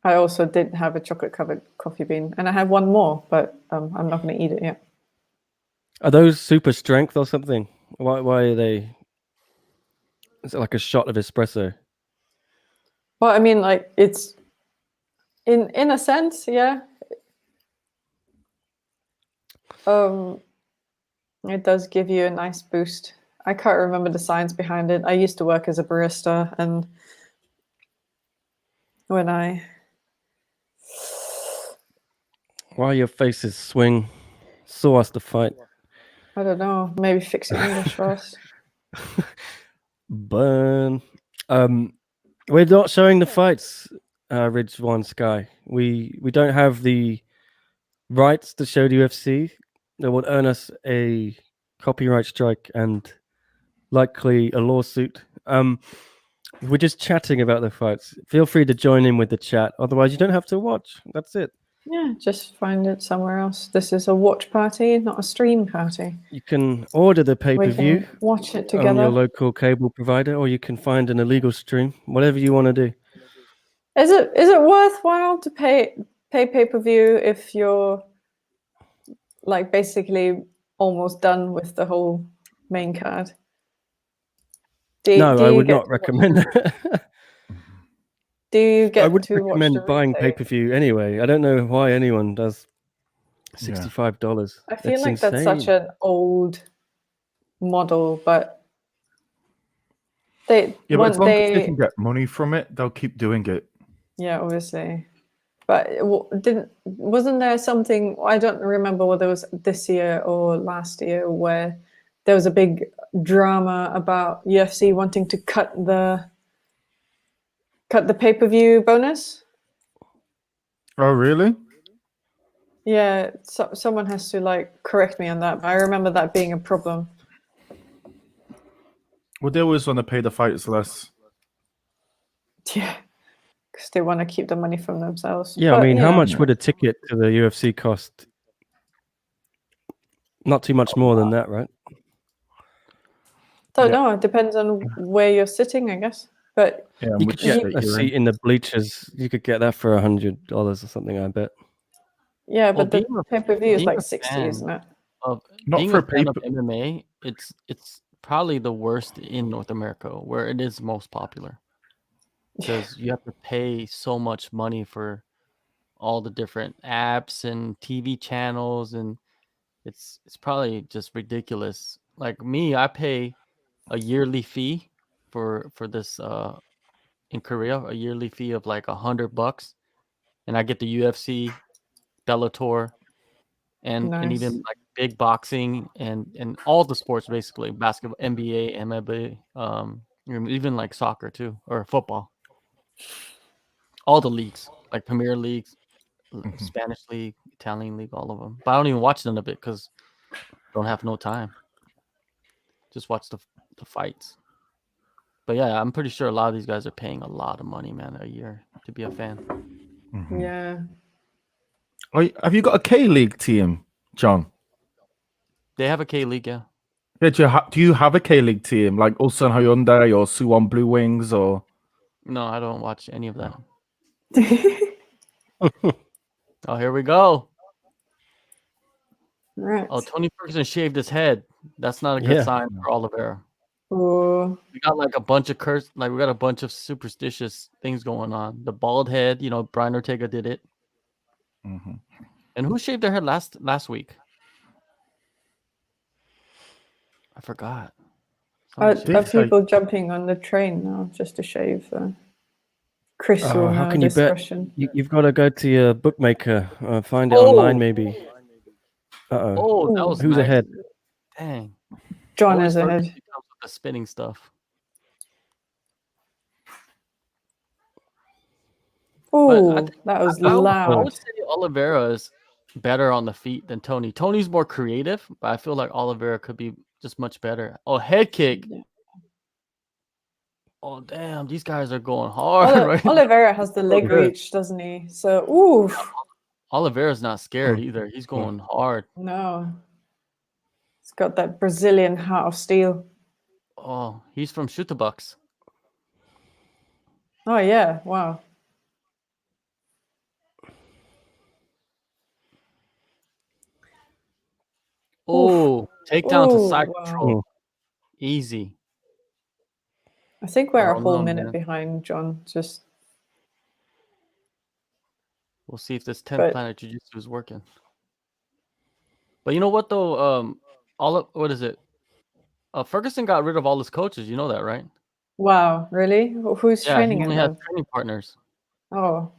I also did have a chocolate-covered coffee bean, and I have one more, but I'm not going to eat it yet. Are those super strength or something? Why are they? Is it like a shot of espresso? Well, I mean, like it's in a sense, yeah. It does give you a nice boost. I can't remember the science behind it. I used to work as a barista, and when Why your faces swing? Saw us the fight. I don't know, maybe fix your English for us. Burn. We're not showing the fights, Ridge One Sky. We don't have the rights to show the UFC. That would earn us a copyright strike and likely a lawsuit. We're just chatting about the fights. Feel free to join in with the chat. Otherwise, you don't have to watch. That's it. Yeah, just find it somewhere else. This is a watch party, not a stream party. You can order the We pay-per-view can watch it on together. your local cable provider, or you can find an illegal stream. Whatever you want to do. Is it worthwhile to pay pay-per-view if you're like basically almost done with the whole main card? No, do I you would get not to watch recommend the- that. Do you I get wouldn't to watch the recommend buying retake? pay-per-view anyway. I don't know why anyone does $65. I feel That's like that's such insane. an old model, but they Yeah, but as long as they they can get money from it, they'll keep doing it. yeah, obviously. But wasn't there something, I don't remember whether it was this year or last year, where there was a big drama about UFC wanting to cut the pay-per-view bonus? Oh, really? Yeah, someone has to like correct me on that, but I remember that being a problem. Well, they always want to pay the fighters less. Yeah, because they want to keep the money from themselves. Yeah, But, I mean, you how know, much would a ticket to the UFC cost? Not too much more than that, right? don't Yeah. know. It depends on where you're sitting, I guess. But Yeah, and You which could get state a you're seat in. in the bleachers. You could get that for $100 or something, I bet. yeah, Well, but the pay-per-view is being like a 60, fan isn't it? of Not being for a a fan of paper. MMA, it's probably the worst in North America, where it is most popular, because you have to pay so much money for all the different apps and TV channels, and it's probably just ridiculous. Like me, I pay a yearly fee for this in Korea, a yearly fee of like $100, and I get the UFC, Bellator, and even Nice. like big boxing and all the sports, basically basketball, NBA, MLB, even like soccer too, or football, all the leagues, like Premier Leagues, Spanish League, Italian League, all of them. But I don't even watch none of it because don't have no time. Just watch the fights. But yeah, I'm pretty sure a lot of these guys are paying a lot of money, man, a year to be a fan. Yeah. Have you got a K League team, John? They have a K League, yeah. Yeah, do you have a K League team like Ulsan Hyundai or Suwon Blue Wings or? No, I don't watch any of that. Oh, here we go. Right. Oh, Tony Ferguson shaved his head. That's not a good Yeah. sign for Oliveira. Oh, We got like a bunch of we got a bunch of superstitious things going on. The bald head, Brian Ortega did it. Mhm. And who shaved their head last week? I forgot. are Somebody shaved- people jumping on the train now just to shave? Chris will Oh, how know can you this bet? question. You've got to go to your bookmaker. Find it online, maybe. Uh-oh. Oh, that was Who's nice. ahead? Dang. John Always is Ferguson ahead. comes with the spinning stuff. Oh, that was I loud. would say Oliveira is better on the feet than Tony. Tony's more creative, but I feel like Oliveira could be just much better. Oh, head kick. Yeah. Oh, damn. These guys are going hard right now. Oliveira has the leg good. reach, doesn't he? So, oof. Oliveira's not scared either. He's going hard. No. He's got that Brazilian heart of steel. Oh, he's from Shootabucks. Oh, yeah. Wow. Oh, takedown to side wow. control. Easy. I think we're I a don't whole know, minute man. behind, John. Just We'll see if this 10th But- Planet Jiu-Jitsu is working. But you know what, though? What is it? Ferguson got rid of all his coaches. You know that, right? wow, really? Who's Yeah, training he him? only has training partners. Oh,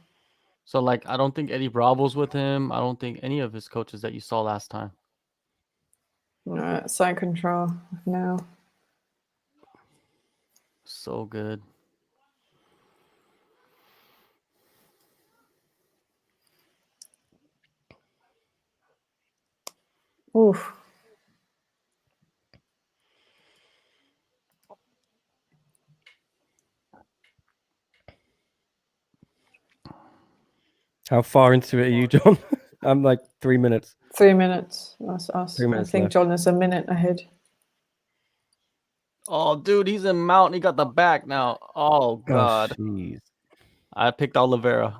So, like, I don't think Eddie Bravo's with him. I don't think any of his coaches that you saw last time. no, side control. No. So good. Oof. How far into it are you, John? I'm like 3 minutes. 3 minutes. That's us. 3 minutes I think left. John is a minute ahead. Oh, dude, he's in mount. He got the back now. Oh, God. Oh, jeez. I picked Oliveira.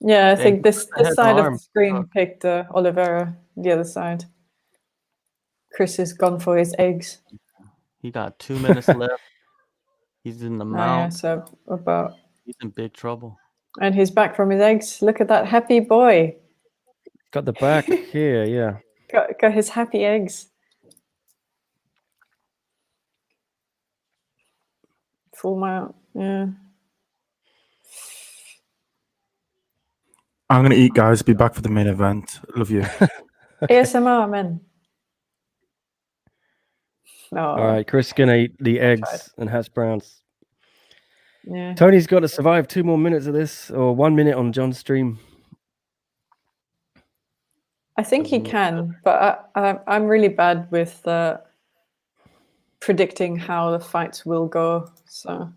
Yeah, I Dang, think this head side of arm. the screen picked Oliveira, the other side. Chris has gone for his eggs. He got 2 minutes left. He's in the Yeah, mount. so about. He's in big trouble. And he's back from his eggs. Look at that happy boy. Got the back here, yeah. Got his happy eggs. Full mount. Yeah. I'm gonna eat, guys. Be back for the main event. Love you. ASMR, man. No. All right, Chris gonna eat the eggs and hash browns. Yeah. Tony's got to survive 2 more minutes of this, or 1 minute on John's stream. I think he can, but I'm really bad with predicting how the fights will go. So.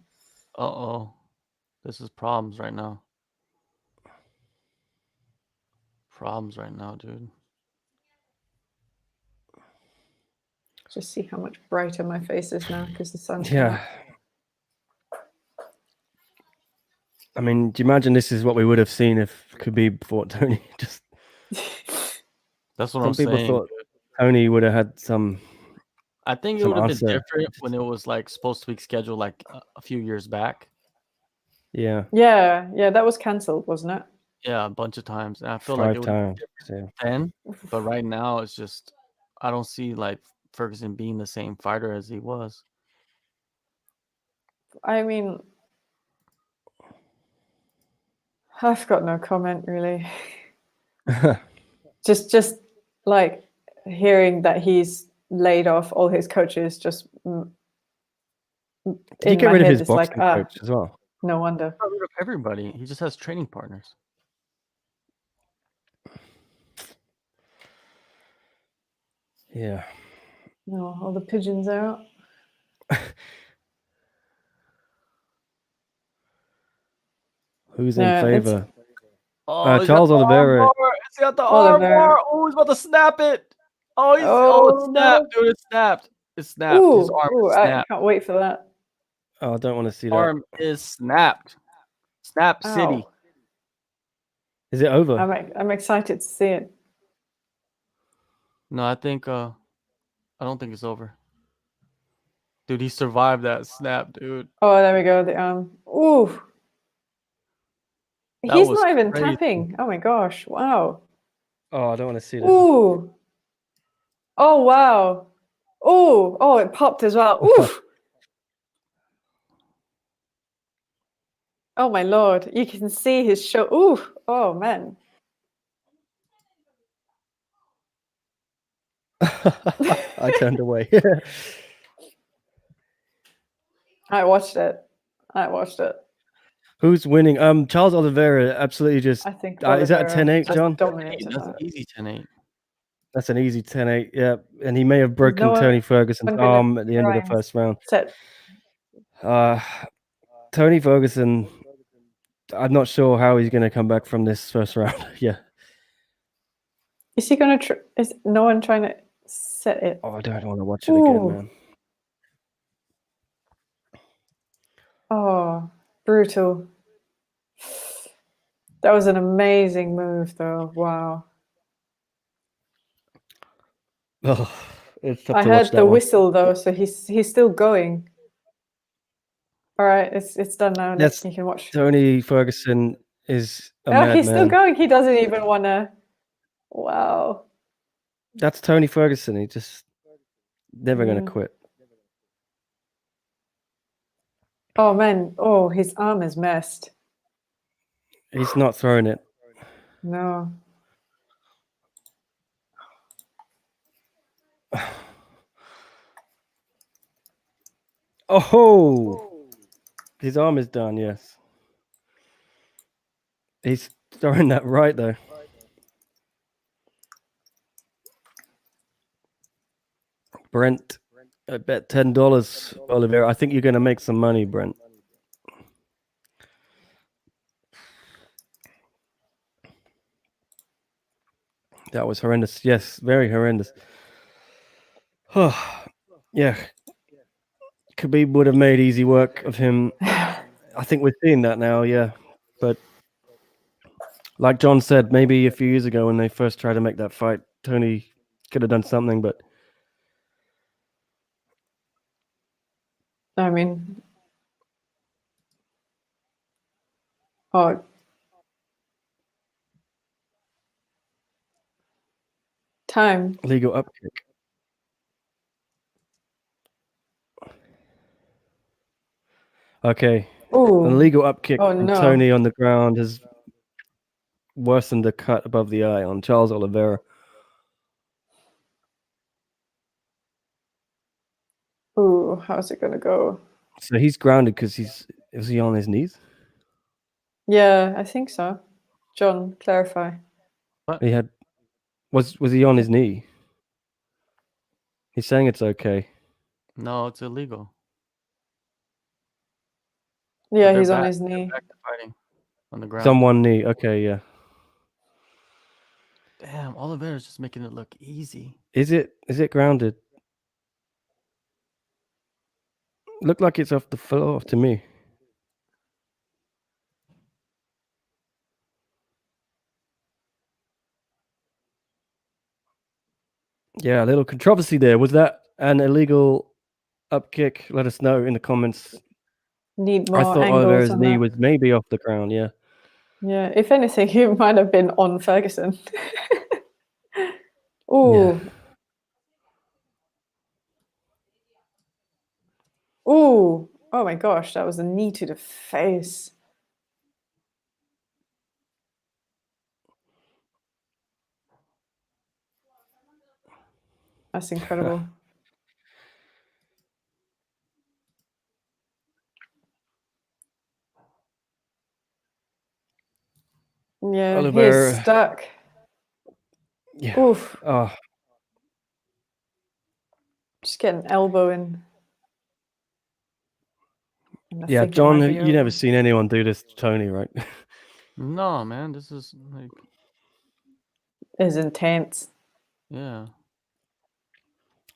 Uh-oh. This is problems right now. Problems right now, dude. Just see how much brighter my face is now because the sun's come Yeah. up. I mean, do you imagine this is what we would have seen if Khabib fought Tony? Just That's what some I'm people saying. thought Tony would have had some. I think it some would have been answer. different when it was like supposed to be scheduled like a few years back. Yeah, Yeah, that was cancelled, wasn't it? Yeah, a bunch of times. And I feel like 5 it would have times. been Yeah. different then. But right now, it's just I don't see like Ferguson being the same fighter as he was. I mean, I've got no comment really. just like hearing that he's laid off all his coaches. Just Did he get rid of his boxing coach as well? No wonder. Got rid of everybody. He just has training partners. Yeah. No, all the pigeons are out. Who's Yeah, in it's- favor? Oh, Charles Oliveira. He's got the Oliveira. arm bar. Oh, he's about to snap it. Oh, it Oh, snapped, no. dude. It snapped. It snapped. His Ooh, arm ooh, is I snapped. can't wait for that. Oh, I don't want to see that. Arm is snapped. Snap City. Ow. Is it over? I'm excited to see it. No, I think I don't think it's over. Dude, he survived that snap, dude. Oh, there we go. The arm. Ooh. That He's was not even crazy. tapping. Oh my gosh! Wow. Oh, I don't want to see that. Ooh. Oh wow. Ooh. Oh, it popped as well. Ooh. Oh my lord! You can see his show. Ooh. Oh man. I turned away. I watched it. Who's winning? Charles Oliveira absolutely just. I think. Is that a Oliveira 10-8, just John? dominated That's an that. easy 10-8. That's an easy 10-8. Yeah, and he may have broken no one- Tony Ferguson's one gonna arm at the end of try the and first round. Set. Tony Ferguson. I'm not sure how he's going to come back from this first round. Yeah. Is he gonna? Is no one trying to set it? Oh, I don't want to watch it again, Ooh. man. Oh, brutal. That was an amazing move, though. Wow. Oh, it's tough I to watch heard that the one. whistle though, so he's still going. All right, it's done now. Yes, You can watch. Tony Ferguson is a Oh, he's still madman. going. He doesn't even want to. Wow. That's Tony Ferguson. He just never going Mm. to quit. Oh man. Oh, his arm is messed. He's not throwing it. No. Oh, his arm is done. Yes, he's throwing that right though. Brent, I bet $10, Oliveira. I think you're going to make some money, Brent. That was horrendous. Yes, very horrendous. Oh, yeah. Khabib would have made easy work of him. I think we're seeing that now, yeah. But like John said, maybe a few years ago when they first tried to make that fight, Tony could have done something, but I mean, oh, time. Legal up kick. Okay. Ooh. An illegal up kick Oh, from no. Tony on the ground has worsened the cut above the eye on Charles Oliveira. Ooh, how's it gonna go? So he's grounded because is he on his knees? Yeah, I think so. John, clarify. He had was he on his knee? He's saying it's okay. No, it's illegal. Yeah, They're he's on back- his they're knee. back to fighting on the He's ground. on one knee. Okay, yeah. Damn, Oliveira's just making it look easy. Is it grounded? Looked like it's off the floor to me. Yeah, a little controversy there. Was that an illegal up kick? Let us know in the comments. Need more I thought angles Oliveira's on knee that. was maybe off the ground. Yeah. Yeah, if anything, he might have been on Ferguson. Ooh. Yeah. Ooh. Oh my gosh, that was a knee to the face. That's incredible. Yeah, Oliveira. he's stuck. Yeah. Oof. Oh, Just get an elbow in. And I yeah, think it might John. be You never over. seen anyone do this to Tony, right? No, man, this is like, It's intense. yeah.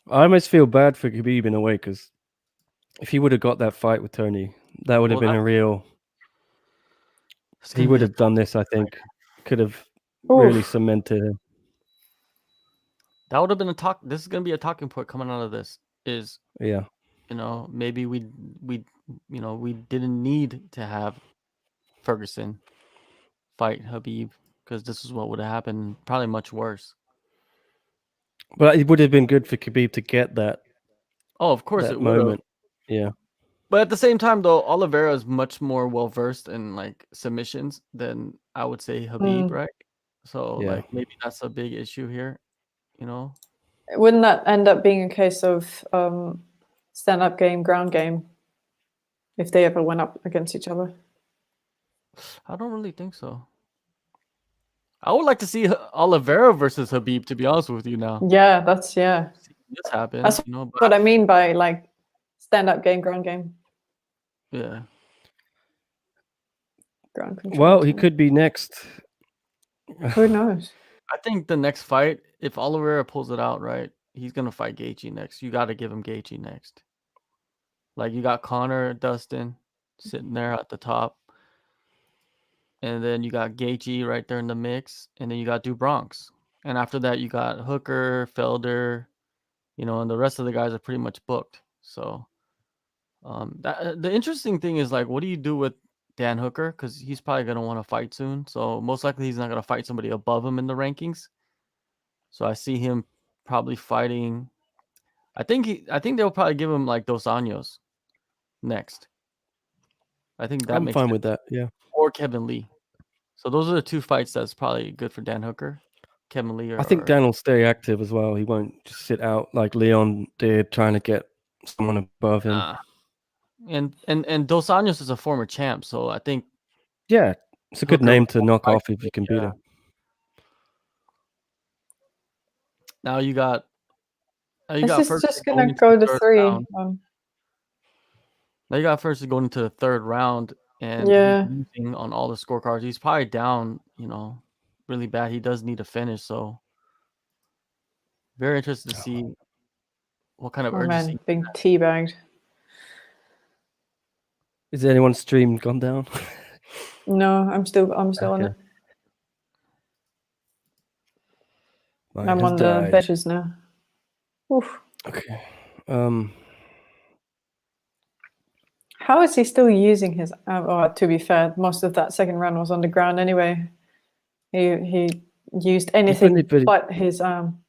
I almost feel bad for Khabib in a way because if he would have got that fight with Tony, that would have Well, been a real. It's He gonna would be a have done tough- this. I think could have Oof. really cemented him. That would have been a talk. This is gonna be a talking point coming out of this. Is Yeah. maybe we didn't need to have Ferguson fight Habib because this is what would have happened. Probably much worse. But it would have been good for Khabib to get that Oh, of course that it would have. moment. Yeah. But at the same time, though, Oliveira is much more well versed in like submissions than I would say Habib, right? So Yeah. like maybe that's a big issue here. Wouldn't that end up being a case of stand-up game, ground game, if they ever went up against each other? I don't really think so. I would like to see Oliveira versus Habib, to be honest with you now. Yeah, that's yeah. See this happen, That's but what I mean by like stand-up game, ground game, yeah. ground control. Well, he time. could be next. Who knows? I think the next fight, if Oliveira pulls it out, right, he's gonna fight Gaethje next. You got to give him Gaethje next. Like you got Connor, Dustin sitting there at the top, and then you got Gaethje right there in the mix, and then you got Du Bronx, and after that you got Hooker, Felder, and the rest of the guys are pretty much booked. So, the interesting thing is like, what do you do with Dan Hooker? Because he's probably gonna want to fight soon. So most likely he's not gonna fight somebody above him in the rankings. So I see him probably fighting. I think they'll probably give him like Dos Anjos next. I think that I'm makes fine sense. with that. Yeah. Or Kevin Lee. So those are the two fights that's probably good for Dan Hooker. Kevin Lee, I think Dan will stay active as well. He won't just sit out like Leon did, trying to get someone above him. And Dos Anjos is a former champ, so I think Yeah, it's a good Hooker name would to want knock fight off if you can beat him. Now you got. This is Ferguson just going gonna into go the to third 3. round. Now you got Ferguson going into the third round, and Yeah. he's losing on all the scorecards. He's probably down, really bad. He does need a finish, so very interested to see what kind of Oh urgency. man, being teabagged. Is anyone's stream gone down? No, I'm still on Okay. it. Mine I'm has on the died. benches now. Oof. Okay. How is he still using his? To be fair, most of that second round was on the ground anyway. He used anything but his arm.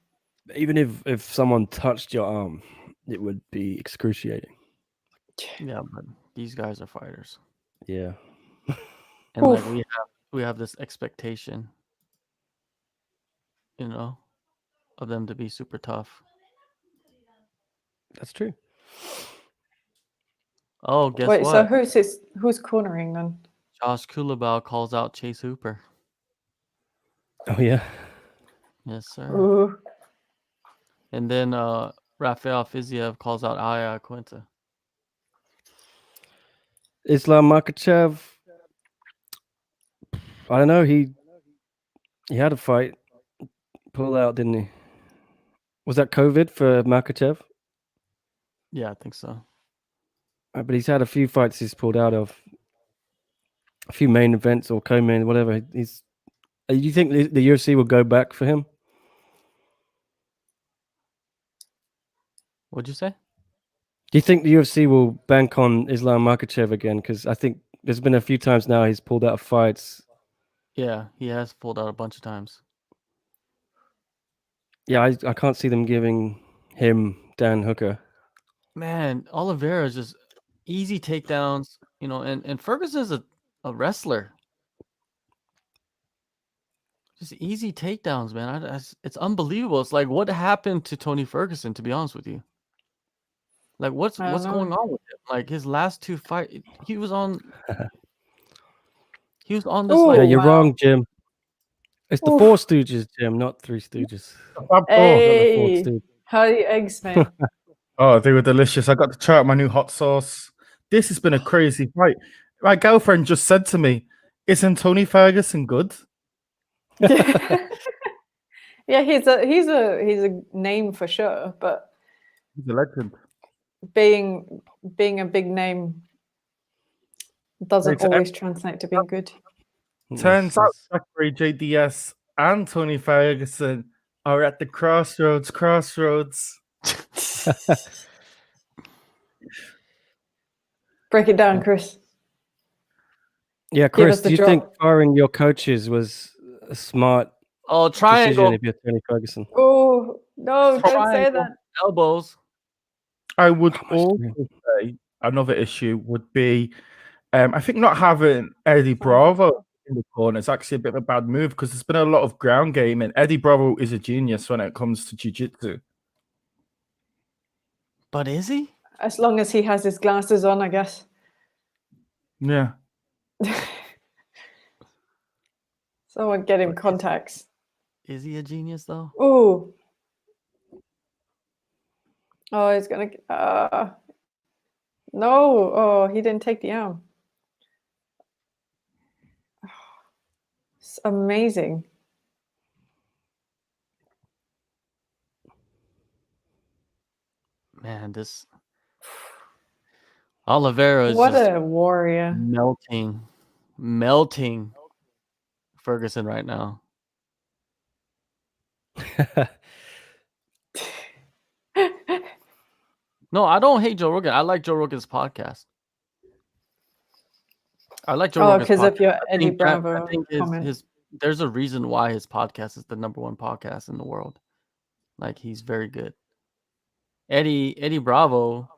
Even if someone touched your arm, it would be excruciating. Yeah, but these guys are fighters. Yeah. And like we have this expectation, you know, of them to be super tough. That's true. Oh, guess Wait, what? so who's cornering then? Josh Kulabau calls out Chase Hooper. Oh yeah. Yes, sir. Ooh. And then Rafael Fiziev calls out Aya Quinta. Islam Makhachev. I don't know. He had a fight, pull out, didn't he? Was that COVID for Makhachev? Yeah, I think so. But he's had a few fights he's pulled out of. A few main events or co-main, whatever. Do you think the UFC will go back for him? What'd you say? Do you think the UFC will bank on Islam Makhachev again? Because I think there's been a few times now he's pulled out of fights. Yeah, he has pulled out a bunch of times. Yeah, I can't see them giving him Dan Hooker. Man, Oliveira is just easy takedowns, you know, and Ferguson is a wrestler. Just easy takedowns, man. It's unbelievable. It's like, what happened to Tony Ferguson, to be honest with you? Like, what's going on with him? Like, his last two fights, he was on this. Like, yeah, you're wrong, Jim. It's the Four Stooges, Jim, not Three Stooges. Hey, how are the eggs, man? Oh, they were delicious. I got to try out my new hot sauce. This has been a crazy fight. My girlfriend just said to me, "Isn't Tony Ferguson good?" Yeah, he's a name for sure, but He's a legend. Being a big name doesn't always translate to being good. Turns out Zachary JDS and Tony Ferguson are at the crossroads. Break it down, Chris. Yeah, Chris, do you think firing your coaches was a smart triangle decision if you're Tony Ferguson? Oh, no, don't say that. Elbows. I would also say another issue would be, I think not having Eddie Bravo in the corner is actually a bit of a bad move because there's been a lot of ground game, and Eddie Bravo is a genius when it comes to jiu-jitsu. But is he? As long as he has his glasses on, I guess. Yeah. Someone get him contacts. Is he a genius though? Ooh. Oh, he's gonna. No. Oh, he didn't take the arm. It's amazing. Man, this Oliveira is what a warrior. Melting Ferguson right now. No, I don't hate Joe Rogan. I like Joe Rogan's podcast. Because of your Eddie Bravo I think there's a reason why his podcast is the #1 podcast in the world. Like, he's very good. Eddie Bravo.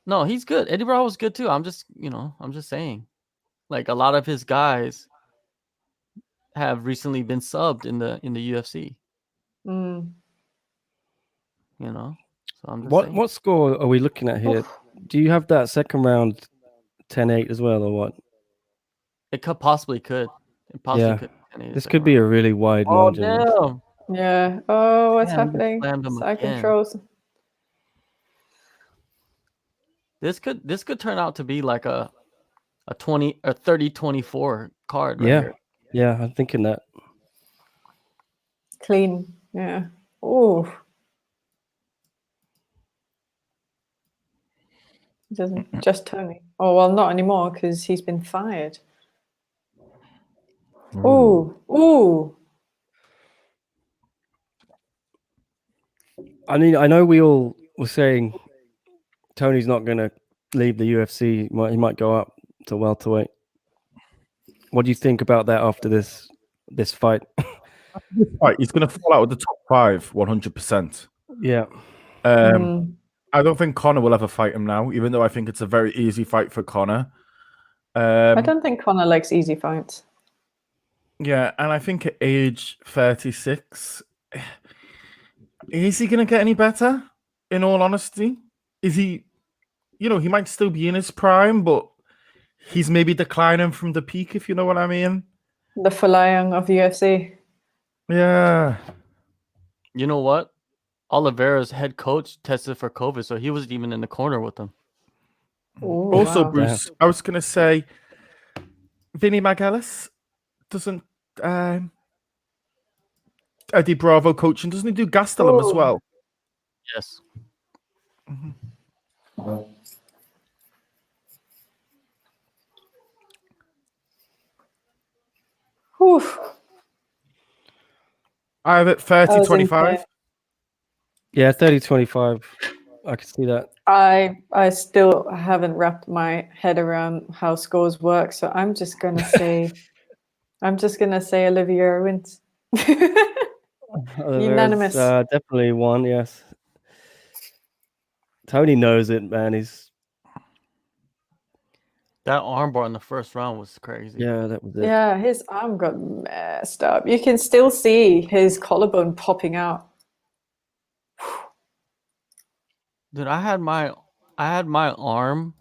No, he's good. Eddie Bravo's good too. I'm just saying. Like, a lot of his guys have recently been subbed in the UFC. Mm. You know? So I'm just saying. What score are we looking at here? Do you have that second round 10-8 as well, or what? It possibly could. This could be a really wide margin. No. Yeah. Oh, what's happening? Side controls. This could turn out to be like a 30-24 card. Right here. Yeah, I'm thinking that. Clean. Yeah. Oh. Doesn't just Tony. Oh well, not anymore because he's been fired. Ooh. I mean, I know we all were saying Tony's not going to leave the UFC. He might go up to welterweight. What do you think about that after this fight? This fight, he's going to fall out of the top 5, 100%. Yeah. I don't think Conor will ever fight him now, even though I think it's a very easy fight for Conor. I don't think Conor likes easy fights. Yeah, and I think at age 36, is he going to get any better? In all honesty, is he? He might still be in his prime, but he's maybe declining from the peak, if you know what I mean. The Falayang of UFC. Yeah. You know what? Oliveira's head coach tested for COVID, so he wasn't even in the corner with them. Ooh, Also, wow. Bruce, I was going to say, Vinny Magalhães doesn't Eddie Bravo coaching, doesn't he do Gastelum as well? Yes. Oof. I have it 30-25. Yeah, 30-25. I can see that. I still haven't wrapped my head around how scores work, so I'm just gonna say Oliveira wins. Unanimous. Definitely one, yes. Tony knows it, man. That armbar in the first round was crazy. Yeah, that was it. Yeah, his arm got messed up. You can still see his collarbone popping out. Dude, I had my arm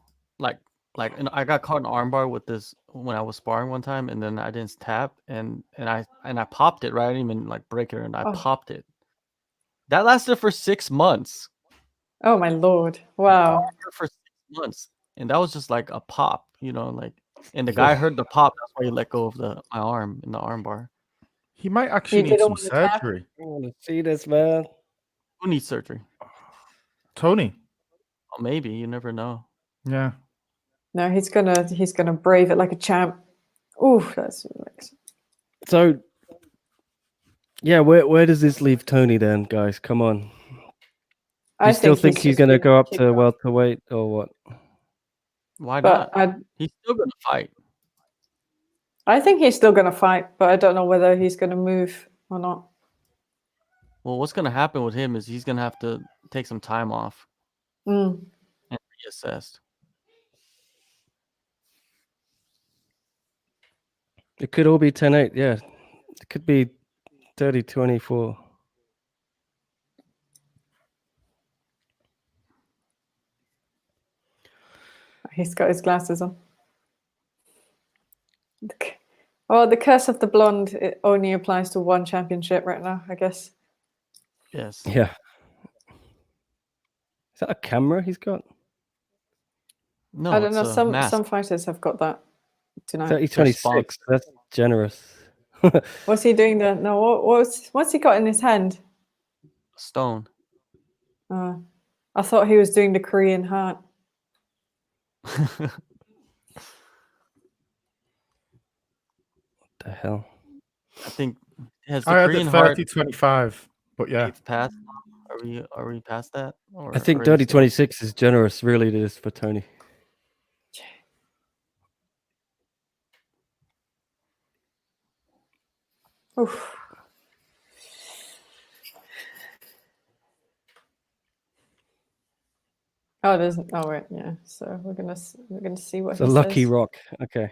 and I got caught in armbar with this when I was sparring one time, and then I didn't tap, and I popped it, right? I didn't even break it, and I popped it. That lasted for 6 months. Oh my lord! Wow. For 6 months, and that was just like a pop, and the guy heard the pop. That's why he let go of my arm in the armbar. He might actually need some surgery. I want to see this, man. Who needs surgery? Tony. Oh, maybe, you never know. Yeah. No, he's gonna brave it like a champ. Ooh, that's so. Yeah, where does this leave Tony then, guys? Come on. I still think he's going to go up to welterweight or what? Why not? He's still going to fight. I think he's still going to fight, but I don't know whether he's going to move or not. Well, what's going to happen with him is he's going to have to take some time off and reassess. It could all be 10-8, yeah. It could be 30-24. He's got his glasses on. Oh, the curse of the blonde, it only applies to one championship right now, I guess. Yes. Yeah. Is that a camera he's got? No, I don't know. Some fighters have got that tonight. 30-26. That's generous. What's he doing there? No, what's he got in his hand? Stone. I thought he was doing the Korean heart. What the hell? I think has the I Korean had it 30-25, but yeah. Past? Are we past that? I think 30-26 is generous, really, it is for Tony. Oof. Oh, there's. Oh, wait, yeah. So we're gonna see what. It's a lucky rock. Okay.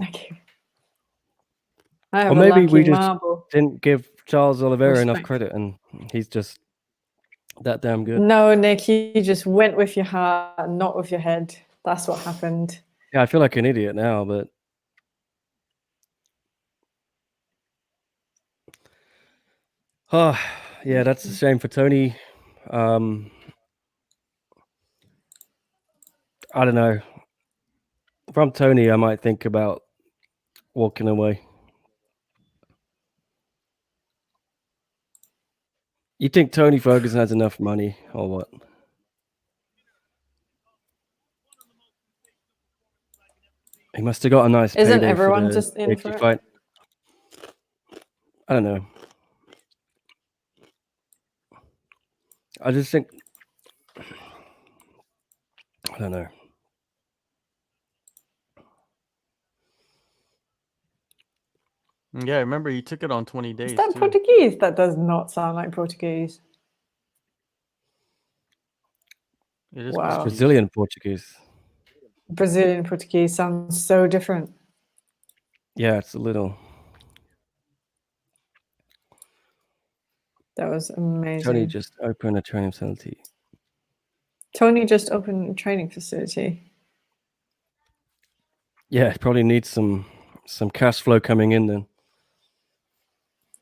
Lucky. I have or maybe lucky we just marble. didn't give Charles Oliveira enough credit, and he's just that damn good. No, Nick, you just went with your heart and not with your head. That's what happened. Yeah, I feel like an idiot now, but oh, yeah, that's a shame for Tony. I don't know. If I'm Tony, I might think about walking away. You think Tony Ferguson has enough money or what? He must have got a nice Isn't payday everyone for the just in for it? fight. I don't know. I just think I don't know. Yeah, remember he took it on 20 days. Is that too. Portuguese? That does not sound like Portuguese. It is Wow. Portuguese. Brazilian Portuguese. Brazilian Portuguese sounds so different. Yeah, it's a little. That was amazing. Tony just opened a training facility. Tony just opened a training facility. Yeah, probably needs some cash flow coming in then.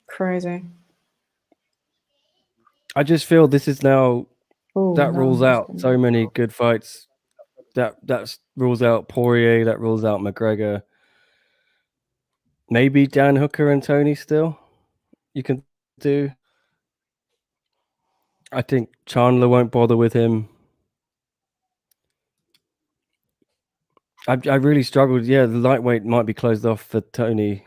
Crazy. I just feel this is now Ooh, that no, rules I'm just out gonna- so many good fights. That rules out Poirier. That rules out McGregor. Maybe Dan Hooker and Tony still. You can do. I think Chandler won't bother with him. I really struggled. Yeah, the lightweight might be closed off for Tony.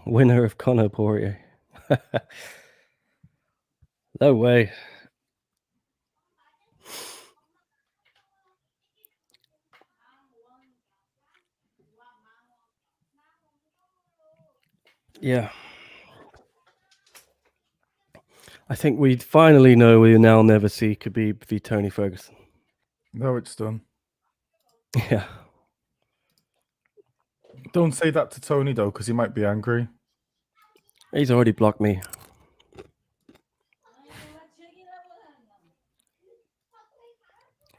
Winner of Conor Poirier. No way. Yeah. I think we finally know we now never see Khabib v Tony Ferguson. No, it's done. Yeah. Don't say that to Tony though, because he might be angry. He's already blocked me.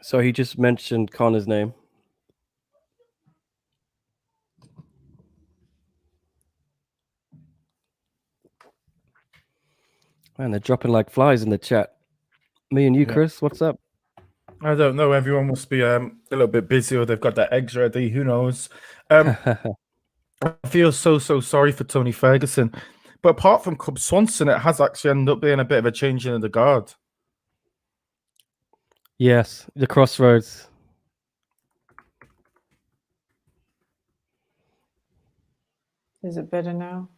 So he just mentioned Conor's name. Man, they're dropping like flies in the chat. Me and you, Yeah. Chris, what's up? I don't know. Everyone must be a little bit busy, or they've got their eggs ready. Who knows? I feel so sorry for Tony Ferguson. But apart from Cub Swanson, it has actually ended up being a bit of a changing of the guard. Yes, the crossroads. Is it better now?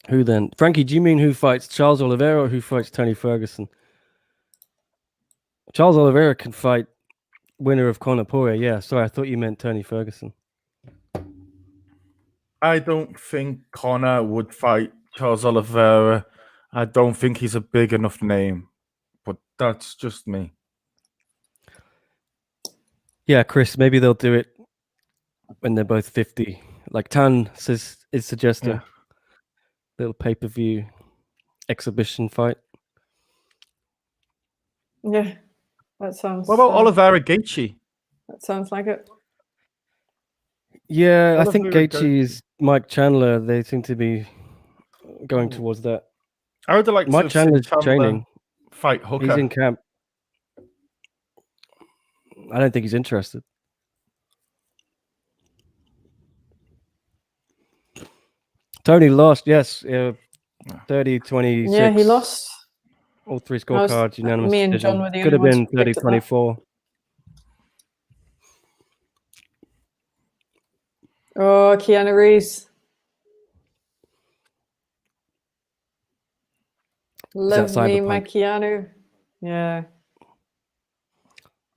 Who then? Frankie, do you mean who fights Charles Oliveira or who fights Tony Ferguson? Charles Oliveira can fight winner of Conor Poirier. Yeah, sorry, I thought you meant Tony Ferguson. I don't think Conor would fight Charles Oliveira. I don't think he's a big enough name. But that's just me. Yeah, Chris, maybe they'll do it when they're both 50. Like Tan is suggesting. Yeah. Little pay-per-view exhibition fight. Yeah, that sounds. What about Oliveira Gaethje? That sounds like it. Yeah, I think Oliveira Gaethje is Mike Chandler. They seem to be going towards that. I would like Mike to see Chandler's Chandler training. fight Hooker. He's in camp. I don't think he's interested. Tony lost, yes. 30-26. Yeah, he lost. All three scorecards, unanimous me and decision. John were the Could have only been ones who predicted 30-24. Oh, Keanu Reeves. Love me, my Cyberpunk? Keanu. Yeah.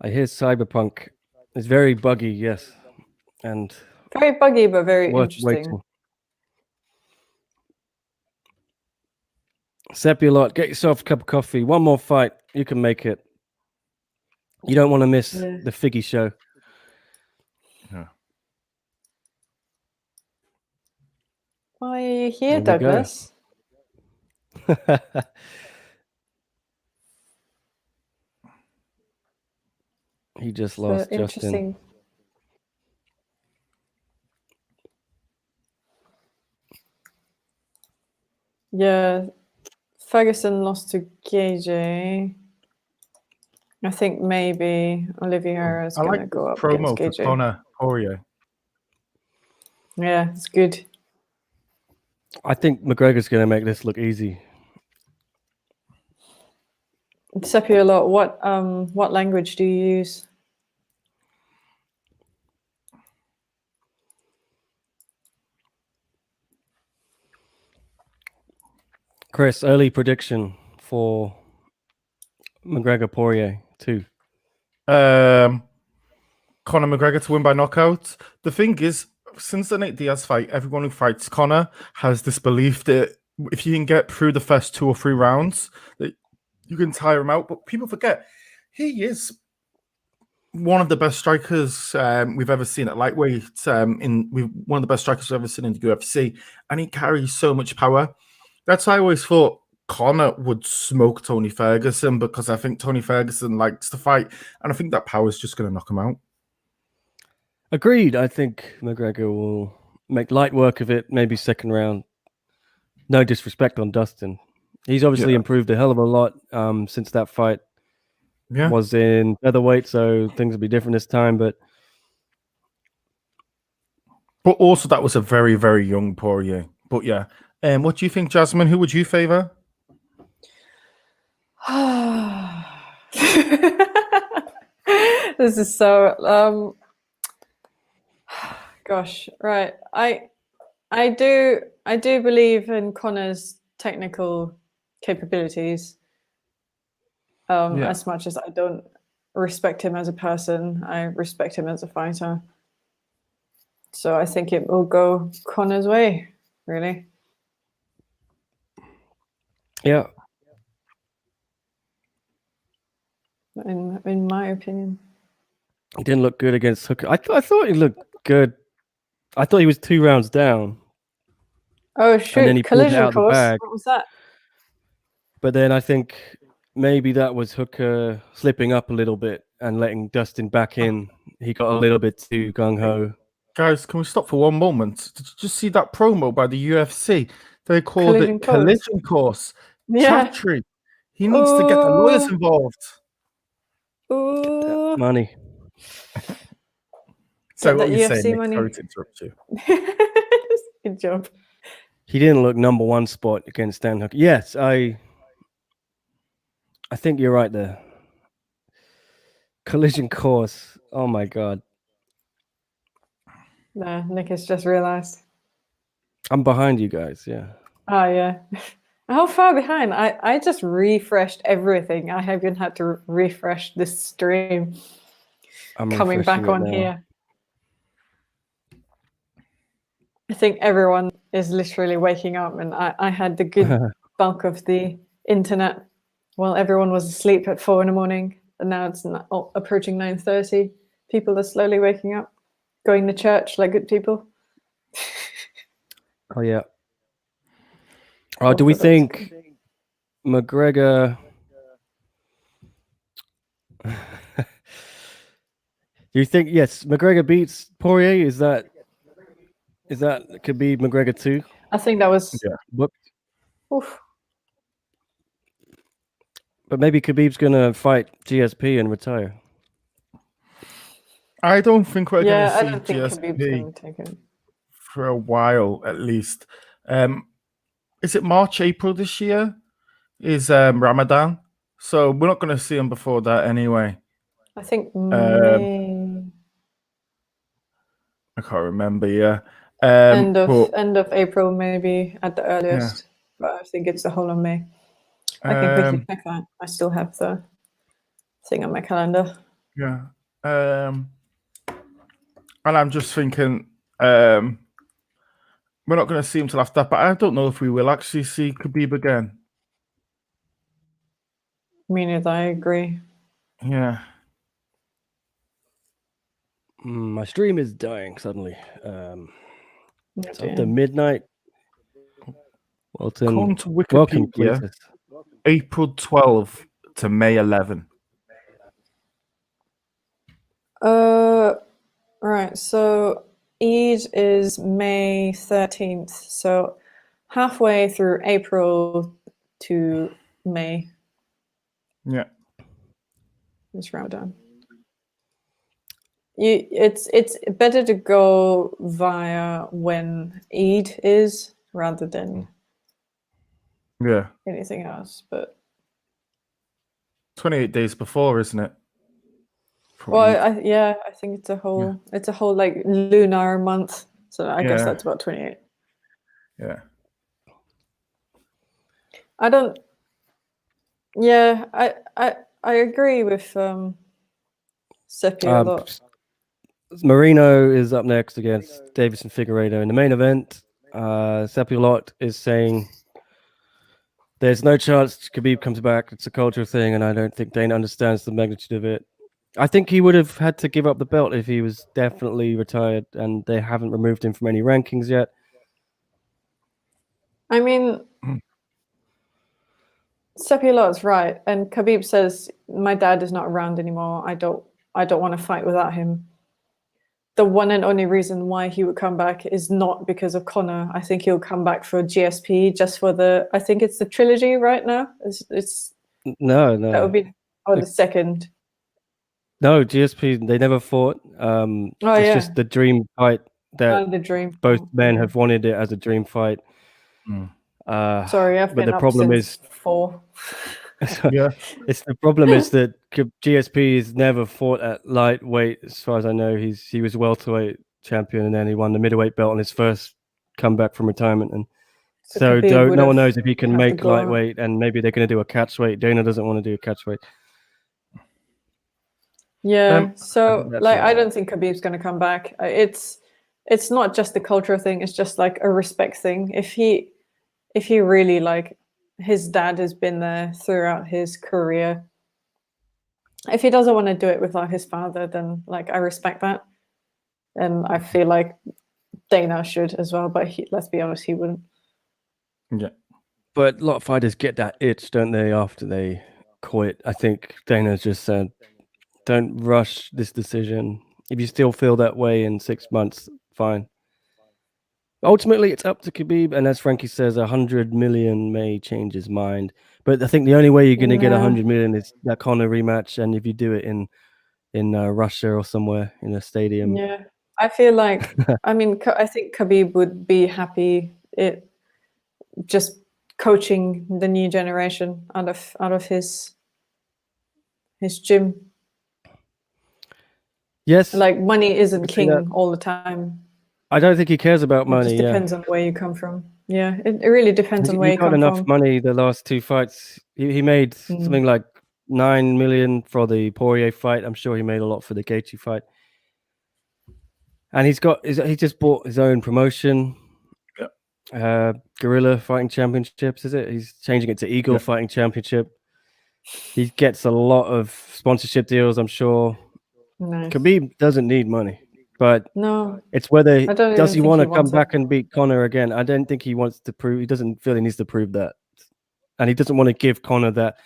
I hear Cyberpunk is very buggy, yes. And Very buggy, but very worth interesting. waiting. Sepulot, get yourself a cup of coffee. One more fight. You can make it. You don't want to miss the Figgy show. Yeah. Why are you here, There we go. Douglas? He just So lost Justin. interesting. Yeah, Ferguson lost to KJ. I think maybe Oliveira is I going to like go up this promo against for KJ. Conor Poirier. Yeah, it's good. I think McGregor's going to make this look easy. Sepulot, what language do you use? Chris, early prediction for McGregor Poirier 2. Conor McGregor to win by knockout. The thing is, since the Nate Diaz fight, everyone who fights Conor has this belief that if you can get through the first 2 or 3 rounds, that you can tire him out. But people forget he is one of the best strikers we've ever seen at lightweight. One of the best strikers we've ever seen in the UFC, and he carries so much power. That's why I always thought Conor would smoke Tony Ferguson, because I think Tony Ferguson likes to fight, and I think that power is just going to knock him out. Agreed. I think McGregor will make light work of it, maybe second round. No disrespect on Dustin. He's obviously improved a hell of a lot since that fight was in featherweight, so things will be different this time. But also that was a very, very young Poirier. But yeah. What do you think, Jasmine? Who would you favour? This is so gosh, right. I do believe in Conor's technical capabilities. As much as I don't respect him as a person, I respect him as a fighter. So I think it will go Conor's way, really. yeah, In my opinion. he didn't look good against Hooker. I thought he looked good. I thought he was 2 rounds down. Oh shoot! And then he pulled it Collision out of the course. bag. What was that? But then I think maybe that was Hooker slipping up a little bit and letting Dustin back in. He got a little bit too gung-ho. Guys, can we stop for one moment? Did you just see that promo by the UFC? They called it Collision Course. Yeah. Chatry. He needs to get the lawyers involved. Ooh. Money. So what the you UFC saying? money. Sorry to interrupt you. Good job. He didn't look number 1 spot against Dan Hooker. Yes, I think you're right there. Collision Course. Oh my God. No, Nick has just realised. I'm behind you guys, yeah. Oh yeah. How far behind? I just refreshed everything. I haven't had to refresh this stream. I'm coming back refreshing it on now. here. I think everyone is literally waking up, and I had the good bulk of the internet while everyone was asleep at 4 a.m, and now it's approaching 9:30. People are slowly waking up, going to church like good people. Oh yeah. Oh, do we think McGregor? Do you think McGregor beats Poirier? Is that could be McGregor 2? I think that was booked. Oof. But maybe Khabib's gonna fight GSP and retire. I don't think we're going I to don't see think Khabib's GSP going to take it for a while, at least. Is it March, April this year? Is Ramadan? So we're not going to see him before that anyway. I think May. I can't remember. Yeah. End of April, maybe at the earliest. But I think it's the whole of May. I can quickly check that. I still have the thing on my calendar. Yeah. And I'm just thinking, we're not going to see him till after that, but I don't know if we will actually see Khabib again. Me neither, I agree. Yeah. My stream is dying suddenly. It's dear. after midnight. According Welcome, to Wikipedia, please. April 12 to May 11. Right, so Eid is May 13th, so halfway through April to May. Yeah. It's Ramadan. It's better to go via when Eid is rather than anything else, but 28 days before, isn't it? well, I think it's a whole like lunar month, so I guess that's about 28. Yeah. I don't. Yeah, I agree with Seppi a lot. Moreno is up next against Deiveson Figueiredo in the main event. Seppi Lot is saying there's no chance Khabib comes back. It's a cultural thing, and I don't think Dana understands the magnitude of it. I think he would have had to give up the belt if he was definitely retired, and they haven't removed him from any rankings yet. I mean, Seppi Lot's right, and Khabib says, "My dad is not around anymore. I don't want to fight without him." The one and only reason why he would come back is not because of Conor. I think he'll come back for GSP, just for I think it's the trilogy right now. It's No. That would be the second. No, GSP, they never fought. It's just the dream fight that the dream. Both men have wanted it as a dream fight. Sorry, I've been the up problem since 4. Yeah, the problem is that GSP has never fought at lightweight. As far as I know, he was welterweight champion, and then he won the middleweight belt on his first comeback from retirement. And so no one knows if he can make lightweight, and maybe they're going to do a catchweight. Dana doesn't want to do a catchweight. Yeah, so I don't think Khabib's going to come back. It's not just the cultural thing. It's just like a respect thing. If he really like, his dad has been there throughout his career. If he doesn't want to do it without his father, then like I respect that, and I feel like Dana should as well. But let's be honest, he wouldn't. Yeah, but a lot of fighters get that itch, don't they, after they quit? I think Dana's just said, don't rush this decision. If you still feel that way in 6 months, fine. Ultimately, it's up to Khabib, and as Frankie says, 100 million may change his mind. But I think the only way you're going to get 100 million is that Conor rematch, and if you do it in Russia or somewhere in a stadium. Yeah, I feel like I think Khabib would be happy just coaching the new generation out of his gym. Yes, like money isn't king all the time. I don't think he cares about money. It just depends on where you come from. Yeah, it really depends on where you come from. He got enough money the last 2 fights. He made something like 9 million for the Poirier fight. I'm sure he made a lot for the Gaethje fight. And he just bought his own promotion. Guerrilla Fighting Championships, is it? He's changing it to Eagle Fighting Championship. He gets a lot of sponsorship deals, I'm sure. Nice. Khabib doesn't need money, but no, it's whether does he want to come back and beat Conor again. I don't think he wants to prove. He doesn't feel he needs to prove that, and he doesn't want to give Conor that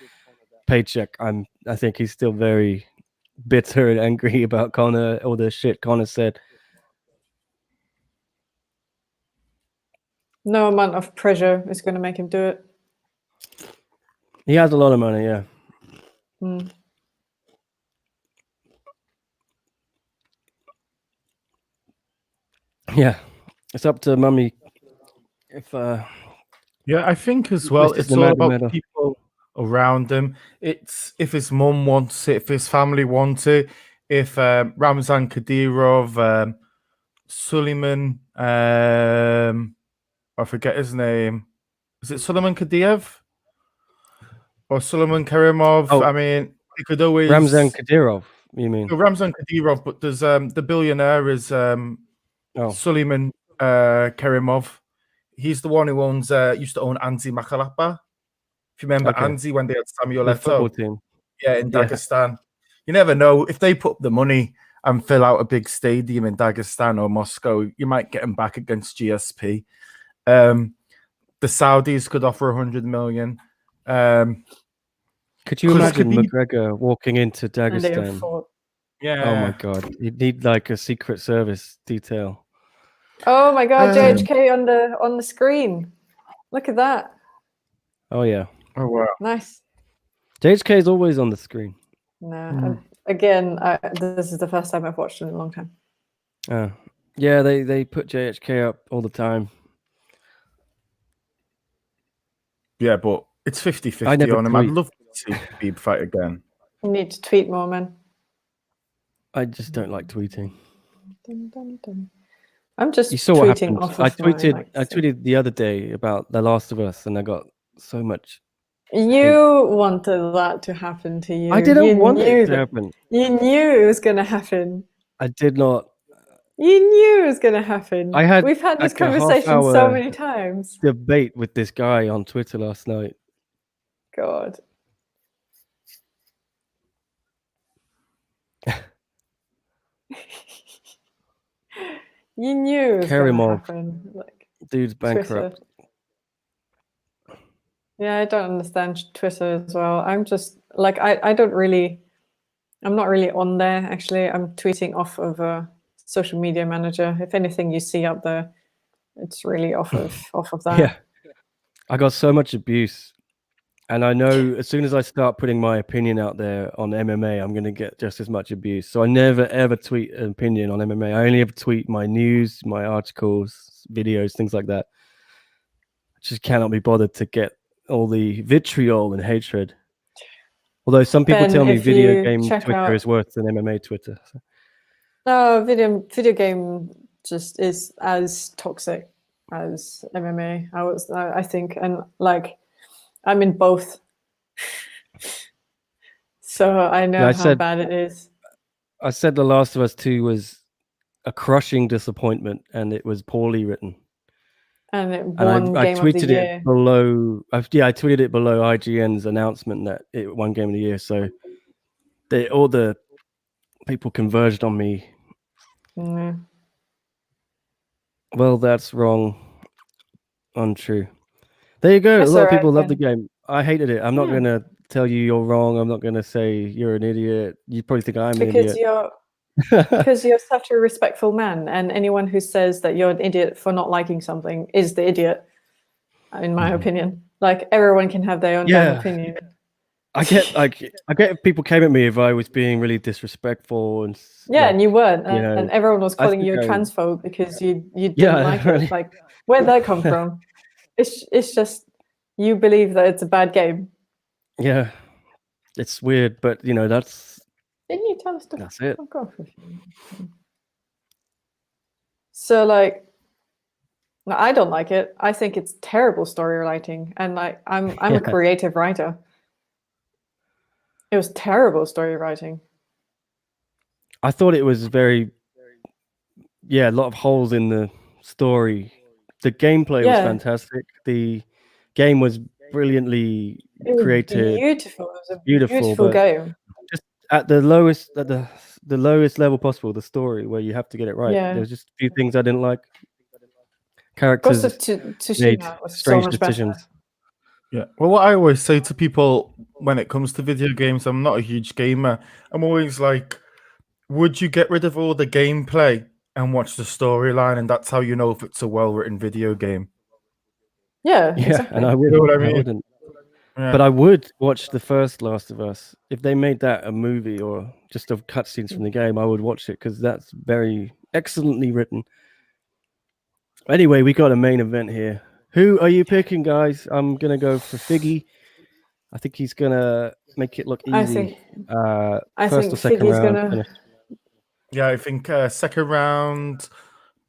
paycheck. I think he's still very bitter and angry about Conor, all the shit Conor said. No amount of pressure is going to make him do it. He has a lot of money, yeah. Yeah, it's up to Mummy. I think as well, it's all about people around him. It's if his mum wants it, if his family wants it, if Ramzan Kadyrov, Suleiman, I forget his name. Is it Suleiman Kadyrov or Suleiman Karimov? Oh, I mean, he could always Ramzan Kadyrov. You mean Ramzan Kadyrov? But there's the billionaire is Suleiman Karimov. He's the one who owns used to own Anzi Makalapa. If you remember Anzi when they had Samuel Eto'o. Football team. Yeah, in Dagestan. You never know. If they put up the money and fill out a big stadium in Dagestan or Moscow, you might get him back against GSP. The Saudis could offer 100 million. Could you imagine McGregor walking into Dagestan? Yeah. Oh my God. You'd need like a Secret Service detail. Oh my God, JHK on the screen. Look at that. Oh yeah. Oh wow. Nice. JHK is always on the screen. No. Again, this is the first time I've watched it in a long time. Yeah, they put JHK up all the time. Yeah, but it's 50-50 on him. I'd love to see Khabib fight again. You need to tweet more, man. I just don't like tweeting. Dun, dun, dun. I'm just you saw what happened. off I tweeted the other day about The Last of Us, and I got so much. You wanted that to happen to you. I didn't want it to happen. You knew it was going to happen. I did not. You knew it was going to happen. We've had this like conversation so many times. Debate with this guy on Twitter last night. God. You knew it was going to happen. Like, dude's bankrupt. Twitter. Yeah, I don't understand Twitter as well. I'm just like I'm not really on there actually. I'm tweeting off of a social media manager. If anything you see up there, it's really off of that. Yeah. I got so much abuse. And I know as soon as I start putting my opinion out there on MMA, I'm going to get just as much abuse. So I never, ever tweet an opinion on MMA. I only ever tweet my news, my articles, videos, things like that. I just cannot be bothered to get all the vitriol and hatred. Although some people tell me video game Twitter is worse than MMA Twitter. So. No, video game just is as toxic as MMA. I think, and like I'm in both, so I know how bad it is. I said The Last of Us 2 was a crushing disappointment, and it was poorly written. And it won I Game tweeted of the Year. it below. I tweeted it below IGN's announcement that it won Game of the Year. So all the people converged on me. Mm. Well, that's wrong. Untrue. There you go. A lot of people love the game. I hated it. I'm not going to tell you you're wrong. I'm not going to say you're an idiot. You probably think I'm an idiot. Because you're such a respectful man, and anyone who says that you're an idiot for not liking something is the idiot, in my opinion. Like everyone can have their own damn opinion. I get if people came at me if I was being really disrespectful and and you weren't, and everyone was calling you a transphobe because you didn't like it. Like where'd that come from? It's just you believe that it's a bad game. Yeah, it's weird, but that's. Didn't you tell us to That's it. fuck off? So like, I don't like it. I think it's terrible story writing, and like I'm a creative writer. It was terrible story writing. I thought it was a lot of holes in the story. The gameplay was fantastic. The game was brilliantly created. Beautiful. It was a beautiful game. Just at the lowest level possible, the story where you have to get it right. Yeah. There's just a few things I didn't like. Characters made strange decisions. Better. Yeah. Well, what I always say to people when it comes to video games, I'm not a huge gamer. I'm always like, would you get rid of all the gameplay and watch the storyline? And that's how you know if it's a well-written video game. Yeah, exactly. And I wouldn't. You know what I mean? I wouldn't. Yeah. But I would watch the first Last of Us. If they made that a movie or just of cutscenes from the game, I would watch it because that's very excellently written. Anyway, we got a main event here. Who are you picking, guys? I'm going to go for Figgy. I think he's going to make it look easy. I first think or second Figgy's round. Yeah, I think second round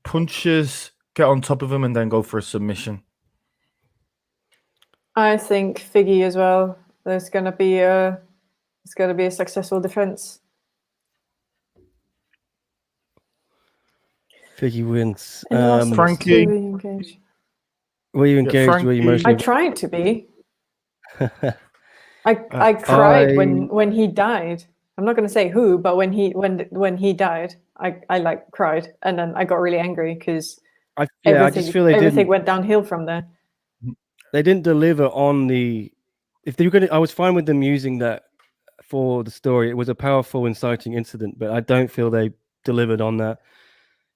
punches, get on top of him, and then go for a submission. I think Figgy as well. There's going to be a successful defense. Figgy wins. Frankie, were you engaged? Were you emotional? I tried to be. I cried when he died. I'm not going to say who, but when he died, I like cried, and then I got really angry because everything went downhill from there. They didn't deliver on the. If they were going to, I was fine with them using that for the story. It was a powerful, inciting incident, but I don't feel they delivered on that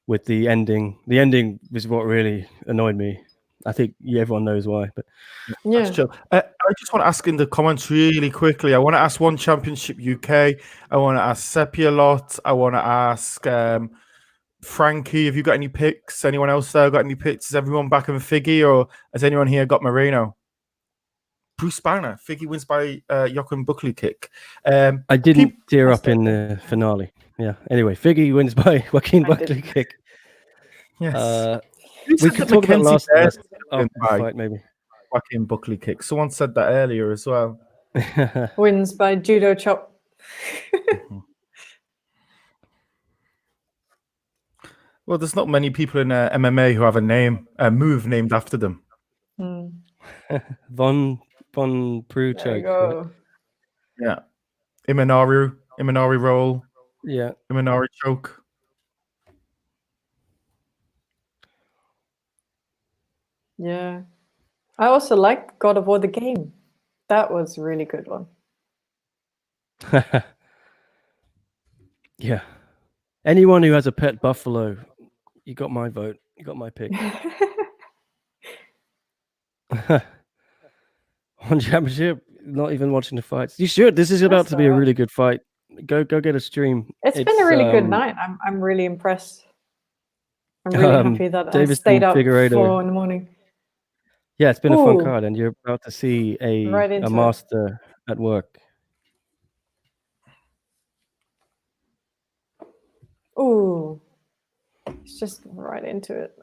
with the ending. The ending was what really annoyed me. I think everyone knows why, but yeah. I just want to ask in the comments really quickly. I want to ask One Championship UK. I want to ask Seppi a lot. I want to ask Frankie, have you got any picks? Anyone else there got any picks? Is everyone back in Figgy, or has anyone here got Moreno? Bruce Banner. Figgy wins by Joachim Buckley kick. I didn't tear up in the finale. Yeah. Anyway, Figgy wins by Joaquin Buckley kick. Yes. We could talk about Last of Us after the fight, maybe. backwhacking Buckley kick. Someone said that earlier as well. Wins by judo chop. Well, there's not many people in MMA who have a move named after them. Von Prue There you choke. go. Yeah. Imanari roll, Yeah. Imanari choke. Yeah. I also liked God of War the game. That was a really good one. Yeah. Anyone who has a pet buffalo, you got my vote. You got my pick. On championship, not even watching the fights. You should. This is about to be a really good fight. Go get a stream. It's been a really good night. I'm really impressed. I'm really happy that I Deiveson, stayed up Figueiredo. 4 in the morning. Yeah, it's been a fun card, and you're about to see a master at work. Ooh, it's just right into it.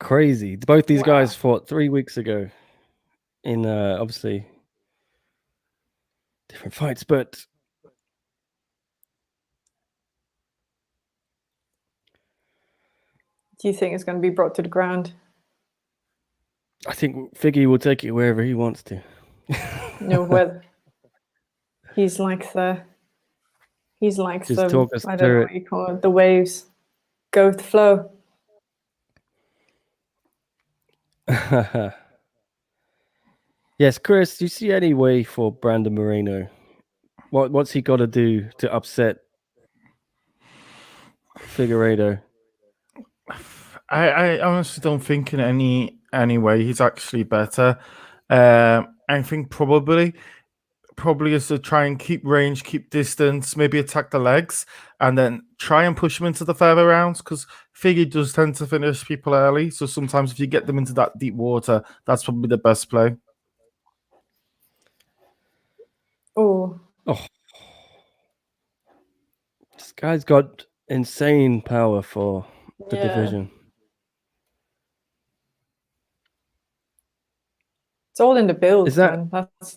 Crazy. Both these guys fought 3 weeks ago in obviously different fights, but do you think it's going to be brought to the ground? I think Figgy will take it wherever he wants to. No, whether he's like the I don't know what you call it, the waves. Go with the flow. Yes, Chris, do you see any way for Brandon Moreno? What's he got to do to upset Figueiredo? I honestly don't think in any way he's actually better. I think probably is to try and keep range, keep distance, maybe attack the legs, and then try and push them into the further rounds, because Figgy does tend to finish people early. So sometimes if you get them into that deep water, that's probably the best play. Oh. This guy's got insane power for the division. It's all in the build, man.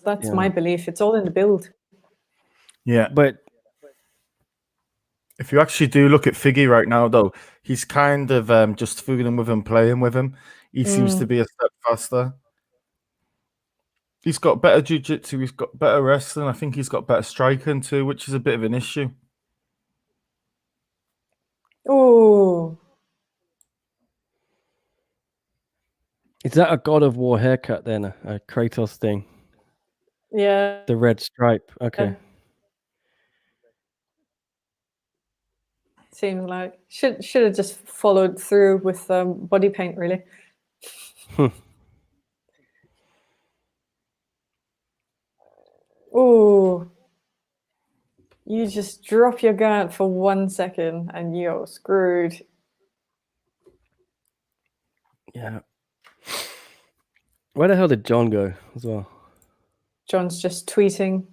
That's my belief. It's all in the build. Yeah. But if you actually do look at Figgy right now, though, he's kind of just fooling with him, playing with him. He seems to be a step faster. He's got better jiu-jitsu, he's got better wrestling. I think he's got better striking too, which is a bit of an issue. Oh. Is that a God of War haircut then? A Kratos thing? Yeah. The red stripe. Okay. Seems like should have just followed through with body paint, really. Oh, you just drop your guard for 1 second and you're screwed. Yeah. Where the hell did John go as well? John's just tweeting.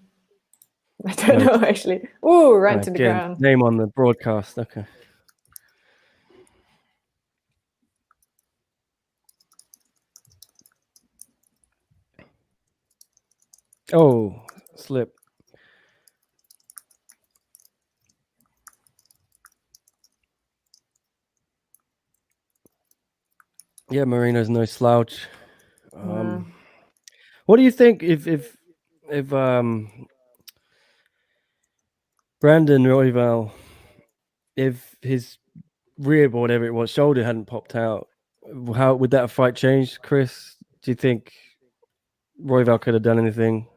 I don't know, actually. Oh, right to the ground. Name on the broadcast. Okay. Oh, slip. Yeah, Moreno's no slouch. What do you think if Brandon Royval, if his rib or whatever it was, shoulder hadn't popped out, how would that fight change, Chris? Do you think Royval could have done anything?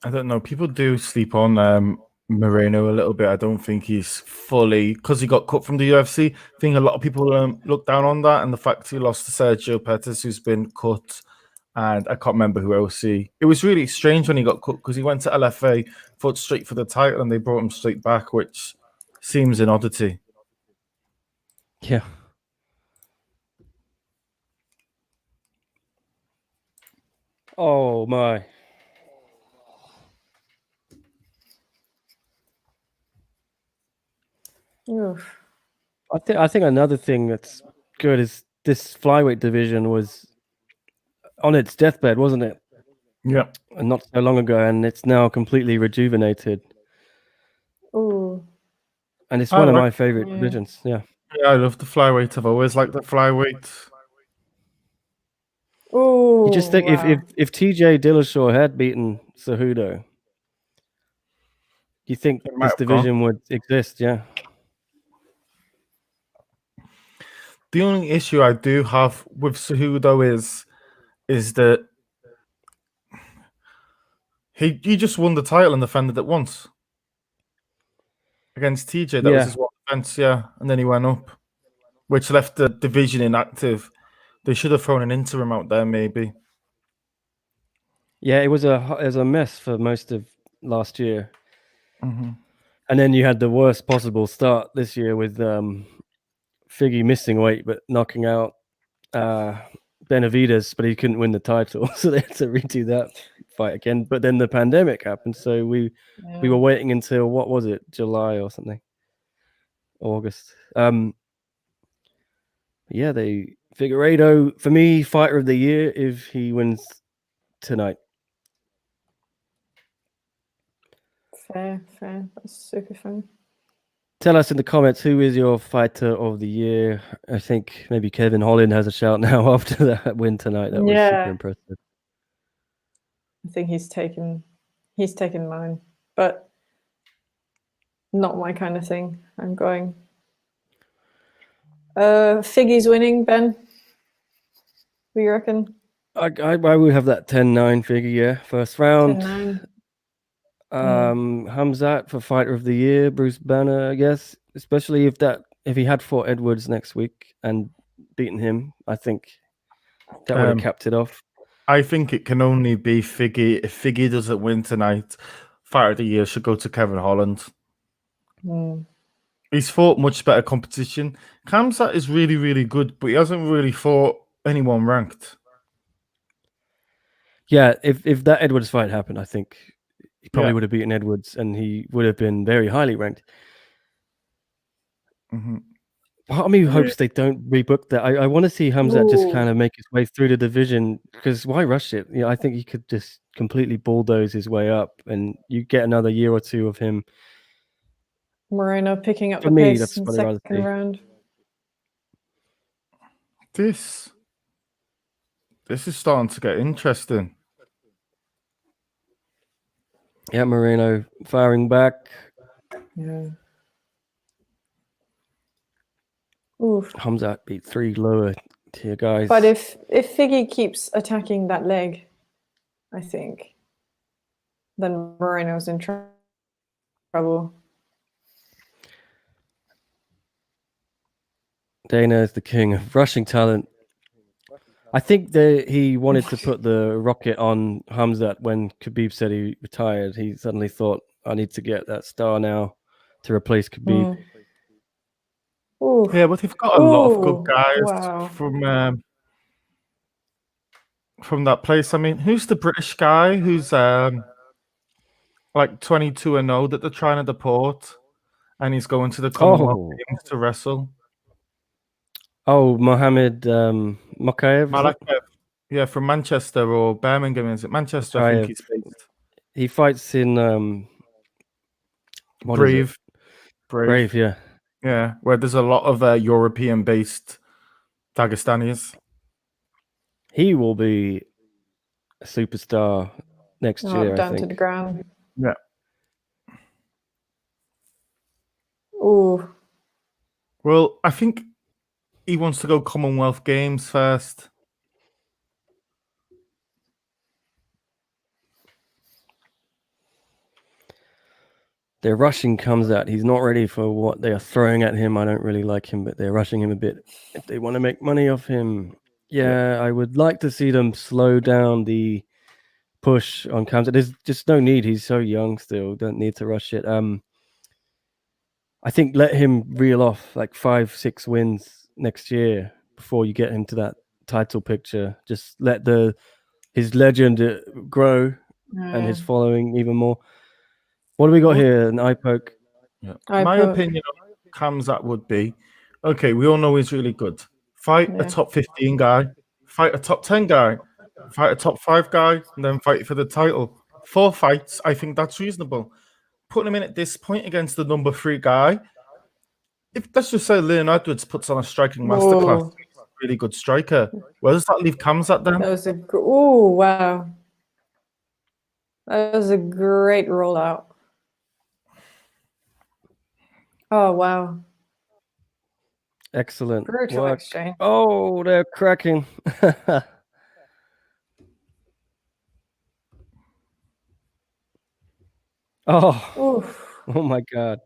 I don't know. People do sleep on Moreno a little bit. I don't think he's fully, because he got cut from the UFC. I think a lot of people look down on that, and the fact he lost to Sergio Pettis, who's been cut, and I can't remember who else it was really strange when he got cut, because he went to LFA, fought straight for the title, and they brought him straight back, which seems an oddity. Yeah. Oh my. Oof. I think another thing that's good is this flyweight division was on its deathbed, wasn't it? Yeah. And not so long ago, and it's now completely rejuvenated. Ooh. And it's one of my favorite divisions. Yeah. Yeah, I love the flyweight. I've always liked the flyweight. Ooh. You just think wow. if TJ Dillashaw had beaten Cejudo, you think this division would exist? Yeah. The only issue I do have with Cejudo is that he just won the title and defended it once against TJ. That was his one defense, and then he went up, which left the division inactive. They should have thrown an interim out there, maybe. Yeah, it was a mess for most of last year, and then you had the worst possible start this year with Figgy missing weight but knocking out Benavidez, but he couldn't win the title, so they had to redo that fight again. But then the pandemic happened, so we were waiting until what was it, July or something, August. Yeah, Figueiredo for me, fighter of the year if he wins tonight. Fair. That's super fun. Tell us in the comments who is your fighter of the year. I think maybe Kevin Holland has a shout now after that win tonight. That was super impressive. I think he's taken mine, but not my kind of thing. I'm going. Figgy's winning, Ben. What do you reckon? I would have that 10-9 figure, yeah. First round. 10-9. Hamzat for fighter of the year, Bruce Banner, I guess. Especially if he had fought Edwards next week and beaten him, I think that would have capped it off. I think it can only be Figgy. If Figgy doesn't win tonight, fighter of the year should go to Kevin Holland. He's fought much better competition. Hamzat is really, really good, but he hasn't really fought anyone ranked. Yeah, if that Edwards fight happened, I think he probably would have beaten Edwards and he would have been very highly ranked. Part of me hopes they don't rebook that. I want to see Hamzat just kind of make his way through the division, because why rush it? I think he could just completely bulldoze his way up and you get another year or two of him. Moreno picking up the pace in the second round. This is starting to get interesting. Yeah, Moreno firing back. Yeah. Oof. Hamzat beat 3 lower tier guys. But if Figgy keeps attacking that leg, I think, then Moreno's in trouble. Dana is the king of rushing talent. I think that he wanted to put the rocket on Hamzat when Khabib said he retired. He suddenly thought, I need to get that star now to replace Khabib. Yeah, but they've got a lot of good guys from that place. I mean, who's the British guy who's like 22-0 that they're trying to deport, and he's going to the Commonwealth Games to wrestle? Oh, Mohammed Mokaev. Yeah, from Manchester or Birmingham. Is it Manchester? I think he's based. He fights in Brave, yeah. Yeah, where there's a lot of European-based Dagestanis. He will be a superstar next year, down I think. to the ground. Yeah. Ooh. Well, I think he wants to go Commonwealth Games first. Their rushing comes out. He's not ready for what they are throwing at him. I don't really like him, but they're rushing him a bit if they want to make money off him. Yeah, I would like to see them slow down the push on Kamzat. There's just no need. He's so young still. Don't need to rush it. I think let him reel off like 5-6 wins next year before you get him to that title picture. Just let his legend grow and his following even more. What do we got here? An eye poke. Yeah. My opinion of Kamzat would be Okay, we all know he's really good. Fight a Yeah. top 15 guy, fight a top 10 guy, fight a top 5 guy, and then fight for the title. 4 fights, I think that's reasonable. Putting him in at this point against the number 3 guy, if let's just say Leon Edwards puts on a striking masterclass, Whoa. he's a really good striker. Where does that leave Kamzat then? That was oh wow. That was a great rollout. Oh wow. Excellent Brutal work. exchange. Oh, they're cracking. Oh, Oof. oh my God.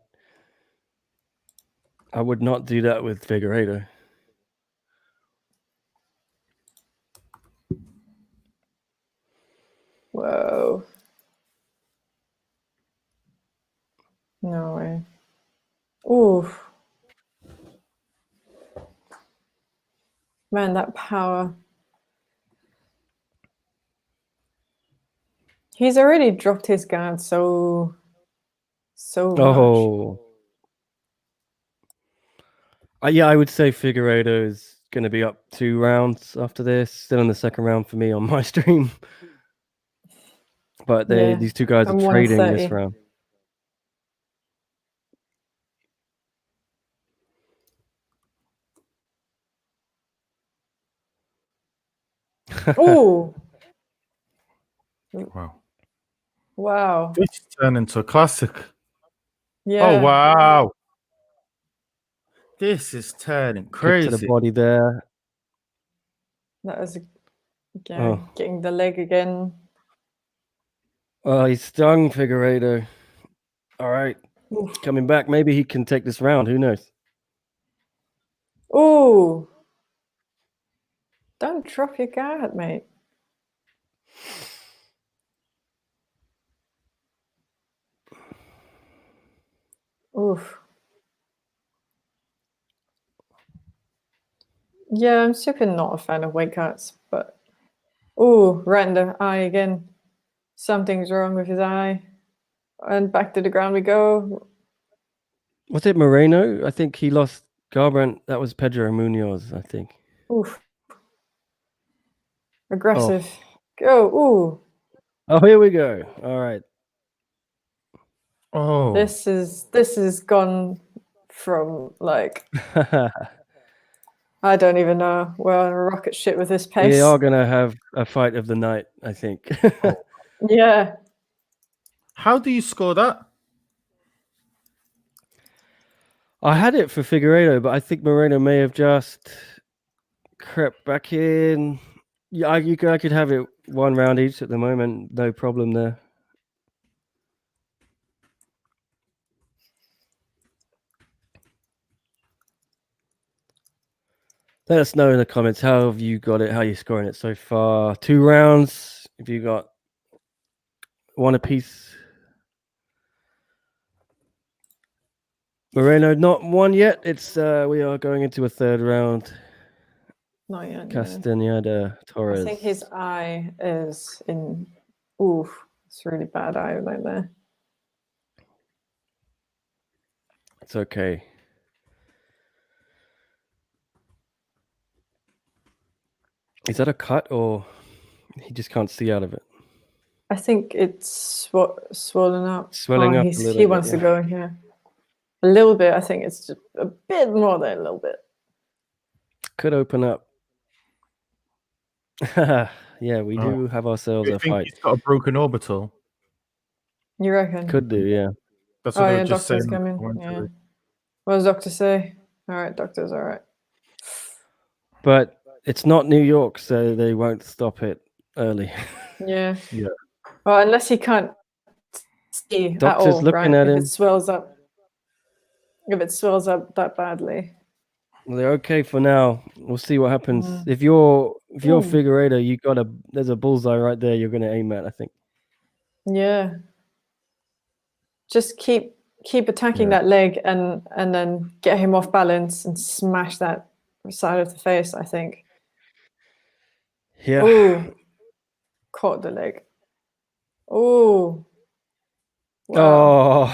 I would not do that with Figueiredo. Whoa. No way. Oof. Man, that power. He's already dropped his guard so much. Oh. Yeah, I would say Figueiredo is going to be up 2 rounds after this. Still in the second round for me on my stream. But Yeah, these two guys are I'm trading 130. this round. Ooh. Wow. Wow. This turned into a classic. Yeah. Oh, wow. This is turning Kick to the crazy. body there. That was Oh. getting the leg again. Oh, he's stung Figueiredo. All right. Oof. Coming back. Maybe he can take this round. Who knows? Ooh. Don't drop your guard, mate. Oof. Yeah, I'm super not a fan of weight cuts, but ooh, right in the eye again. Something's wrong with his eye. And back to the ground we go. Was it Moreno? I think he lost Garbrandt. That was Pedro Munoz, I think. Oof. Aggressive. Go. Ooh. Oh, here we go. All right. Oh. This is gone from like I don't even know. We're on a rocket ship with this pace. We are going to have a fight of the night, I think. Yeah. How do you score that? I had it for Figueiredo, but I think Moreno may have just crept back in. Yeah, I could have it 1 round each at the moment. No problem there. Let us know in the comments how have you got it, how you scoring it so far. 2 rounds. If you got 1 apiece. Moreno not 1 yet. It's we are going into a 3rd round. Not yet. No. Castaneda, Torres. I think his eye is in. Oof, it's really bad eye right there. It's okay. Is that a cut or he just can't see out of it? I think it's swollen up. Swelling up a little He bit, wants to yeah. go in here. A little bit. I think it's just a bit more than a little bit. Could open up. Yeah, we do have ourselves I a think fight. he's got a broken orbital. You reckon? Could do, yeah. That's what Oh they yeah, were just doctor's saying. coming. Yeah. What does doctor say? All right, doctor's all right. But it's not New York, so they won't stop it early. Yeah. Yeah. Well, unless he can't see at Doctor's all, looking right? at If him. it swells up. If it swells up that badly. Well, they're okay for now. We'll see what happens. Mm. If you're Ooh. Figueiredo, there's a bullseye right there you're gonna aim at, I think. Yeah. Just keep attacking that leg and then get him off balance and smash that side of the face, I think. Yeah. Ooh. Caught the leg. Ooh. Wow.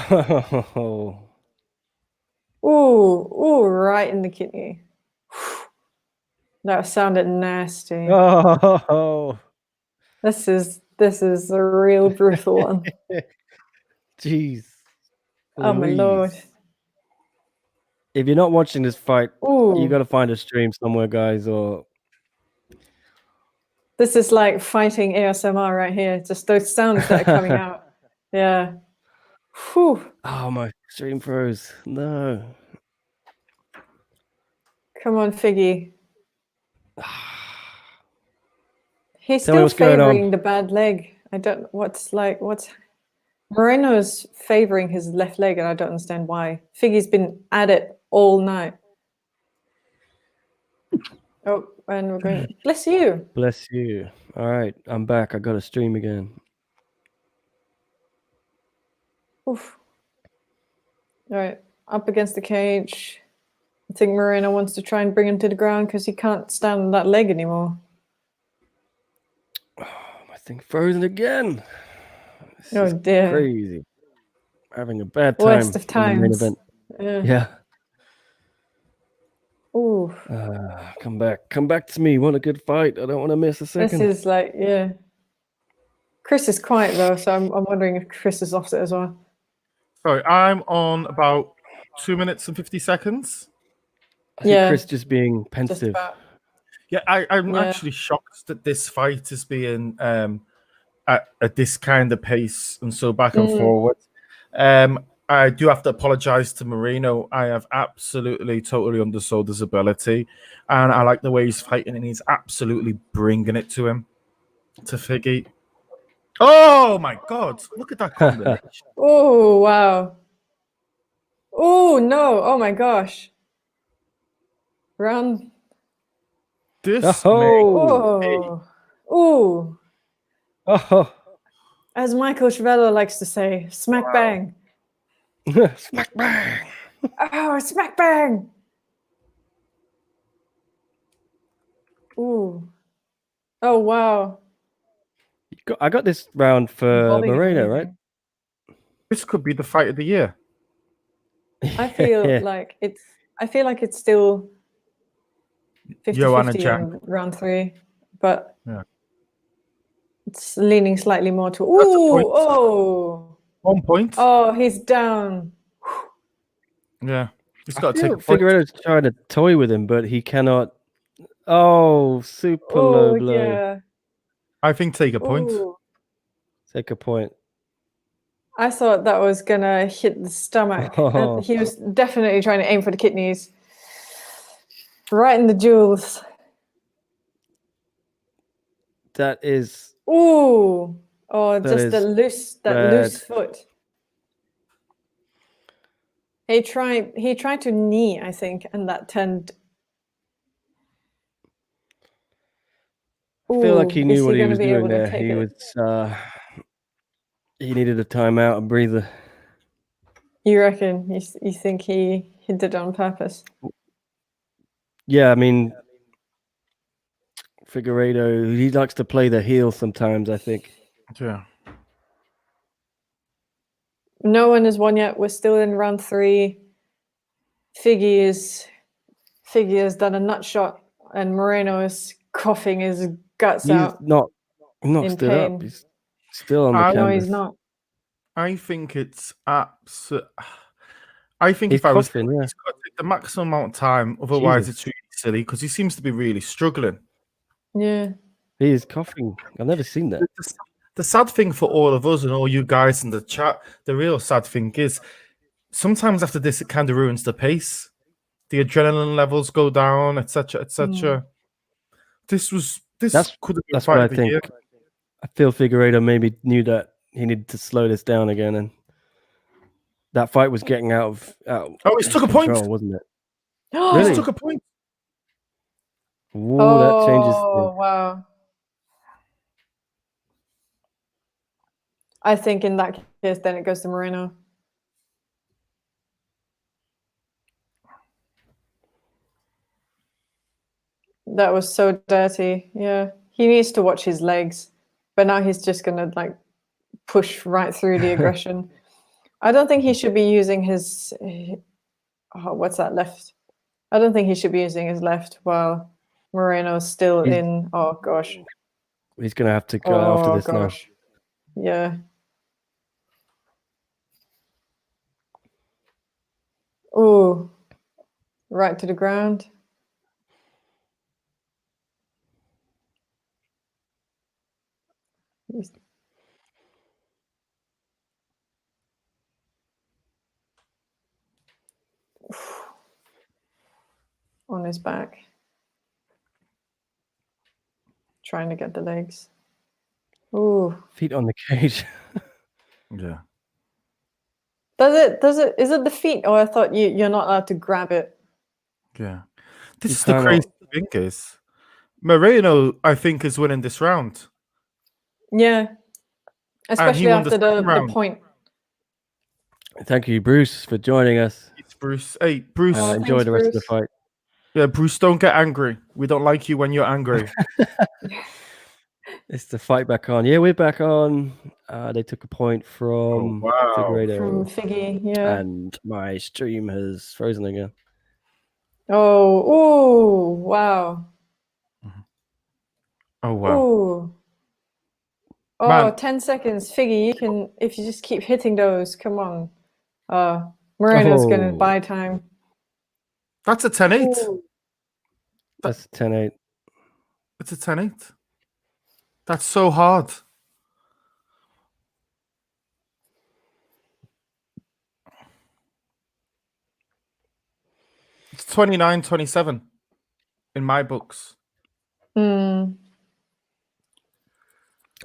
Oh. Ooh, right in the kidney. That sounded nasty. Oh, This is a real brutal one. jeez. Oh my lord. If you're not watching this fight, you Ooh, got to find a stream somewhere, guys. Or this is like fighting ASMR right here. Just those sounds that are coming out. Yeah. Whew. oh, my stream froze. No. Come on, Figgy. He's Tell me still what's going on. favoring the bad leg. I don't what's Moreno's favoring his left leg, and I don't understand why. Figgy's been at it all night. Oh, and we're going. Bless you. Bless you. All right, I'm back. I got to stream again. Oof. All right, up against the cage. I think Moreno wants to try and bring him to the ground because he can't stand on that leg anymore. Oh, my thing frozen again. This Oh is dear. crazy. Having a bad time. Worst of in the main times. event. Yeah. Ooh. Come back to me. Want a good fight? I don't want to miss a second. This is like, yeah. Chris is quiet though, so I'm wondering if Chris is off it as well. Sorry, I'm on about 2 minutes and 50 seconds. I think Chris just being pensive. Yeah, I'm actually shocked that this fight is being at this kind of pace and so back and forward. I do have to apologize to Moreno. I have absolutely, totally undersold his ability. And I like the way he's fighting, and he's absolutely bringing it to him, to Figgy. Oh, my God. Look at that combination. Oh, wow. Oh, no. Oh, my gosh. Round. This Oh. Ooh. Oh. As Michael Chavello likes to say, smack bang. Smack bang. Oh, smack bang. Ooh. Oh, wow. I got this round for Moreno, right? This could be the fight of the year. I feel like it's still 50-50 in round 3, but it's leaning slightly more to. Ooh, oh. 1 point. Oh, he's down. Yeah, he's got to take a point. Figueiredo's trying to toy with him, but he cannot. Oh, super low blow. Yeah. I think take a point. Ooh. Take a point. I thought that was gonna hit the stomach. And he was definitely trying to aim for the kidneys. Right in the jewels. That is. Ooh. Oh, just the loose foot. He tried to knee, I think, and that turned. I feel like he knew what he was doing there. He was. He needed a timeout, a breather. You reckon? You think he did it on purpose? Yeah, I mean, Figueiredo, he likes to play the heel sometimes, I think. Yeah. No one has won yet. We're still in round 3. Figgy has done a nut shot, and Moreno is coughing his guts out. He's not stood pain. up. He's still on the canvas. No, he's not. I think it's absolute. I think he's if I was, coughing, he's got to take the maximum amount of time. Otherwise, it's really silly because he seems to be really struggling. Yeah, he is coughing. I've never seen that. The sad thing for all of us and all you guys in the chat, the real sad thing is, sometimes after this, it kind of ruins the pace. The adrenaline levels go down, etc., etc. This could have been that's fight what of the year. I feel Figueiredo maybe knew that he needed to slow this down again, and that fight was getting out of he's took a point, wasn't it? Really? He took a point. Ooh, that changes. Oh, wow. I think in that case, then it goes to Moreno. That was so dirty. Yeah, he needs to watch his legs, but now he's just gonna like push right through the aggression. I don't think he should be using his. Oh, what's that left? I don't think he should be using his left while Moreno's still in. Oh gosh. He's gonna have to go after this now. Yeah. Oh, right to the ground. On his back. Trying to get the legs. Ooh. Feet on the cage. Yeah. Is it the feet? Oh, I thought you're not allowed to grab it. Yeah. This is the crazy thing is, Moreno, I think, is winning this round. Yeah. Especially after the point. Thank you, Bruce, for joining us. It's Bruce. Hey, Bruce. Enjoy the rest of the fight. Yeah, Bruce, don't get angry. We don't like you when you're angry. It's the fight back on. Yeah, we're back on. They took a point from Figueiredo. From Figgy, yeah. And my stream has frozen again. Oh, wow. Oh, wow. Ooh. Oh, man. 10 seconds. Figgy, you can, if you just keep hitting those, come on. Moreno's going to buy time. That's a 10-8. That's a 10-8. It's a 10-8. That's so hard. It's 29-27 in my books. I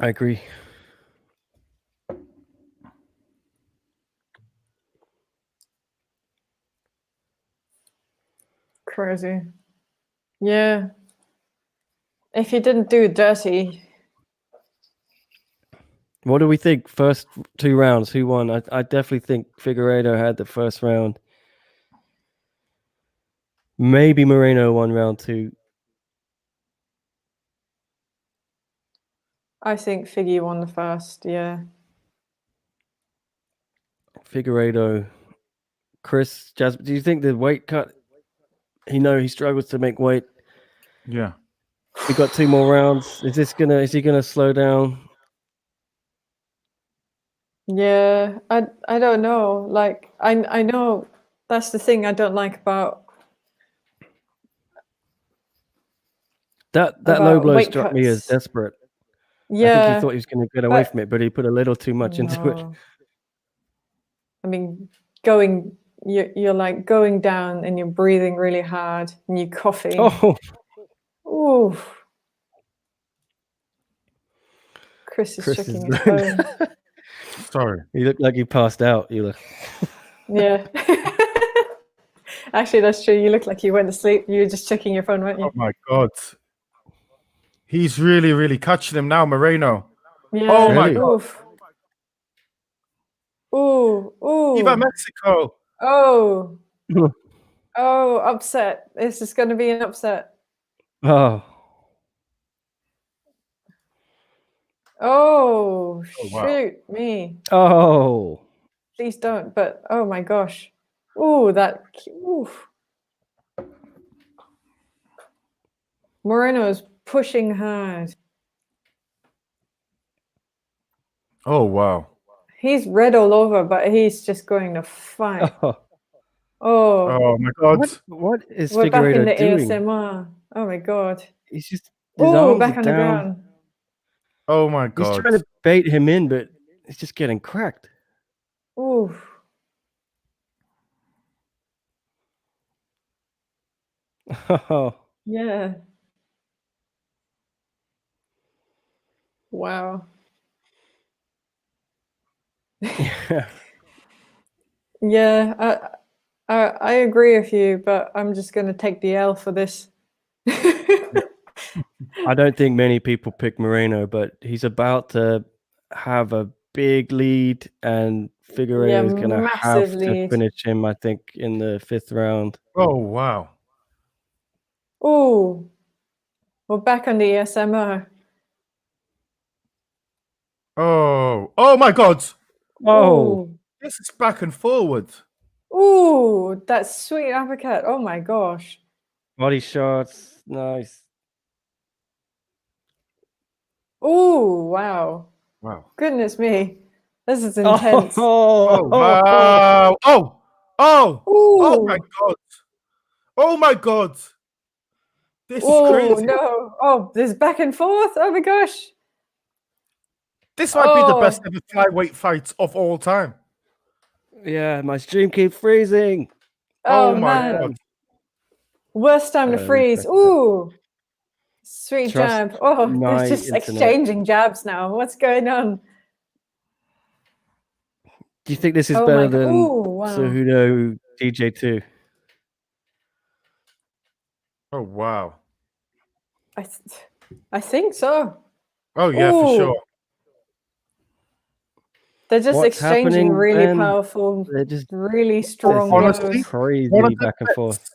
agree. Crazy. Yeah. If you didn't do it dirty. What do we think? First 2 rounds, who won? I definitely think Figueiredo had the first round. Maybe Moreno won round 2. I think Figgy won the first, yeah. Figueiredo. Chris, Jasmine, do you think the weight cut? He struggles to make weight. Yeah. We got 2 more rounds. Is he gonna slow down? Yeah, I don't know. Like I know that's the thing I don't like about that low blow struck me as desperate. Yeah. I think he thought he was gonna get away from it, but he put a little too much into it. I mean, you're like going down and you're breathing really hard and you're coughing. Oh. Ooh. Chris is checking his phone. Sorry. He looked like he passed out. Yeah. Actually, that's true. You look like you went to sleep. You were just checking your phone, weren't you? Oh my God. He's really, really catching him now, Moreno. Yeah. Oh my God. Ooh. Viva Mexico. Oh. Oh, upset. This is going to be an upset. Oh. Oh, shoot me. Oh. Please don't, but oh my gosh. Ooh, oof. Moreno is pushing hard. Oh, wow. He's red all over, but he's just going to fight. Oh my God. What is We're back in the doing? ASMR. Oh my God. He's just back on the ground. Oh my God. He's trying to bait him in, but he's just getting cracked. Ooh. Oh. Yeah. Wow. Yeah. Yeah, I agree with you, but I'm just going to take the L for this. I don't think many people pick Moreno, but he's about to have a big lead, and Figueiredo is going to have to finish him, I think, in the 5th round. Oh, wow. Ooh. We're back on the ASMR. Oh my God. Oh. This is back and forward. Ooh, that sweet uppercut. Oh my gosh. Body shots, nice. Ooh, wow. Wow. Goodness me. This is intense. Oh, wow. Oh my Ooh. God. Oh my God. This is Oh crazy. no. Oh, this back and forth. Oh my gosh. This might be the best Oh. ever flyweight fight of all time. Yeah, my stream keeps freezing. Oh my man. God. Worst time to freeze. Ooh. Sweet Trust jab. Oh, they're my just internet. exchanging jabs now. What's going on? Do you think this is Oh better my than Ooh, wow. Cejudo DJ2? Oh, wow. I think so. Oh, yeah, Ooh. for sure. They're just What's exchanging happening, really Ben? powerful, They're just really strong honestly, blows. crazy one back and forth.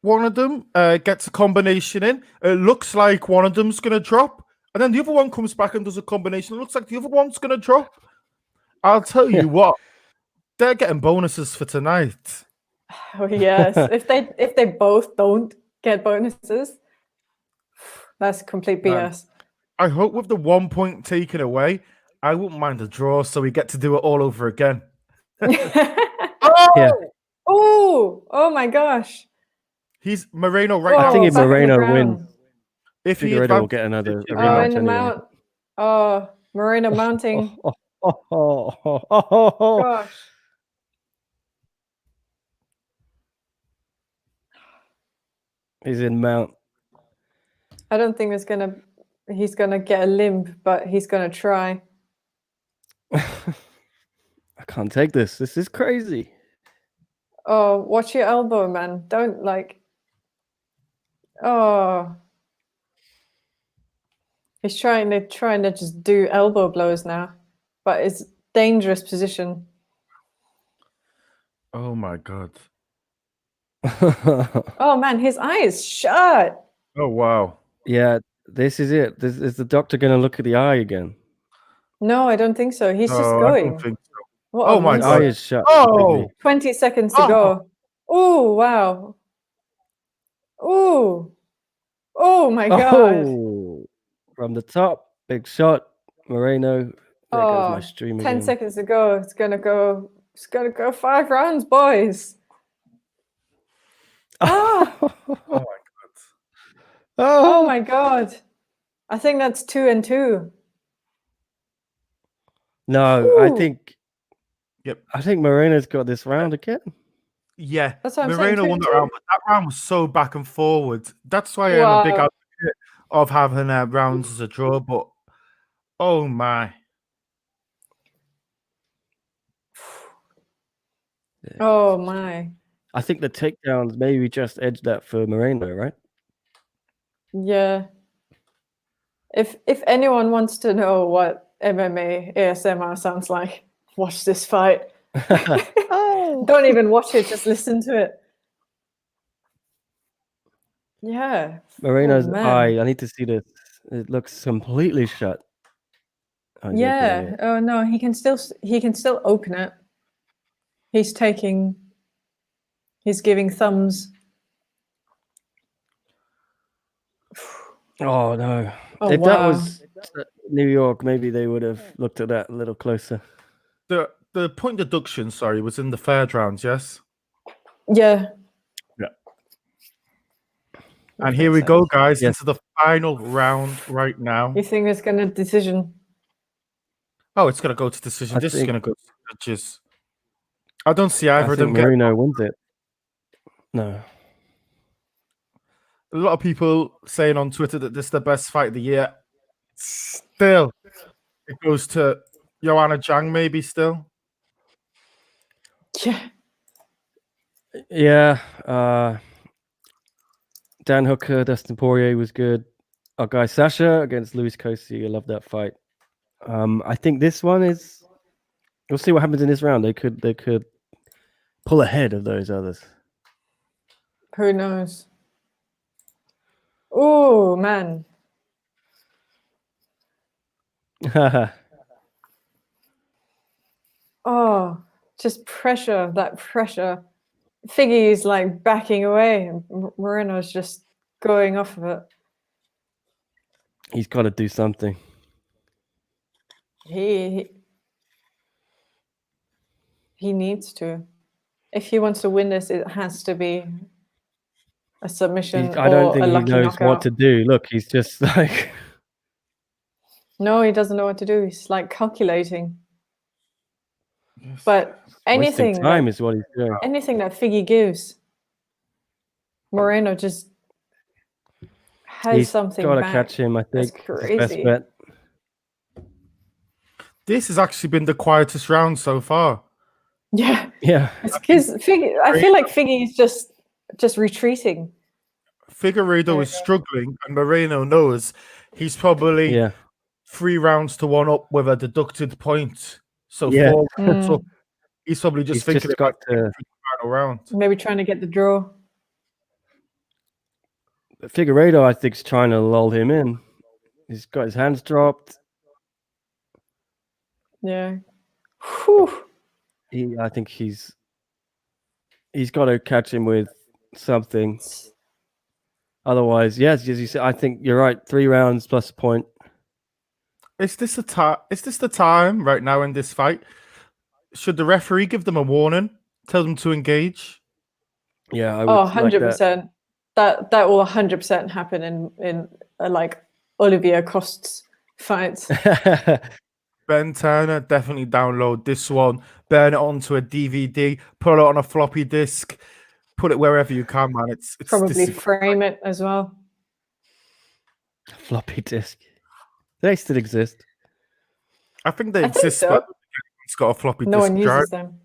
One of them gets a combination in. It looks like one of them's going to drop. And then the other one comes back and does a combination. It looks like the other one's going to drop. I'll tell you what, they're getting bonuses for tonight. Oh yes. if they both don't get bonuses, that's complete BS. I hope with the 1 point taken away, I wouldn't mind a draw so we get to do it all over again. Oh! Yeah. Oh my gosh. He's Moreno right Oh, now. I think if back on the Moreno ground. wins, If he Figueiredo will advances, get another Oh, rematch in the anyway. mount. Oh, Moreno mounting. Oh. Gosh. He's in mount. I don't think he's gonna get a limp, but he's gonna try. I can't take this. This is crazy. Oh, watch your elbow, man. Don't like. Oh. He's trying to just do elbow blows now, but it's dangerous position. oh my God. Oh man, his eye is shut. Oh wow. Yeah, this is it. Is the doctor going to look at the eye again? No, I don't think so. He's just I going. don't think so. What Oh a my The monster. eye God. is shut. Oh. completely. 20 seconds to Oh. go. Oh wow. Oh. Oh my god. Oh, from the top, big shot. Moreno. There goes my Oh, stream 10 again. seconds to go. It's gonna go 5 rounds, boys. Ah. Oh my God. Oh my god. I think that's 2-2. No, I Ooh. think. Yep. I think Moreno's got this round again. Yeah, That's what I'm Moreno saying. won that round, but that round was so back and forward. That's why I'm a big Wow. advocate of having rounds as a draw. But oh my, Oh my. I think the takedowns maybe just edged that for Moreno, right? Yeah. If anyone wants to know what MMA ASMR sounds like, watch this fight. Don't even watch it, just listen to it. Yeah. Moreno's man. eye. I need to see this. It looks completely shut. Oh, he's opening Yeah. it. Oh no, he can still open it. He's giving thumbs. Oh no! Oh If wow. that was New York, maybe they would have looked at that a little closer. the point deduction, sorry, was in the third round, yes. Yeah. Yeah. And here we so. go, guys, Yes. into the final round right now. You think it's gonna decision? Oh, it's gonna go to decision. I This is think- gonna go to judges. I don't see either I of think them get. Moreno wins it. No. A lot of people saying on Twitter that this is the best fight of the year. Still, it goes to Joanna Zhang, maybe still. Yeah. Yeah. Dan Hooker, Dustin Poirier was good. Our guy Sasha against Luis Cosi. I love that fight. I think this one is. We'll see what happens in this round. They could pull ahead of those others. Who knows? Oh man. Oh. Just pressure, that pressure. Figgy is like backing away, and Moreno's just going off of it. He's got to do something. He needs to. If he wants to win this, it has to be a submission I don't or think a he lucky knows what knockout. to do. Look, he's just like... No, he doesn't know what to do. He's like calculating. But wasting anything time that, is what he's doing. anything that Figgy gives, Moreno just has He's something got to back. catch him, I That's think. It's his best crazy. bet. This has actually been the quietest round so far. Yeah. Yeah. It's because I feel like Figgy is just retreating. Figueiredo is struggling, and Moreno knows he's probably 3 rounds to 1 up with a deducted point. So 4 rounds up. He's probably just thinking about the final round. Maybe trying to get the draw. But Figueiredo, I think, is trying to lull him in. He's got his hands dropped. Yeah. Whew. I think he's got to catch him with something. Otherwise, yes, as you said, I think you're right. 3 rounds plus a point. Is this the time right now in this fight? Should the referee give them a warning? Tell them to engage? Yeah, I would. 100%. That will 100% happen in like Oliveira Costs fights. Ben Turner, definitely download this one, burn it onto a DVD, put it on a floppy disk, put it wherever you can, man. It's probably frame it as well. Floppy disk. They still exist. I think they exist, so. but it's got a floppy no disk one drive. uses them.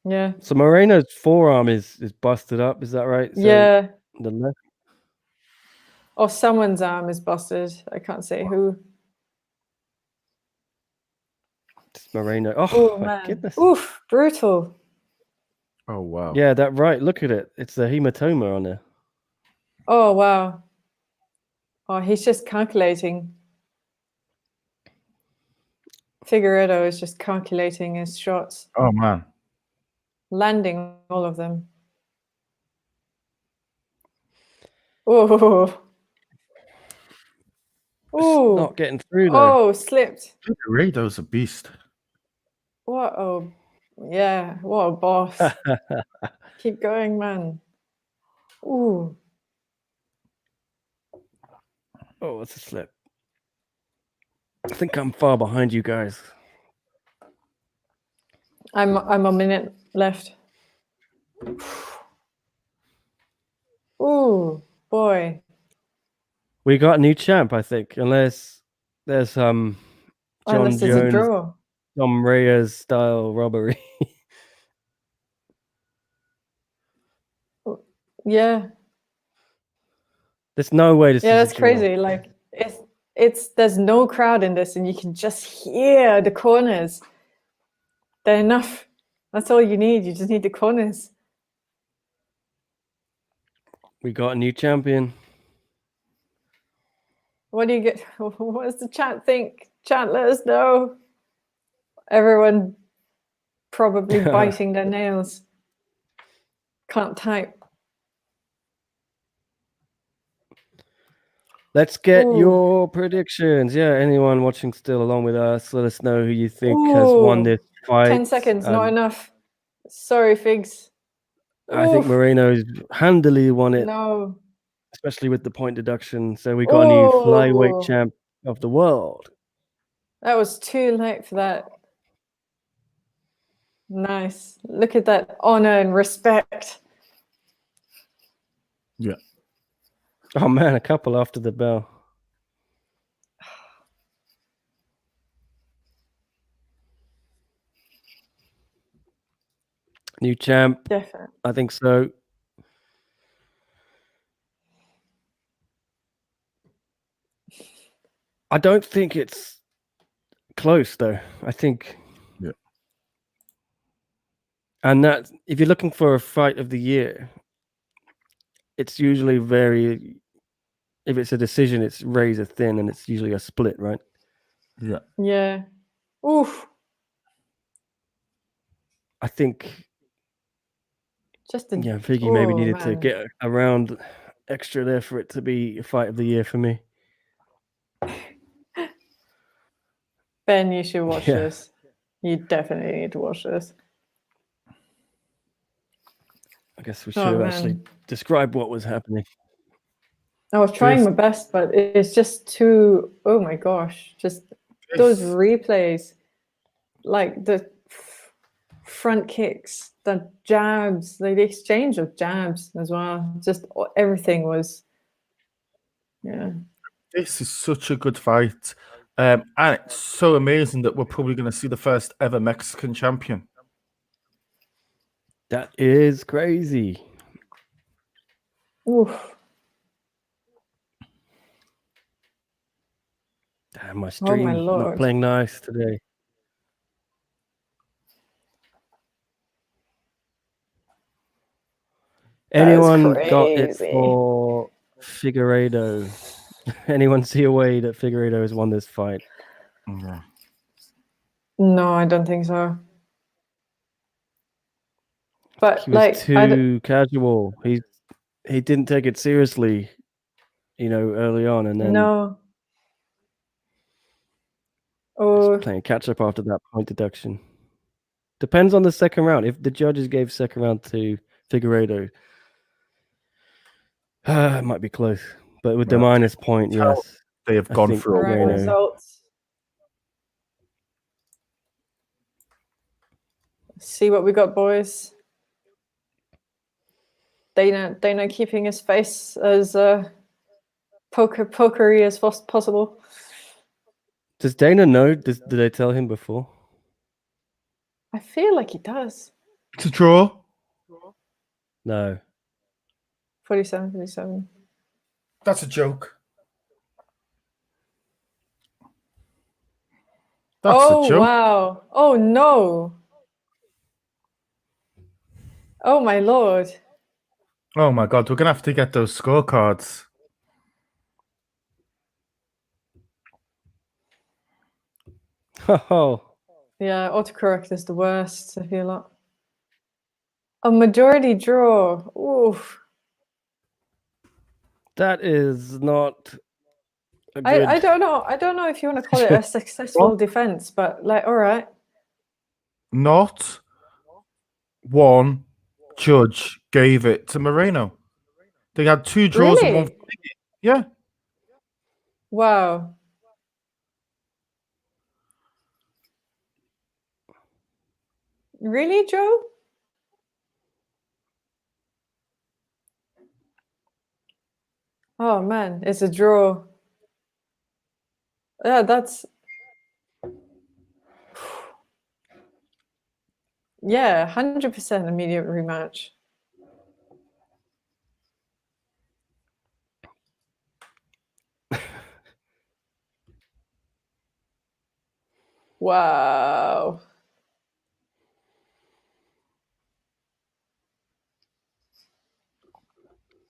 Yeah. So Moreno's forearm is busted up. Is that right? So yeah. The left. Or someone's arm is busted. I can't say who. It's Moreno. Oh my goodness. Oof, brutal. Oh wow. Yeah, that right. Look at it. It's a hematoma on there. Oh wow. Oh, he's just calculating. Figueiredo is just calculating his shots. Oh man. Landing all of them. Oh. It's not getting through though. Oh, slipped. Figueiredo's a beast. What a what a boss. Keep going, man. Ooh. Oh, it's a slip. I think I'm far behind you guys. I'm a minute left. Ooh, boy. We got a new champ, I think, unless there's John Unless there's a Jones, draw. Dom Reyes style robbery. Yeah. There's no way this is Yeah, a that's draw. crazy. Like there's no crowd in this, and you can just hear the corners. They're enough. That's all you need. You just need the corners. We got a new champion. What do you get? What does the chat think? Chat, let us know. Everyone probably biting their nails. Can't type. Let's get your predictions. Yeah, anyone watching still along with us, let us know who you think has won this fight. 10 seconds, not enough. Sorry, Figs. I think Moreno's handily won it. No. Especially with the point deduction. So we got a new flyweight champ of the world. That was too late for that. Nice. Look at that honor and respect. Yeah. Oh man, a couple after the bell. New champ. Definitely. I think so. I don't think it's close though. I think. Yeah. And that if you're looking for a fight of the year, it's usually if it's a decision, it's razor thin and it's usually a split, right? Yeah. Yeah. Oof. I think Figgy maybe needed to get a round extra there for it to be a fight of the year for me. Ben, you should watch this. You definitely need to watch this. I guess we should have actually described what was happening. I was trying my best, but it's just too. Oh my gosh! Just those replays, like the front kicks, the jabs, the exchange of jabs as well. Just everything was. Yeah. This is such a good fight. And it's so amazing that we're probably going to see the first ever Mexican champion. That is crazy. Oof. Damn, my stream not playing nice today. Anyone got it for Figueiredo? Anyone see a way that Figueiredo has won this fight? Okay. No, I don't think so. But he was too casual. He didn't take it seriously, early on, and then playing catch up after that point deduction. Depends on the second round. If the judges gave second round to Figueiredo, it might be close. But with the minus point, yes, they have gone for results. See what we got, boys. Dana keeping his face as pokery as possible. Does Dana know? Did they tell him before? I feel like he does. It's a draw. No. 47. That's a joke. That's a joke. Wow. Oh no. Oh my lord. Oh my god, we're gonna have to get those scorecards. Oh. Yeah, autocorrect is the worst, I feel like. A majority draw. Oof. That is not a good... I don't know. I don't know if you want to call it a successful defense, but all right. Not one judge gave it to Moreno. They had 2 draws and 1. Yeah. Wow. Really, Joe? Oh man, it's a draw. Yeah, that's 100% immediate rematch. Wow.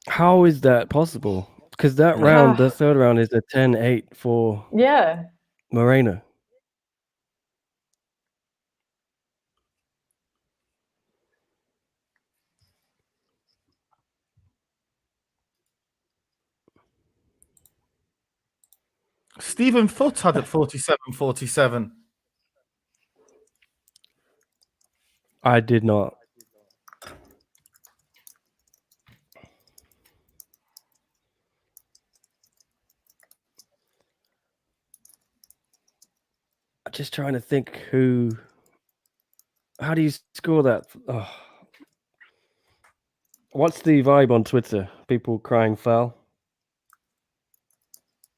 How is that possible? Because that round, the third round, is a 10-8 for Moreno. Stephen Foote had it 47-47. I did not. I'm just trying to think how do you score that? Oh. What's the vibe on Twitter? People crying foul?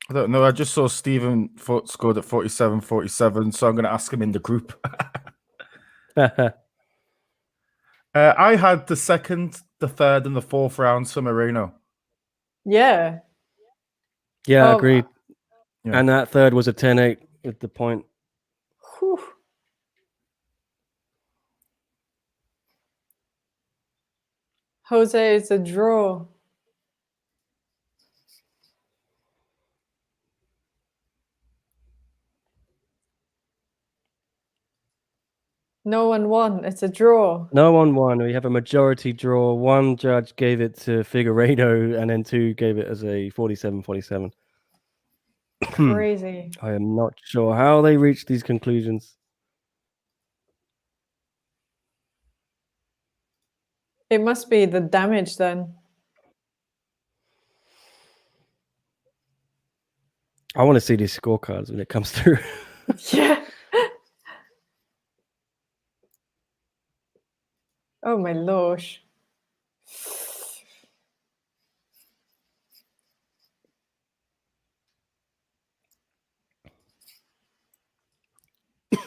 I don't know. I just saw Stephen Foote scored at 47-47, so I'm going to ask him in the group. I had the second, the third, and the fourth rounds for Moreno. Yeah. Yeah, agreed. Yeah. And that third was a 10-8 with the point. Whew. Jose, it's a draw. No one won. It's a draw. No one won. We have a majority draw. One judge gave it to Figueiredo, and then 2 gave it as a 47-47. Crazy. I am not sure how they reached these conclusions. It must be the damage then. I want to see these scorecards when it comes through. Yeah. Oh my lord.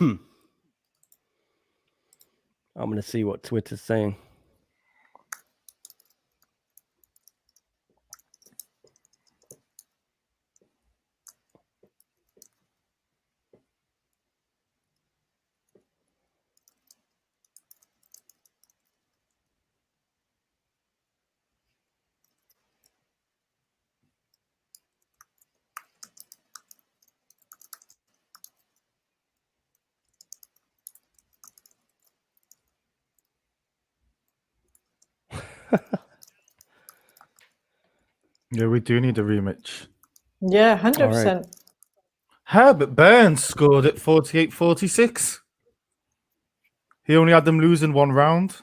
I'm going to see what Twitter's saying. Yeah, we do need a rematch. Yeah, 100%. Herbert Burns scored at 48-46. He only had them losing 1 round.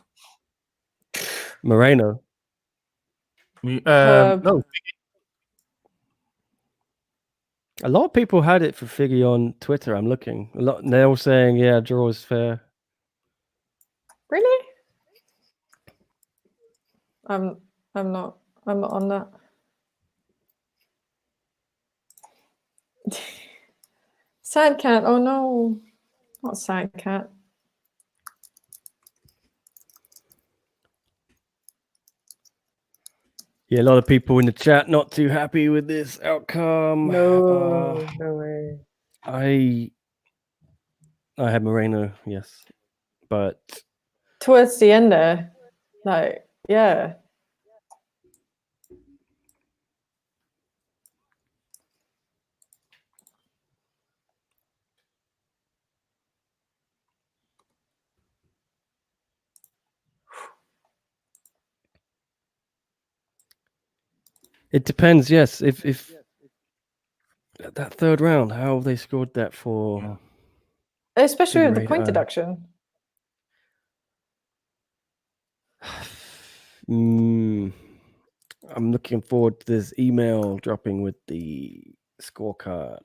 Moreno. No, A lot of people had it for Figgy on Twitter. I'm looking. They're all saying, yeah, draw is fair. Really? I'm not on that. Sad cat. Oh no. Not sad cat. Yeah, a lot of people in the chat not too happy with this outcome. No, no way. I had Moreno, yes, but Towards the end there, like, yeah. it depends. Yes, if that third round, how they scored that for, Especially with the Figueiredo, point deduction. I'm looking forward to this email dropping with the scorecard.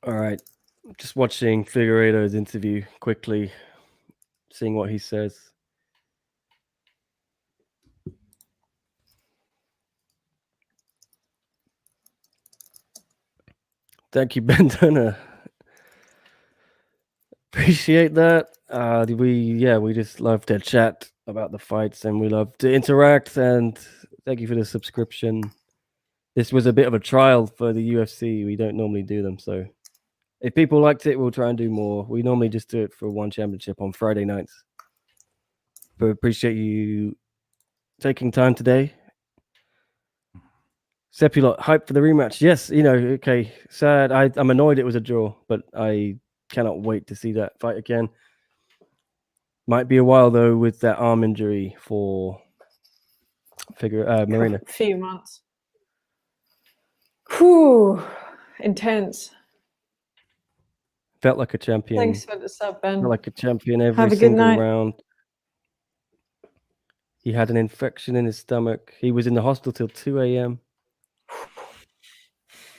All right, just watching Figueiredo's interview quickly, seeing what he says. Thank you, Ben Turner. Appreciate that. We just love to chat about the fights and we love to interact. And thank you for the subscription. This was a bit of a trial for the UFC. We don't normally do them, so if people liked it, we'll try and do more. We normally just do it for one championship on Friday nights. But appreciate you taking time today. Sepulot, hype for the rematch. Yes, okay. Sad. I'm annoyed it was a draw, but I cannot wait to see that fight again. Might be a while though with that arm injury for Moreno. A few months. Whew. Intense. Felt like a champion. Thanks for the sub, Ben. Felt like a champion every Have a good single night. round. He had an infection in his stomach. He was in the hospital till 2 a.m.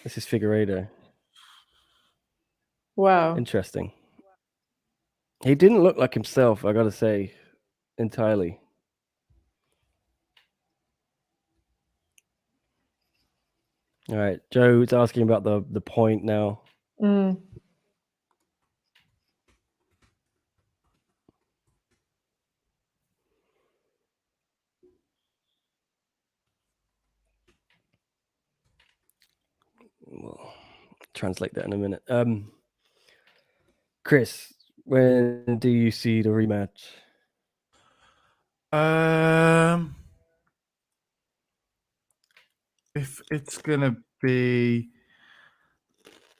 This is Figueiredo. Wow. Interesting. He didn't look like himself, I gotta say, entirely. All right, Joe's asking about the point now. We'll translate that in a minute. Chris, when do you see the rematch? if it's gonna be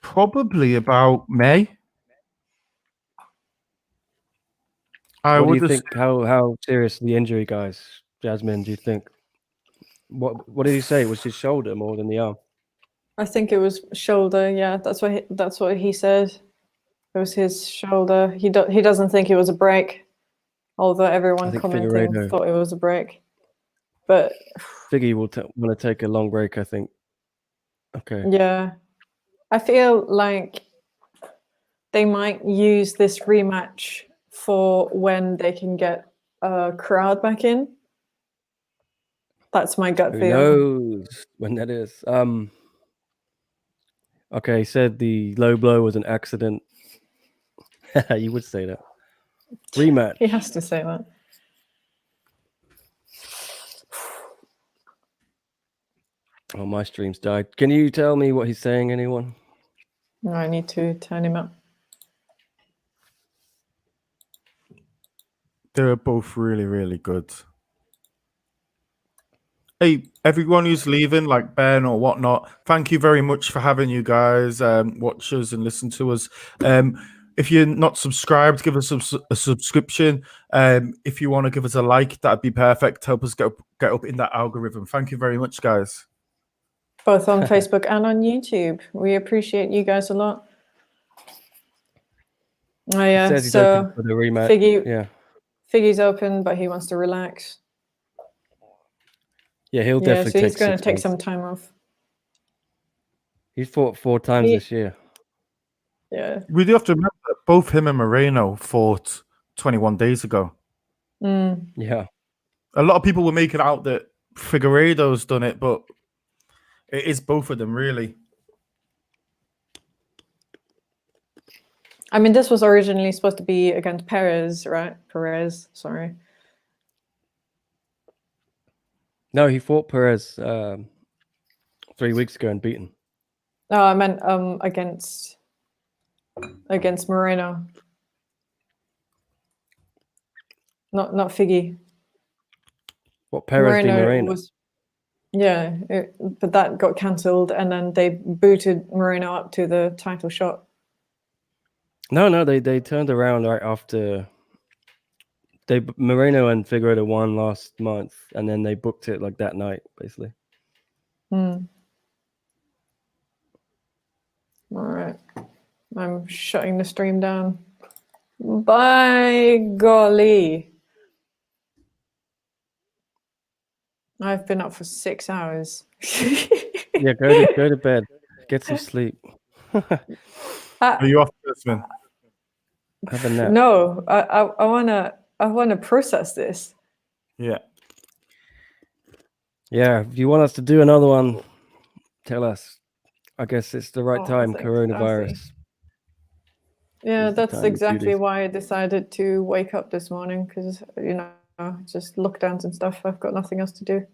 probably about May. What do you think? How serious the injury, guys? Jasmine, do you think? What did he say? It was his shoulder more than the arm. I think it was shoulder. Yeah, that's what he said. It was his shoulder. He doesn't think it was a break, although everyone commenting Figueiredo thought it was a break. But Figgy will want to take a long break, I think. Okay. Yeah, I feel like they might use this rematch for when they can get a crowd back in. That's my gut feel. Who knows when that is? Okay, he said the low blow was an accident. You would say that. Rematch. He has to say that. Oh, my stream's died. Can you tell me what he's saying, anyone? No, I need to turn him up. They're both really, really good. Hey, everyone who's leaving, like Ben or whatnot, thank you very much for having you guys watch us and listen to us. If you're not subscribed, give us a subscription. If you want to give us a like, that'd be perfect. Help us get up in that algorithm. Thank you very much, guys. Both on Facebook and on YouTube. We appreciate you guys a lot. Oh yeah, He says he's so open for the rematch. Figgy's open, but he wants to relax. Yeah, he'll definitely take. He's going to take some time off. He's fought 4 times this year. Yeah. We do have to remember that both him and Moreno fought 21 days ago. Yeah. A lot of people were making out that Figueiredo's done it, but it is both of them, really. I mean, this was originally supposed to be against Perez, right? Perez, sorry. No, he fought Perez 3 weeks ago and beaten. No, I meant against Moreno. Not Figgy. What, Perez v Moreno? Was, yeah, but that got cancelled, and then they booted Moreno up to the title shot. No, they turned around right after. Moreno and Figueiredo won last month, and then they booked it like that night, basically. All right, I'm shutting the stream down. By golly, I've been up for 6 hours. Yeah, go to bed, get some sleep. Are you off, Jasmine? Have a nap. No, I wanna process this. Yeah. Yeah, if you want us to do another one, tell us. I guess it's the right time. Thanks, Coronavirus. Yeah, that's exactly why I decided to wake up this morning, because just lockdowns and stuff. I've got nothing else to do.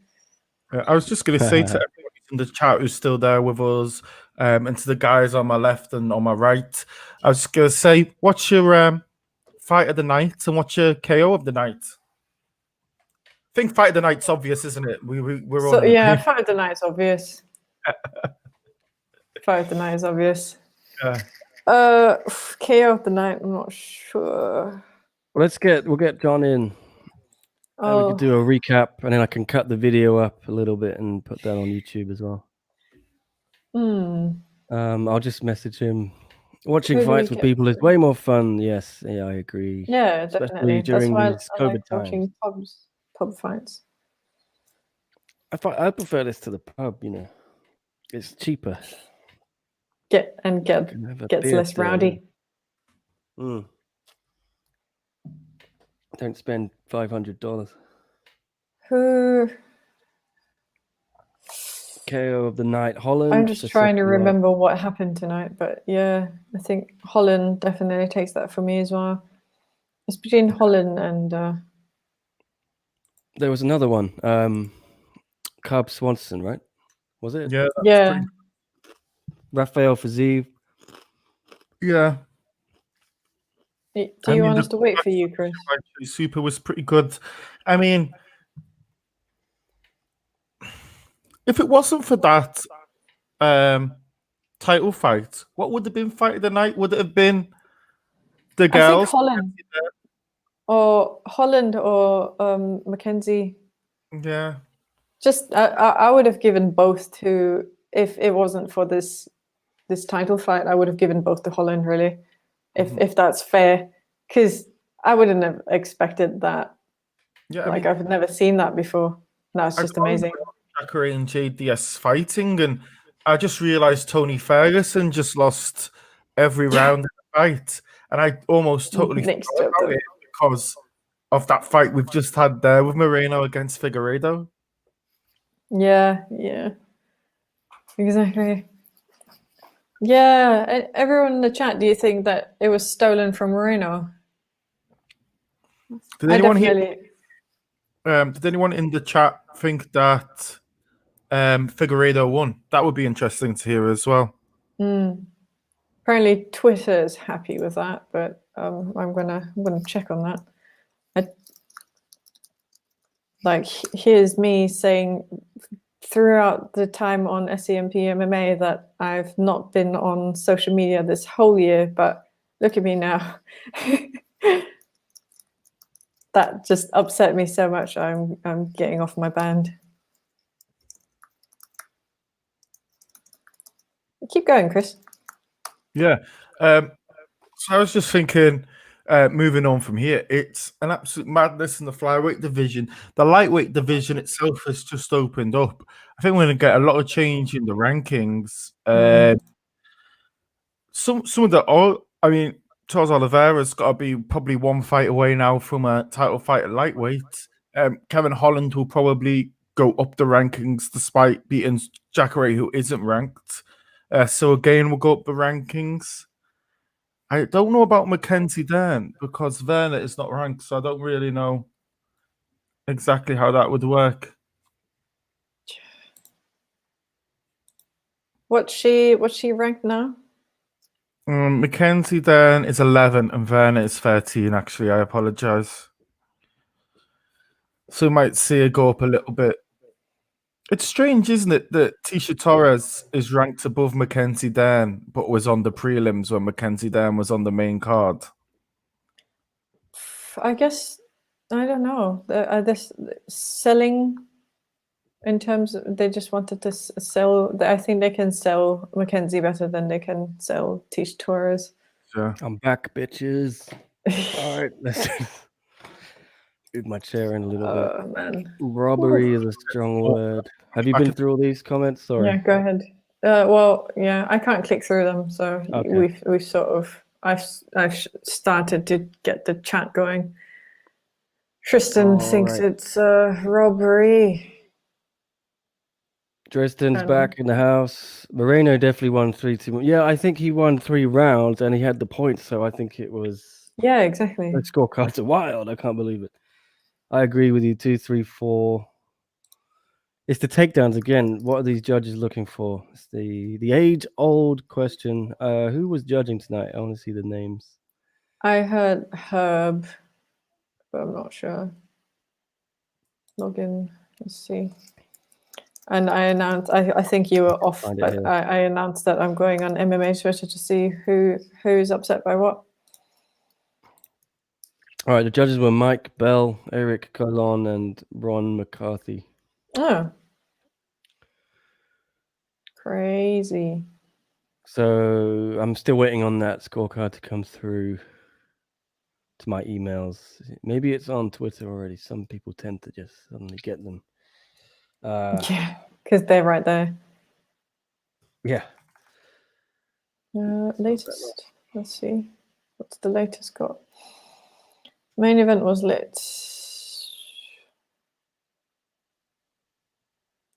I was just going to say to everyone in the chat who's still there with us, and to the guys on my left and on my right, I was just going to say, what's your fight of the night and what's your KO of the night? I think fight of the night's obvious, isn't it? We're all fight of the night's obvious. Fight of the night is obvious. Yeah. KO of the night, I'm not sure. We'll get John in. We could do a recap, and then I can cut the video up a little bit and put that on YouTube as well. I'll just message him. Watching fights with people is way more fun. Yes, yeah, I agree. Yeah, especially definitely. during these I COVID like times. watching pub fights. I prefer this to the pub. It's cheaper. Gets less rowdy. Don't spend $500. Who? KO of the night, Holland. I'm just trying to remember what happened tonight, but yeah, I think Holland definitely takes that for me as well. It's between Holland and. There was another one. Cub Swanson, right? Was it? Yeah. Yeah. Rafael Fiziev. Yeah. Do you want us to wait for you, Chris? Super was pretty good. I mean, if it wasn't for that title fight, what would have been fight of the night? Would it have been the I think girls? Holland or Mackenzie. Yeah. Just I would have given both to, if it wasn't for this title fight, I would have given both to Holland, really, if that's fair, because I wouldn't have expected that. Yeah, like, I've never seen that before. That's just amazing. Jacare and JDS fighting, and I just realized Tony Ferguson just lost every round of the fight, and I almost totally Next forgot about it because of that fight we've just had there with Moreno against Figueiredo. Yeah, exactly. Yeah, everyone in the chat, do you think that it was stolen from Moreno? Did anyone did anyone in the chat think that Figueiredo won? That would be interesting to hear as well. Apparently, Twitter is happy with that, but I'm gonna check on that. Here's me saying throughout the time on SCMP MMA that I've not been on social media this whole year, but look at me now. That just upset me so much. I'm getting off my band. Keep going, Chris. Yeah. So I was just thinking, moving on from here, it's an absolute madness in the flyweight division. The lightweight division itself has just opened up. I think we're going to get a lot of change in the rankings. Some of the, I mean, Charles Oliveira's got to be probably one fight away now from a title fight at lightweight. Kevin Holland will probably go up the rankings despite beating Jacare, who isn't ranked. So again, we'll go up the rankings. I don't know about Mackenzie Dern because Werner is not ranked, so I don't really know exactly how that would work. What's she ranked now? Mackenzie Dern is 11 and Werner is 13, actually. I apologize. So we might see her go up a little bit. It's strange, isn't it, that Tisha Torres is ranked above Mackenzie Dern, but was on the prelims when Mackenzie Dern was on the main card? I guess, I don't know. Are they selling in terms of, they just wanted to sell? I think they can sell Mackenzie better than they can sell Tisha Torres. Yeah. I'm back, bitches. All right, let's move my chair in a little bit. Man. Robbery is a strong word. Have you been through all these comments? Sorry. Yeah, go ahead. Well, yeah, I can't click through them, so Okay. we've sort of, I've started to get the chat going. Tristan thinks it's robbery. Dresden's back in the house. Moreno definitely won 3-2. Yeah, I think he won 3 rounds and he had the points, so I think it was. Yeah, exactly. The scorecards are wild. I can't believe it. I agree with you. 2, 3, 4. It's the takedowns again. What are these judges looking for? It's the age-old question. Who was judging tonight? I want to see the names. I heard Herb, but I'm not sure. Log in. Let's see. And I announced, I think you were off, but I announced that I'm going on MMA Twitter to see who's upset by what. All right, the judges were Mike Bell, Eric Colon, and Ron McCarthy. Oh. Crazy. So I'm still waiting on that scorecard to come through to my emails. Maybe it's on Twitter already. Some people tend to just suddenly get them. Yeah, because they're right there. Yeah. Latest. Let's see. What's the latest got? Main event was lit.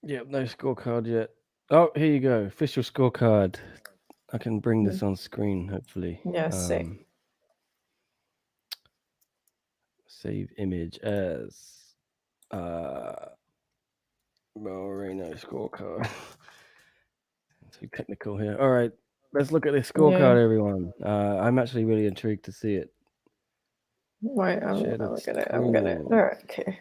Yep, no scorecard yet. Oh, here you go. Official scorecard. I can bring this on screen, hopefully. Yeah, sick. Save image as Moreno scorecard. Too technical here. All right, let's look at this scorecard, everyone. I'm actually really intrigued to see it. Wait, I'm gonna. All right, okay.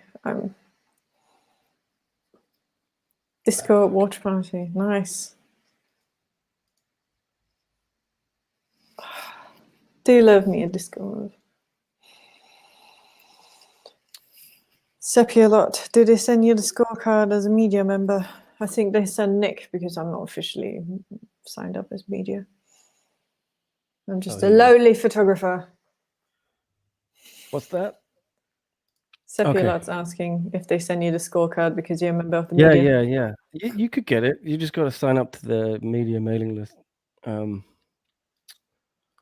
Disco watch party. Nice. Do love me a disco. Seppi a lot. Do they send you the scorecard as a media member? I think they send Nick because I'm not officially signed up as media. I'm just a lowly photographer. What's that? Seppi a lot's asking if they send you the scorecard because you're a member of the media. Yeah. You could get it. You just got to sign up to the media mailing list.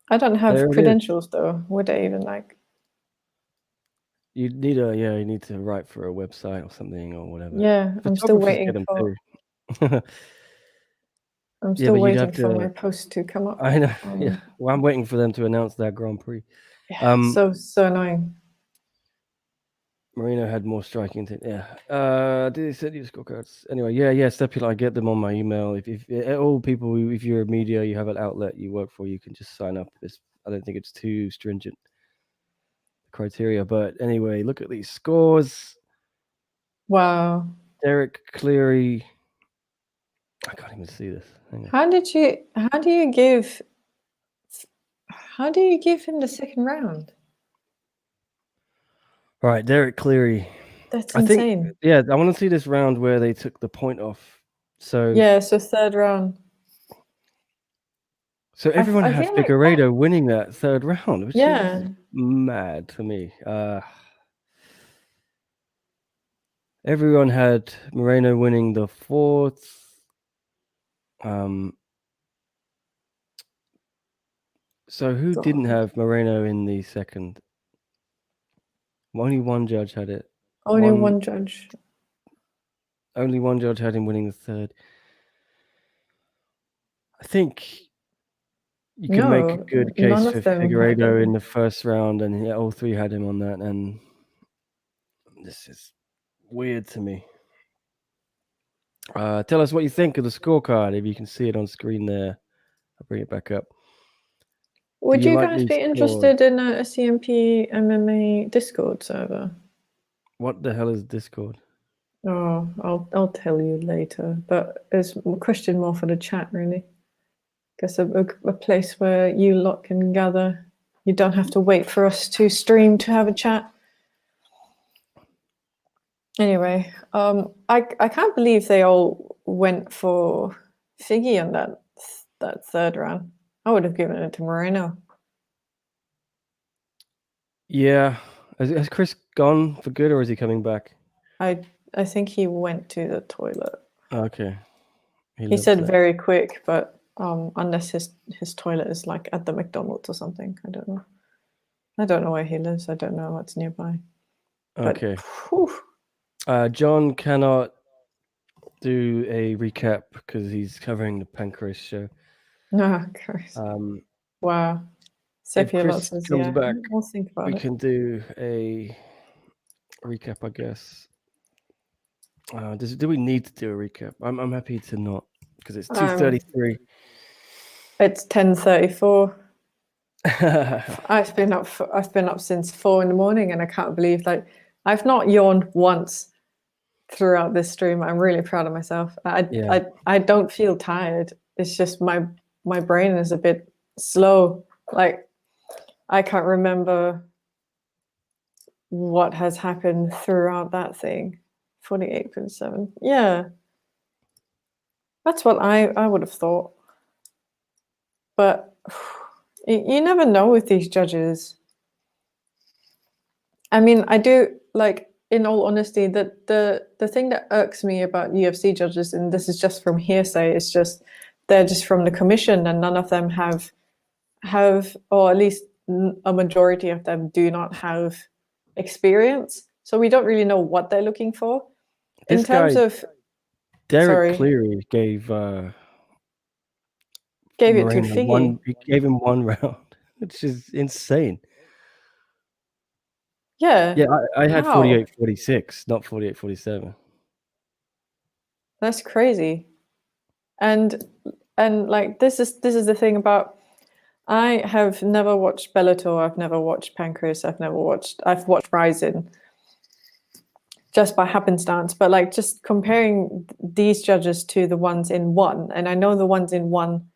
I don't have credentials though. Would they even like? You need to write for a website or something or whatever. Yeah, I'm still waiting for. I'm still waiting for my post to come up. I know. Yeah. Well, I'm waiting for them to announce that Grand Prix. Yeah, so annoying. Moreno had more striking. Did they send you scorecards? Anyway, yeah. I get them on my email. If all people, if you're a media, you have an outlet you work for, you can just sign up. I don't think it's too stringent criteria. But anyway, look at these scores. Wow. Derek Cleary. I can't even see this. How do you give him the second round? All right, Derek Cleary. That's insane. I want to see this round where they took the point off. So third round. So everyone had Figueiredo winning that third round, which is mad to me. Everyone had Moreno winning the fourth. So who didn't have Moreno in the second? Only one judge had it. Only one judge. Only one judge had him winning the third. I think you can make a good case for Figueiredo in the first round, and all three had him on that, and this is weird to me. Tell us what you think of the scorecard, if you can see it on screen there. I'll bring it back up. Would you guys be interested in a SCMP MMA Discord server? What the hell is Discord? Oh, I'll tell you later. But it's a question more for the chat, really. Because a place where you lot can gather. You don't have to wait for us to stream to have a chat. Anyway, I can't believe they all went for Figgy on that third round. I would have given it to Moreno. Yeah. Has Chris gone for good, or is he coming back? I think he went to the toilet. Okay. He said very quick, but unless his toilet is like at the McDonald's or something. I don't know. I don't know where he lives. I don't know what's nearby. Okay. John cannot do a recap because he's covering the Pancrase show. No, Chris. Wow. If Chris comes back, we'll think about we can do a recap, I guess. Do we need to do a recap? I'm happy to not, because it's 2:33. It's 10:34. I've been up since 4 a.m, and I can't believe I've not yawned once throughout this stream. I'm really proud of myself. I don't feel tired. It's just my brain is a bit slow. I can't remember what has happened throughout that thing. 48.7. Yeah. That's what I would have thought. But you never know with these judges. I mean, I do, in all honesty, the thing that irks me about UFC judges, and this is just from hearsay, is just they're just from the commission, and none of them have, or at least a majority of them do not have experience. So we don't really know what they're looking for. In terms of Derek Cleary gave it to Figgy. He gave him one round, which is insane. Yeah. Yeah, I had 48-46, not 48-47. That's crazy. And this is the thing about, I have never watched Bellator, I've never watched Pancrase, I've watched Rising. just by happenstance, but like just comparing these judges to the ones in one, and I know the ones in one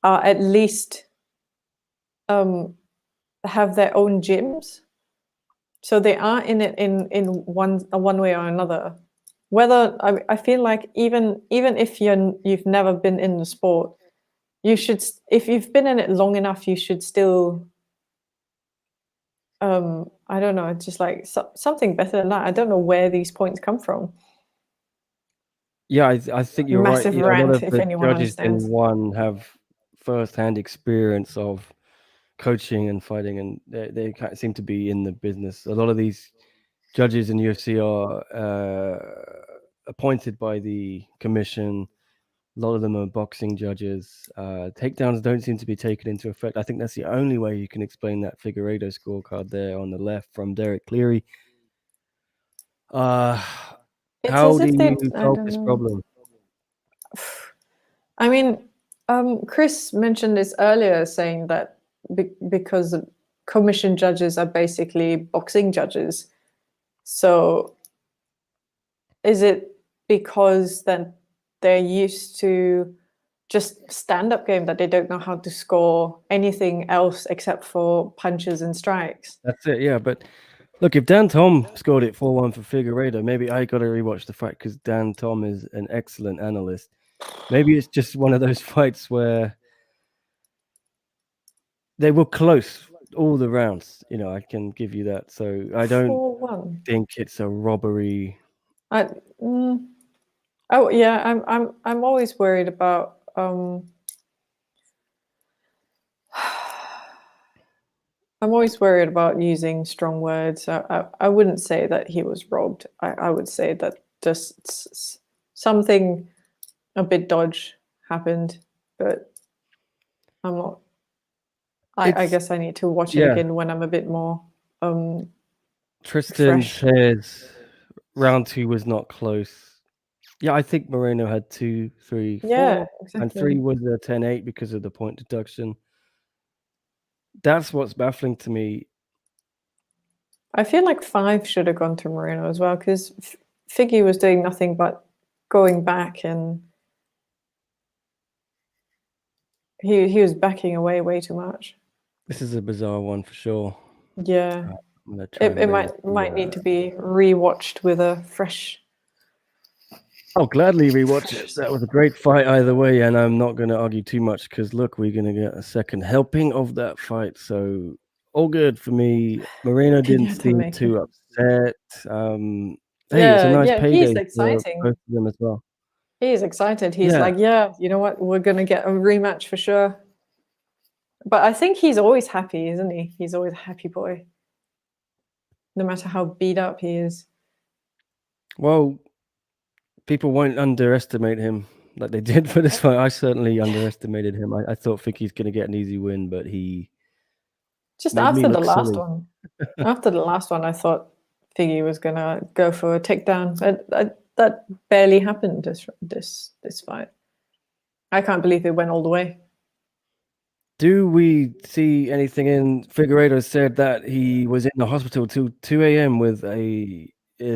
are at least have their own gyms, so they are in it in one way or another. Whether I feel like even if you've never been in the sport, you should, if you've been in it long enough, you should still I don't know, just like something better than that. I don't know where these points come from. Yeah, I think you're Massive right. rant, A lot of if the anyone judges understands. in one have first-hand experience of coaching and fighting, and they kind of seem to be in the business. A lot of these judges in UFC are appointed by the commission. A lot of them are boxing judges. Takedowns don't seem to be taken into effect. I think that's the only way you can explain that Figueiredo scorecard there on the left from Derek Cleary. How do you solve this problem? I mean, Chris mentioned this earlier, saying that because commission judges are basically boxing judges. So is it because that they're used to just stand-up game that they don't know how to score anything else except for punches and strikes? That's it, yeah. But look, if Dan Tom scored it 4-1 for Figueiredo, maybe I got to rewatch the fight because Dan Tom is an excellent analyst. Maybe it's just one of those fights where they were close all the rounds. You know, I can give you that. So I don't 4-1. think it's a robbery. Oh yeah, I'm always worried about I'm always worried about using strong words. I wouldn't say that he was robbed. I would say that just something a bit dodge happened, but I'm not. I guess I need to watch it again when I'm a bit more Tristan fresh. says round 2 was not close. Yeah, I think Moreno had 2, 3, 4, Yeah, exactly. and 3 was a 10-8 because of the point deduction. That's what's baffling to me. I feel like 5 should have gone to Moreno as well, because Figgy was doing nothing but going back, and he was backing away way too much. This is a bizarre one for sure. Yeah, I'm gonna try it might need to be rewatched with a fresh. I'll gladly rewatch it. That was a great fight either way, and I'm not going to argue too much because look, we're going to get a second helping of that fight. So all good for me. Moreno didn't seem too upset. Hey, it's a nice payday he's exciting. for both of them as well. He's excited. He's like, yeah, you know what? We're going to get a rematch for sure. But I think he's always happy, isn't he? He's always a happy boy, no matter how beat up he is. Well, people won't underestimate him like they did for this fight. I certainly underestimated him. I thought Ficky's going to get an easy win, but he just after the last one. After the last one, I thought Figgy was going to go for a takedown. That barely happened this fight. I can't believe it went all the way. Do we see anything in? Figueiredo said that he was in the hospital till 2 a.m. with a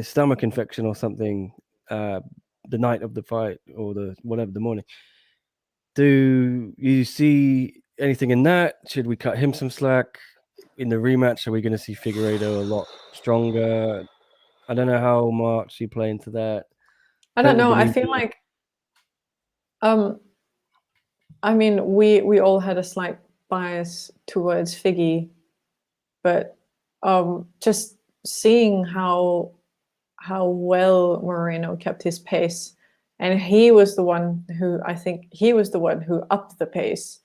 stomach infection or something the night of the fight or the morning. Do you see anything in that? Should we cut him some slack in the rematch? Are we going to see Figueiredo a lot stronger? I don't know how much you play into that. I don't know. I feel like I mean, we all had a slight bias towards Figgy, but just seeing how well Moreno kept his pace, and he was the one who upped the pace.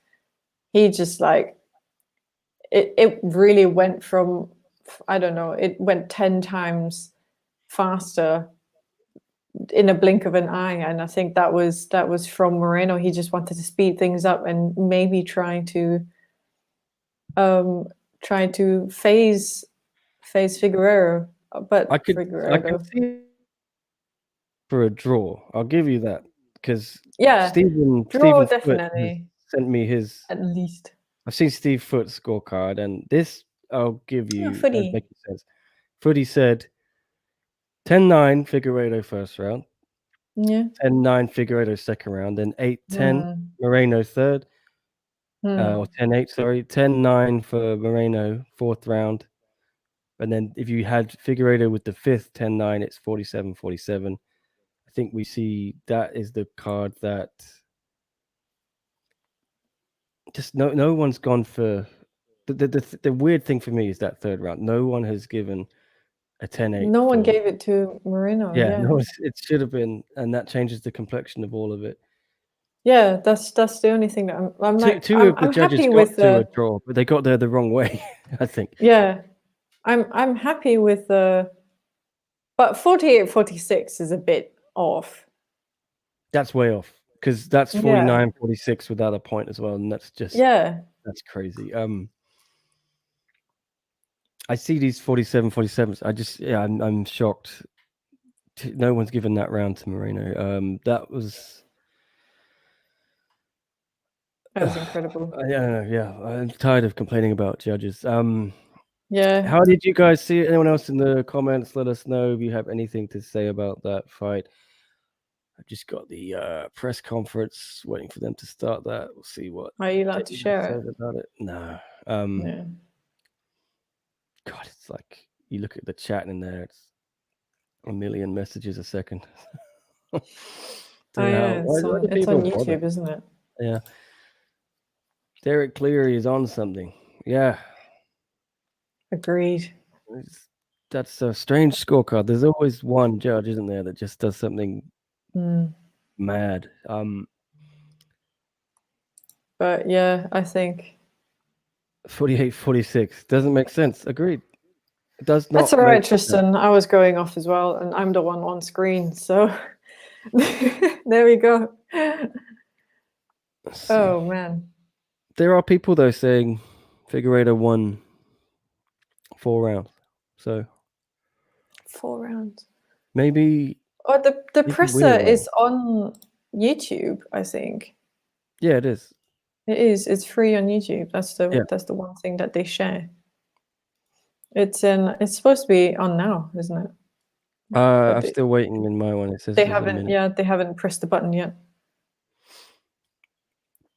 He just like it really went from, I don't know, it went 10 times faster in a blink of an eye, and I think that was from Moreno. He just wanted to speed things up and maybe try to phase Figueiredo, but I can see for a draw. I'll give you that because Stephen definitely sent me his. At least I've seen Steve Foot's scorecard, and this I'll give you. Footy. Making sense. Footy said 10-9 Figueiredo first round. Yeah. 10-9 Figueiredo second round. Then 8-10 Moreno third. Or 10-8, sorry. 10-9 for Moreno fourth round. And then if you had Figueiredo with the fifth 10-9, it's 47-47. I think we see that is the card that just no one's gone for. The weird thing for me is that third round. No one has given a 10-8. No one gave it to Moreno. Yeah, no, it should have been, and that changes the complexion of all of it. Yeah, that's the only thing that I'm like. Two of the I'm judges happy got with to a draw, but they got there the wrong way, I think. Yeah, I'm happy with the, but 48-46 is a bit off. That's way off because that's 49-46 without a point as well, and that's just that's crazy. I see these 47-47s. I'm shocked. No one's given that round to Moreno. That was incredible. I'm tired of complaining about judges. Yeah. How did you guys see it? Anyone else in the comments? Let us know if you have anything to say about that fight. I just got the press conference, waiting for them to start that. We'll see what. Are you allowed to share it? About it? No. Yeah. God, it's like you look at the chat in there. It's a million messages a second. It's on YouTube, isn't it? Yeah. Derek Cleary is on something. Yeah. Agreed. That's a strange scorecard. There's always one judge, isn't there, that just does something mad. But yeah, I think 48-46 doesn't make sense. Agreed. It does not. That's all right, Tristan. I was going off as well, and I'm the one on screen, so there we go. Oh man. There are people though saying Figueiredo won 4 rounds. So 4 rounds. Maybe. Oh, the presser is on YouTube, I think. Yeah, it is. It is. It's free on YouTube. That's the one thing that they share. It's supposed to be on now, isn't it? I'm still waiting in my one. It says they haven't pressed the button yet.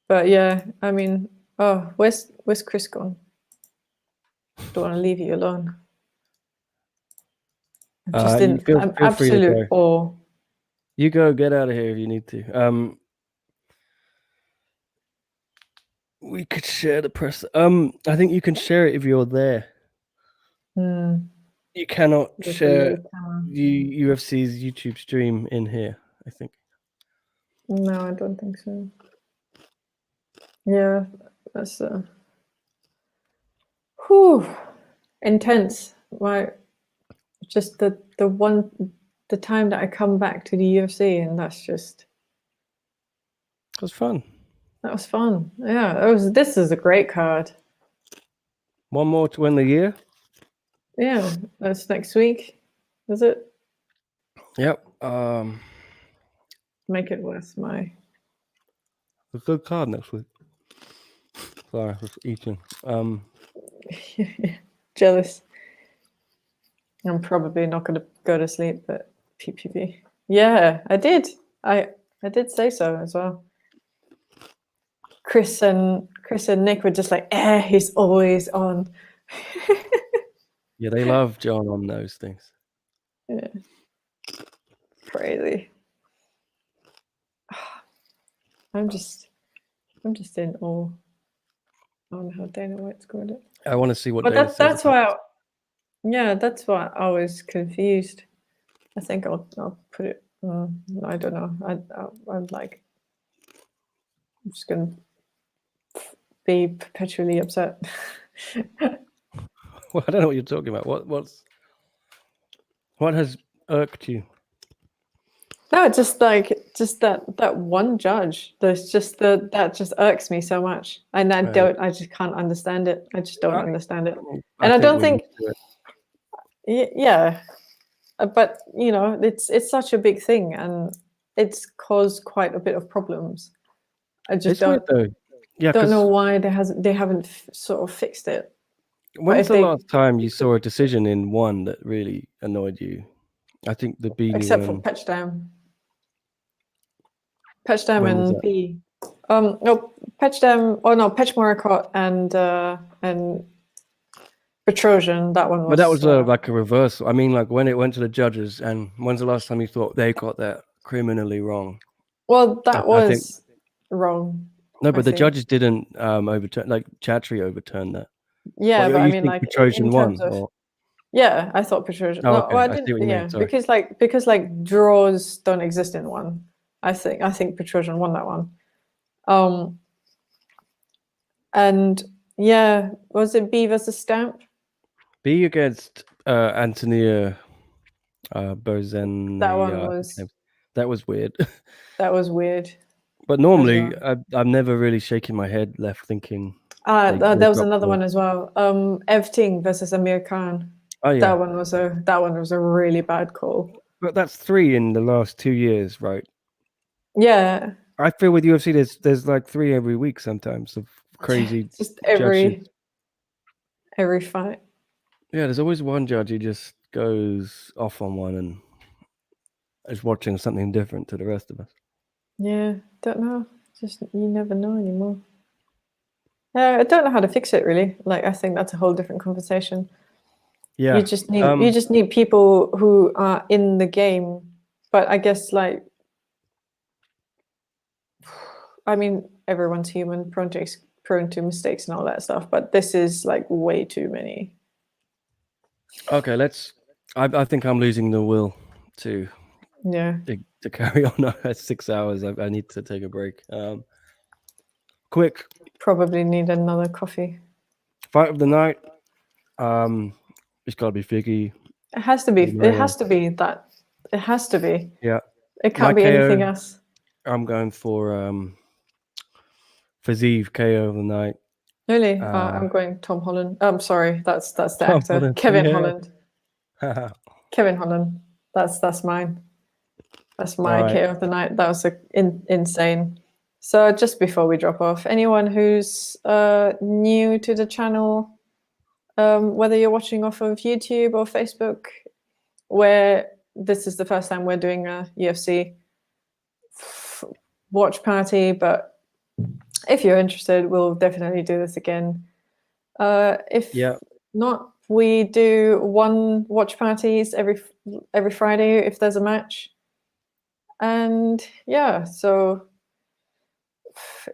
But yeah, I mean, where's Chris gone? Don't want to leave you alone. I'm just I'm absolute awe. You go, get out of here if you need to. We could share the press. I think you can share it if you're there. You cannot share the UFC's YouTube stream in here, I think. No, I don't think so. Yeah, that's intense. Just the time that I come back to the UFC, and that's just. It was fun. That was fun. Yeah, this is a great card. One more to win the year. Yeah, that's next week. Is it? Yep. Make it worth my. A good card next week. Sorry, I was eating. Jealous. I'm probably not going to go to sleep, but PPV. Yeah, I did. I did say so as well. Chris and Nick were just like, he's always on. Yeah, they love John on those things. Yeah. Crazy. I'm just in awe. I don't know how Dana White scored it. I want to see what. But that's why. That's why I was confused. I think I'll put it. I don't know. I'm like, I'm just gonna be perpetually upset. Well, I don't know what you're talking about. What has irked you? No, just that one judge. There's just that just irks me so much, and I just can't understand it. I just don't understand it, and I don't think. Yeah, but it's such a big thing, and it's caused quite a bit of problems. I just don't know why they haven't sort of fixed it. When's the last time you saw a decision in one that really annoyed you? I think the B except for one. Patchdam When was and that? B. No, Patchdam. Oh no, Patch Morakot and Petrosian. That one was. But that was like a reversal. I mean, like when it went to the judges, and when's the last time you thought they got that criminally wrong? Well, that I think was wrong. no, but I the think. judges didn't overturn. Like Chatri overturned that. Yeah, Well, but I you mean, think like Petrosian in terms won? of. Or... Yeah, I thought Petrosian. Oh, No, okay. well, I I see didn't. what you Yeah, mean. Sorry. because draws don't exist in one. I think Petrosian won that one. And yeah, was it B versus Stamp? B against Antonia Bozen. That one was. That was weird. That was weird. But normally, I'm never really shaking my head left thinking. There was another one as well. Ev Ting versus Amir Khan. Oh yeah, that one was a really bad call. But that's 3 in the last 2 years, right? Yeah. I feel with UFC, there's like 3 every week sometimes of crazy. Just every judges. fight. Yeah, there's always one judge who just goes off on one and is watching something different to the rest of us. Yeah, don't know. Just you never know anymore. I don't know how to fix it really. Like I think that's a whole different conversation. Yeah, you just need people who are in the game. But I guess like, I mean, everyone's human, prone to mistakes and all that stuff. But this is like way too many. Okay, I think I'm losing the will to carry on. At 6 hours, I need to take a break. Quick. Probably need another coffee. Fight of the night. It's got to be Figgy. It has to be. It has to be that. It has to be. Yeah. It can't be anything else. I'm going for Fiziev KO of the night. Really? I'm going Tom Holland. I'm sorry. That's the actor. Holland. Kevin Holland. Kevin Holland. That's mine. That's my KO of the night. That was insane. So just before we drop off, anyone who's new to the channel, whether you're watching off of YouTube or Facebook, where this is the first time we're doing a UFC watch party, but if you're interested, we'll definitely do this again. If not, we do 1 watch parties every Friday if there's a match. And yeah, so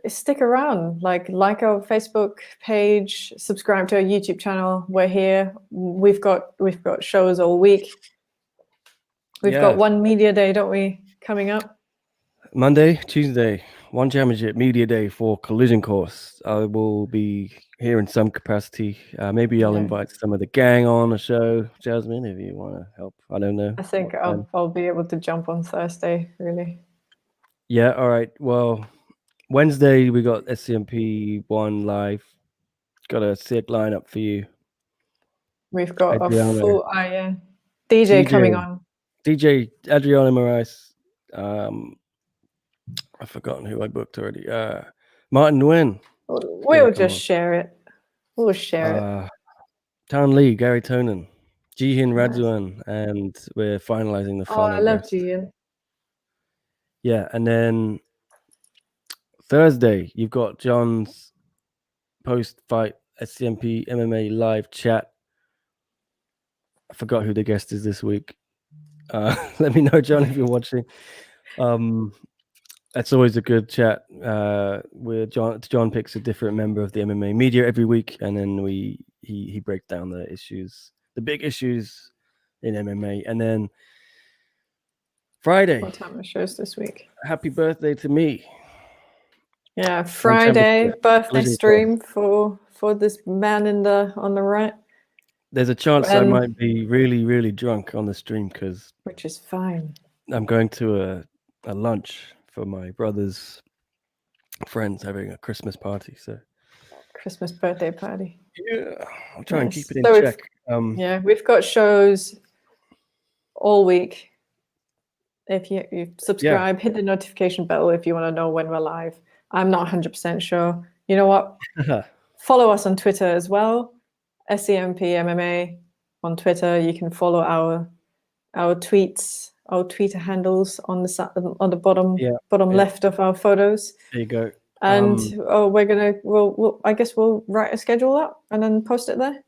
stick around, like our Facebook page, subscribe to our YouTube channel. We're here. We've got shows all week. We've got 1 media day, don't we, coming up? Monday, Tuesday, 1 championship media day for Collision Course. I will be here in some capacity. Maybe I'll invite some of the gang on a show. Jasmine, if you want to help. I don't know. I think I'll be able to jump on Thursday, really. Yeah, all right. Well, Wednesday we got SCMP 1 live. Got a sick lineup for you. We've got a full DJ coming on. DJ Adriano Moraes. I've forgotten who I booked already. Martin Nguyen. We'll just share it. We'll share it. Town Lee, Gary Tonin, Jihin Radzuan, and we're finalizing the final. I love Jihin. Yeah, and then Thursday, you've got John's post-fight SCMP MMA live chat. I forgot who the guest is this week. Let me know, John, if you're watching. That's always a good chat. Where John picks a different member of the MMA media every week, and then he breaks down the issues, the big issues in MMA. And then Friday. What time are shows this week? Happy birthday to me. Yeah, Friday birthday stream for this man on the right. There's a chance I might be really, really drunk on the stream which is fine. I'm going to a lunch for my brother's friends having a Christmas party. So Christmas birthday party. Yeah, I'll try and keep it in check. We've got shows all week. If you subscribe, hit the notification bell if you want to know when we're live. I'm not 100% sure. You know what? Follow us on Twitter as well. SCMP MMA on Twitter. You can follow our our tweets, our Twitter handles on the bottom Yeah. left of our photos. There you go. And I guess we'll write a schedule up and then post it there.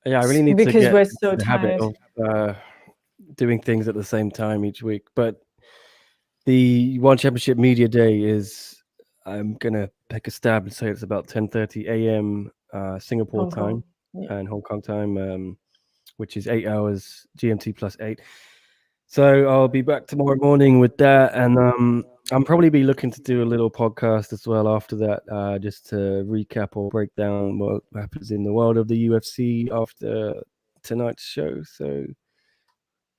Yeah, I really need because to get we're so the habit tired. of doing things at the same time each week. But the One Championship Media Day is, I'm gonna take a stab and say it's about 10:30 a.m. Singapore time and Hong Kong time, which is 8 hours GMT plus 8. So I'll be back tomorrow morning with that, and I'll probably be looking to do a little podcast as well after that, just to recap or break down what happens in the world of the UFC after tonight's show. So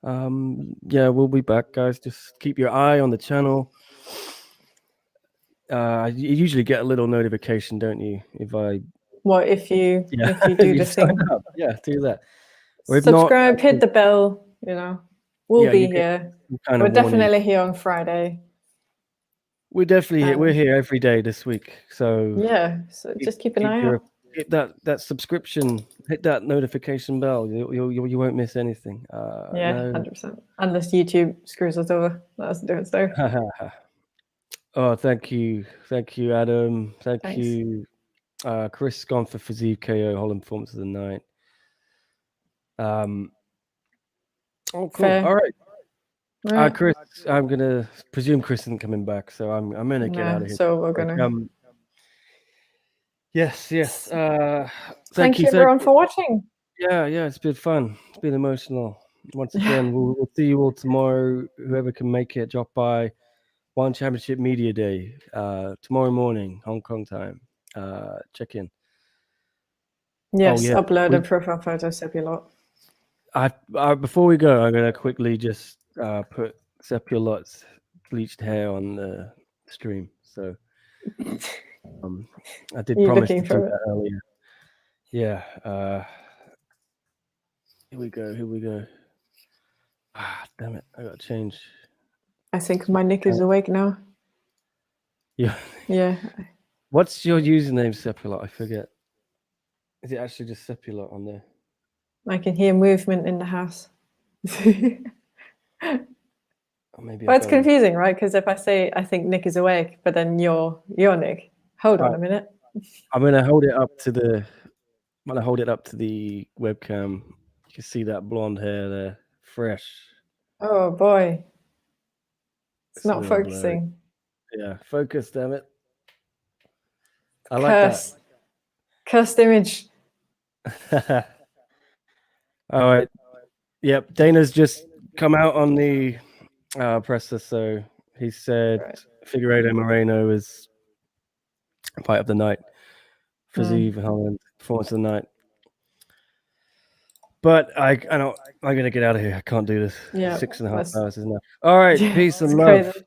yeah, we'll be back, guys. Just keep your eye on the channel. You usually get a little notification, don't you? If you do the thing. Yeah, do that. Or subscribe, hit the bell. We'll be here. We're definitely here on Friday. We're definitely here. We're here every day this week. So yeah, so just keep an eye out. Hit that subscription. Hit that notification bell. You won't miss anything. Yeah, 100%. Unless YouTube screws us over. That's a different story. Oh, thank you, Adam. Thanks. You, Chris. Gone for Fiziev KO. Holland performance of the night. Oh, cool. Fair. All right. Chris, I'm gonna presume Chris isn't coming back, so I'm gonna get out of here. So we're gonna. Yes. Thank you everyone for watching. Yeah, it's been fun. It's been emotional. Once again, we'll see you all tomorrow. Whoever can make it, drop by. One Championship Media Day tomorrow morning, Hong Kong time. Check in. Yes, upload a profile photo, Sepulot. Before we go, I'm gonna quickly just put Sepulot's bleached hair on the stream. So I did promise to do that earlier. Yeah. Here we go. Damn it! I gotta change. I think my Nick is awake now. Yeah. What's your username, Sepulot? I forget. Is it actually just Sepulot on there? I can hear movement in the house. Maybe it's confusing, right? Because if I say I think Nick is awake, but then you're Nick. Hold on a minute. I'm gonna hold it up to the webcam. You can see that blonde hair there, fresh. Oh boy, it's not focusing. Yeah, focus, damn it. I like that. Cursed image. All right. Yep. Dana's just come out on the presser, so he said Figueiredo Moreno is fight of the night. Fiziev Holland performance of the night. But I'm gonna get out of here. I can't do this. 6.5 hours is enough. All right. Peace and love. Crazy.